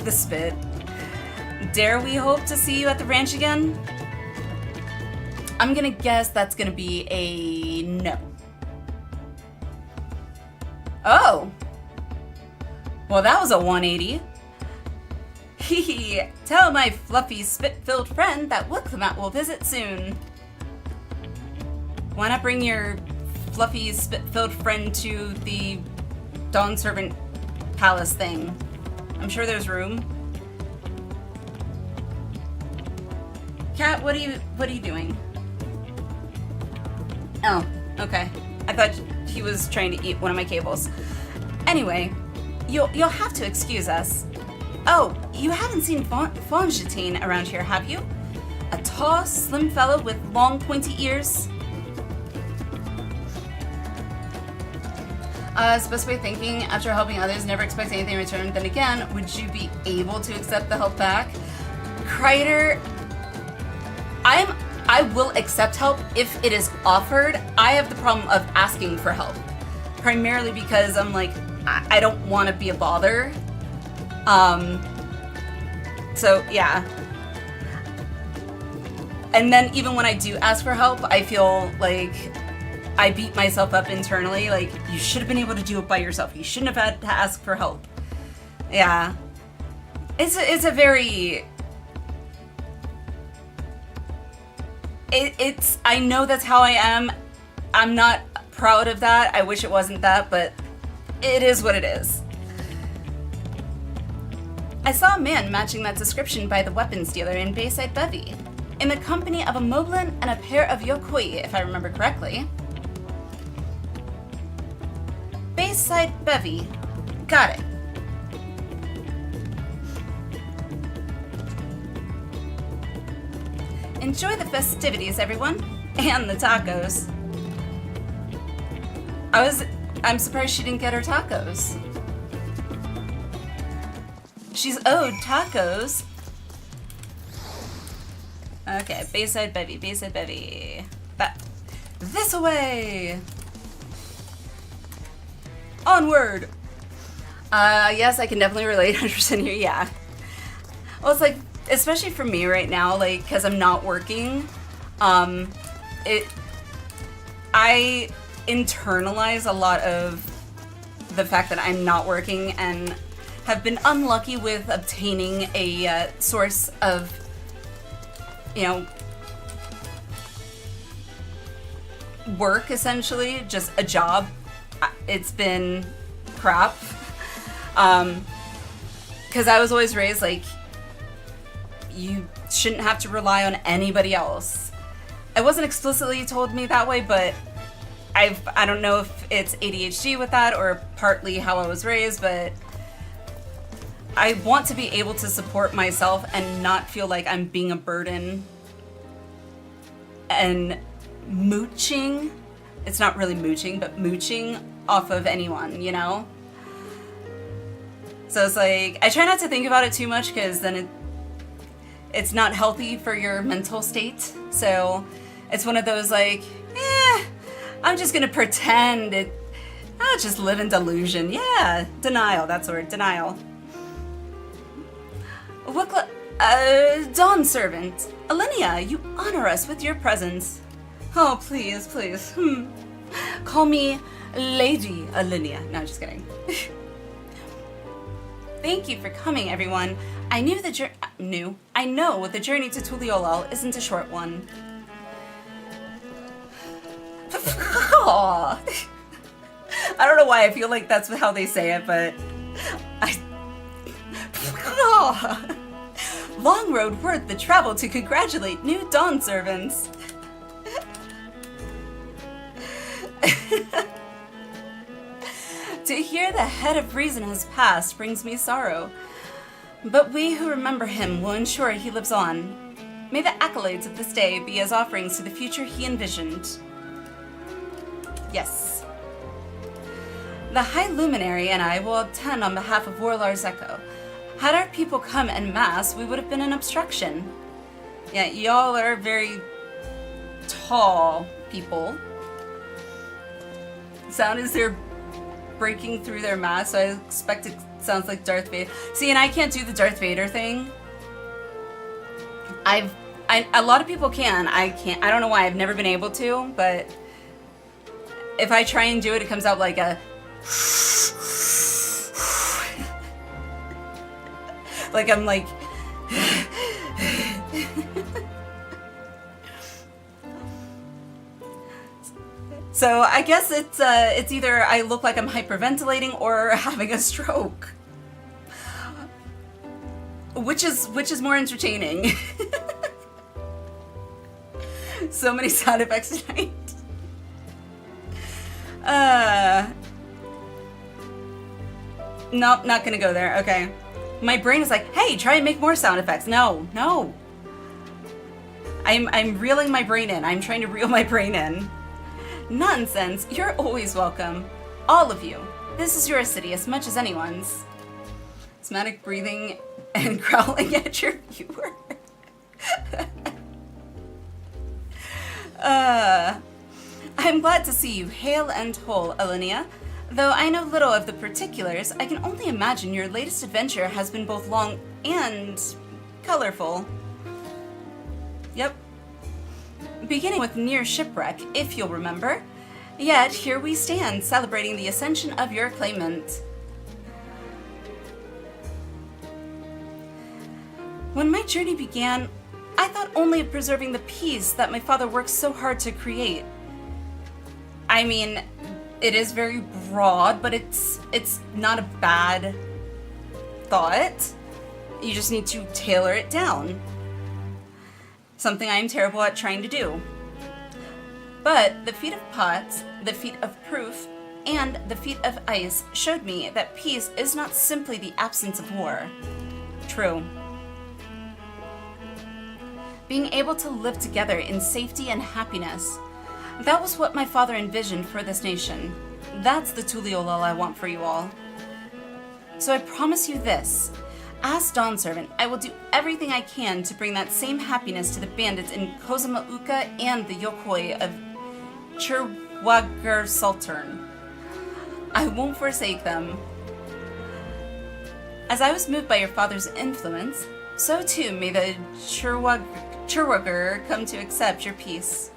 The spit. Dare we hope to see you at the ranch again? I'm gonna guess that's gonna be a no. Oh! Well, that was a 180. Hehe, tell my fluffy spit-filled friend that Wicklamat will visit soon. Why not bring your fluffy spit-filled friend to the Dawn Servant Palace thing? I'm sure there's room. Cat, what are you doing? Oh, okay. I thought he was trying to eat one of my cables. Anyway, you'll have to excuse us. Oh, you haven't seen Fonjatine around here, have you? A tall, slim fellow with long, pointy ears. It's the best way of thinking. After helping others, never expect anything in return. Then again, would you be able to accept the help back? Kreider, I will accept help if it is offered. I have the problem of asking for help. Primarily because I'm like, I don't want to be a bother. So yeah. And then even when I do ask for help, I feel like I beat myself up internally. Like, you should have been able to do it by yourself. You shouldn't have had to ask for help. Yeah. It's a very... It's I know that's how I am. I'm not proud of that. I wish it wasn't that, but it is what it is. I saw a man matching that description by the weapons dealer in Bayside Bevy, in the company of a moblin and a pair of yokoi, if I remember correctly. Bayside Bevy. Got it. Enjoy the festivities, everyone. And the tacos. I'm surprised she didn't get her tacos. She's owed tacos. Okay, Bayside Bevy, Bayside Bevy. This away! Onward! Yes, I can definitely relate 100% here, yeah. Well, it's like, especially for me right now, like, because I'm not working, I internalize a lot of the fact that I'm not working and have been unlucky with obtaining a source of, you know, work, essentially, just a job. It's been crap. Because I was always raised like, you shouldn't have to rely on anybody else. It wasn't explicitly told me that way, but I don't know if it's ADHD with that or partly how I was raised, but I want to be able to support myself and not feel like I'm being a burden and mooching. It's not really mooching, but mooching off of anyone, you know? So it's like, I try not to think about it too much because then it's not healthy for your mental state. So it's one of those like, I'm just gonna pretend I'll just live in delusion. Yeah, denial, that's the word, denial. Dawn Servant. Alinea, you honor us with your presence. Oh, please, please. Call me Lady Alinea. No, just kidding. Thank you for coming, everyone. I know the journey to Tuliolal isn't a short one. Aw. I don't know why I feel like that's how they say it, but long road worth the travel to congratulate new Dawn servants. To hear the head of reason has passed brings me sorrow, but we who remember him will ensure he lives on. May the accolades of this day be as offerings to the future he envisioned. Yes. The High Luminary and I will attend on behalf of Warlar's Echo. Had our people come en masse, we would have been an obstruction. Yeah, y'all are very tall people. Sound as they're breaking through their mask, so I expect it sounds like Darth Vader. See, and I can't do the Darth Vader thing. A lot of people can. I can't. I don't know why. I've never been able to, but if I try and do it, it comes out like a like I'm like so I guess it's either I look like I'm hyperventilating or having a stroke, which is more entertaining. So many sound effects tonight. Nope, not gonna go there. Okay. My brain is like, hey, try and make more sound effects. No. I'm reeling my brain in. I'm trying to reel my brain in. Nonsense. You're always welcome. All of you. This is your city as much as anyone's. Asthmatic breathing and growling at your viewer. I'm glad to see you hale and whole, Alinea. Though I know little of the particulars, I can only imagine your latest adventure has been both long and colorful. Yep. Beginning with near shipwreck, if you'll remember. Yet, here we stand, celebrating the ascension of your claimant. When my journey began, I thought only of preserving the peace that my father worked so hard to create. I mean, it is very broad, but it's not a bad thought. You just need to tailor it down. Something I am terrible at trying to do. But the feat of pots, the feat of proof, and the feat of ice showed me that peace is not simply the absence of war. True. Being able to live together in safety and happiness. That was what my father envisioned for this nation. That's the Tuliolal I want for you all. So I promise you this. As Dawn Servant, I will do everything I can to bring that same happiness to the bandits in Kozamauka and the Yokoi of Chirwagar Sultern. I won't forsake them. As I was moved by your father's influence, so too may the Chirwagar come to accept your peace.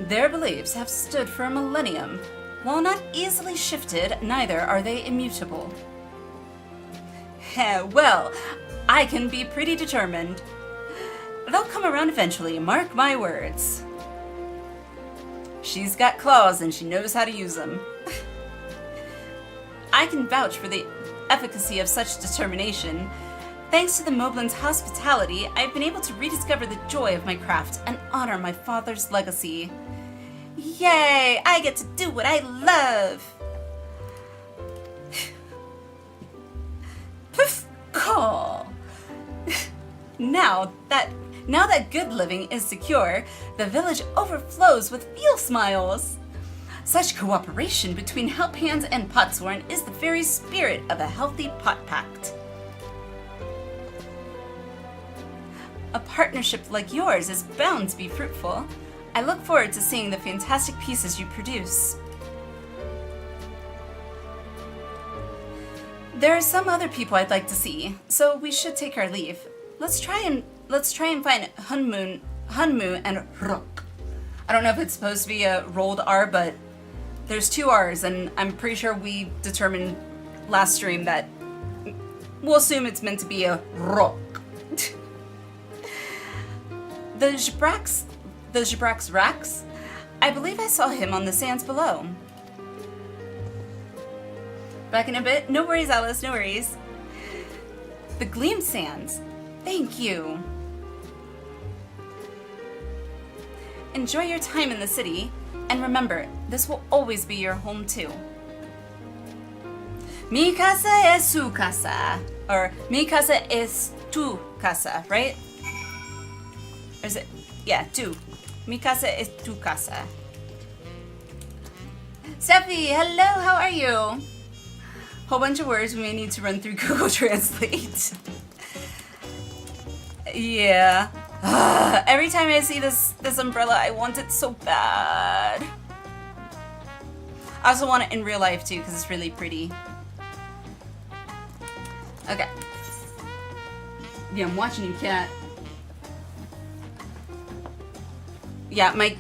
Their beliefs have stood for a millennium. While not easily shifted, neither are they immutable. Well, I can be pretty determined. They'll come around eventually, mark my words. She's got claws and she knows how to use them. I can vouch for the efficacy of such determination. Thanks to the Moblin's hospitality, I've been able to rediscover the joy of my craft and honor my father's legacy. Yay! I get to do what I love! Poof! Call! Now that good living is secure, the village overflows with veal smiles. Such cooperation between help hands and potsworn is the very spirit of a healthy pot pact. A partnership like yours is bound to be fruitful. I look forward to seeing the fantastic pieces you produce. There are some other people I'd like to see, so we should take our leave. Let's try and find Hunmu and Rook. I don't know if it's supposed to be a rolled R, but there's 2 R's, and I'm pretty sure we determined last stream that we'll assume it's meant to be a Rook. The Jbrax Rax? I believe I saw him on the sands below. Back in a bit. No worries, Alice, no worries. The Gleam Sands. Thank you. Enjoy your time in the city, and remember, this will always be your home too. Mi casa es su casa. Or, mi casa es tu casa, right? Or is it? Yeah, tu. Mi casa es tu casa. Steffi, hello, how are you? Whole bunch of words we may need to run through Google Translate. Yeah. Every time I see this umbrella, I want it so bad. I also want it in real life too, because it's really pretty. Okay. Yeah, I'm watching you, cat. Yeah, my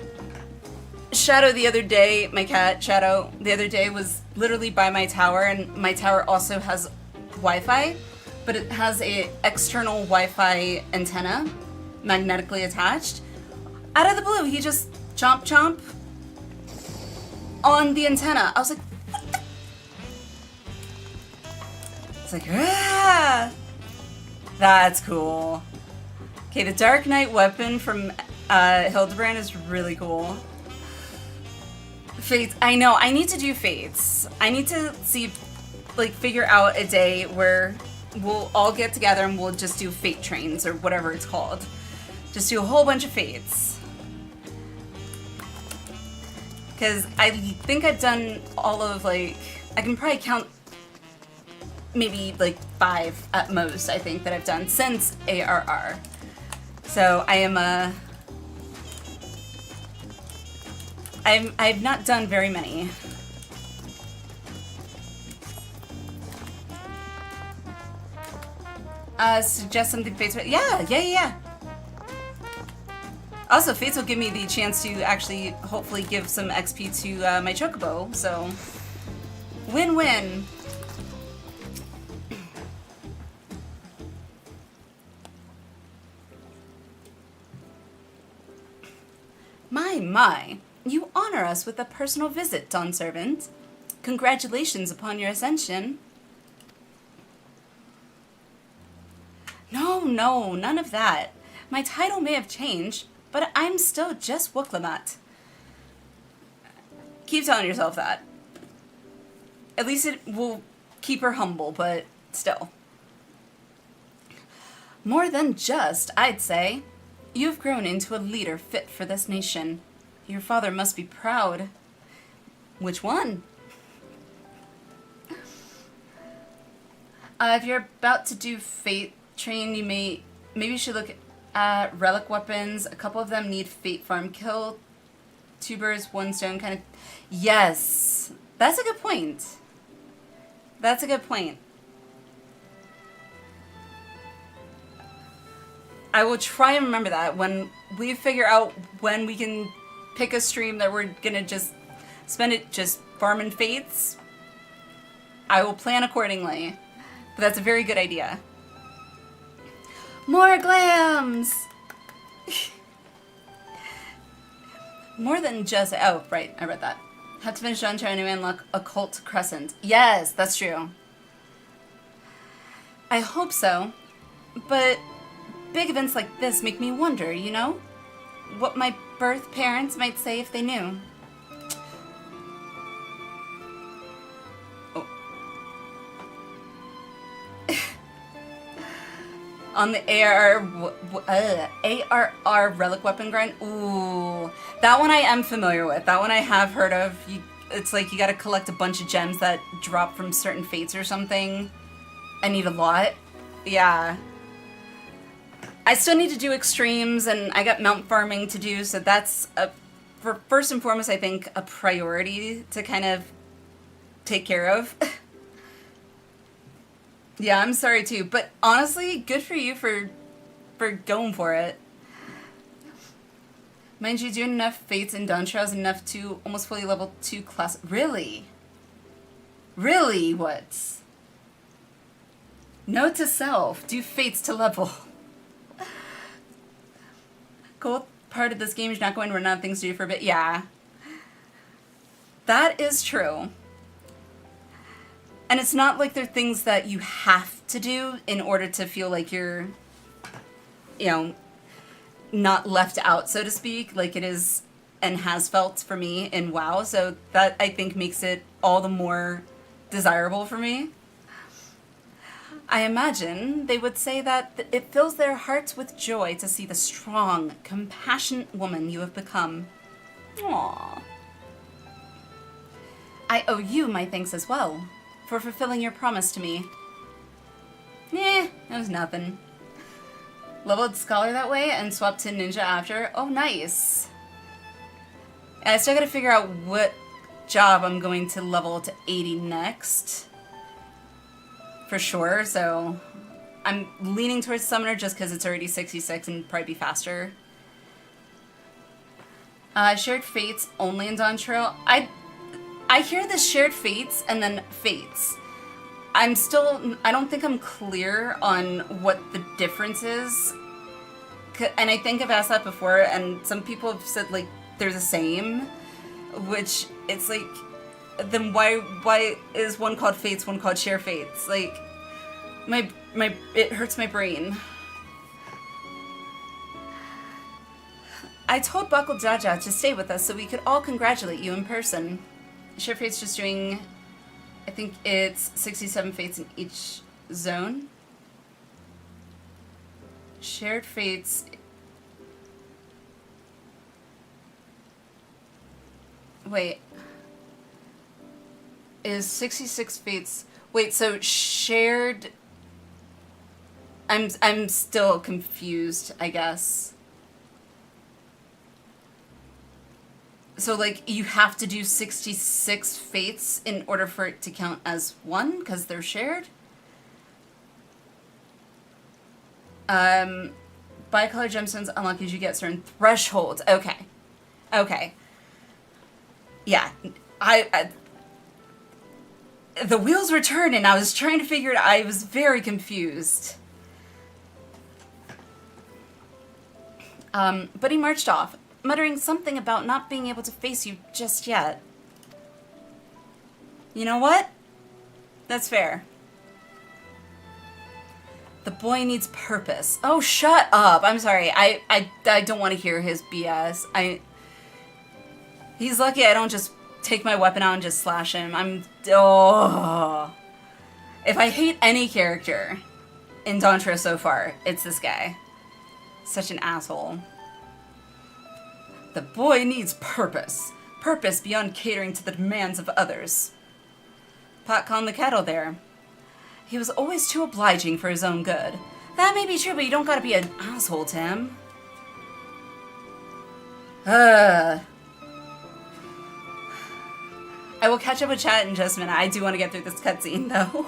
Shadow the other day, my cat Shadow the other day was literally by my tower, and my tower also has Wi-Fi, but it has a external Wi-Fi antenna magnetically attached. Out of the blue, he just chomp on the antenna. I was like, what the? It's like, ah! That's cool. Okay, the Dark Knight weapon from Hildebrand is really cool. Fates, I know, I need to do Fates. I need to see, like, figure out a day where we'll all get together and we'll just do Fate trains or whatever it's called. Just do a whole bunch of Fates. Because I think I've done all of, like, I can probably count maybe, like, 5 at most, I think, that I've done since ARR. So I am, I've not done very many. Suggest something Fates. Yeah. Also, Fates will give me the chance to actually, hopefully, give some XP to my Chocobo, so win-win. My. You honor us with a personal visit, Dawn Servant. Congratulations upon your ascension. No, none of that. My title may have changed, but I'm still just Wooklamat. Keep telling yourself that. At least it will keep her humble, but still. More than just, I'd say. You've grown into a leader fit for this nation. Your father must be proud. Which one? If you're about to do Fate Train, maybe you should look at relic weapons. A couple of them need Fate Farm. Kill 2 birds, 1 stone kind of. Yes, that's a good point. That's a good point. I will try and remember that when we figure out when we can pick a stream that we're gonna just spend it just farming Fates. I will plan accordingly. But that's a very good idea. More glams! More than just... Oh, right. I read that. Have to finish on trying to unlock Occult Crescent. Yes, that's true. I hope so. But big events like this make me wonder, you know? What my birth parents might say if they knew. Oh. On the ARR relic weapon grind. Ooh, that one I am familiar with. That one I have heard of. It's like you gotta collect a bunch of gems that drop from certain fates or something. I need a lot. Yeah. I still need to do extremes, and I got mount farming to do, so that's, for first and foremost, I think, a priority to kind of take care of. Yeah, I'm sorry too, but honestly, good for you for going for it. Mind you, doing enough fates and Dawn Trials enough to almost fully level 2 class. Really? Really? What? Note to self, do fates to level. Cool part of this game is not going to run out of things to do for a bit. Yeah. That is true. And it's not like they're things that you have to do in order to feel like you're, you know, not left out, so to speak, like it is and has felt for me in WoW. So that, I think, makes it all the more desirable for me. I imagine they would say that it fills their hearts with joy to see the strong, compassionate woman you have become. Aww. I owe you my thanks as well for fulfilling your promise to me. It was nothing. Leveled Scholar that way and swapped to Ninja after. Oh, nice. I still gotta figure out what job I'm going to level to 80 next. For sure, so I'm leaning towards Summoner just because it's already 66 and probably be faster. Shared Fates only in Dawn Trail. I hear the Shared Fates and then Fates. I don't think I'm clear on what the difference is. And I think I've asked that before, and some people have said, like, they're the same. Which, it's like, then why is one called Fates, one called Share Fates? Like, it hurts my brain. I told Buckle Jaja to stay with us so we could all congratulate you in person. Share Fates just doing, I think it's 67 Fates in each zone. Shared Fates. Wait. Is 66 Fates. Wait, so shared. I'm still confused, I guess. So, like, you have to do 66 Fates in order for it to count as one, because they're shared? Bicolor gemstones unlock as you get certain thresholds. Okay. Okay. Yeah. The wheels were turning. I was trying to figure it out. I was very confused. But he marched off, muttering something about not being able to face you just yet. You know what? That's fair. The boy needs purpose. Oh, shut up. I'm sorry. I don't want to hear his BS. He's lucky I don't just take my weapon out and just slash him. Oh. If I hate any character in Dawn Trail so far, it's this guy. Such an asshole. The boy needs purpose. Purpose beyond catering to the demands of others. Pot calling the kettle there. He was always too obliging for his own good. That may be true, but you don't gotta be an asshole to him. I will catch up with chat in just a minute. I do want to get through this cutscene, though.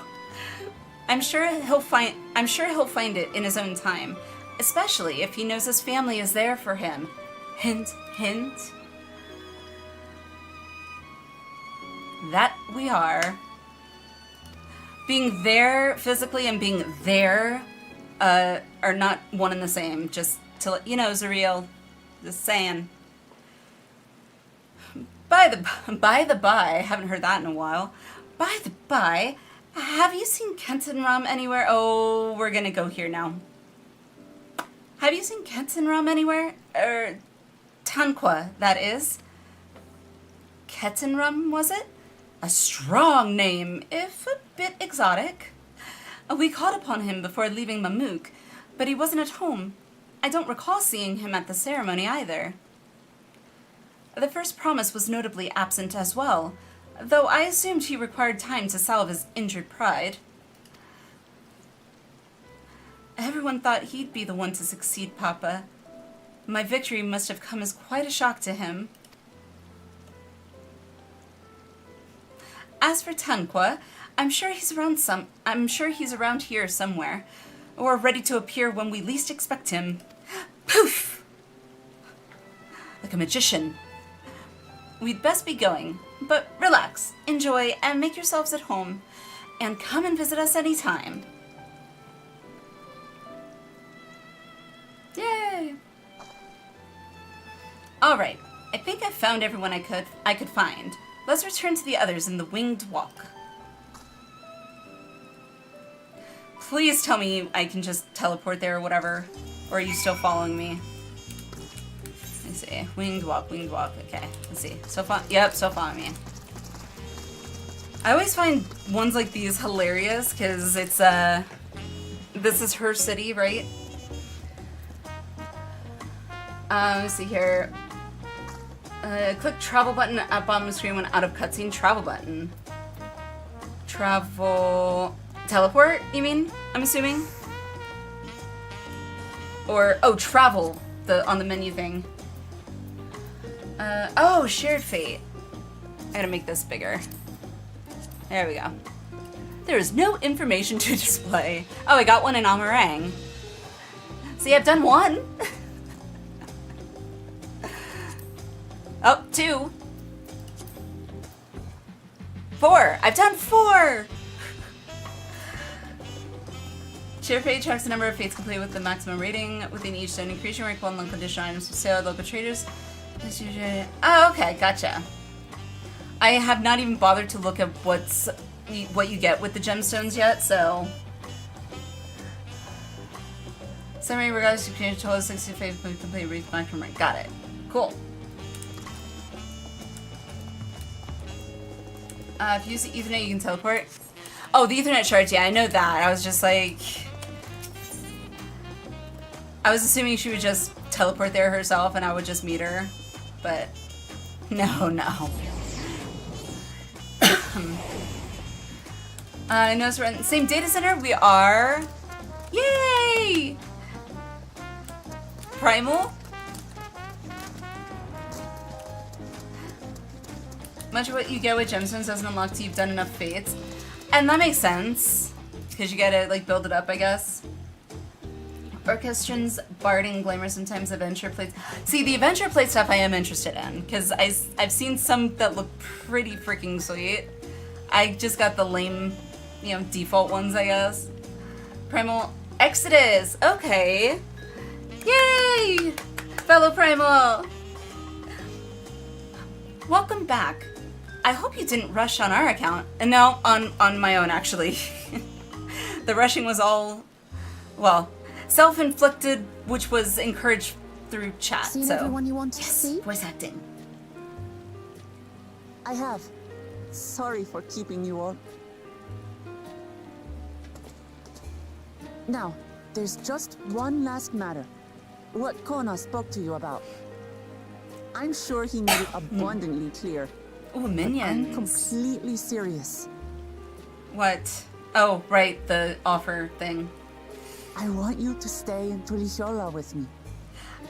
I'm sure he'll find it in his own time, especially if he knows his family is there for him. Hint, hint. That we are. Being there physically and being there are not one and the same. Just to let you know, Zuriel. Just saying. By the by, haven't heard that in a while. By the by, have you seen Kenton Rum anywhere? Oh, we're gonna go here now. Have you seen Kenton Rum anywhere? Tanqua, that is. Kenton Rum, was it? A strong name, if a bit exotic. We called upon him before leaving Mamook, but he wasn't at home. I don't recall seeing him at the ceremony either. The first promise was notably absent as well, though I assumed he required time to salve his injured pride. Everyone thought he'd be the one to succeed Papa. My victory must have come as quite a shock to him. As for Tanqua, I'm sure he's around here somewhere. Or ready to appear when we least expect him. Poof! Like a magician. We'd best be going, but relax, enjoy, and make yourselves at home. And come and visit us anytime. Yay! Alright, I think I found everyone I could find. Let's return to the others in the winged walk. Please tell me I can just teleport there or whatever. Or are you still following me? Let's see. Winged walk, winged walk. Okay, let's see. Yep, still following me. I always find ones like these hilarious because it's, this is her city, right? Let's see here. Click travel button at bottom of the screen when out of cutscene. Travel button. Travel... Teleport, you mean? I'm assuming? Or, oh, travel, on the menu thing. Oh, shared fate. I gotta make this bigger. There we go. There is no information to display. Oh, I got one in Amarang. See, I've done one. Oh, 2. 4. I've done 4. Share fate tracks the number of fates complete with the maximum rating within each zone, increasing rank 1 local conditional items for sale at local traders. Oh, okay, gotcha. I have not even bothered to look at what you get with the gemstones yet, so. Summary regardless of total 65 complete reach maximum rank. Got it. Cool. If you use the Ethernet, you can teleport. Oh, the Ethernet shards, yeah, I know that. I was just like... I was assuming she would just teleport there herself and I would just meet her. But... No. Notice we're in the same data center? We are... Yay! Primal? Much of what you get with gemstones doesn't unlock till you've done enough fates. And that makes sense. Because you gotta, like, build it up, I guess. Orchestrons, barding, glamour, sometimes adventure plates. See, the adventure plate stuff I am interested in. Because I've seen some that look pretty freaking sweet. I just got the lame, you know, default ones, I guess. Primal Exodus! Okay! Yay! Fellow Primal! Welcome back. I hope you didn't rush on our account. And no, on my own, actually. The rushing was all, well, self-inflicted, which was encouraged through chat, Seen so. everyone you wanted to see? Voice acting. I have. Sorry for keeping you all. Now, there's just one last matter. What Kona spoke to you about. I'm sure he made it abundantly clear. Ooh, minions. I'm completely serious. What? Oh, right, the offer thing. I want you to stay in Tulishola with me.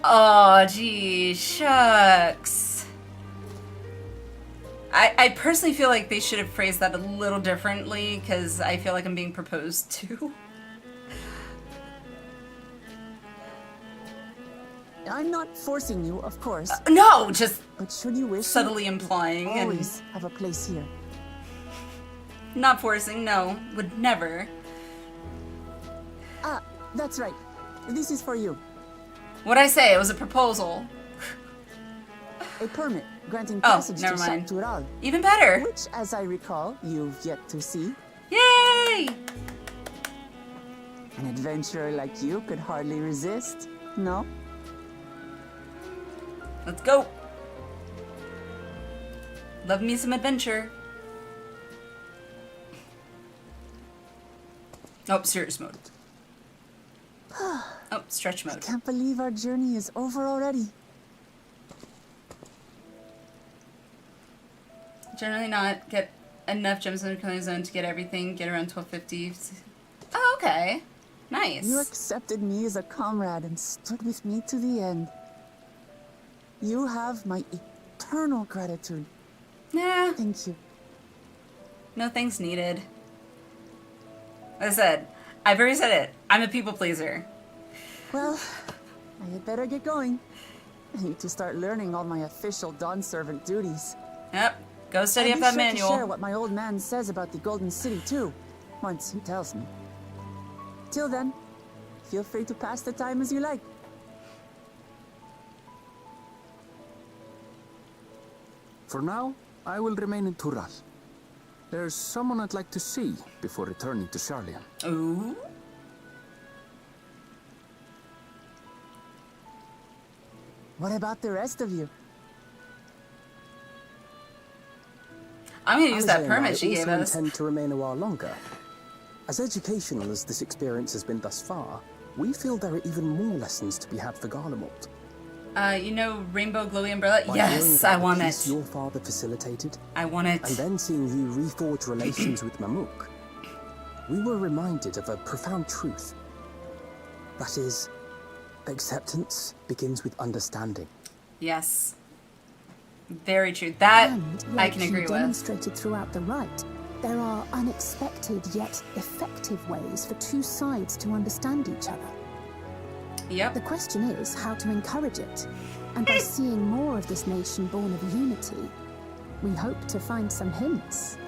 Oh, gee, shucks. I personally feel like they should have phrased that a little differently, because I feel like I'm being proposed to. I'm not forcing you, of course. No, just but should you wish subtly implying. Always have a place here. Not forcing, no. Would never. Ah, that's right. This is for you. What'd I say? It was a proposal. A permit granting passage never to mind. Saktural. Even better. Which, as I recall, you've yet to see. Yay! An adventurer like you could hardly resist, no? Let's go. Love me some adventure. Oh, serious mode. Oh, stretch mode. I can't believe our journey is over already. Generally not get enough gems in the killing zone to get everything. Get around 1250. Oh, okay. Nice. You accepted me as a comrade and stood with me to the end. You have my eternal gratitude. Yeah. Thank you. No thanks needed. Like I said, I've already said it. I'm a people pleaser. Well, I had better get going. I need to start learning all my official Dawn servant duties. Yep. Go study up I'll that be sure manual. to share what my old man says about the Golden City too, once he tells me. Till then, feel free to pass the time as you like. For now, I will remain in Tural. There's someone I'd like to see before returning to Charlian. Ooh. What about the rest of you? I'm gonna use that Alistair permit and I she gave also us. intend to remain a while longer. As educational as this experience has been thus far, we feel there are even more lessons to be had for Garlemald. You know Rainbow Glowy Umbrella? By Yes, hearing I about the want peace it. your father facilitated, I want it. and then seeing you reforge relations with Mamook, we were reminded of a profound truth. That is, acceptance begins with understanding. Yes. Very true. That And I like can you agree with. demonstrated throughout the rite, there are unexpected yet effective ways for two sides to understand each other. Yep. The question is how to encourage it. And by seeing more of this nation born of unity, we hope to find some hints.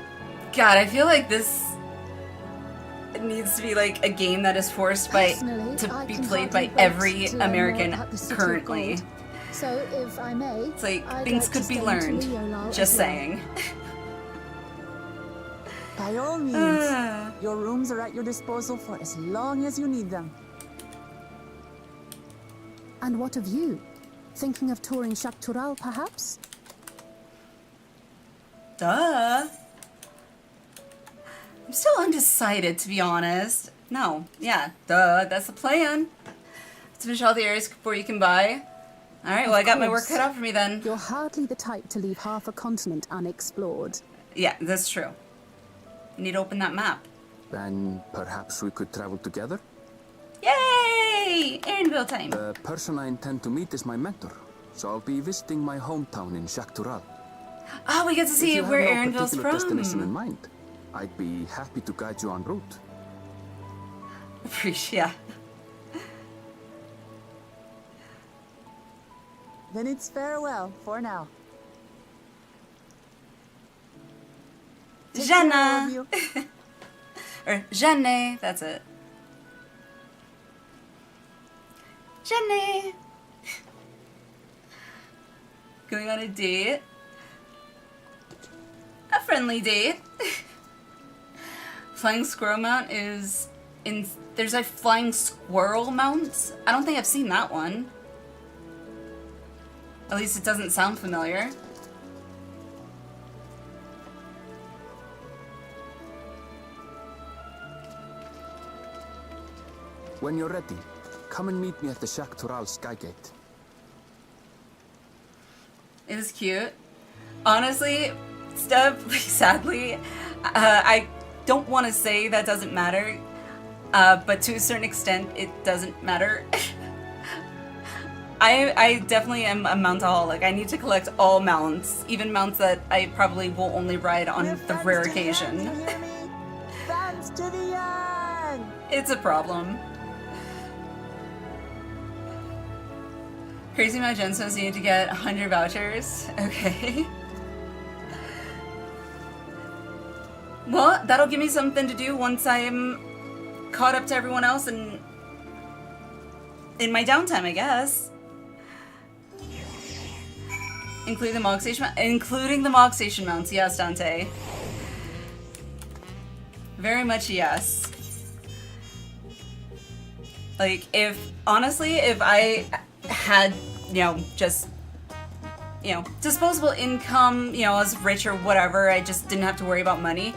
God, I feel like this needs to be like a game that is forced by Personally, to I be can played hardly by wait every to learn more American about the City of currently. Gold. So, if I may, It's like I'd things like could to be stay learned. to Leolal Just as well. saying. By all means, your rooms are at your disposal for as long as you need them. And what of you? Thinking of touring Shaktural, perhaps? Duh. I'm still undecided, to be honest. No, yeah, duh, that's the plan. Let's finish all the areas before you can buy. Alright, well, I got my work course. cut out for me then. You're hardly the type to leave half a continent unexplored. Yeah, that's true. I need to open that map. Then perhaps we could travel together? Yay! Aaronville time. The person I intend to meet is my mentor, so I'll be visiting my hometown in Shaktural. Oh, we get to see If you where have no Aaronville's particular destination in from. mind, I'd be happy to guide you en route. Appreciate. Then it's farewell for now. Take care, all of Jana. you. Or Jeanne, that's it. Jeanne. Going on a date. A friendly date. Flying Squirrel Mount is in... There's a Flying Squirrel Mount? I don't think I've seen that one. At least it doesn't sound familiar. When you're ready, come and meet me at the Shaktural Skygate. It was cute. Honestly, Steph, sadly, I don't want to say that doesn't matter, but to a certain extent, it doesn't matter. I definitely am a mountaholic. I need to collect all mounts, even mounts that I probably will only ride on the rare occasion. Fans to the end! It's a problem. Crazy Mad Gemstones need to get 100 vouchers. Okay. Well, that'll give me something to do once I'm caught up to everyone else and in my downtime, I guess. Including the Mog Station mounts, yes, Dante. Very much yes. Like, honestly, if I had, just, disposable income, I was rich or whatever, I just didn't have to worry about money,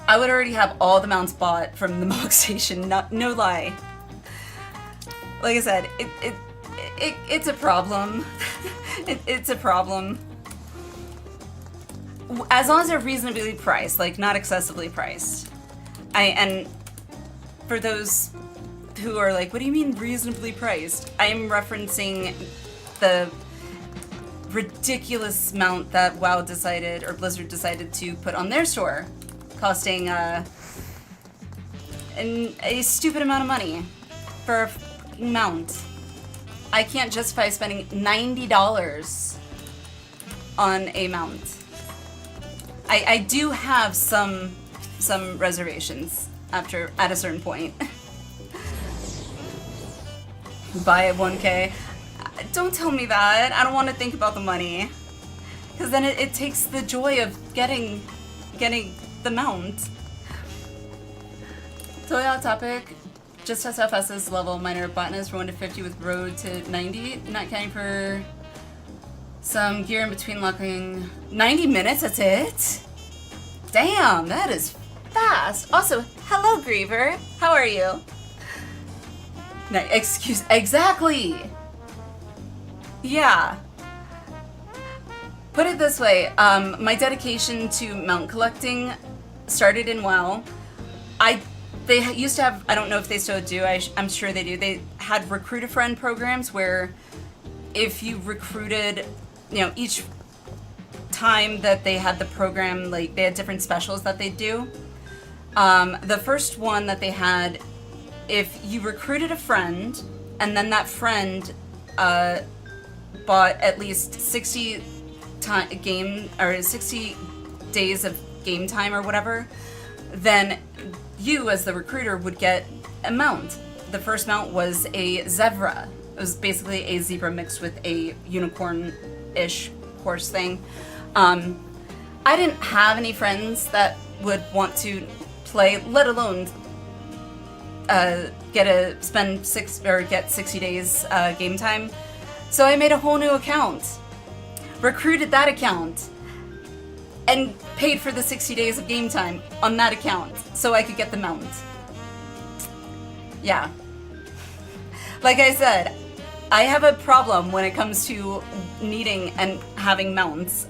I would already have all the mounts bought from the Mog Station, no lie. Like I said, it's a problem. It's a problem. As long as they're reasonably priced, like not excessively priced. And for those who are like, what do you mean reasonably priced? I am referencing the ridiculous amount that WoW decided, or Blizzard decided to put on their store, costing, a stupid amount of money for a mount. I can't justify spending $90 on a mount. I do have some reservations at a certain point. Buy at 1K. Don't tell me that. I don't want to think about the money. Because then it takes the joy of getting the mount. Totally off topic. Just test FS's level minor botanist from 1 to 50 with road to 90. Not counting for some gear in between locking. 90 minutes, that's it? Damn, that is fast. Also, hello Griever. How are you? No, exactly. Yeah. Put it this way, my dedication to mount collecting started in WoW. They used to have, I don't know if they still do, I'm sure they do, they had recruit-a-friend programs where if you recruited, you know, each time that they had the program, like, they had different specials that they'd do. The first one that they had, if you recruited a friend, and then that friend bought at least 60 days of game time or whatever, then you as the recruiter would get a mount. The first mount was a zebra. It was basically a zebra mixed with a unicorn-ish horse thing. I didn't have any friends that would want to play, let alone get 60 days game time. So I made a whole new account, recruited that account, and paid for the 60 days of game time on that account so I could get the mount. Yeah. Like I said, I have a problem when it comes to needing and having mounts.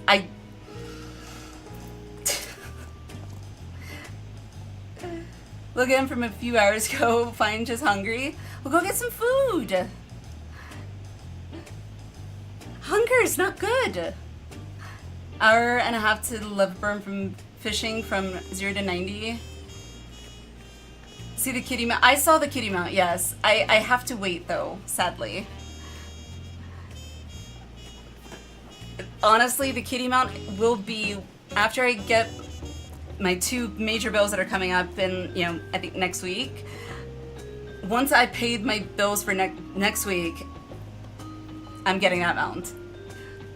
Look at him from a few hours ago, fine, just hungry. We'll go get some food. Hunger is not good. Hour and a half to level burn from fishing from 0 to 90. See the kitty mount? I saw the kitty mount, yes. I have to wait though, sadly. Honestly, the kitty mount will be after I get my 2 major bills that are coming up in, you know, I think next week. Once I paid my bills for next week, I'm getting that mount.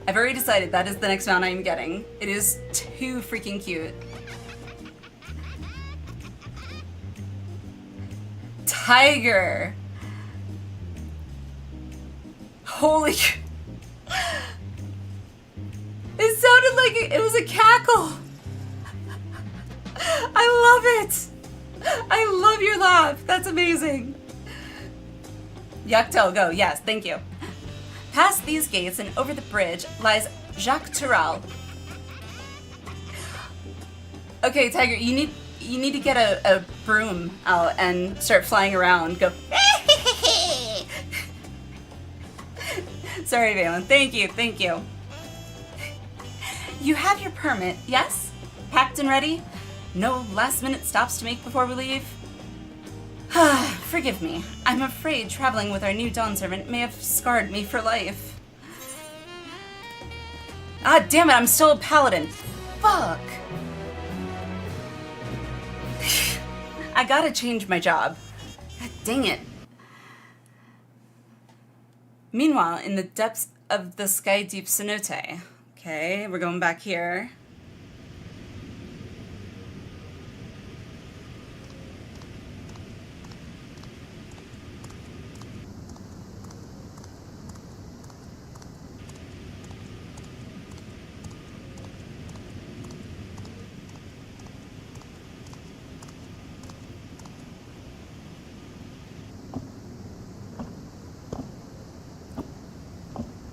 I've already decided that is the next mount I'm getting. It is too freaking cute. Tiger! Holy... It sounded like it was a cackle! I love it! I love your laugh! That's amazing! Yaktel, go. Yes, thank you. Past these gates and over the bridge lies Jacques Tural. Okay, Tiger, you need to get a broom out and start flying around. Go. Sorry, Valen. Thank you, thank you. You have your permit, yes? Packed and ready? No last-minute stops to make before we leave? Forgive me. I'm afraid traveling with our new dawn servant may have scarred me for life. Ah, damn it, I'm still a paladin. Fuck. I gotta change my job. God dang it. Meanwhile, in the depths of the sky deep cenote. Okay, we're going back here.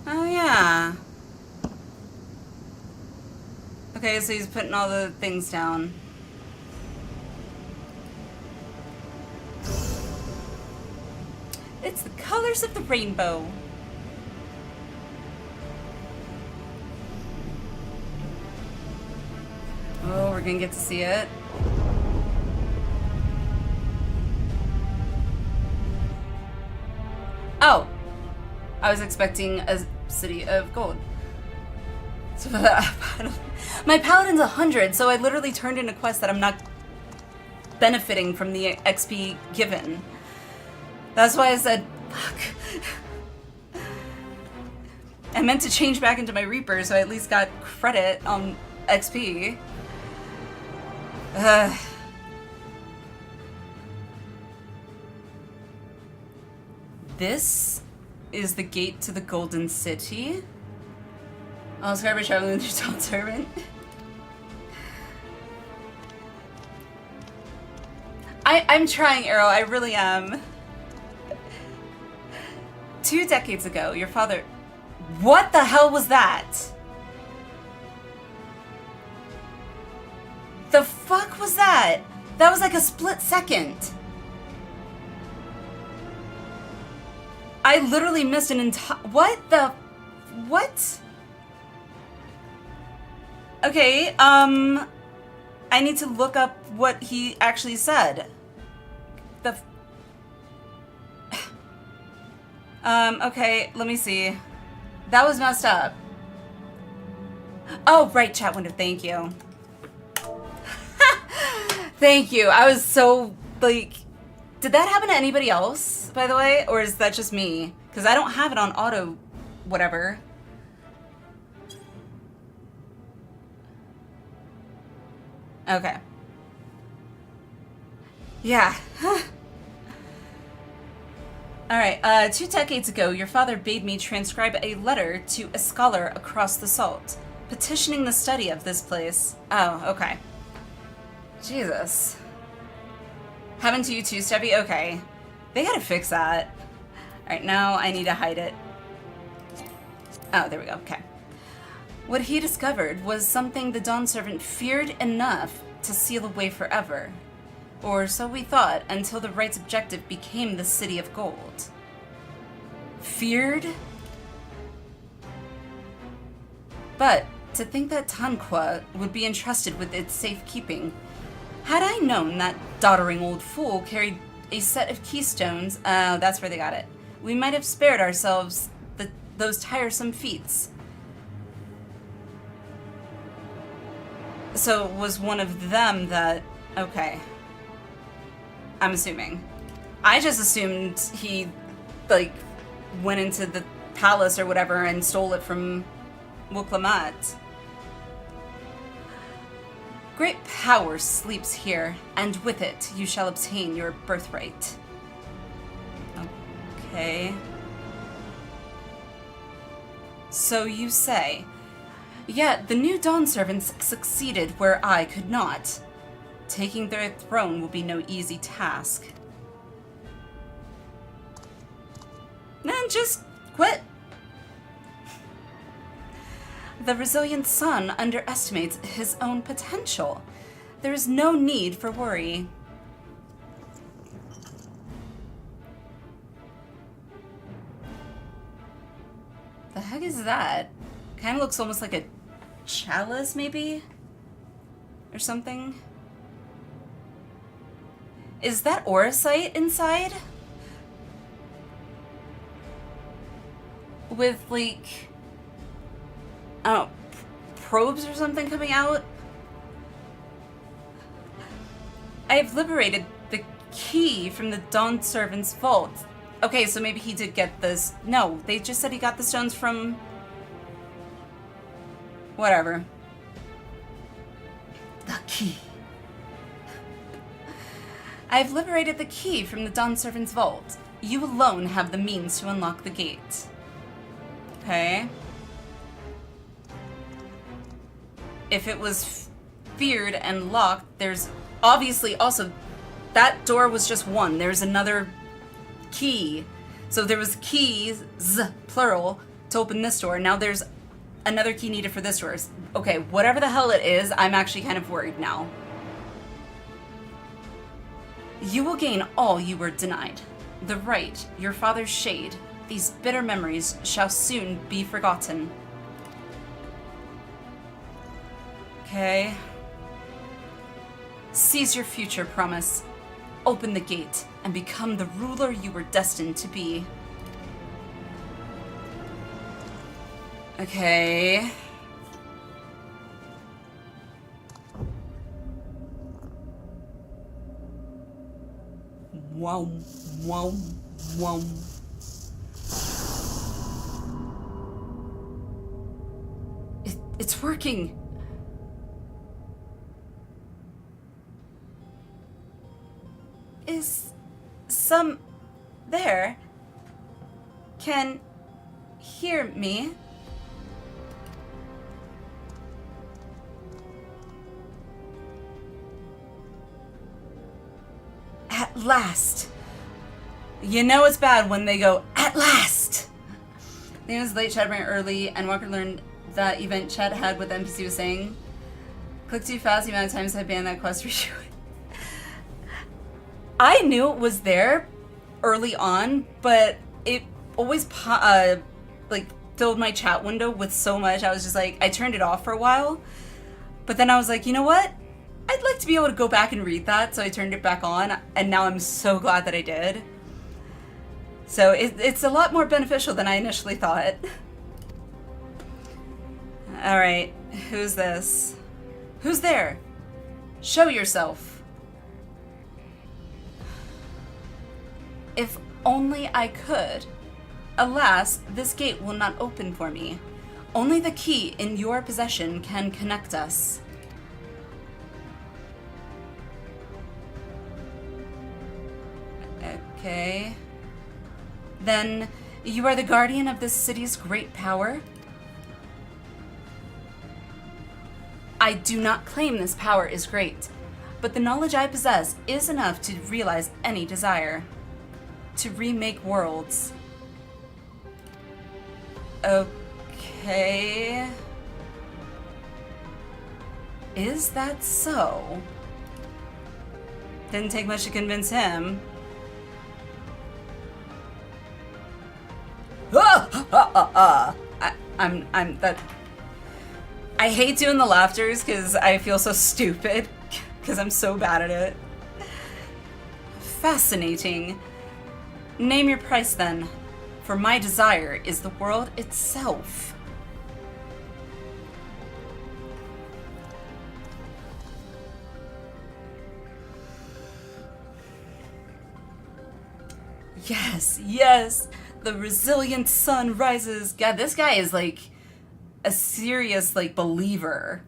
Oh yeah. Okay, so he's putting all the things down. It's the colors of the rainbow. Oh, we're gonna get to see it. I was expecting a city of gold. So my paladin's 100, so I literally turned in a quest that I'm not benefiting from the XP given. That's why I said, fuck. I meant to change back into my Reaper, so I at least got credit on XP. This is the gate to the Golden City. I'll describe a traveling with your dawn servant. I'm trying, Arrow. I really am. 2 decades ago, your father... What the hell was that? The fuck was that? That was like a split second. I literally missed an entire... What the... What? Okay, I need to look up what he actually said. The... okay, let me see. That was messed up. Oh, right, chat window, thank you. Thank you. I was so, like... Did that happen to anybody else, by the way? Or is that just me? Because I don't have it on auto whatever. Okay. Yeah. Alright, 2 decades ago, your father bade me transcribe a letter to a scholar across the salt, petitioning the study of this place. Oh, okay. Jesus. Happened to you too, Steffi? Okay. They gotta fix that. Alright, now I need to hide it. Oh, there we go, okay. What he discovered was something the Dawn Servant feared enough to seal away forever. Or so we thought, until the right's objective became the City of Gold. Feared? But to think that Tanqua would be entrusted with its safekeeping. Had I known that doddering old fool carried a set of keystones, that's where they got it, we might have spared ourselves those tiresome feats. So it was one of them that... Okay. I'm assuming. I just assumed he, like, went into the palace or whatever and stole it from Wuklamat. Great power sleeps here, and with it you shall obtain your birthright. Okay. So you say. Yet the new Dawn Servants succeeded where I could not. Taking their throne will be no easy task. Then just quit. The resilient son underestimates his own potential. There is no need for worry. The heck is that? Kind of looks almost like a chalice, maybe? Or something? Is that Orosite inside? With, like... oh, probes or something coming out? I have liberated the key from the Dawn Servant's vault. Okay, so maybe he did get this. No, they just said he got the stones from... whatever. The key. I have liberated the key from the Dawn Servant's vault. You alone have the means to unlock the gate. Okay. If it was feared and locked, there's obviously also... that door was just one. There's another key. So there was keys, plural, to open this door. Now there's another key needed for this door. Okay, whatever the hell it is, I'm actually kind of worried now. You will gain all you were denied. The right, your father's shade. These bitter memories shall soon be forgotten. Okay. Seize your future, promise. Open the gate and become the ruler you were destined to be. Okay. Wow, wow, wow. It's working. Is some there can hear me? At last. You know it's bad when they go, at last! The name was late, Chad ran early, and Walker learned that event Chad had with the NPC was saying. Click too fast, the amount of times I banned that quest for you. I knew it was there early on, but it always like filled my chat window with so much. I was just like, I turned it off for a while, but then I was like, you know what? I'd like to be able to go back and read that, so I turned it back on, and now I'm so glad that I did. So it's a lot more beneficial than I initially thought. Alright, who's this? Who's there? Show yourself. If only I could. Alas, this gate will not open for me. Only the key in your possession can connect us. Okay. Then, you are the guardian of this city's great power? I do not claim this power is great, but the knowledge I possess is enough to realize any desire. To remake worlds. Okay. Is that so? Didn't take much to convince him. I hate doing the laughters because I feel so stupid because I'm so bad at it. Fascinating. Name your price then, for my desire is the world itself. Yes, yes, the resilient sun rises. God, this guy is like a serious like believer,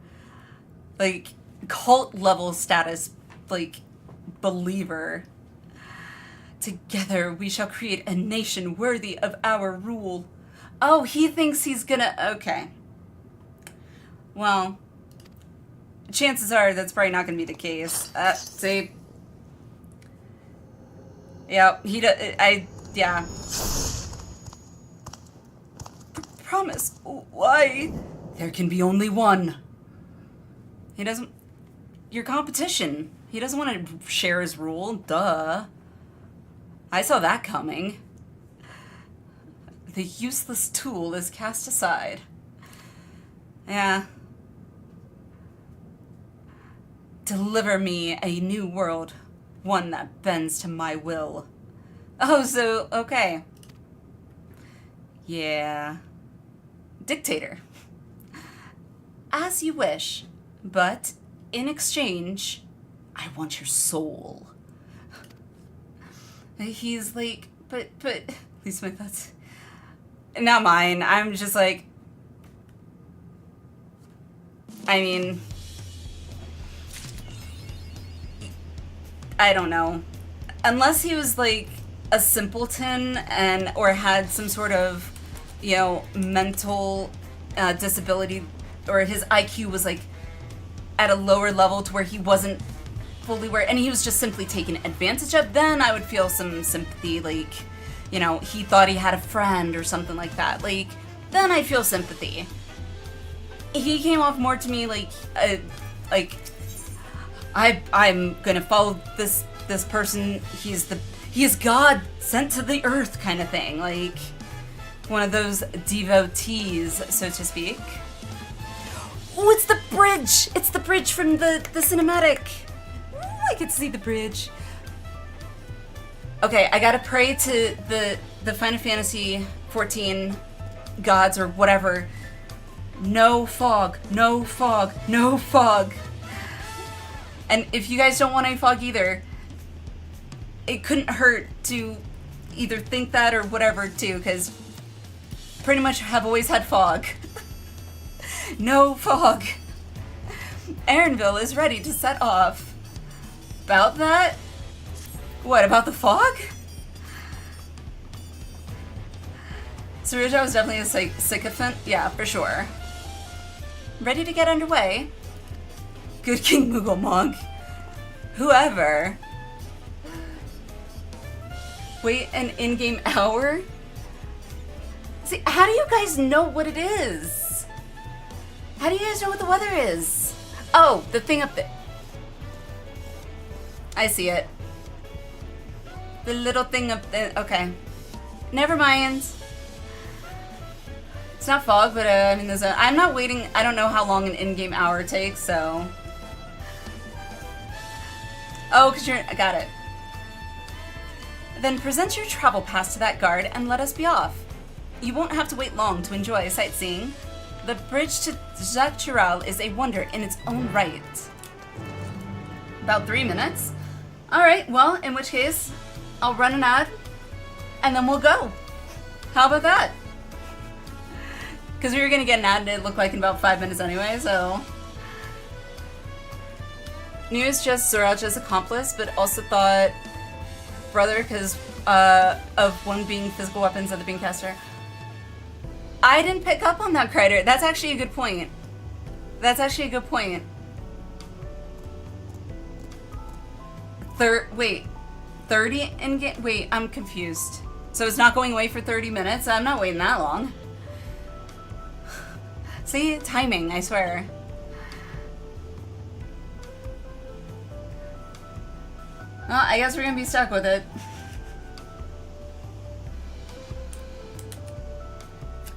like cult level status, like believer. Together we shall create a nation worthy of our rule. Oh, he thinks he's gonna, okay. Well, chances are that's probably not gonna be the case. See? Yeah, yeah. Promise, why? There can be only one. He doesn't, your competition. He doesn't want to share his rule, duh. I saw that coming. The useless tool is cast aside. Yeah. Deliver me a new world, one that bends to my will. Oh, so, okay. Yeah. Dictator. As you wish, but in exchange, I want your soul. He's like, but, at least my thoughts. Not mine. I'm just like, I mean, I don't know. Unless he was like a simpleton and, or had some sort of, you know, mental disability, or his IQ was like at a lower level to where he wasn't fully aware, and he was just simply taken advantage of, then I would feel some sympathy, like, you know, he thought he had a friend or something like that. Like, then I feel sympathy. He came off more to me like I'm gonna follow this person. He is God sent to the earth kind of thing, like one of those devotees, so to speak. Oh, it's the bridge! It's the bridge from the cinematic. Ooh, I can see the bridge. Okay, I gotta pray to the Final Fantasy XIV gods or whatever No fog, no fog, no fog. And if you guys don't want any fog either, it couldn't hurt to either think that or whatever too, because pretty much have always had fog. No fog. Aaronville is ready to set off. About that? What, about the fog? Saruja was definitely a sycophant. Yeah, for sure. Ready to get underway? Good King Moogle Monk. Whoever. Wait an in-game hour? See, how do you guys know what it is? How do you guys know what the weather is? Oh, the thing up there. I see it. The little thing up there. Okay. Never mind. It's not fog, but I mean, I'm not waiting. I don't know how long an in-game hour takes, so. Oh, because I got it. Then present your travel pass to that guard and let us be off. You won't have to wait long to enjoy sightseeing. The bridge to Zachural is a wonder in its own right. About 3 minutes. Alright, well, in which case, I'll run an ad, and then we'll go. How about that? Because we were going to get an ad, and it looked like in about 5 minutes anyway, so. Knew it's just Zoraja's accomplice, but also thought brother because of one being physical weapons, other being caster. I didn't pick up on that, Kreider. That's actually a good point. That's actually a good point. Wait, 30 in game? Wait, I'm confused. So it's not going away for 30 minutes? I'm not waiting that long. See, timing, I swear. Well, I guess we're gonna be stuck with it.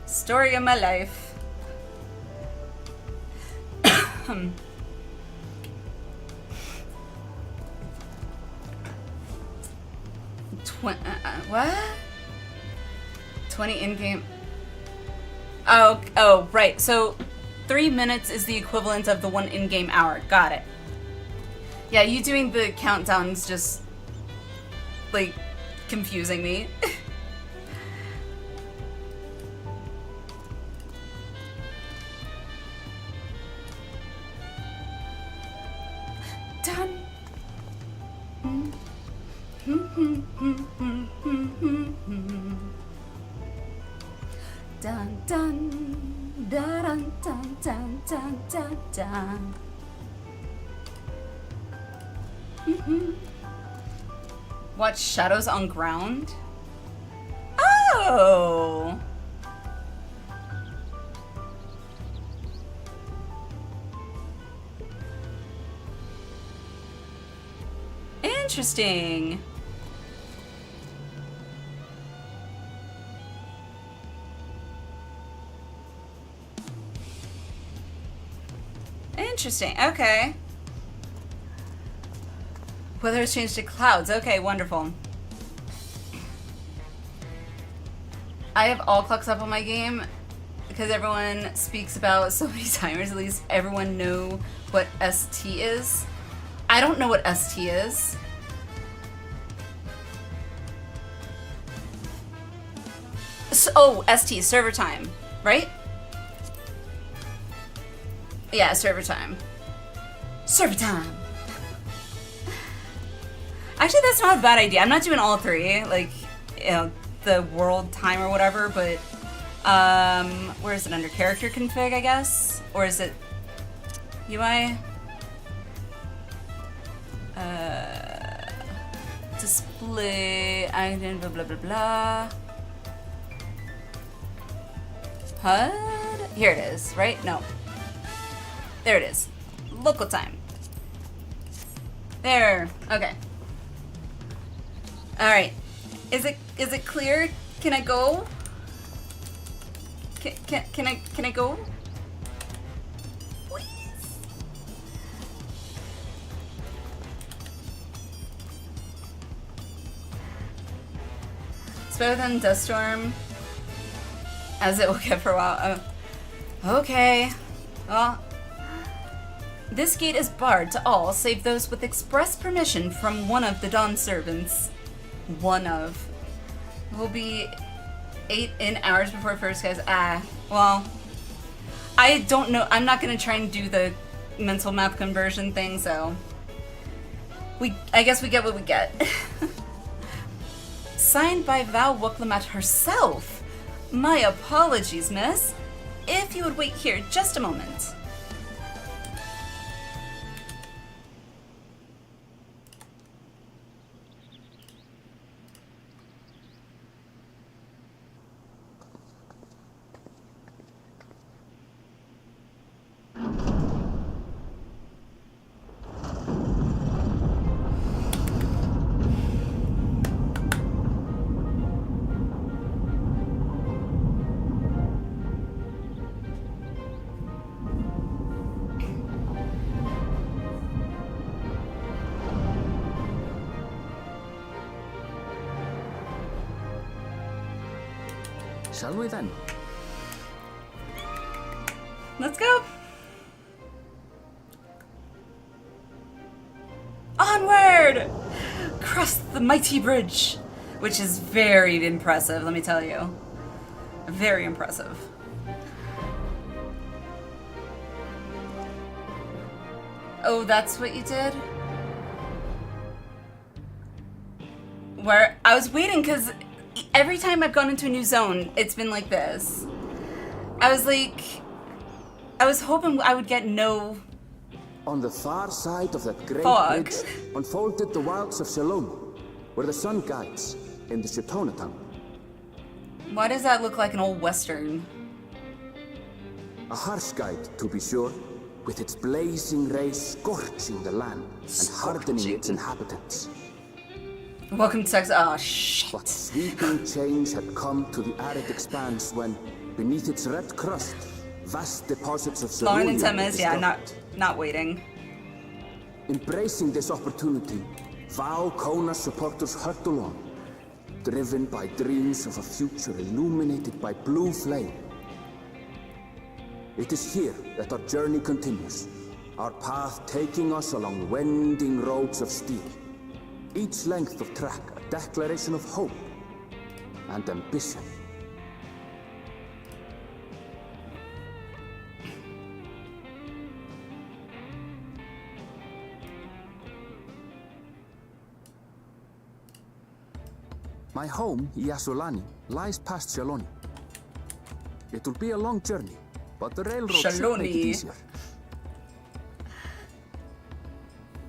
Story of my life. What? 20 in-game. Oh, right. So 3 minutes is the equivalent of the 1 in-game hour. Got it. Yeah, you doing the countdowns just, like, confusing me. Done. Dun dun dun dun dun dun dun dun. Watch Shadows on Ground? Oh! Interesting. Interesting. Okay. Weather has changed to clouds. Okay, wonderful. I have all clocks up on my game because everyone speaks about so many timers. At least everyone know what ST is. I don't know what ST is. So, oh, ST, server time, right? Yeah, server time. Server time. Actually, that's not a bad idea. I'm not doing all three, like, you know, the world time or whatever, but, where is it? Under character config, I guess? Or is it UI? Display, item, blah, blah, blah, blah. HUD? Here it is, right? No. There it is. Local time. There. Okay. All right. Is it clear? Can I go? Can I go? Please. It's better than Dust Storm, as it will get for a while. Okay. Well, this gate is barred to all save those with express permission from one of the Dawn servants. One of. Will be 8 hours before first guys. Well, I don't know. I'm not gonna try and do the mental math conversion thing, so I guess we get what we get. Signed by Val Wooklamat herself. My apologies, miss. If you would wait here just a moment. Shall we then? Let's go. Onward! Cross the mighty bridge, which is very impressive, let me tell you. Very impressive. Oh, that's what you did? Where I was waiting because every time I've gone into a new zone, it's been like this. I was hoping I would get no On the far side of that great fog. bridge unfolded the wilds of Shalom, where the sun guides in the Shitona town. Why does that look like an old western? A harsh guide, to be sure, with its blazing rays scorching the land and hardening its inhabitants. Welcome to Texas. Oh, shit. But sweeping change had come to the arid expanse when, beneath its red crust, vast deposits of Longer than cerulean 10 were minutes? Yeah, discovered. not waiting. Embracing this opportunity, Val Kona supporters hurtle on, driven by dreams of a future illuminated by blue flame. It is here that our journey continues, our path taking us along winding roads of steel. Each length of track a declaration of hope and ambition. My home, Yasolani, lies past Shaloni. It will be a long journey, but the railroad should make it easier.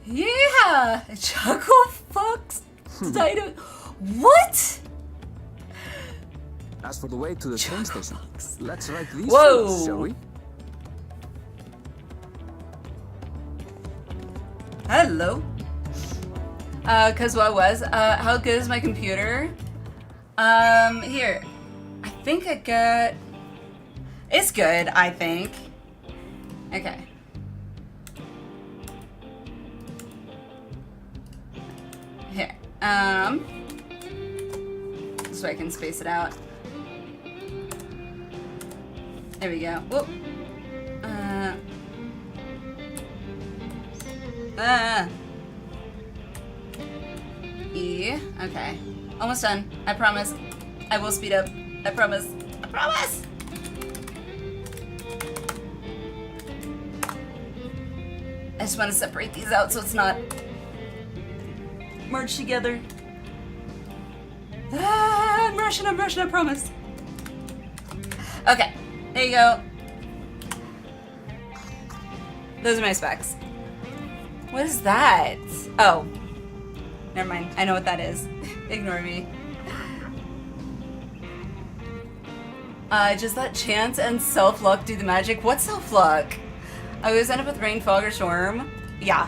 Yeah! Chuckle Fox Dino. What? As for the way to the train station, let's ride these Whoa. roads, shall we? Hello. Cause what was? How good is my computer? Here. I think I got... It's good, I think. Okay. Here. So I can space it out. There we go. Whoop. E. Okay. Almost done. I promise. I will speed up. I promise. I promise! I just want to separate these out so it's not merged together. I'm rushing, I promise. Okay. There you go. Those are my specs. What is that? Oh. Never mind. I know what that is. Ignore me. Just let chance and self-luck do the magic. What self-luck? I always end up with rain, fog, or storm. Yeah.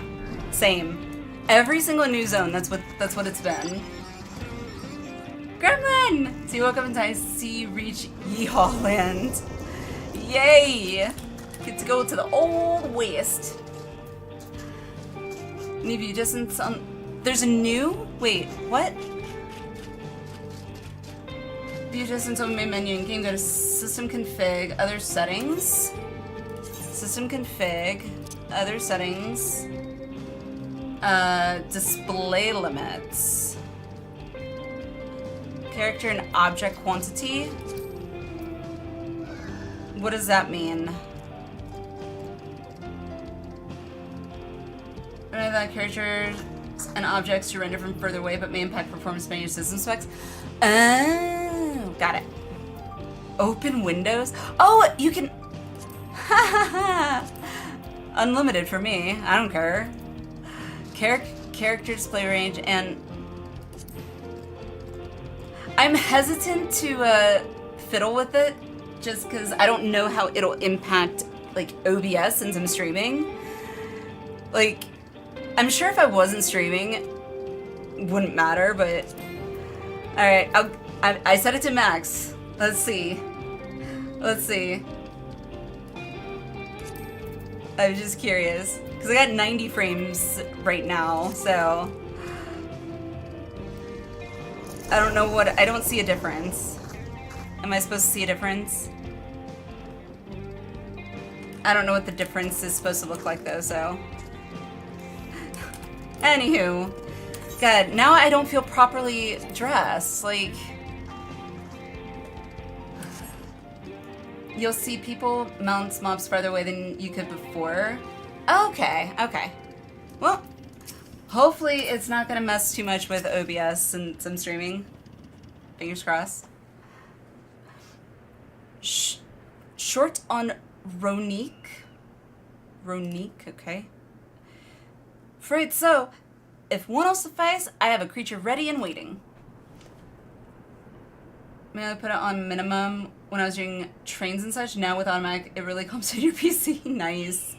Same. Every single new zone, that's what it's been. Gremlin! So you woke up in time to see you reach Yeehaw Land. Yay! Get to go to the old west. Any view distance on... There's a new... Wait, what? View distance on main menu in game. Go to system config, other settings. System config, other settings. Display limits. Character and object quantity. What does that mean? Remember that characters and objects to render from further away but may impact performance by your system specs. Oh, got it. Open windows? Oh, you can... Unlimited for me. I don't care. Character display range, and... I'm hesitant to fiddle with it just because I don't know how it'll impact like OBS since I'm streaming. Like, I'm sure if I wasn't streaming, it wouldn't matter, but... Alright, I set it to max. Let's see. Let's see. I was just curious. Because I got 90 frames right now, so... I don't know what... I don't see a difference. Am I supposed to see a difference? I don't know what the difference is supposed to look like, though, so... Anywho. God, now I don't feel properly dressed. Like... You'll see people mount mobs farther away than you could before. Okay, okay. Well, hopefully it's not gonna mess too much with OBS since I'm streaming. Fingers crossed. Short on Ronique. Ronique, okay. Afraid so. If one will suffice, I have a creature ready and waiting. May I put it on minimum when I was doing trains and such? Now with automatic, it really comes to your PC. Nice.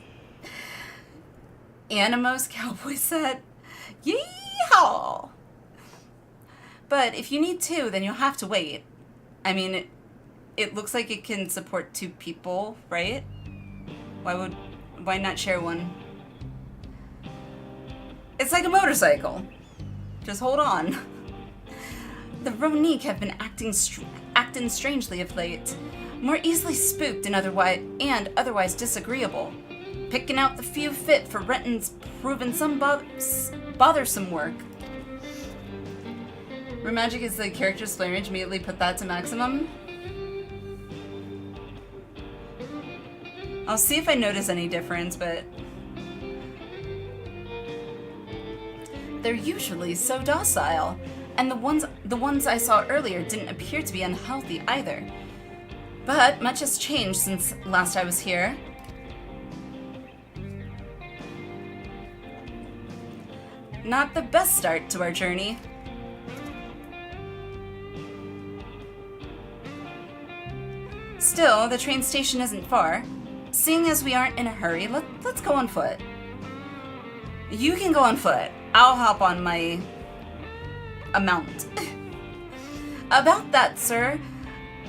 Animos cowboy set. Yeehaw! But if you need two, then you'll have to wait. I mean, it looks like it can support 2 people, right? Why not share one? It's like a motorcycle. Just hold on. The Ronique have been acting strangely of late. More easily spooked and otherwise disagreeable. Picking out the few fit for Renton's proven some bothersome work. Remagic is the character display range. Immediately put that to maximum. I'll see if I notice any difference, but... They're usually so docile. And the ones I saw earlier didn't appear to be unhealthy either. But much has changed since last I was here. Not the best start to our journey. Still, the train station isn't far. Seeing as we aren't in a hurry, let's go on foot. You can go on foot. I'll hop on my... amount. About that, sir.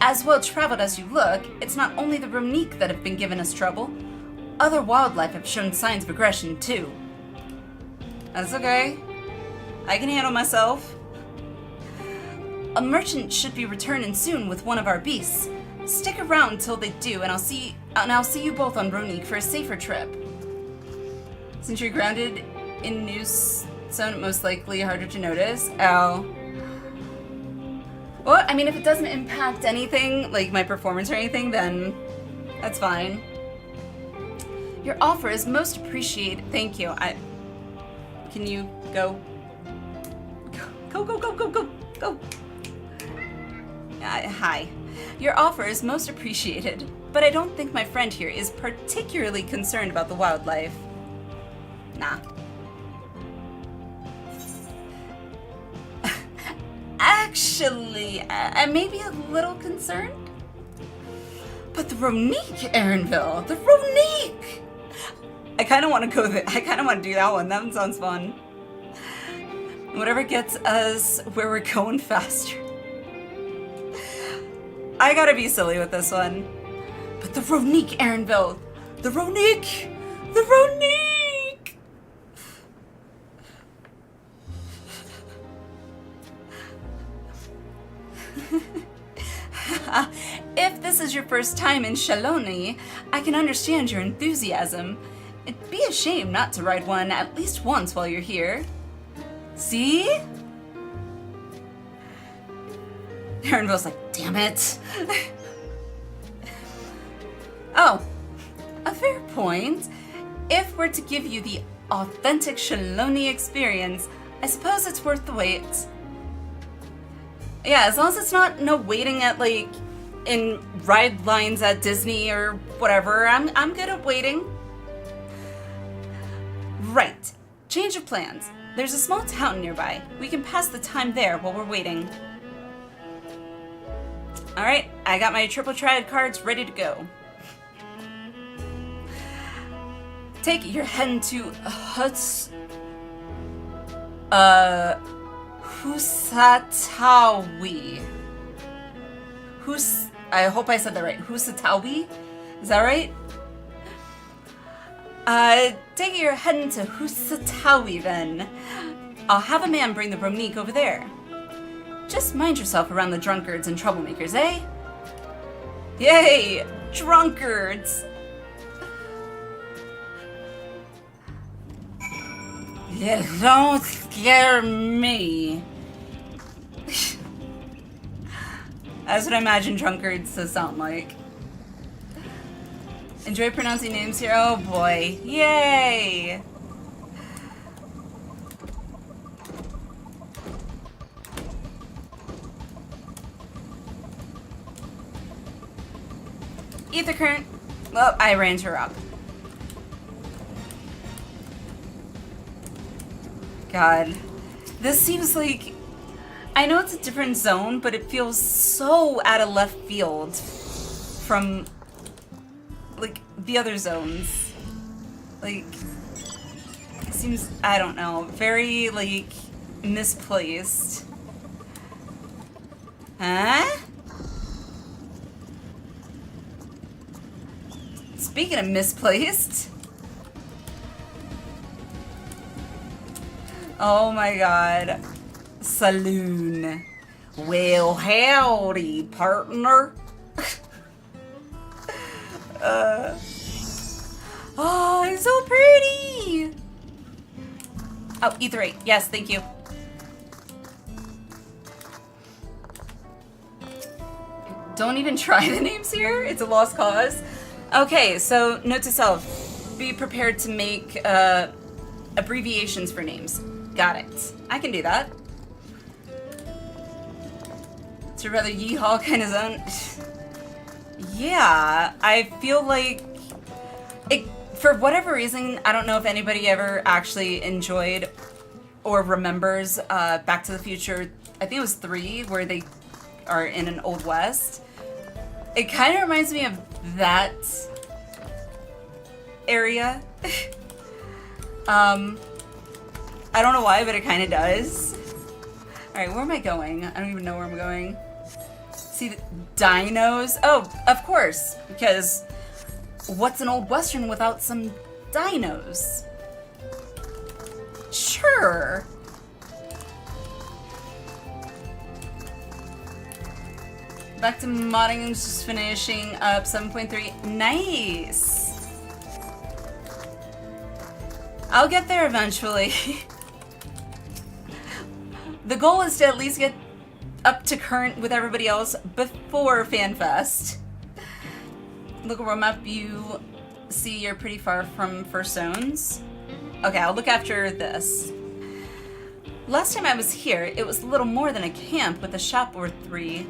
As well traveled as you look, it's not only the Ronique that have been giving us trouble. Other wildlife have shown signs of aggression, too. That's okay. I can handle myself. A merchant should be returning soon with one of our beasts. Stick around till they do, and I'll see you both on Ronique for a safer trip. Since you're grounded in New Zone, most likely harder to notice. Oh. Well, I mean, if it doesn't impact anything, like my performance or anything, then that's fine. Your offer is most appreciated. Thank you. Can you go? Go. Hi. Your offer is most appreciated, but I don't think my friend here is particularly concerned about the wildlife. Nah. Actually, I may be a little concerned. But the Ronique, Aaronville! The Ronique! I kind of want to go there. I kind of want to do that one. That one sounds fun. Whatever gets us where we're going faster. I gotta be silly with this one. But the Ronique, Aaronville! The Ronique! The Ronique! If this is your first time in Shaloni, I can understand your enthusiasm. It'd be a shame not to ride one at least once while you're here. See? Aaronville's like, damn it. Oh, a fair point. If we're to give you the authentic Shaloni experience, I suppose it's worth the wait. Yeah, as long as it's not no waiting at like in ride lines at Disney or whatever, I'm good at waiting. Right. Change of plans. There's a small town nearby. We can pass the time there while we're waiting. Alright, I got my triple triad cards ready to go. Take it, you're heading to Husatawi. I hope I said that right. Husatawi? Is that right? Take it, you're heading to Husatawi then. I'll have a man bring the Bromnique over there. Just mind yourself around the drunkards and troublemakers, eh? Yay! Drunkards! You don't scare me. That's what I imagine drunkards to sound like. Enjoy pronouncing names here. Oh boy. Yay! Ether current. Well, I ran her up. God. This seems like... I know it's a different zone, but it feels so out of left field from, like, the other zones. Like, it seems, I don't know, very, like, misplaced. Huh? Speaking of misplaced... Oh my god. Saloon. Well, howdy, partner. Oh, it's so pretty. Oh, Ether 8. Yes, thank you. Don't even try the names here. It's a lost cause. Okay, so note to self. Be prepared to make abbreviations for names. Got it. I can do that. It's a rather yeehaw kind of zone. Yeah, I feel like it, for whatever reason, I don't know if anybody ever actually enjoyed or remembers Back to the Future, I think it was 3, where they are in an Old West. It kind of reminds me of that area. I don't know why, but it kind of does. Alright, where am I going? I don't even know where I'm going. See the dinos? Oh, of course, because what's an old western without some dinos? Sure. Back to modding, just finishing up 7.3. Nice. I'll get there eventually. The goal is to at least get up to current with everybody else before FanFest. Look at roadmap, you see you're pretty far from first zones. Okay, I'll look after this. Last time I was here, it was little more than a camp with a shop or 3.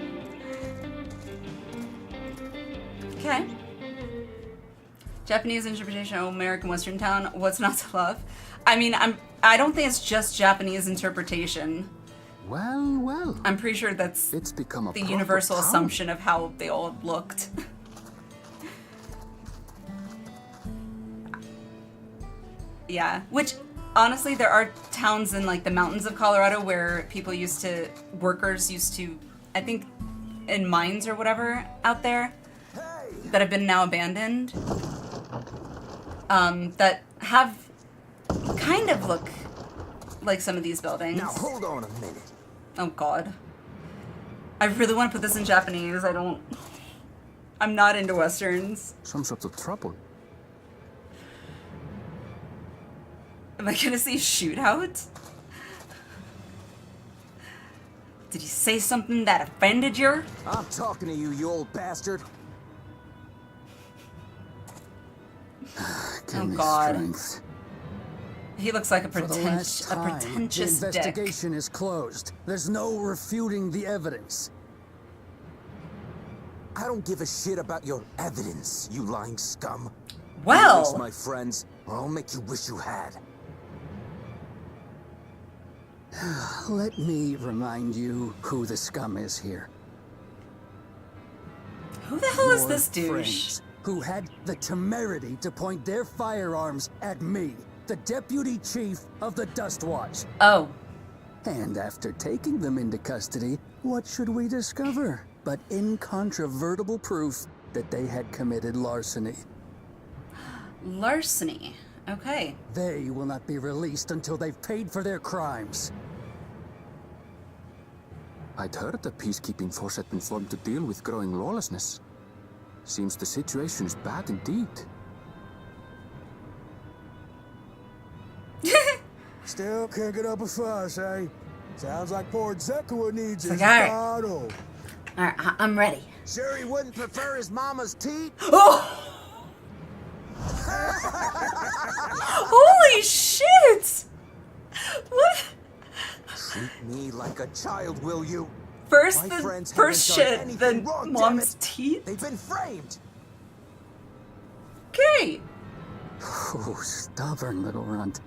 Okay. Japanese interpretation of American Western town. What's not to love? I mean, I don't think it's just Japanese interpretation. Well, well. I'm pretty sure that's it's become a the universal town. assumption of how they all looked. Yeah, which honestly, there are towns in like the mountains of Colorado where workers used to, I think, in mines or whatever out there that have been now abandoned. That have kind of look like some of these buildings. Now hold on a minute. Oh god. I really want to put this in Japanese. I'm not into Westerns. Some sort of trouble. Am I gonna see shootout? Did he say something that offended you? I'm talking to you, you old bastard. Oh God. Strength. He looks like a pretentious the investigation dick. is closed. There's no refuting the evidence. I don't give a shit about your evidence, you lying scum. Well, release my friends, or I'll make you wish you had. Let me remind you who the scum is here. Who the hell is Your this douche? friends who had the temerity to point their firearms at me, the deputy chief of the Dust Watch. Oh. And after taking them into custody, what should we discover but incontrovertible proof that they had committed larceny? Larceny. Okay. They will not be released until they've paid for their crimes. I'd heard the peacekeeping force had been formed to deal with growing lawlessness. Seems the situation is bad indeed. Still can't get up a fuss, eh? Sounds like poor Zekua needs his alright. bottle. Alright, I'm ready. Sure he wouldn't prefer his mama's teeth? Oh! Holy shit! What? Treat me like a child, will you? First My the friends first haven't done shit, anything then wrong, mom's damn it. teeth. They've been framed. Okay. Oh, stubborn little runt.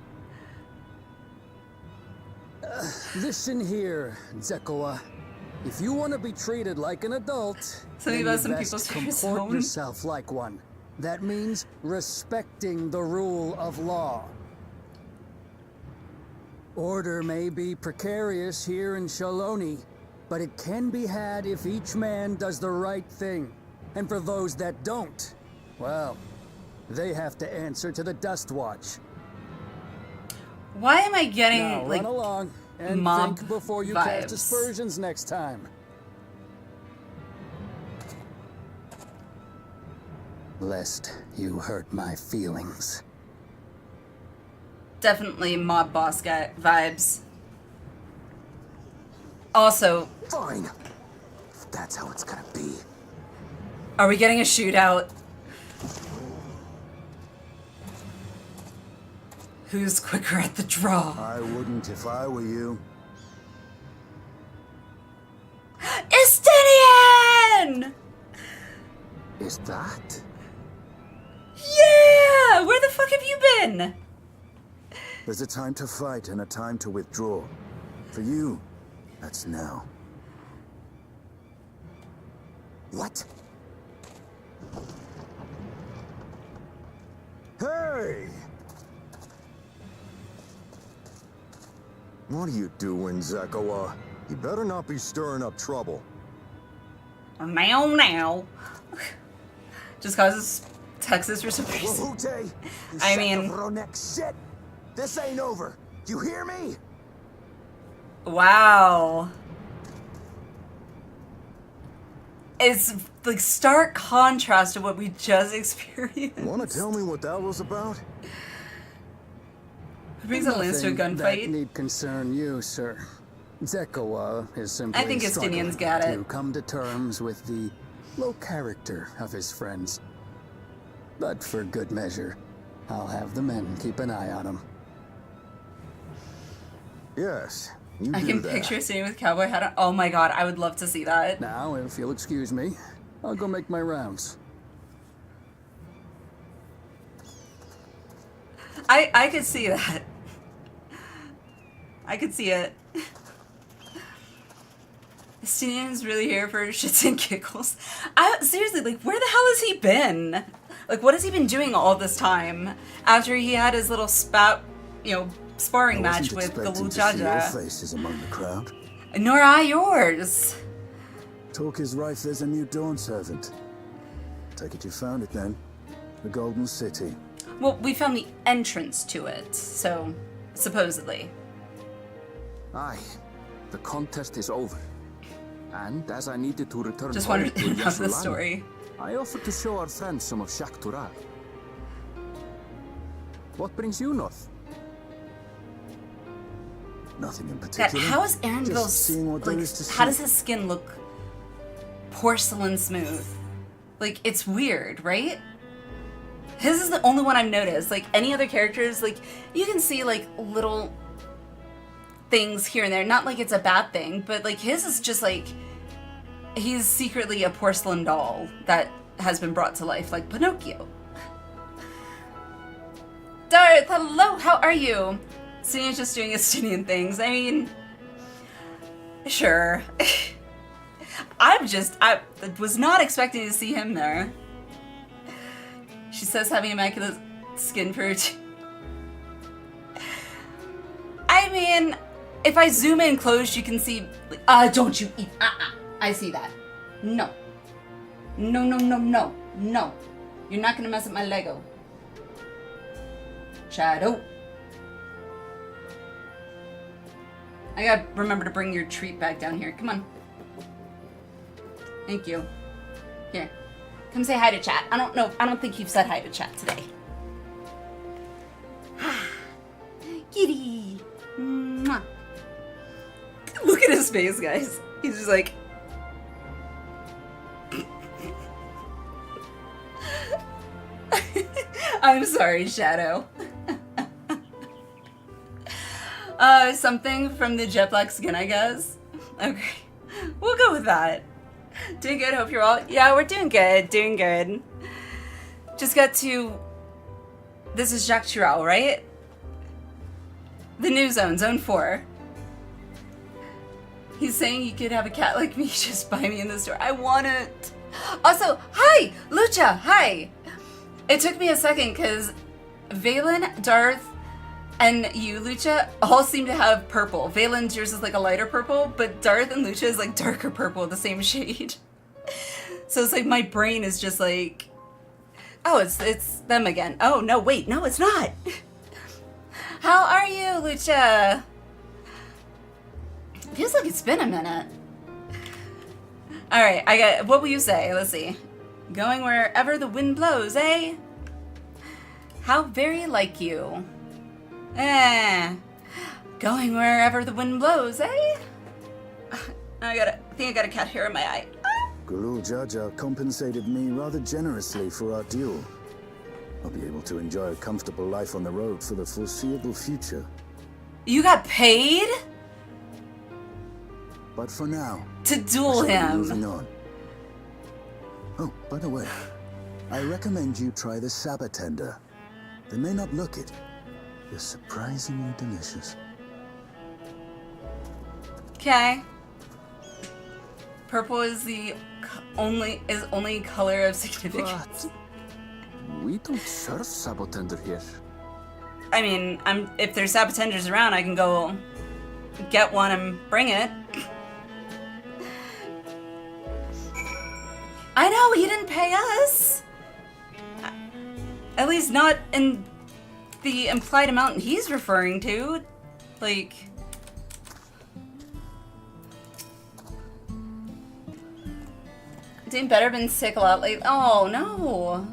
Listen here, Zekua. If you want to be treated like an adult, Something then about you some best people's comport home. yourself like one. That means respecting the rule of law. Order may be precarious here in Shaloni, but it can be had if each man does the right thing. And for those that don't, well, they have to answer to the Dust Watch. Why am I getting Now, like run along and mob think before you vibes? cast aspersions next time. Lest you hurt my feelings. Definitely mob boss guy vibes. Also, Fine. If that's how it's gonna be. are we getting a shootout? Who's quicker at the draw? I wouldn't if I were you. Estinian! Is that? Yeah! Where the fuck have you been? There's a time to fight and a time to withdraw. For you, that's now. What? Hey! What are you doing, Zekua? You better not be stirring up trouble. Now. Just causes Texas for some reason. Wahute, you I sack mean- of Ronek shit! This ain't over. You hear me? Wow. It's like stark contrast to what we just experienced. Wanna tell me what that was about? Who brings a lance to a Nothing that gunfight? need concern you, sir. Zekua is simply I think Estinian's got struggling it. to come to terms with the low character of his friends. But for good measure, I'll have the men keep an eye on him. Yes, you I do can that. picture sitting with cowboy hat on. Oh my god, I would love to see that. Now, if you'll excuse me, I'll go make my rounds. I could see that. I could see it. Estinian's really here for shits and giggles. Seriously, like, where the hell has he been? Like, what has he been doing all this time? After he had his little sparring match with the Lujaja. faces among the crowd. Nor I yours. Talk is rife, there's a new dawn servant. Take it you found it then. The Golden City. Well, we found the entrance to it, so supposedly. Aye, the contest is over. And as I needed to return Just home wanted to to know the Yasulan, story. I offered to show our friends some of Shak Tural. What brings you north? Nothing in God, particular. how is Aaronville, Just seeing what there like, is to how see. does his skin look porcelain smooth? Like, it's weird, right? His is the only one I've noticed. Like, any other characters, like, you can see, like, little things here and there. Not like it's a bad thing, but, like, his is just, like, he's secretly a porcelain doll that has been brought to life, like Pinocchio. Darth, hello, how are you? Estinian's just doing Estinian things. I mean, sure. I was not expecting to see him there. She says having immaculate skin for I mean, if I zoom in close, you can see, like, don't you eat, I see that. No. No, no, no, no, no. You're not gonna mess up my Lego. Shadow. I gotta remember to bring your treat back down here. Come on. Thank you. Here. Come say hi to chat. I don't think you've said hi to chat today. Kitty. Mwah. Look at his face, guys. He's just like... I'm sorry, Shadow. Something from the jet black skin, I guess. Okay, we'll go with that. Doing good, hope you're all... Yeah, we're doing good, doing good. Just got to... This is Jacques Chirao, right? The new zone, zone 4. He's saying you could have a cat like me, just buy me in the store. I want it. Also, hi, Lucha, hi. It took me a second because Valen, Darth, and you, Lucha, all seem to have purple. Valen's yours is like a lighter purple, but Darth and Lucha is like darker purple, the same shade. So it's like my brain is just like, oh, it's them again. Oh, no, wait, no, it's not. How are you, Lucha? Feels like it's been a minute. All right, what will you say? Let's see. Going wherever the wind blows, eh? How very like you. Going wherever the wind blows, eh? I think I got a cat hair in my eye. Guru Jaja compensated me rather generously for our duel. I'll be able to enjoy a comfortable life on the road for the foreseeable future. You got paid? But for now, to duel him. Moving on. Oh, by the way, I recommend you try the Sabatender. They may not look it, they're surprisingly delicious. Okay. Purple is the only color of significance. But we don't serve Sabatender here. I mean, if there's Sabatenders around, I can go get one and bring it. I know, he didn't pay us. At least not in the implied amount he's referring to. Like... Doing better, been sick a lot lately. Oh, no.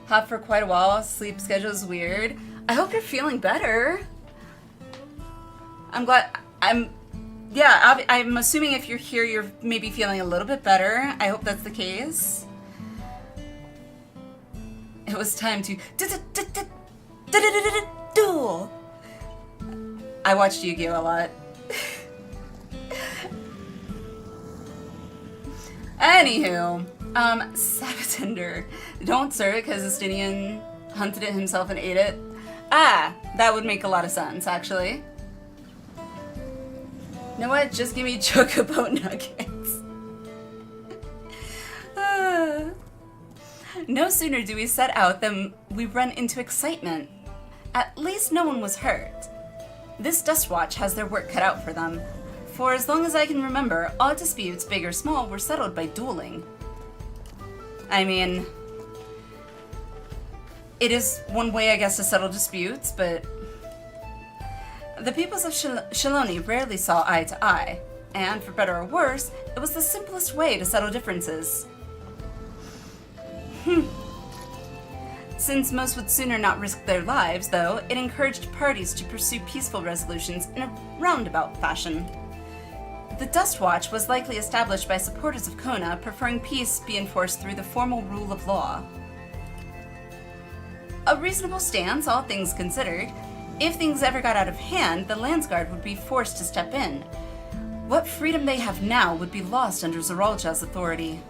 Hot for quite a while, sleep schedule's weird. I hope you're feeling better. I'm glad, yeah, I'm assuming if you're here, you're maybe feeling a little bit better. I hope that's the case. It was time to duel. I watched Yu-Gi-Oh! A lot. Anywho, Sabatender. Don't serve it because Estinian hunted it himself and ate it. Ah, that would make a lot of sense, actually. You know what? Just give me chocobo nuggets. No sooner do we set out than we run into excitement. At least no one was hurt. This Dust Watch has their work cut out for them. For as long as I can remember, all disputes, big or small, were settled by dueling. I mean, it is one way, I guess, to settle disputes, but the peoples of Shaloni rarely saw eye to eye, And for better or worse, it was the simplest way to settle differences. Since most would sooner not risk their lives, though, it encouraged parties to pursue peaceful resolutions in a roundabout fashion. The Dust Watch was likely established by supporters of Kona, preferring peace be enforced through the formal rule of law. A reasonable stance, all things considered. If things ever got out of hand, the Landsguard would be forced to step in. What freedom they have now would be lost under Zoralja's authority.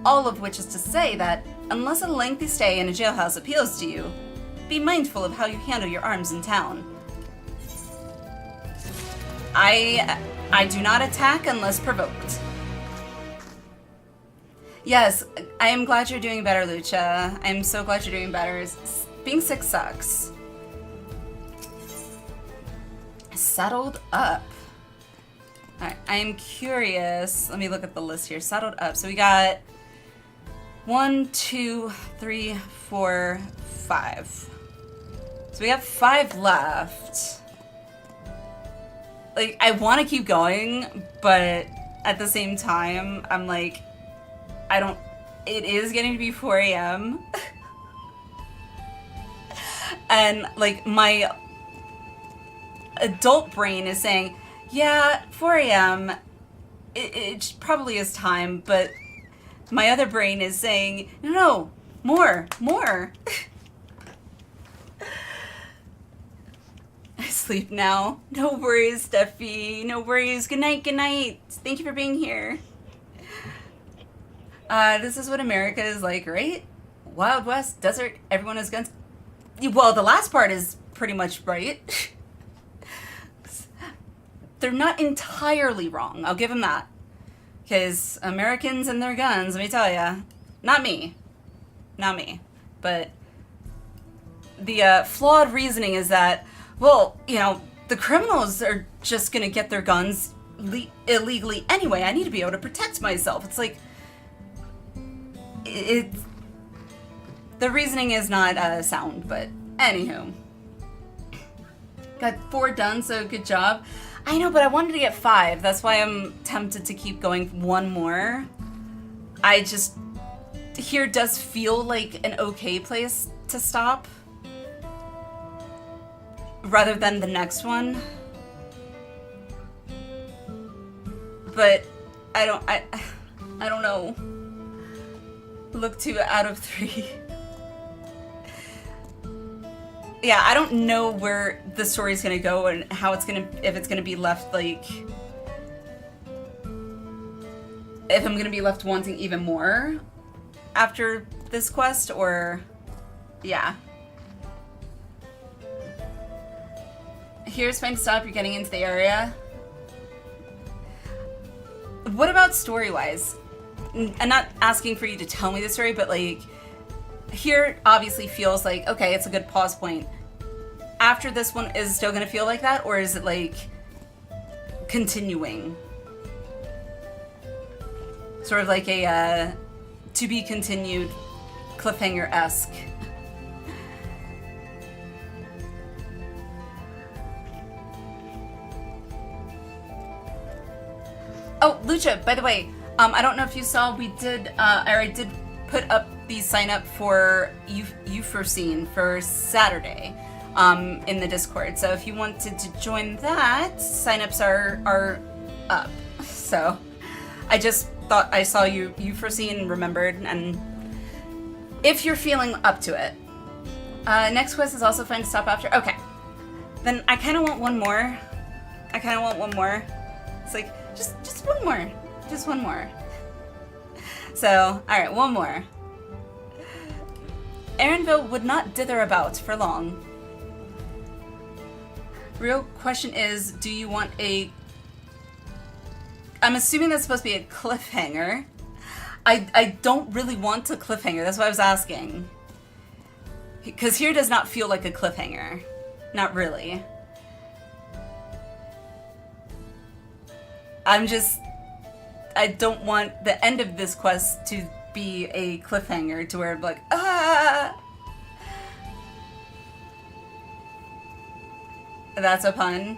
All of which is to say that, unless a lengthy stay in a jailhouse appeals to you, be mindful of how you handle your arms in town. I do not attack unless provoked. Yes, I am glad you're doing better, Lucha. I am so glad you're doing better. Being sick sucks. Saddled up. Alright, I am curious. Let me look at the list here. Saddled up. So we got 1, 2, 3, 4, 5. So we have 5 left. Like, I want to keep going, but at the same time, I'm like, it is getting to be 4 a.m. And, like, my adult brain is saying, yeah, 4 a.m., it probably is time, but my other brain is saying, no, more. I sleep now. No worries, Steffi. No worries. Good night, good night. Thank you for being here. This is what America is like, right? Wild West, desert, everyone has guns. Well, the last part is pretty much right. They're not entirely wrong. I'll give them that. Because Americans and their guns, let me tell ya, not me. Not me. But the flawed reasoning is that, well, you know, the criminals are just going to get their guns illegally anyway. I need to be able to protect myself. It's like, the reasoning is not sound, but anywho. Got 4 done, so good job. I know, but I wanted to get 5. That's why I'm tempted to keep going 1 more. I just... Here does feel like an okay place to stop. Rather than the next one. But I don't know. Look 2 out of 3. Yeah, I don't know where the story's gonna go and how it's gonna, if it's gonna be left like, if I'm gonna be left wanting even more after this quest, or, yeah. Here's Find Stop, you're getting into the area. What about story-wise? I'm not asking for you to tell me the story, but like, here obviously feels like, okay, it's a good pause point. After this one, is it still gonna feel like that, or is it like continuing? Sort of like a to be continued cliffhanger-esque. Oh, Lucha, by the way, I don't know if you saw, we did, or I did put up the sign up for Euphrosyne for Saturday in the Discord. So if you wanted to join that, signups are up. So I just thought I saw Euphrosyne and remembered, and if you're feeling up to it. Next quest is also Find a Stop After. Okay. Then I kind of want one more. It's like, just one more. Just one more. So, alright, one more. Erinville would not dither about for long. Real question is, do you want a... I'm assuming that's supposed to be a cliffhanger. I don't really want a cliffhanger, that's why I was asking. Because here does not feel like a cliffhanger. Not really. I don't want the end of this quest to be a cliffhanger to where I'm like, ah! That's a pun.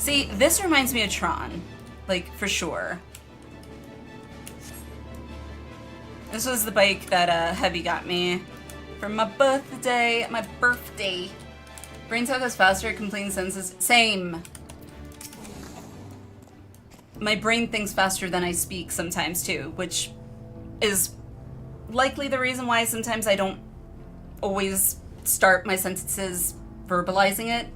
See, this reminds me of Tron. Like, for sure. This was the bike that Heavy got me for my birthday. Brain cell goes faster, complete senses. Same. My brain thinks faster than I speak sometimes too, which is likely the reason why sometimes I don't always start my sentences verbalizing it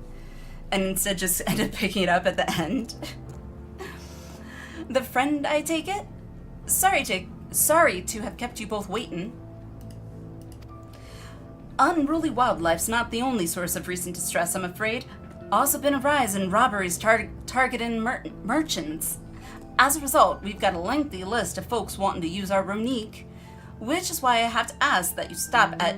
and instead just end up picking it up at the end. The friend, I take it? Sorry to have kept you both waiting. Unruly wildlife's not the only source of recent distress, I'm afraid. Also been a rise in robberies targeting merchants. As a result, we've got a lengthy list of folks wanting to use our Ronique, which is why I have to ask that you stop at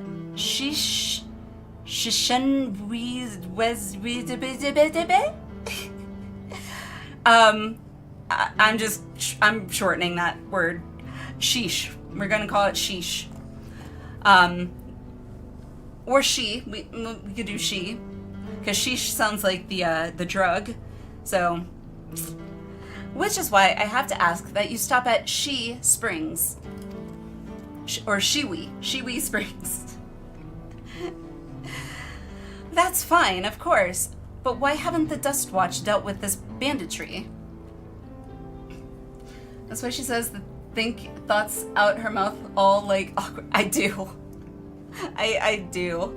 I'm shortening that word. Sheesh. We're gonna call it sheesh. Or she. We could do she, because sheesh sounds like the drug. So, which is why I have to ask that you stop at She Springs, or Shiwi Springs. That's fine, of course. But why haven't the Dust Watch dealt with this banditry? That's why she says the think thoughts out her mouth all like awkward. I do. I do.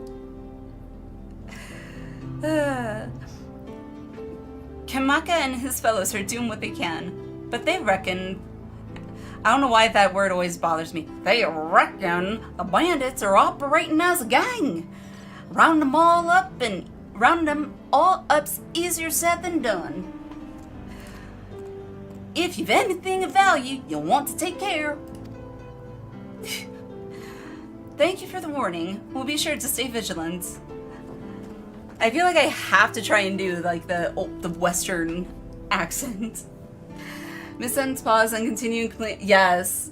Kamaka and his fellows are doing what they can, but they reckon... I don't know why that word always bothers me. They reckon the bandits are operating as a gang. Round them all up's easier said than done. If you've anything of value, you'll want to take care. Thank you for the warning. We'll be sure to stay vigilant. I feel like I have to try and do like the Western accent. Miss N's pause and continue. Yes.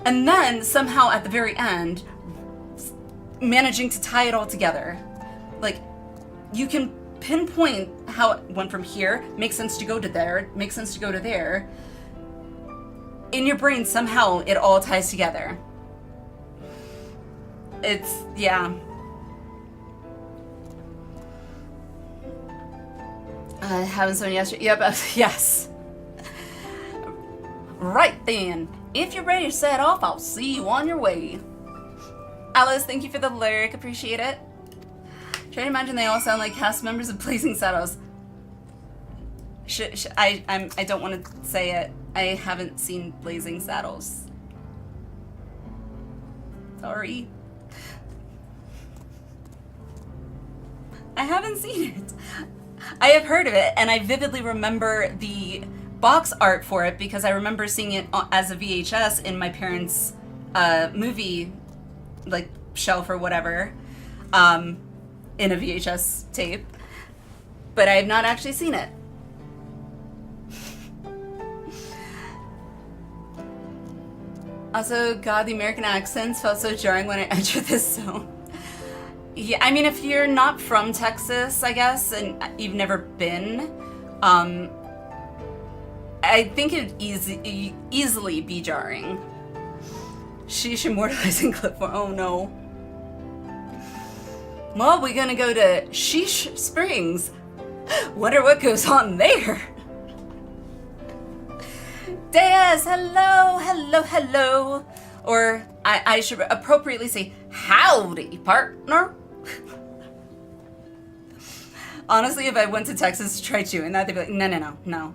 And then somehow at the very end, managing to tie it all together. Like, you can pinpoint how it went from here, makes sense to go to there, makes sense to go to there. In your brain, somehow it all ties together. It's, yeah. I haven't someone yesterday. Yep, yes. Right then. If you're ready to set off, I'll see you on your way. Alice, thank you for the lyric. Appreciate it. Try to imagine they all sound like cast members of Blazing Saddles. I don't want to say it. I haven't seen Blazing Saddles. Sorry. I haven't seen it. I have heard of it, and I vividly remember the box art for it because I remember seeing it as a VHS in my parents' movie, like, shelf or whatever, in a VHS tape. But I have not actually seen it. Also, God, the American accents felt so jarring when I entered this zone. Yeah, I mean, if you're not from Texas, I guess, and you've never been, I think it'd easily be jarring. Sheesh, immortalizing Clipboard. Oh no. Well, we're gonna go to Sheesh Springs. Wonder what goes on there. Des, hello, hello, hello. Or I should appropriately say, howdy, partner. Honestly, if I went to Texas to try doing that, they'd be like, no.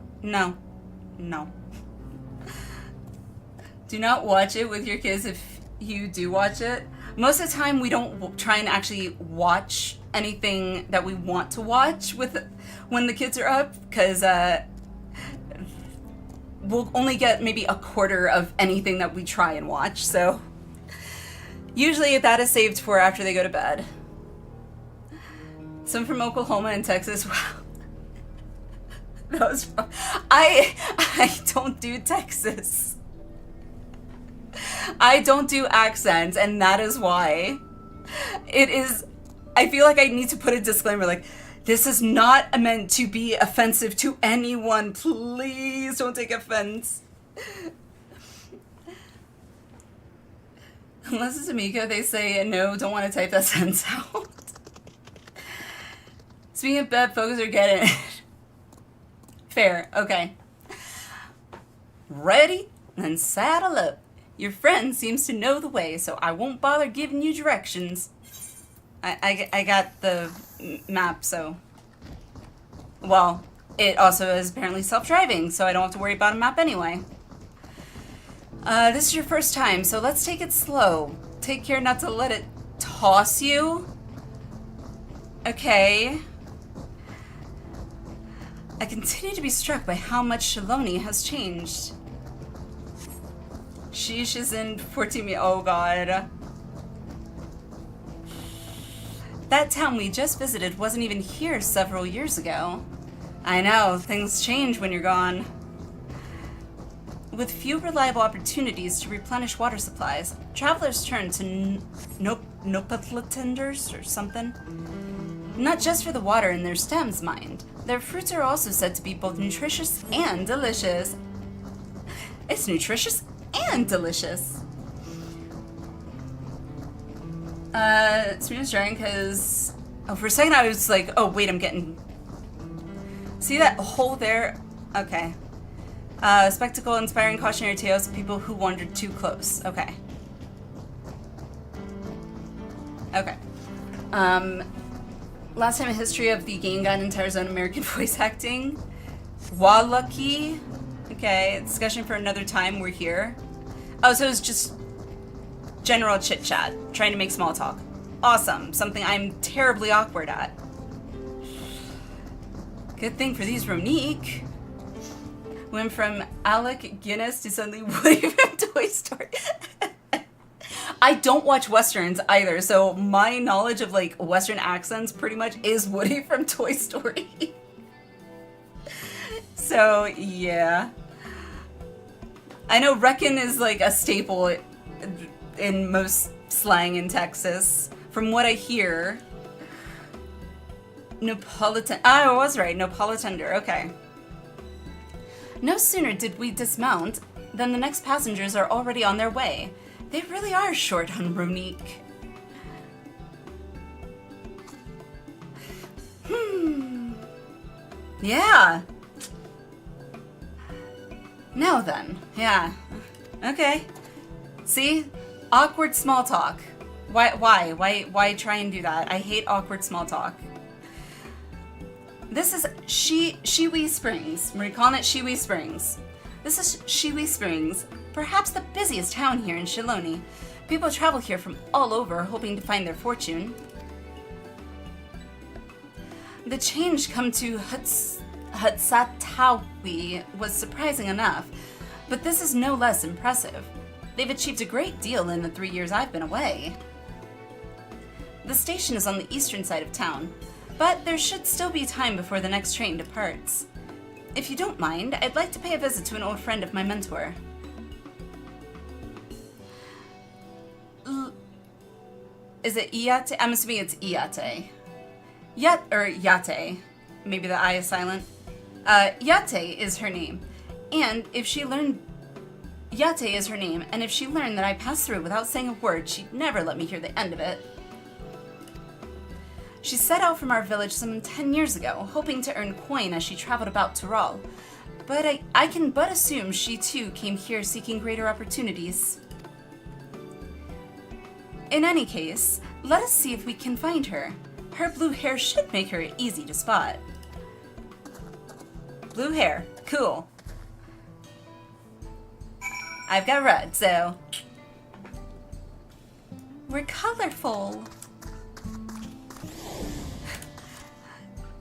Do not watch it with your kids if you do watch it. Most of the time, we don't try and actually watch anything that we want to watch when the kids are up, because we'll only get maybe a quarter of anything that we try and watch, so usually that is saved for after they go to bed. Some from Oklahoma and Texas. Wow. That was fun. I don't do Texas. I don't do accents, and that is why. It is, I feel like I need to put a disclaimer like, This is not meant to be offensive to anyone. Please don't take offense. Unless it's Amico, they say no, don't want to type that sentence out. Speaking of bad, folks are getting it. Fair, okay. Ready? Then saddle up. Your friend seems to know the way, so I won't bother giving you directions. I got the map, so... Well, it also is apparently self-driving, so I don't have to worry about a map anyway. This is your first time, so let's take it slow. Take care not to let it toss you. Okay. I continue to be struck by how much Shaloni has changed. Sheesh is in 14 oh god. That town we just visited wasn't even here several years ago. I know, things change when you're gone. With few reliable opportunities to replenish water supplies, travelers turn to nopatlatenders or something. Not just for the water in their stems, mind. Their fruits are also said to be both nutritious and delicious. It's nutritious and delicious. Smooth sharing because... Oh, for a second I was like, oh wait, I'm getting... See that hole there? Okay. Spectacle, inspiring cautionary tales of people who wandered too close. Okay. Okay. Last time a history of the game guide and entire zone American voice acting. Walucky. Okay, discussion for another time, we're here. Oh, so it's just general chit-chat, trying to make small talk. Awesome, something I'm terribly awkward at. Good thing for these Ronique. Went from Alec Guinness to suddenly Woody from Toy Story. I don't watch Westerns either, so my knowledge of like Western accents pretty much is Woody from Toy Story. So, yeah. I know Reckon is like a staple in most slang in Texas. From what I hear. Napolitan. Ah, I was right. Napolitender. Okay. No sooner did we dismount than the next passengers are already on their way. They really are short on Ronique. Yeah. Now then. Yeah. Okay. See? Awkward small talk. Why try and do that? I hate awkward small talk. This is Shiwi Springs. We're calling it Shiwi Springs. This is Shiwi Springs, perhaps the busiest town here in Shaloni. People travel here from all over, hoping to find their fortune. The change come to Hutsatawi was surprising enough, but this is no less impressive. They've achieved a great deal in the 3 years I've been away. The station is on the eastern side of town, but there should still be time before the next train departs. If you don't mind, I'd like to pay a visit to an old friend of my mentor. Is it Iate? I'm assuming it's Iate. Yate. Maybe the I is silent. Yate is her name. And if she learned... Yate is her name, and if she learned that I passed through without saying a word, she'd never let me hear the end of it. She set out from our village some 10 years ago, hoping to earn coin as she traveled about Tural. But I can but assume she too came here seeking greater opportunities. In any case, let us see if we can find her. Her blue hair should make her easy to spot. Blue hair, cool. I've got red, so... We're colorful.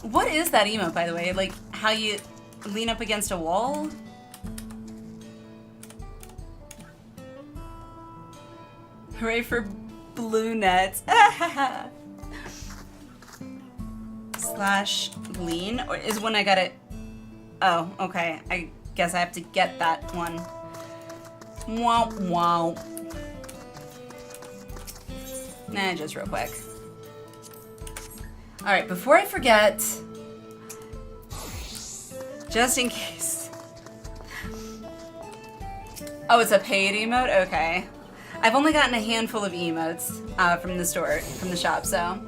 What is that emote, by the way? Like, how you lean up against a wall? Hooray for blue nets. Slash lean? Or is when I got it... Oh, okay. I guess I have to get that one. Wow, wow. Nah, just real quick. Alright, before I forget, just in case. Oh, it's a paid emote? Okay. I've only gotten a handful of emotes from the store, from the shop, so.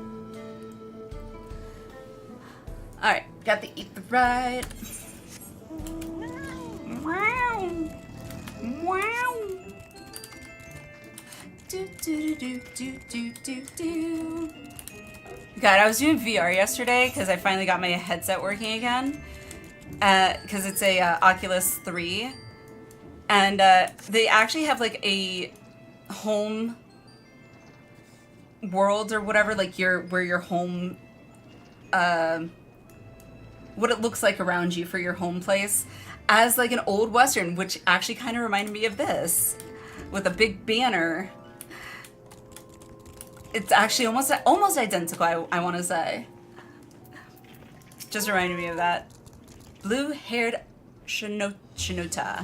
Alright, got the eat the ride. Wow. Wow. Do do do do do do do. God, I was doing VR yesterday because I finally got my headset working again. Because it's a Oculus 3. And they actually have like a home world or whatever, like where your home, what it looks like around you for your home place, as like an old Western, which actually kind of reminded me of this, with a big banner. It's actually almost identical, I want to say. Just reminded me of that. Blue-haired Shinota.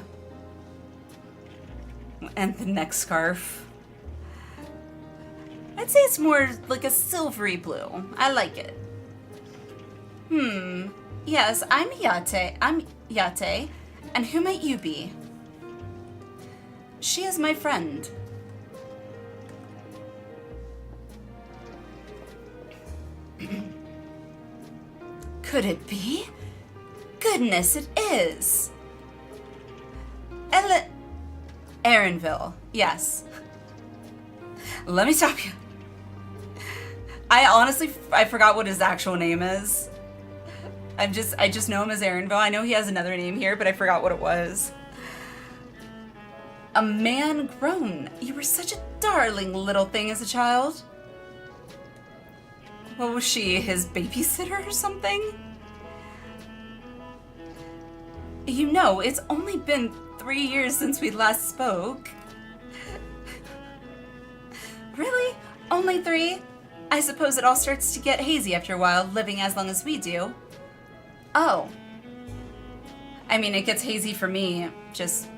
And the neck scarf. I'd say it's more like a silvery blue. I like it. Yes, I'm Yate. And who might you be? She is my friend. Could it be? Goodness, it is. Erinville, yes. Let me stop you. I forgot what his actual name is. I just know him as Erinville. I know he has another name here, but I forgot what it was. A man grown. You were such a darling little thing as a child. What was she, his babysitter or something? You know, it's only been 3 years since we last spoke. Really? Only 3? I suppose it all starts to get hazy after a while, living as long as we do. Oh. I mean, it gets hazy for me, just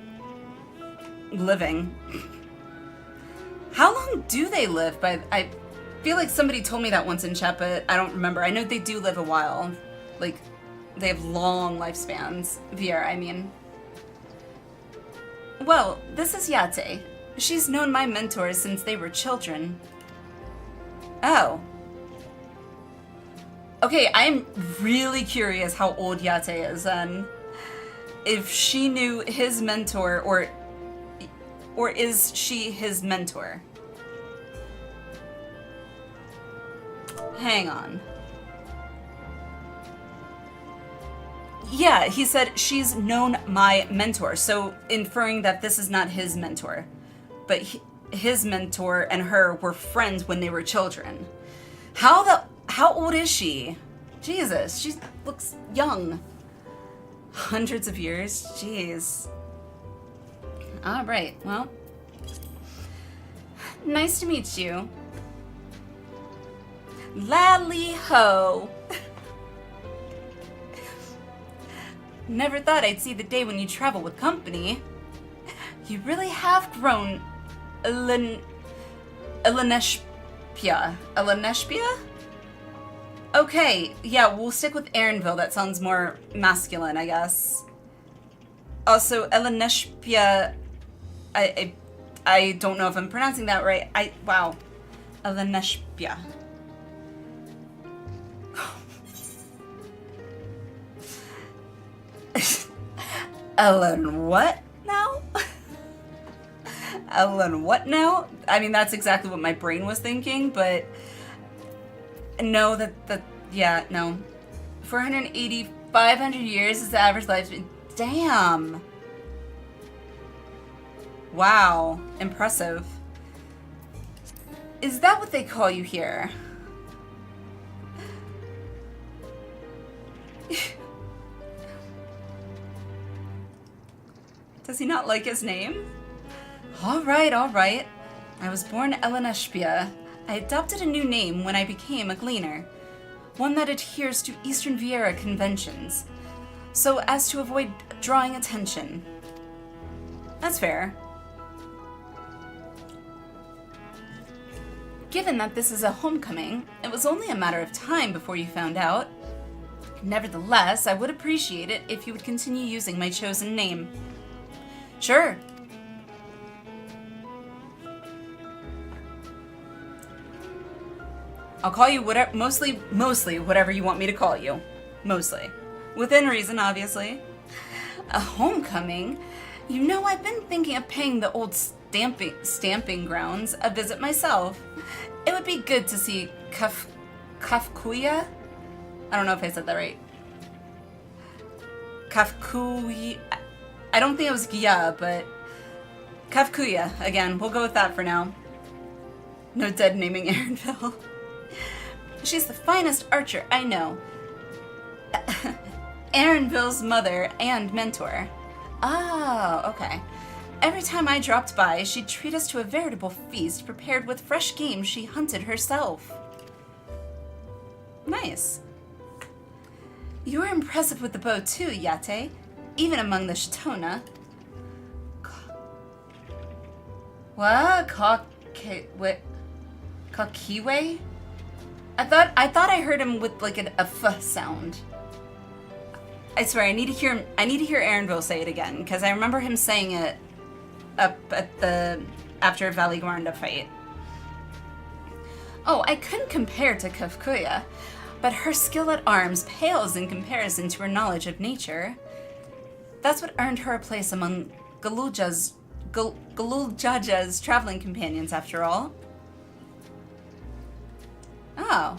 living. How long do they live? I feel like somebody told me that once in chat, but I don't remember. I know they do live a while. Like, they have long lifespans. VR, I mean. Well, this is Yate. She's known my mentors since they were children. Oh. Okay, I'm really curious how old Yate is, and if she knew his mentor, or is she his mentor? Hang on. Yeah, he said she's known my mentor, so inferring that this is not his mentor. But his mentor and her were friends when they were children. How old is she? Jesus, she looks young. Hundreds of years? Jeez. Alright, well. Nice to meet you. Lally-ho. Never thought I'd see the day when you travel with company. You really have grown, Eleneshpia. Eleneshpia? Okay, yeah, we'll stick with Erinville. That sounds more masculine, I guess. Also, Eleneshpia, I don't know if I'm pronouncing that right. Wow. Eleneshpia. Ellen what now? Ellen what now? I mean, that's exactly what my brain was thinking, but no, yeah, no. 480, 500 years is the average lifespan. Damn. Wow, impressive. Is that what they call you here? Does he not like his name? Alright, alright. I was born Eleneshpia. I adopted a new name when I became a gleaner. One that adheres to Eastern Viera conventions, so as to avoid drawing attention. That's fair. Given that this is a homecoming, it was only a matter of time before you found out. Nevertheless, I would appreciate it if you would continue using my chosen name. Sure. I'll call you whatever, mostly whatever you want me to call you. Mostly. Within reason, obviously. A homecoming? You know, I've been thinking of paying the old stamping grounds a visit myself. It would be good to see Kafkuya? I don't know if I said that right. Kafkuya. I don't think it was Gya, but Kafkuya. Again, we'll go with that for now. No dead naming Erenville. She's the finest archer I know. Erenville's mother and mentor. Oh, okay. Every time I dropped by, she'd treat us to a veritable feast prepared with fresh game she hunted herself. Nice. You were impressive with the bow too, Yate. Even among the Shtona. What? Kakiwe? I thought I heard him with like a f sound. I swear, I need to hear Erenville say it again, because I remember him saying it up at the after Valley Guaranda fight. Oh, I couldn't compare to Kafkuya, but her skill at arms pales in comparison to her knowledge of nature. That's what earned her a place among Galulja's traveling companions, after all. Oh,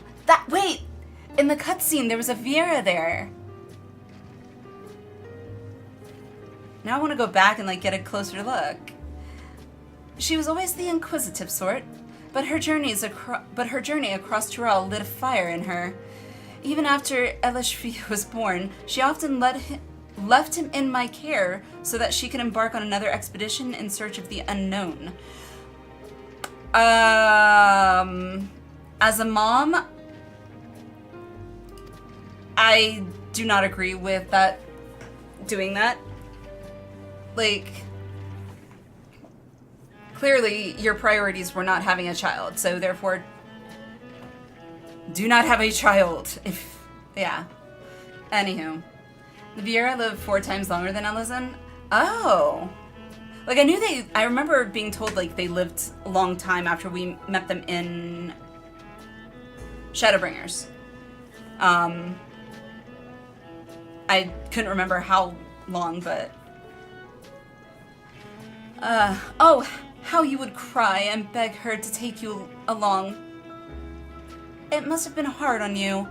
wait! In the cutscene, there was a Viera there. Now I want to go back and get a closer look. She was always the inquisitive sort, but her journey across Tural lit a fire in her. Even after Elishvi was born, she often left him in my care so that she could embark on another expedition in search of the unknown. As a mom, I do not agree with doing that. Clearly your priorities were not having a child, so therefore do not have a child. Yeah. Anywho. The Viera lived 4 times longer than Elizan. Oh. I remember being told they lived a long time after we met them in Shadowbringers. I couldn't remember how long, but oh, how you would cry and beg her to take you along. It must have been hard on you.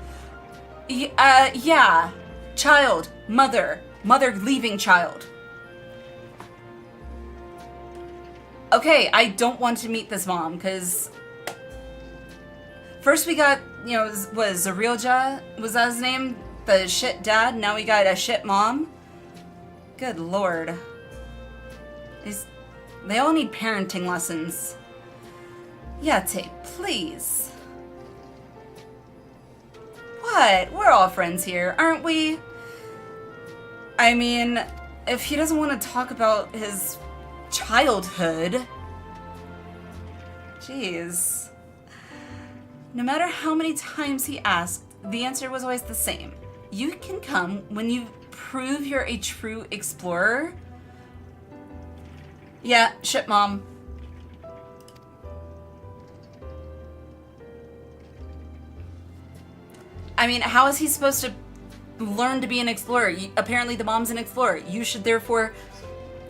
Yeah. Child. Mother. Mother leaving child. Okay, I don't want to meet this mom, because first we got, was Zarilja, was that his name? The shit dad, now we got a shit mom? Good lord. They all need parenting lessons. Yate, please. What? We're all friends here, aren't we? I mean, if he doesn't want to talk about his childhood... Jeez. No matter how many times he asked, the answer was always the same. You can come when you prove you're a true explorer. Yeah, shit, Mom. I mean, how is he supposed to learn to be an explorer? Apparently the mom's an explorer. You should therefore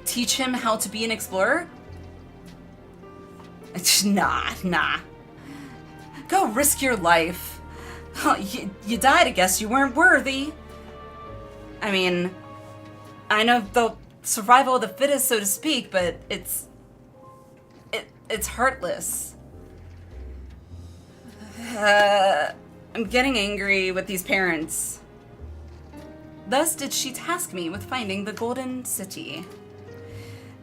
teach him how to be an explorer? Nah. Go risk your life. Oh, you died, I guess you weren't worthy. I mean, I know the survival of the fittest, so to speak, but it's heartless. I'm getting angry with these parents. Thus did she task me with finding the Golden City.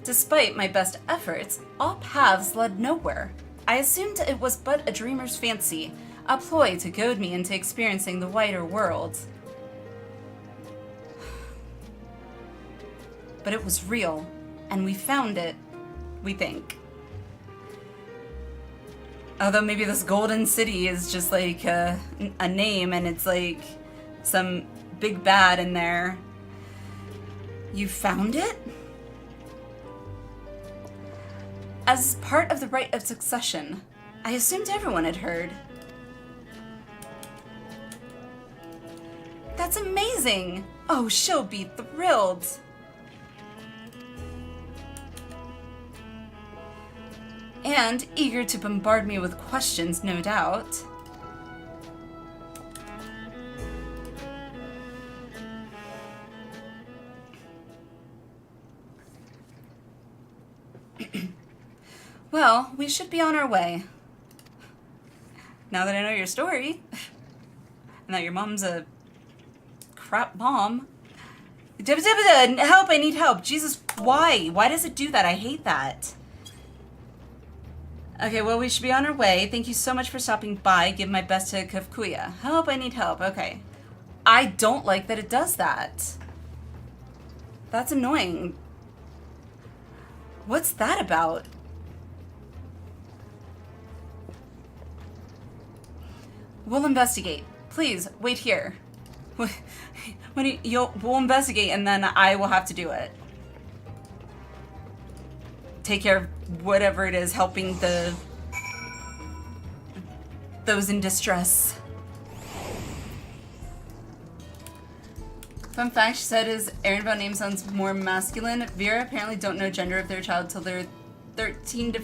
Despite my best efforts, all paths led nowhere. I assumed it was but a dreamer's fancy, a ploy to goad me into experiencing the wider world. But it was real, and we found it, we think. Although maybe this golden city is just like a name and it's like some big bad in there. You found it? As part of the rite of succession, I assumed everyone had heard. That's amazing! Oh, she'll be thrilled. And eager to bombard me with questions, no doubt. Well, we should be on our way. Now that I know your story, and that your mom's a crap mom. Help, I need help. Jesus, why? Why does it do that? I hate that. Okay, well, we should be on our way. Thank you so much for stopping by. Give my best to Kafkuya. Help, I need help. Okay. I don't like that it does that. That's annoying. What's that about? We'll investigate. Please, wait here. We'll investigate and then I will have to do it. Take care of whatever it is helping those in distress. Fun fact, she said his Erenville name sounds more masculine. Vera apparently don't know gender of their child till they're 13 to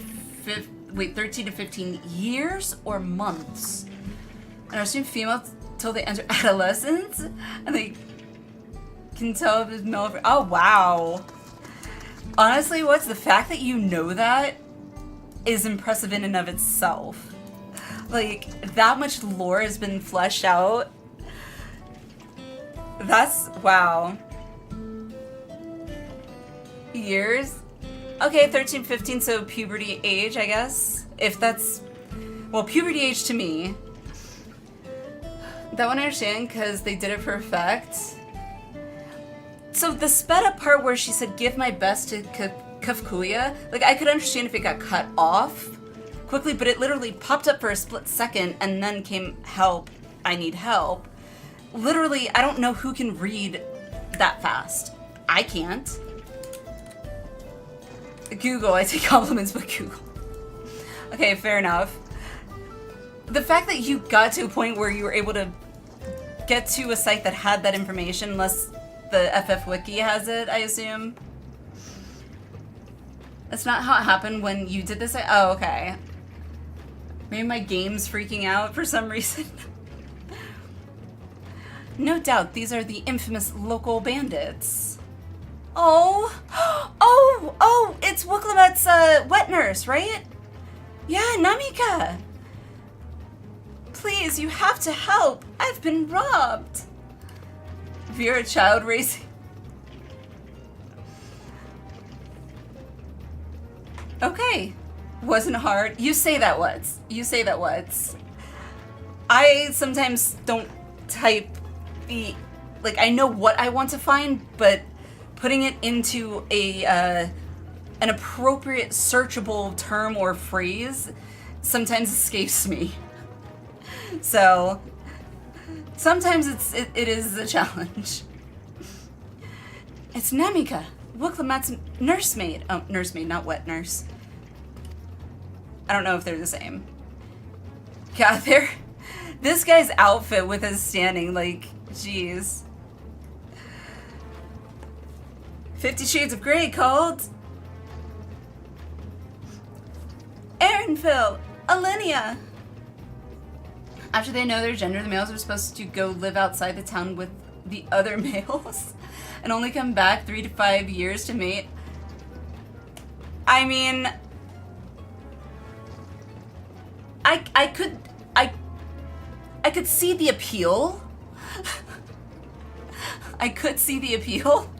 15 years or months. And I assume female till they enter adolescence, and they can tell if it's male or... Oh, wow. Honestly, what's the fact that you know that is impressive in and of itself. Like, that much lore has been fleshed out. That's... wow. Years? Okay, 13, 15, so puberty age, I guess. If that's... well, puberty age to me. That one I understand, because they did it for effect. So the sped up part where she said, give my best to Kafkuya, like, I could understand if it got cut off quickly, but it literally popped up for a split second and then came, help, I need help. Literally, I don't know who can read that fast. I can't. Google, I take compliments, but Google. Okay, fair enough. The fact that you got to a point where you were able to get to a site that had that information, unless the FF Wiki has it, I assume. That's not how it happened when you did this. Oh, okay. Maybe my game's freaking out for some reason. No doubt, these are the infamous local bandits. Oh! Oh! It's Wuklemet's wet nurse, right? Yeah, Namika! Please, you have to help! I've been robbed! Vera child raising. Okay. Wasn't hard. You say that once. You say that once. I sometimes don't type the... like, I know what I want to find, but putting it into a an appropriate searchable term or phrase sometimes escapes me. So sometimes it is a challenge. It's Namika, Wuklemet's nursemaid. Oh, nursemaid, not wet nurse. I don't know if they're the same. God, this guy's outfit with his standing, like, jeez. 50 Shades of Grey called. Erenville, Alinea. After they know their gender, the males are supposed to go live outside the town with the other males and only come back 3 to 5 years to mate. I mean, I could see the appeal. I could see the appeal.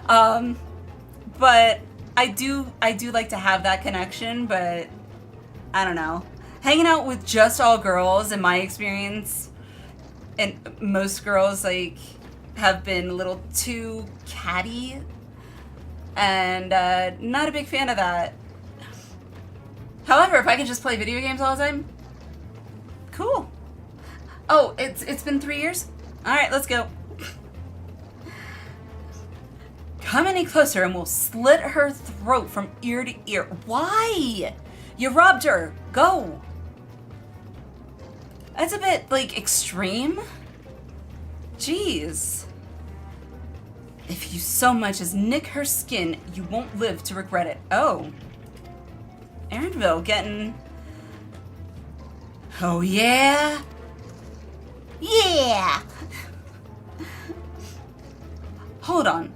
But I do like to have that connection, but I don't know. Hanging out with just all girls, in my experience, and most girls, like, have been a little too catty, and not a big fan of that. However, if I could just play video games all the time, cool. Oh, it's been 3 years? Alright, let's go. Come any closer and we'll slit her throat from ear to ear. Why? You robbed her. Go. That's a bit, like, extreme. Jeez. If you so much as nick her skin, you won't live to regret it. Oh. Aaronville getting... Oh, yeah? Yeah! Hold on.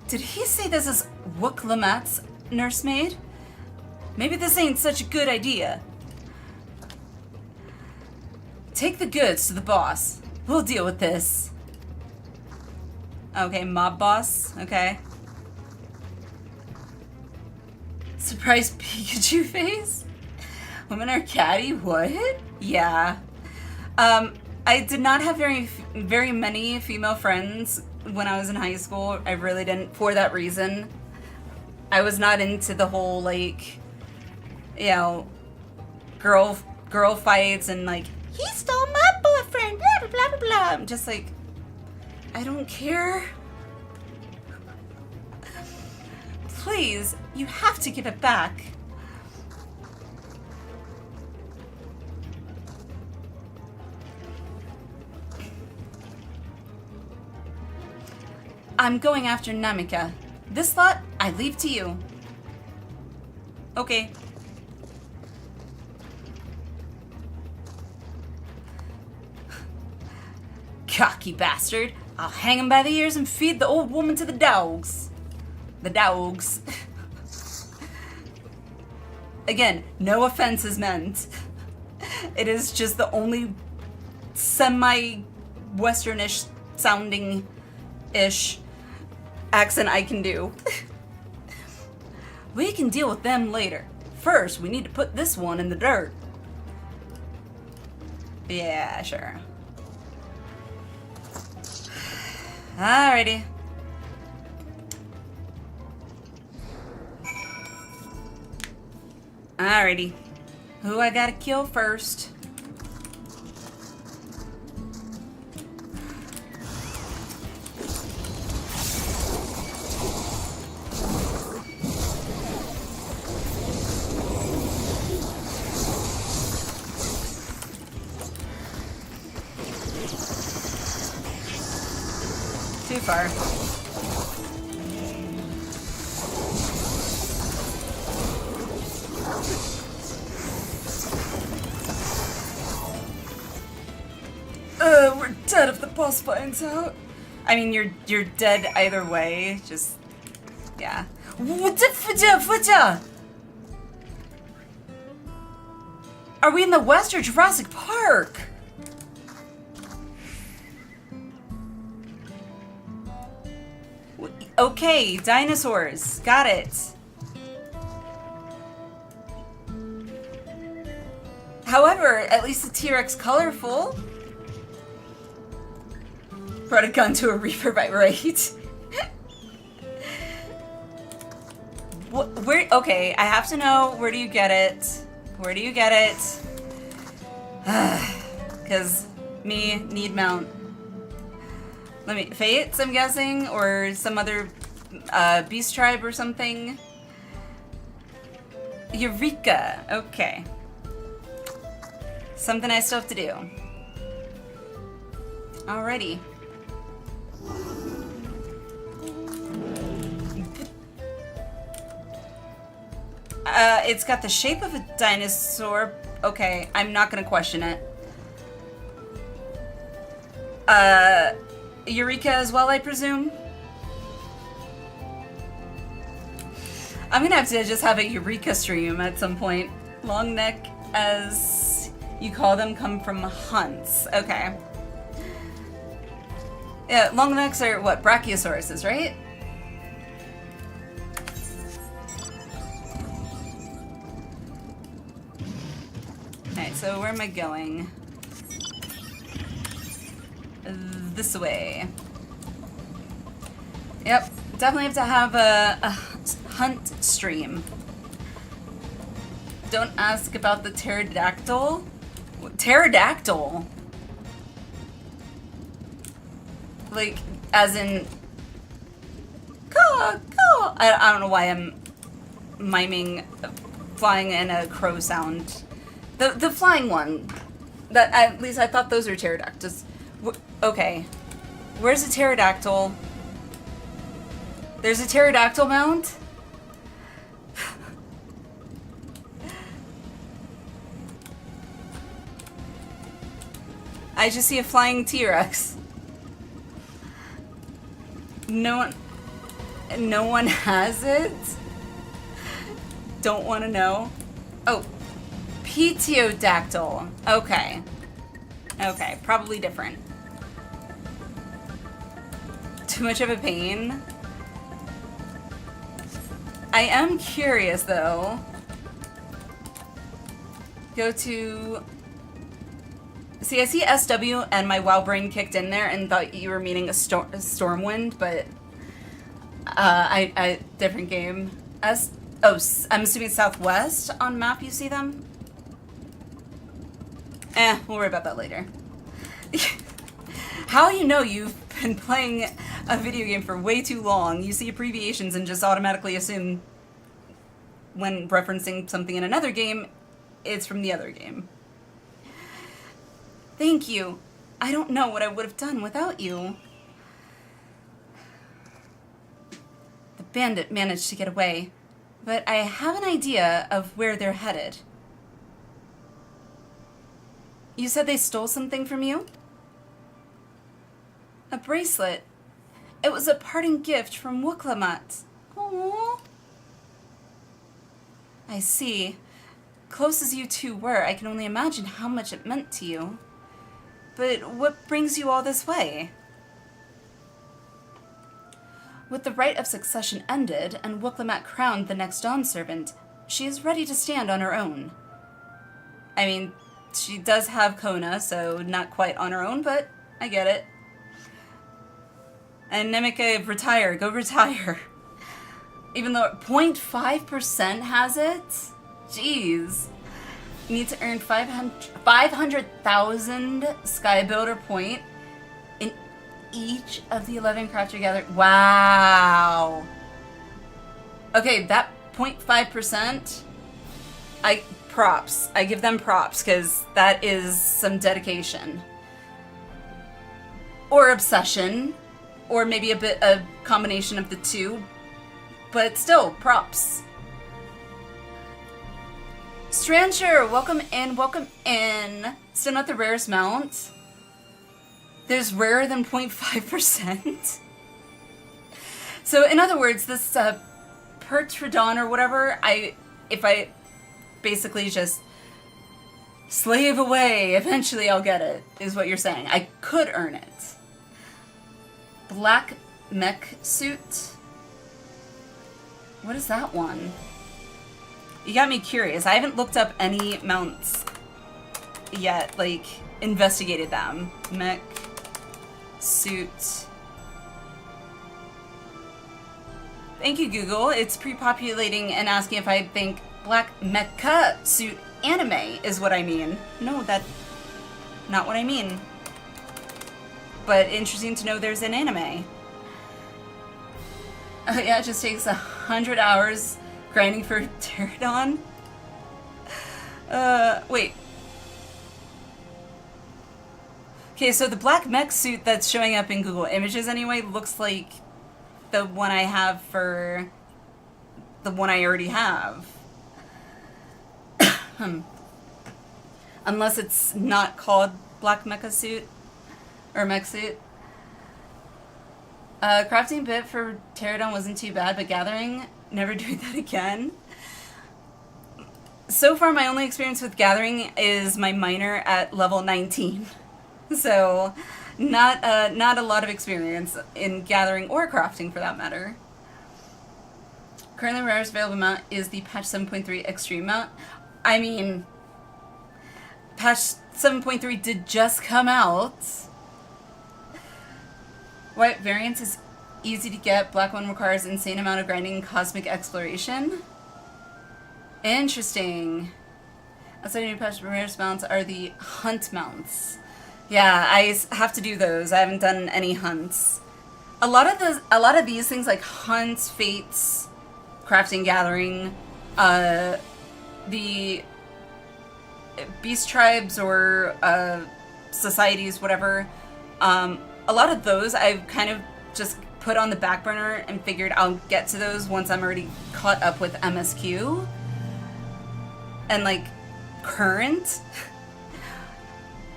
Did he say this is Wook Lamat's nursemaid? Maybe this ain't such a good idea. Take the goods to the boss. We'll deal with this. Okay, mob boss. Okay. Surprise Pikachu face? Women are catty? What? Yeah. I did not have very many female friends when I was in high school. I really didn't, for that reason. I was not into the whole, like, you know, girl fights and, like, he stole my boyfriend, blah, blah, blah, blah, blah. I'm just like, I don't care. Please, you have to give it back. I'm going after Namika. This lot, I leave to you. Okay. Cocky bastard. I'll hang him by the ears and feed the old woman to the dogs. The dogs. Again, no offense is meant. It is just the only semi-Westernish sounding-ish accent I can do. We can deal with them later. First, we need to put this one in the dirt. Yeah, sure. Alrighty. Alrighty. Who I gotta kill first? Too far. We're dead if the boss finds out. I mean, you're dead either way. Just, yeah. What the Are we in the West or Jurassic Park? Okay, dinosaurs. Got it. However, at least the T-Rex colorful. Brought a gun to a Reaper by right. Where? Okay, I have to know, where do you get it? Where do you get it? Because me need mount. Let me, Fates, I'm guessing, or some other beast tribe or something. Eureka, okay. Something I still have to do. Alrighty. It's got the shape of a dinosaur. Okay, I'm not gonna question it. Eureka as well, I presume? I'm gonna have to just have a Eureka stream at some point. Long neck, as you call them, come from hunts. Okay. Yeah, long necks are what? Brachiosauruses, right? Alright, so where am I going? This way. Yep, definitely have to have a hunt stream. Don't ask about the pterodactyl. Pterodactyl? Like, as in... Caw, caw. I don't know why I'm miming flying in a crow sound. The flying one. That, at least I thought those were pterodactyls. Okay. Where's a pterodactyl? There's a pterodactyl mount? I just see a flying T-Rex. No one has it? Don't want to know. Oh, Pterodactyl. Okay. Okay, probably different. Too much of a pain. I am curious though. Go to... See, I see SW and my WoW brain kicked in there and thought you were meaning a Stormwind, but I different game. I'm assuming Southwest on map you see them? We'll worry about that later. How you know you've been playing a video game for way too long, you see abbreviations and just automatically assume when referencing something in another game, it's from the other game. Thank you. I don't know what I would have done without you. The bandit managed to get away, but I have an idea of where they're headed. You said they stole something from you? A bracelet. It was a parting gift from Wuklamat. Aww. I see. Close as you two were, I can only imagine how much it meant to you. But what brings you all this way? With the right of succession ended and Wuklamat crowned the next Dawn servant, she is ready to stand on her own. I mean, she does have Kona, so not quite on her own, but I get it. And Nemika, retire. Go retire. Even though 0.5% has it? Jeez. You need to earn 500,000 Sky Builder point in each of the 11 crafts you gather. Wow. Okay, that 0.5%, props. I give them props, because that is some dedication. Or obsession. Or maybe a combination of the two. But still, props. Stranger, welcome in, welcome in. Still not the rarest mount. There's rarer than 0.5%. So in other words, this Pertrodon or whatever, if I basically just slave away, eventually I'll get it, is what you're saying. I could earn it. Black mech suit. What is that one? You got me curious. I haven't looked up any mounts yet, like, investigated them. Mech suit. Thank you, Google. It's pre-populating and asking if I think black mecha suit anime is what I mean. No, that's not what I mean. But interesting to know there's an anime. Oh yeah, it just takes 100 hours grinding for Pterodon. Wait. Okay, so the black mech suit that's showing up in Google Images anyway looks like the one I have for the one I already have. Unless it's not called black mecha suit or mech suit. Crafting bit for Pterodon wasn't too bad, but gathering, never doing that again. So far, my only experience with gathering is my miner at level 19. So, not a lot of experience in gathering or crafting for that matter. Currently, rarest available mount is the patch 7.3 extreme mount. I mean, patch 7.3 did just come out. White variance is easy to get. Black one requires insane amount of grinding and cosmic exploration. Interesting. Outside new patch, rarest mounts are the hunt mounts. Yeah, I have to do those. I haven't done any hunts. A lot of these things like hunts, fates, crafting, gathering, the beast tribes or societies, whatever. A lot of those I've kind of just put on the back burner and figured I'll get to those once I'm already caught up with MSQ and like current.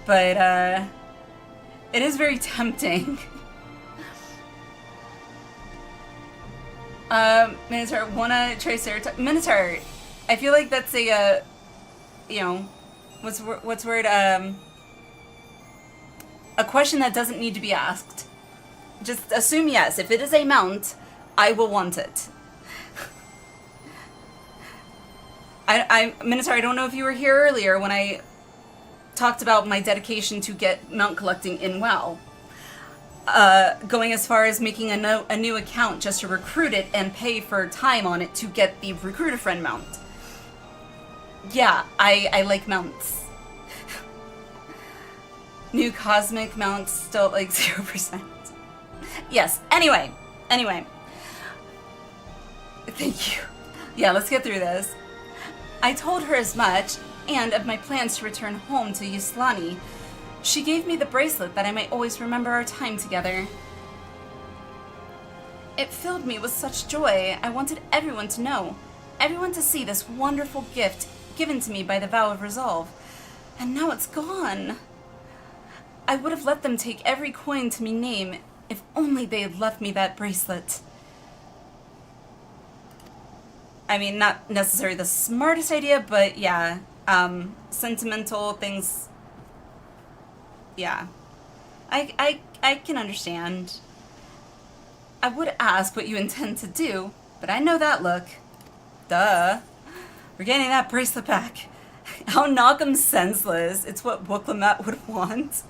But it is very tempting. Minotaur, wanna try Ceratops? Minotaur, I feel like that's a, you know, what's word, a question that doesn't need to be asked. Just assume yes. If it is a mount, I will want it. Minotaur, I don't know if you were here earlier when I talked about my dedication to get mount collecting in WoW. Going as far as making a new account just to recruit it and pay for time on it to get the recruiter friend mount. Yeah, I like mounts. New cosmic mounts still like 0%. Yes, anyway. Thank you. Yeah, let's get through this. I told her as much, and of my plans to return home to Yuslani. She gave me the bracelet that I might always remember our time together. It filled me with such joy. I wanted everyone to know, everyone to see this wonderful gift given to me by the Vow of Resolve. And now it's gone. I would have let them take every coin to me name if only they had left me that bracelet. I mean, not necessarily the smartest idea, but yeah, sentimental things. Yeah, I can understand. I would ask what you intend to do, but I know that look. Duh. We're getting that bracelet back. I'll knock him senseless. It's what Wooklamat would want.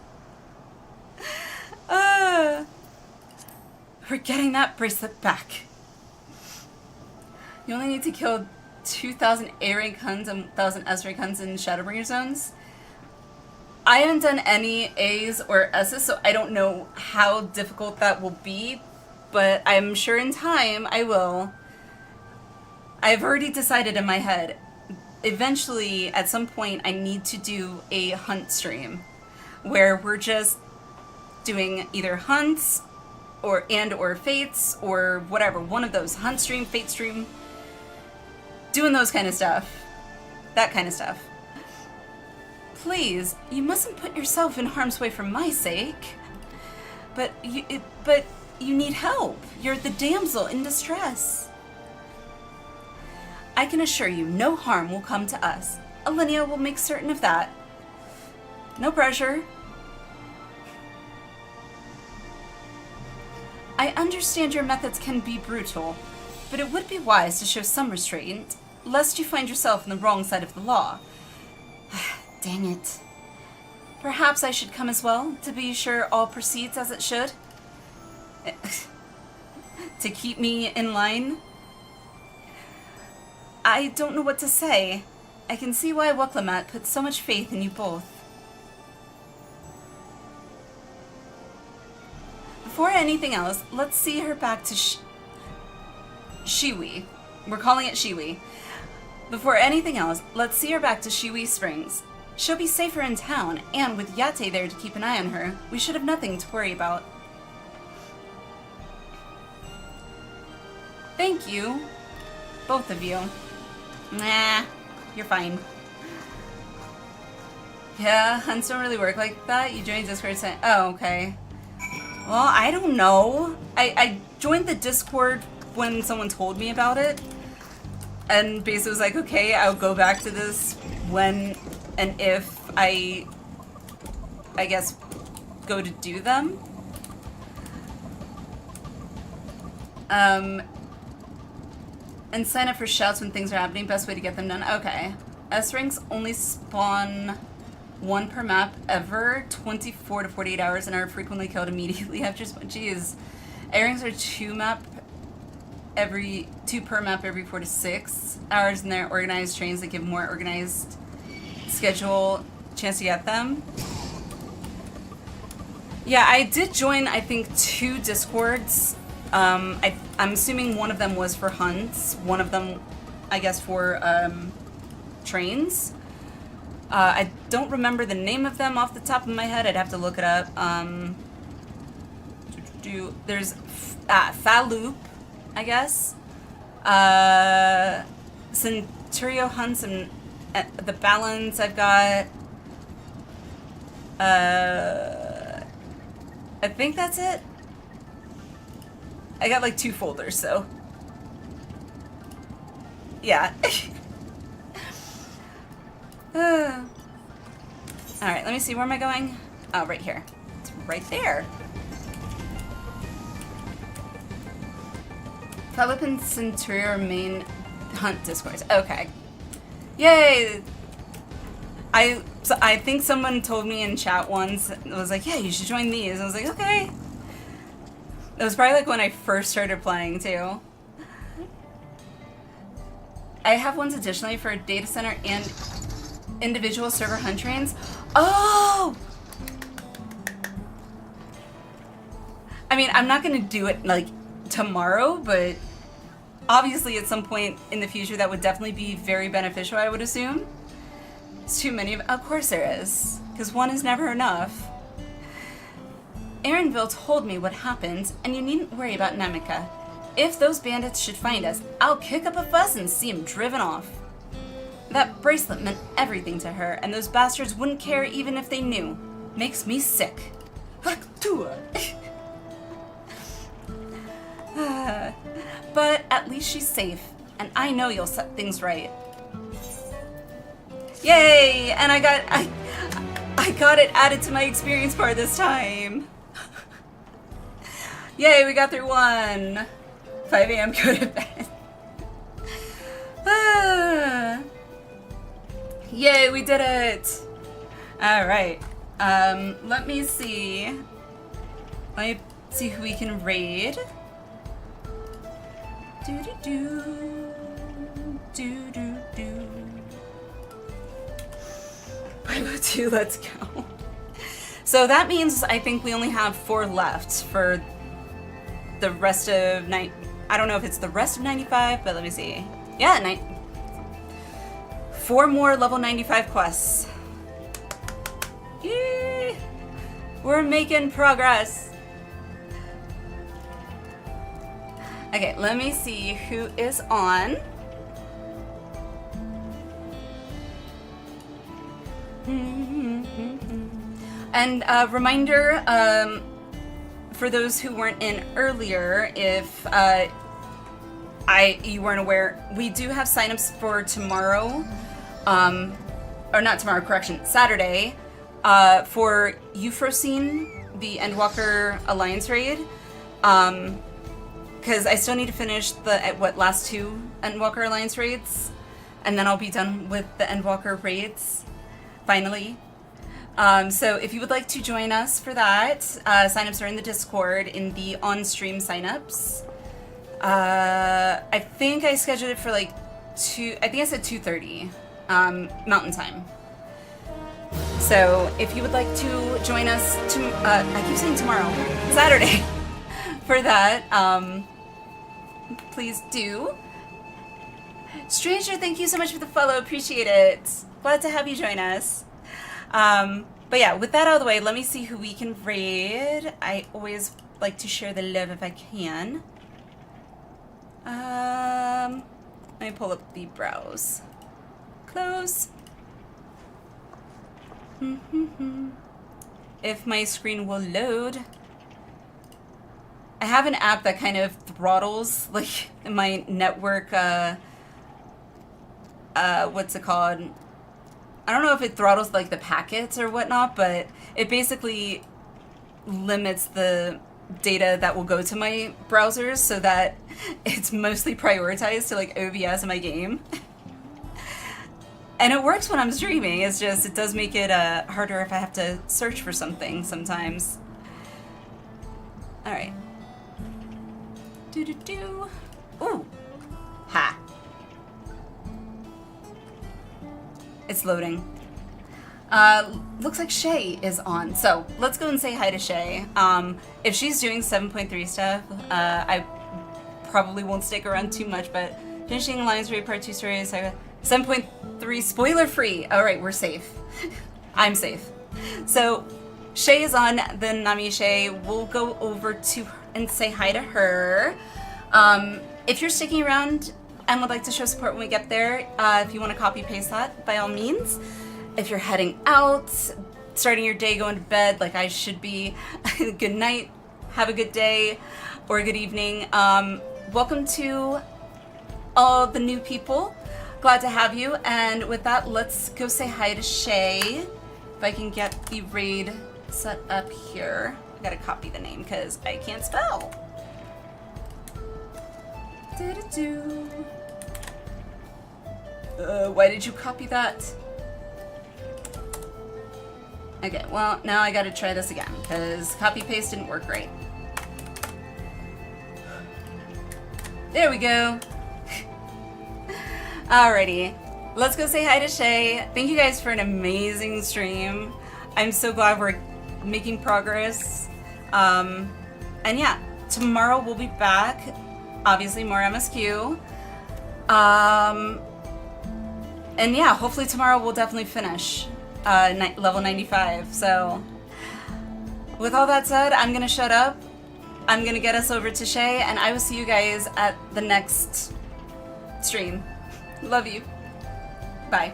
We're getting that bracelet back. You only need to kill 2,000 A rank Huns and 1,000 S rank Huns in Shadowbringer zones. I haven't done any A's or S's, so I don't know how difficult that will be, but I'm sure in time I will. I've already decided in my head, eventually at some point I need to do a hunt stream where we're just doing either hunts or fates or whatever, one of those, hunt stream, fate stream, doing those kind of stuff, that kind of stuff. Please, you mustn't put yourself in harm's way for my sake. But you need help. You're the damsel in distress. I can assure you no harm will come to us. Alinea will make certain of that. No pressure. I understand your methods can be brutal, but it would be wise to show some restraint, lest you find yourself on the wrong side of the law. Dang it. Perhaps I should come as well, to be sure all proceeds as it should. To keep me in line. I don't know what to say. I can see why Wooklamat put so much faith in you both. Before anything else, let's see her back to Shiwi. We're calling it Shiwi. Before anything else, let's see her back to Shiwi Springs. She'll be safer in town, and with Yate there to keep an eye on her, we should have nothing to worry about. Thank you. Both of you. Nah, you're fine. Yeah, hunts don't really work like that. You joined Discord saying, oh, okay. Well, I don't know. I joined the Discord when someone told me about it. And basically was like, okay, I'll go back to this when and if I guess, go to do them. And sign up for shouts when things are happening. Best way to get them done. Okay. S ranks only spawn 1 per map ever, 24 to 48 hours, and are frequently killed immediately after spawn. Jeez. A ranks are 2 per map every 4 to 6 hours, and they're organized trains that give more organized schedule a chance to get them. Yeah, I did join, I think, 2 Discords. I'm assuming one of them was for hunts. One of them, I guess, for trains. I don't remember the name of them off the top of my head. I'd have to look it up. There's Faloop, I guess. Centurio hunts and the balance. I've got. I think that's it. I got like 2 folders, so. Yeah. Alright, let me see. Where am I going? Oh, right here. It's right there. Philip and Centurio main hunt discourse. Okay. Yay! I think someone told me in chat once, it was like, yeah, you should join these. I was like, okay. It was probably like when I first started playing too. I have ones additionally for data center and individual server hunt trains. Oh! I mean, I'm not gonna do it like tomorrow, but obviously at some point in the future that would definitely be very beneficial, I would assume. It's too many of course there is, because one is never enough. Aaronville told me what happened, and you needn't worry about Namika. If those bandits should find us, I'll kick up a fuss and see them driven off. That bracelet meant everything to her, and those bastards wouldn't care even if they knew. Makes me sick. But at least she's safe, and I know you'll set things right. Yay! And I got it added to my experience bar this time. Yay, we got through 1. 5 a.m. go to bed. Yay, we did it! Alright. Let me see. Let me see who we can raid. Do-do-do. Pilot 2, let's go. So that means I think we only have 4 left for the rest of night. I don't know if it's the rest of 95, but let me see. Yeah, 4 more level 95 quests. Yay! We're making progress. Okay, let me see who is on. And reminder, for those who weren't in earlier, if you weren't aware, we do have signups for tomorrow, or not tomorrow, correction, Saturday, for Euphrosyne, the Endwalker Alliance raid, because I still need to finish the last 2 Endwalker Alliance raids, and then I'll be done with the Endwalker raids, finally. So if you would like to join us for that, signups are in the Discord in the on-stream signups. I think I scheduled it for like I think I said 2:30 Mountain Time. So if you would like to join us I keep saying tomorrow, Saturday, for that, please do. Stranger, thank you so much for the follow, appreciate it. Glad to have you join us. But yeah, with that out of the way, let me see who we can raid. I always like to share the love if I can. Let me pull up the browse. Close. If my screen will load. I have an app that kind of throttles like my network, what's it called? I don't know if it throttles like the packets or whatnot, but it basically limits the data that will go to my browsers so that it's mostly prioritized to like OBS in my game. And it works when I'm streaming, it's just, it does make it harder if I have to search for something sometimes. Alright. Do-do-do. Ooh. Ha. It's loading. Looks like Shay is on, so let's go and say hi to Shay. If she's doing 7.3 stuff, I probably won't stick around too much, but finishing Alliance Raid Part 2 stories, 7.3 spoiler free. Alright, we're safe. I'm safe. So, Shay is on, then Nami Shay. We'll go over to her and say hi to her. If you're sticking around and would like to show support when we get there, if you want to copy paste that, by all means. If you're heading out, starting your day, going to bed like I should be, good night, have a good day, or a good evening. Welcome to all the new people. Glad to have you. And with that, let's go say hi to Shay. If I can get the raid set up here. I gotta copy the name because I can't spell. Why did you copy that? Okay, well, now I gotta try this again, because copy-paste didn't work right. There we go. Alrighty, let's go say hi to Shay. Thank you guys for an amazing stream. I'm so glad we're making progress. And yeah, tomorrow we'll be back. Obviously, more MSQ. And yeah, hopefully tomorrow we'll definitely finish level 95. So with all that said, I'm gonna shut up. I'm gonna get us over to Shay, and I will see you guys at the next stream. Love you. Bye.